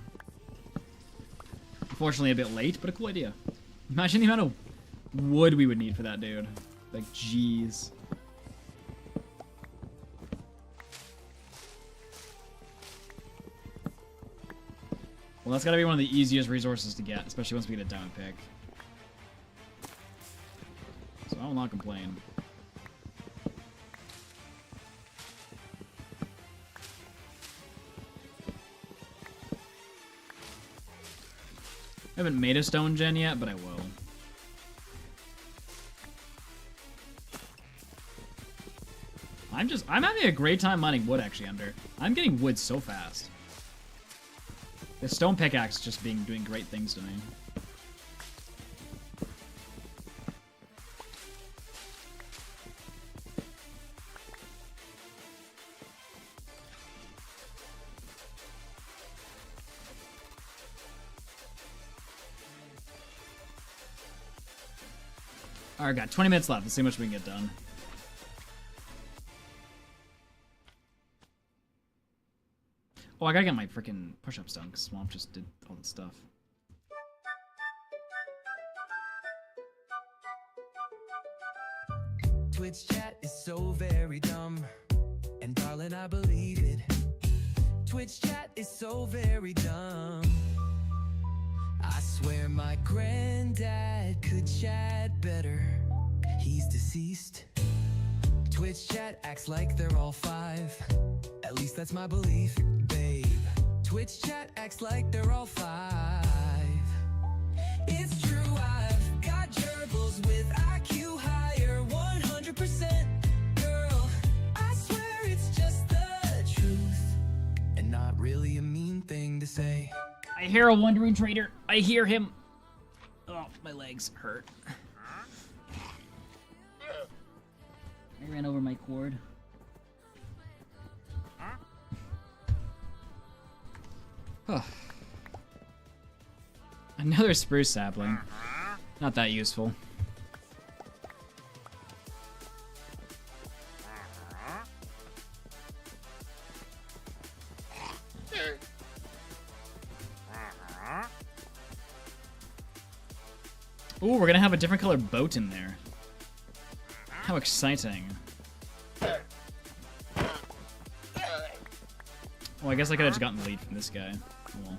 Unfortunately, a bit late, but a cool idea. Imagine the amount of wood we would need for that, dude. Like, jeez. Well, that's gotta be one of the easiest resources to get, especially once we get a diamond pick. So I will not complain. I haven't made a stone gen yet, but I will. I'm having a great time mining wood, actually, Under. I'm getting wood so fast. The stone pickaxe just doing great things to me. Alright, got 20 minutes left. Let's see how much we can get done. Oh, I gotta get my freaking push-ups done, because Swamp just did all the stuff. Twitch chat is so very dumb, and darling, I believe it. Twitch chat is so very dumb. I swear my granddad could chat better. He's deceased. Twitch chat acts like they're all 5. At least that's my belief, babe. Twitch chat acts like they're all 5. It's true, I've got gerbils with IQ higher, 100%. Girl, I swear it's just the truth, and not really a mean thing to say. I hear a wandering trader. I hear him. Oh, my legs hurt. I ran over my cord. Oh. Another spruce sapling. Not that useful. Ooh, we're gonna have a different colored boat in there. How exciting. Oh, I guess I could have just gotten the lead from this guy. Well,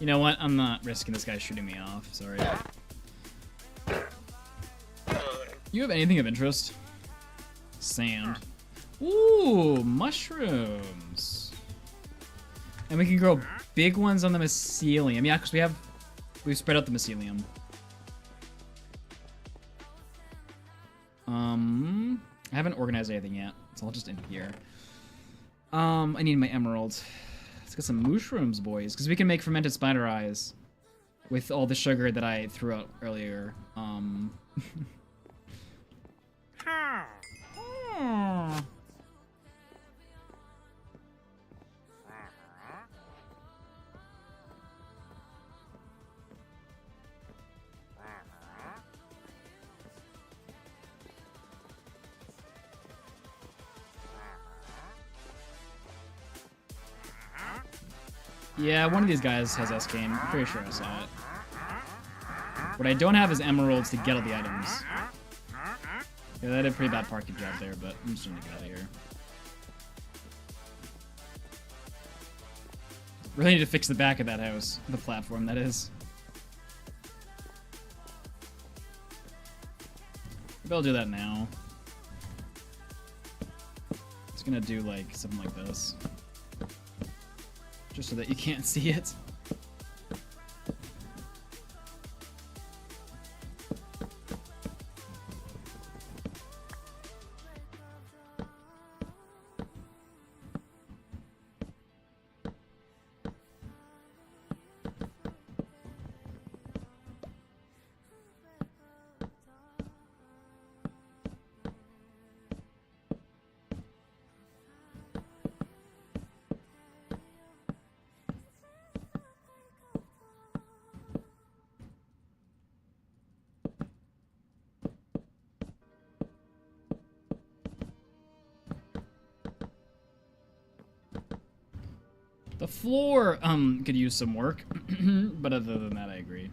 you know what? I'm not risking this guy shooting me off. Sorry. You have anything of interest? Sand. Ooh, mushrooms. And we can grow big ones on the mycelium. Yeah, because we've spread out the mycelium. I haven't organized anything yet. It's all just in here. I need my emerald. Let's get some mushrooms, boys, because we can make fermented spider eyes with all the sugar that I threw out earlier. Yeah, one of these guys has S-Cane. I'm pretty sure I saw it. What I don't have is emeralds to get all the items. Yeah, that did a pretty bad parking job there, but I'm just gonna get out of here. Really need to fix the back of that house. The platform, that is. Maybe I'll do that now. It's gonna do, like, something like this. Just so that you can't see it. The floor, could use some work, but other than that, I agree.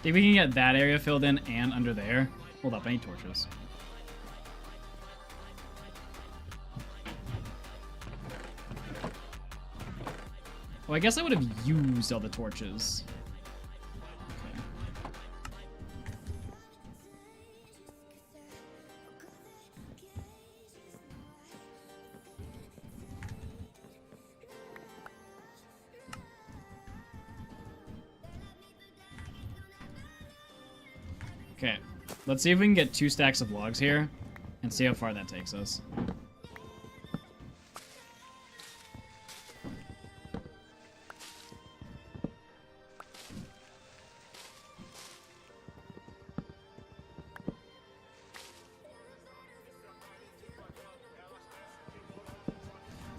Think we can get that area filled in and under there? Hold up, I need torches. Oh, I guess I would have used all the torches. Okay, let's see if we can get 2 stacks of logs here and see how far that takes us.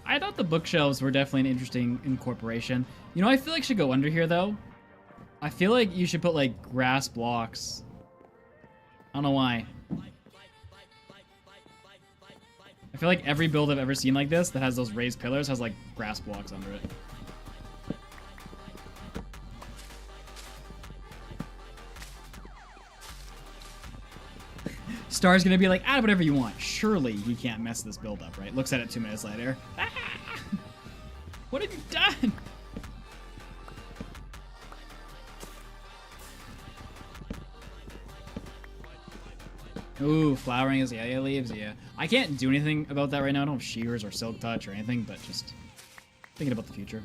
I thought the bookshelves were definitely an interesting incorporation. You know, I feel like should go under here though. I feel like you should put like grass blocks. I don't know why. I feel like every build I've ever seen like this that has those raised pillars has like grass blocks under it. Star's gonna be like, add whatever you want. Surely he can't mess this build up, right? Looks at it 2 minutes later. Ah! What have you done? Ooh, flowering is yeah leaves, yeah. I can't do anything about that right now. I don't have shears or silk touch or anything, but just thinking about the future.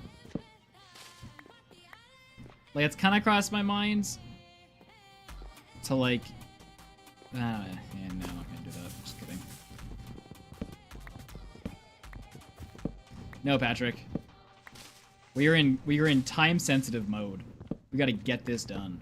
Like, it's kind of crossed my mind to, like... yeah, no, I'm not gonna do that. Just kidding. No, Patrick. We are in time sensitive mode. We got to get this done.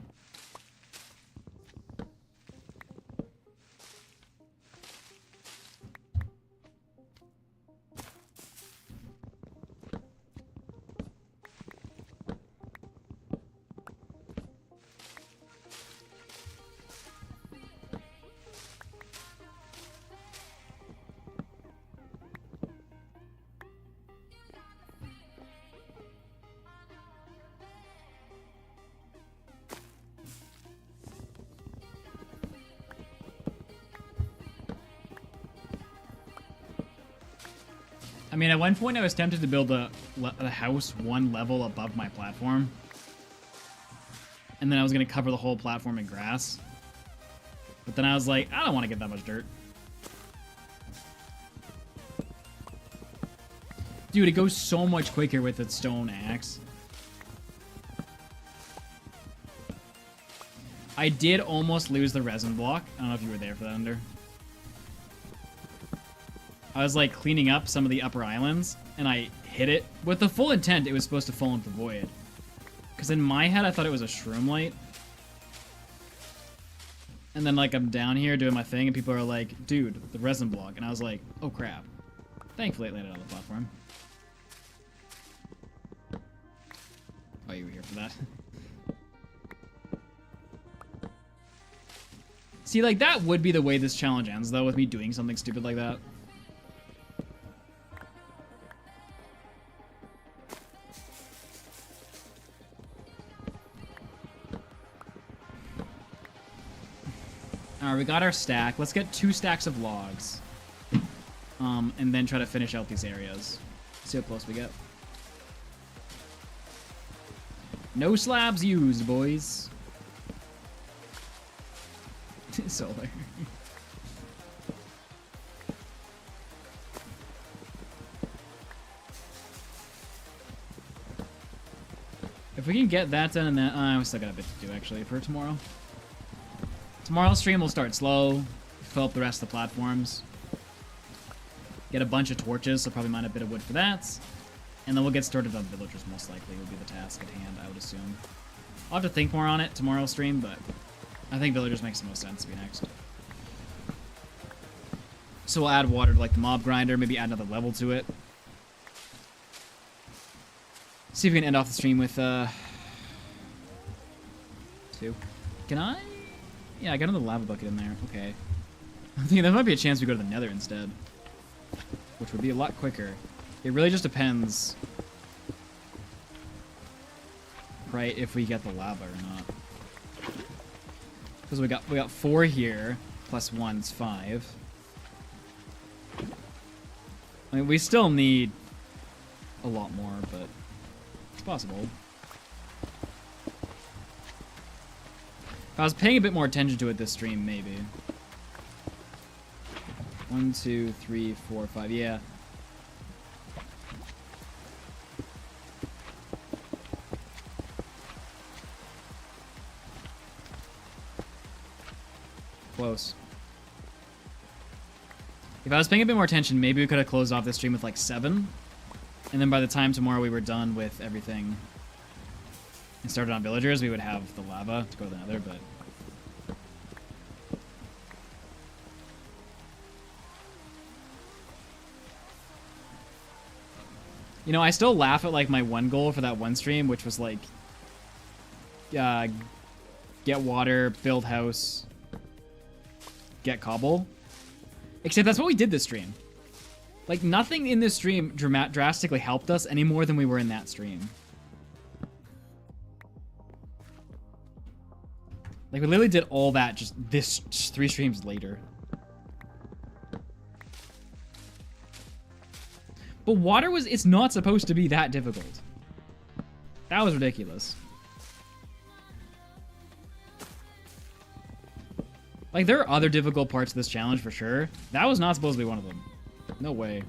I mean, at one point I was tempted to build a house one level above my platform. And then I was going to cover the whole platform in grass. But then I was like, I don't want to get that much dirt. Dude, it goes so much quicker with its stone axe. I did almost lose the resin block. I don't know if you were there for that, Under. I was like cleaning up some of the upper islands, and I hit it with the full intent it was supposed to fall into the void. Because in my head, I thought it was a shroom light. And then like I'm down here doing my thing, and people are like, dude, the resin block. And I was like, oh crap. Thankfully it landed on the platform. Oh, you were here for that. See, like that would be the way this challenge ends, though, with me doing something stupid like that. Alright, we got our stack. Let's get 2 stacks of logs. And then try to finish out these areas. See how close we get. No slabs used, boys. Solar. If we can get that done and that... we still got a bit to do, actually, for tomorrow. Tomorrow's stream will start slow, fill up the rest of the platforms, get a bunch of torches, so probably mine a bit of wood for that, and then we'll get started on villagers, most likely, will be the task at hand, I would assume. I'll have to think more on it tomorrow's stream, but I think villagers makes the most sense to be next. So we'll add water to like the mob grinder, maybe add another level to it. See if we can end off the stream with 2. Can I? Yeah, I got another lava bucket in there. Okay. I'm thinking there might be a chance we go to the nether instead. Which would be a lot quicker. It really just depends. Right, if we get the lava or not. Because we got 4 here, plus 1's 5. I mean, we still need a lot more, but it's possible. If I was paying a bit more attention to it this stream, maybe. 1, 2, 3, 4, 5. Yeah. Close. If I was paying a bit more attention, maybe we could have closed off this stream with like 7. And then by the time tomorrow we were done with everything and started on villagers, we would have the lava to go to the nether, but... You know, I still laugh at like my one goal for that one stream, which was like... get water, build house, get cobble. Except that's what we did this stream. Like, nothing in this stream drastically helped us any more than we were in that stream. Like, we literally did all that just 3 streams later. But water it's not supposed to be that difficult. That was ridiculous. Like, there are other difficult parts of this challenge for sure. That was not supposed to be one of them. No way.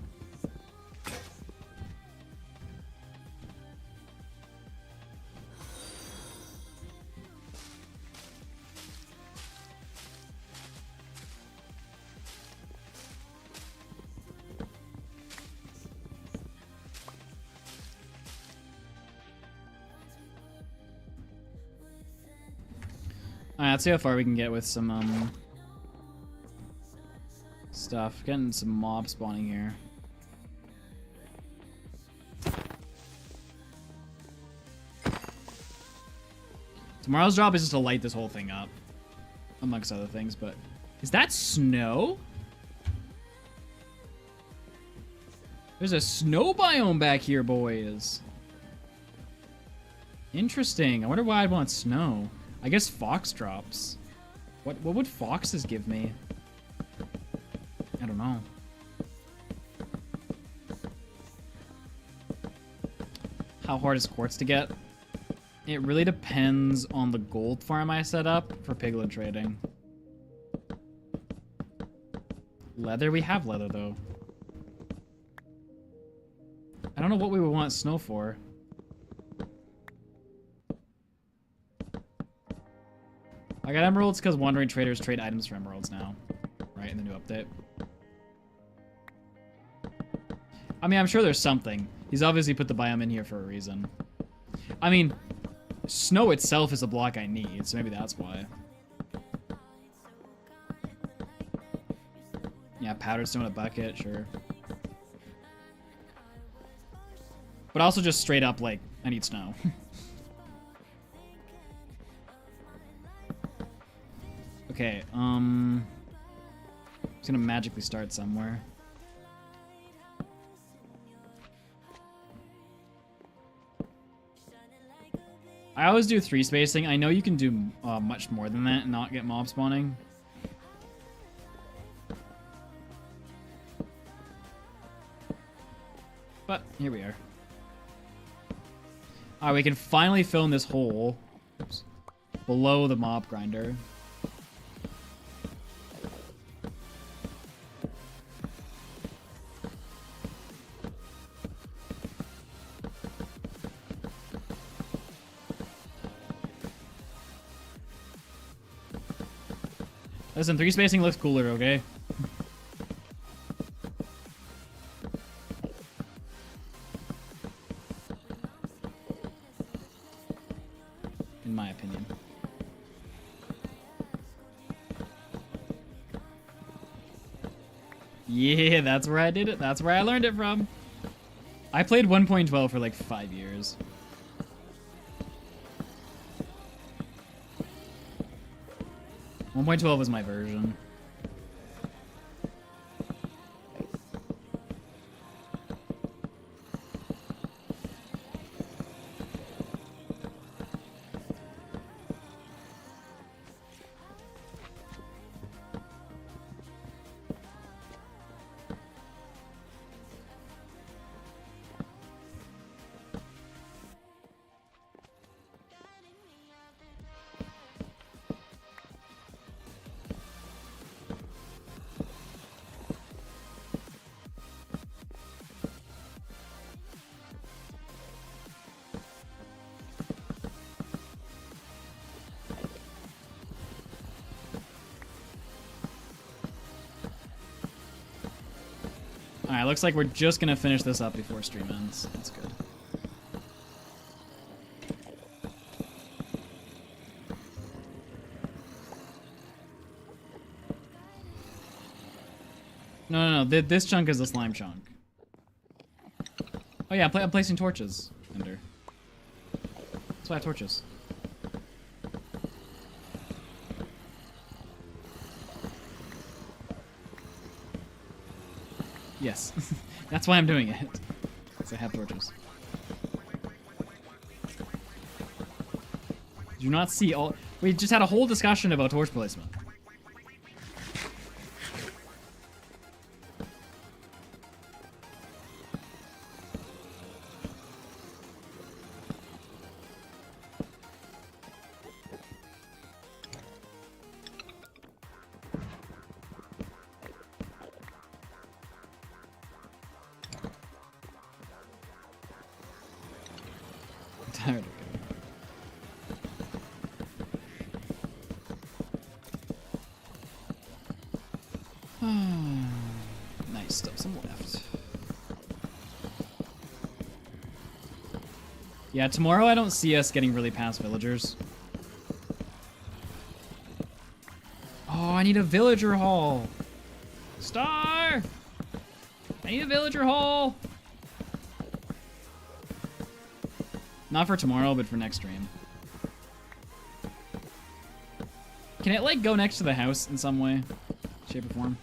Alright, let's see how far we can get with some stuff. Getting some mob spawning here. Tomorrow's job is just to light this whole thing up, amongst other things, but... Is that snow? There's a snow biome back here, boys. Interesting. I wonder why I'd want snow. I guess fox drops. What would foxes give me? I don't know. How hard is quartz to get? It really depends on the gold farm I set up for piglet trading. Leather? We have leather, though. I don't know what we would want snow for. I got emeralds because wandering traders trade items for emeralds now. Right, in the new update. I mean, I'm sure there's something. He's obviously put the biome in here for a reason. I mean, snow itself is a block I need, so maybe that's why. Yeah, powdered stone in a bucket, sure. But also just straight up, like, I need snow. Okay, it's gonna magically start somewhere. I always do 3 spacing. I know you can do much more than that and not get mob spawning. But here we are. Alright, we can finally fill in this hole. Oops. Below the mob grinder. Listen, 3 spacing looks cooler, okay? In my opinion. Yeah, that's where I did it. That's where I learned it from. I played 1.12 for like 5 years. .12 was my version. Alright, looks like we're just gonna finish this up before stream ends. That's good. No. This chunk is the slime chunk. Oh yeah, I'm placing torches, Ender. That's why I have torches. Yes, that's why I'm doing it. Because I have torches. Do you not see all... We just had a whole discussion about torch placement. There we go. Nice stuff, some left. Yeah, tomorrow I don't see us getting really past villagers. I need a villager hall. Star! I need a villager hall. Not for tomorrow, but for next stream. Can it, like, go next to the house in some way? Shape or form?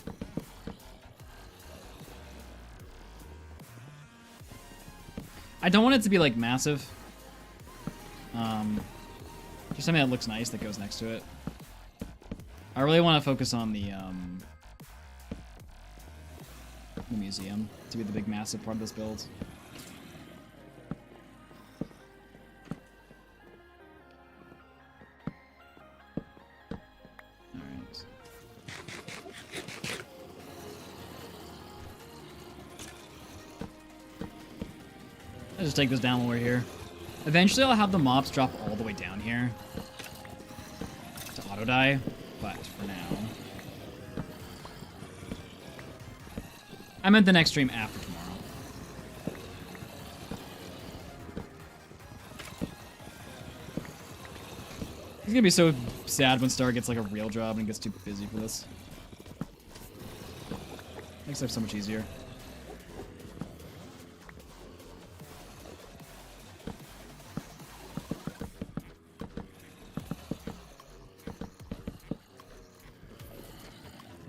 I don't want it to be, like, massive. Just something that looks nice that goes next to it. I really want to focus on the museum to be the big, massive part of this build. Alright. I'll just take this down while we're here. Eventually I'll have the mobs drop all the way down here to auto-die, but for now... I meant the next stream after tomorrow. It's gonna be so sad when Star gets like a real job and gets too busy for this. Makes life so much easier.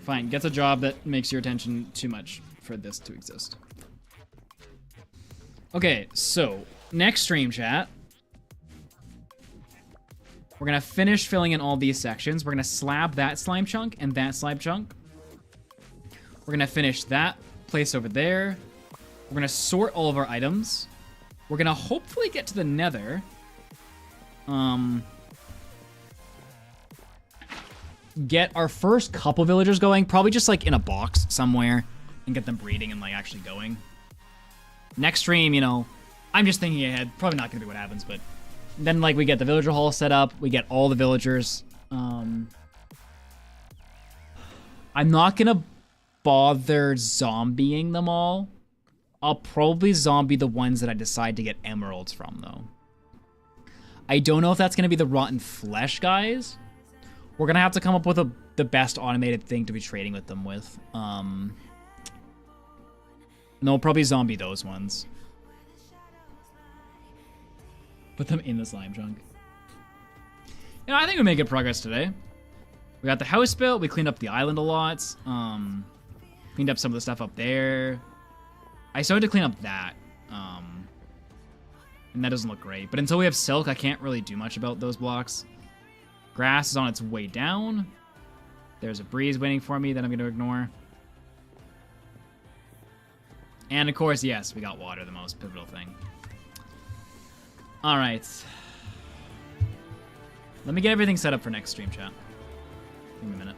Fine, gets a job that makes your attention too much for this to exist. Okay, so next stream chat. We're gonna finish filling in all these sections. We're gonna slab that slime chunk and that slime chunk. We're gonna finish that place over there. We're gonna sort all of our items. We're gonna hopefully get to the nether. Get our first couple villagers going, probably just like in a box somewhere, and get them breeding and like actually going. Next stream, you know, I'm just thinking ahead. Probably not gonna be what happens, but then like we get the villager hall set up, we get all the villagers. I'm not gonna bother zombieing them all. I'll probably zombie the ones that I decide to get emeralds from though. I don't know if that's gonna be the rotten flesh guys. We're gonna have to come up with the best automated thing to be trading with them with. No, we'll probably zombie those ones. Put them in the slime chunk. You know, I think we made good progress today. We got the house built. We cleaned up the island a lot. Cleaned up some of the stuff up there. I started to clean up that. And that doesn't look great. But until we have silk, I can't really do much about those blocks. Grass is on its way down. There's a breeze waiting for me that I'm going to ignore. And of course, yes, we got water, the most pivotal thing. All right. Let me get everything set up for next stream chat. Give me a minute.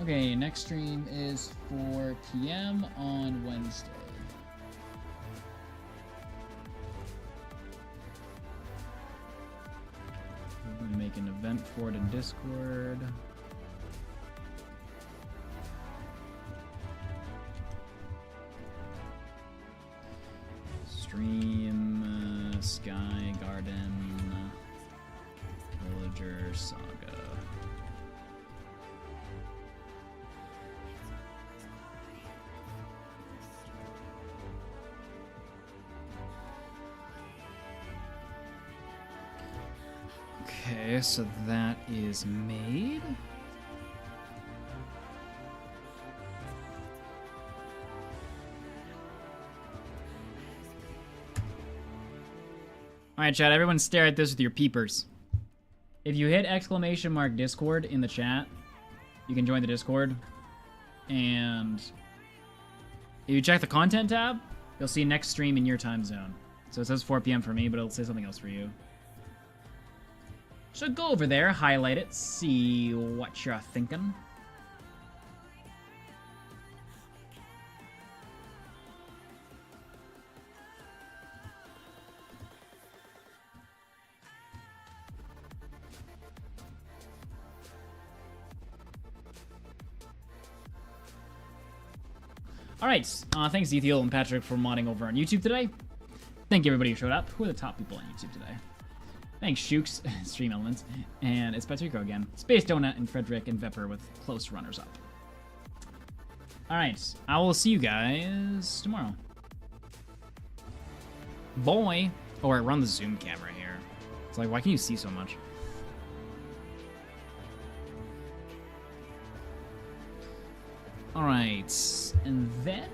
Okay, next stream is 4 p.m. on Wednesday. I'm gonna make an event for it in Discord. Stream Sky Garden Villager Saga. Okay, so that is made. Alright, chat, everyone stare at this with your peepers. If you hit !_ Discord in the chat, you can join the Discord. And if you check the content tab, you'll see next stream in your time zone. So it says 4 p.m. for me, but it'll say something else for you. So go over there, highlight it, see what you're thinking. Alright, thanks Ethiel and Patrick for modding over on YouTube today. Thank you everybody who showed up. Who are the top people on YouTube today? Thanks Shooks, Stream Elements, and it's Patrico again. Space Donut and Frederick and Vepper with close runners-up. Alright, I will see you guys tomorrow. Boy! Oh, we're on the zoom camera here. It's like, why can you see so much? Alright, and then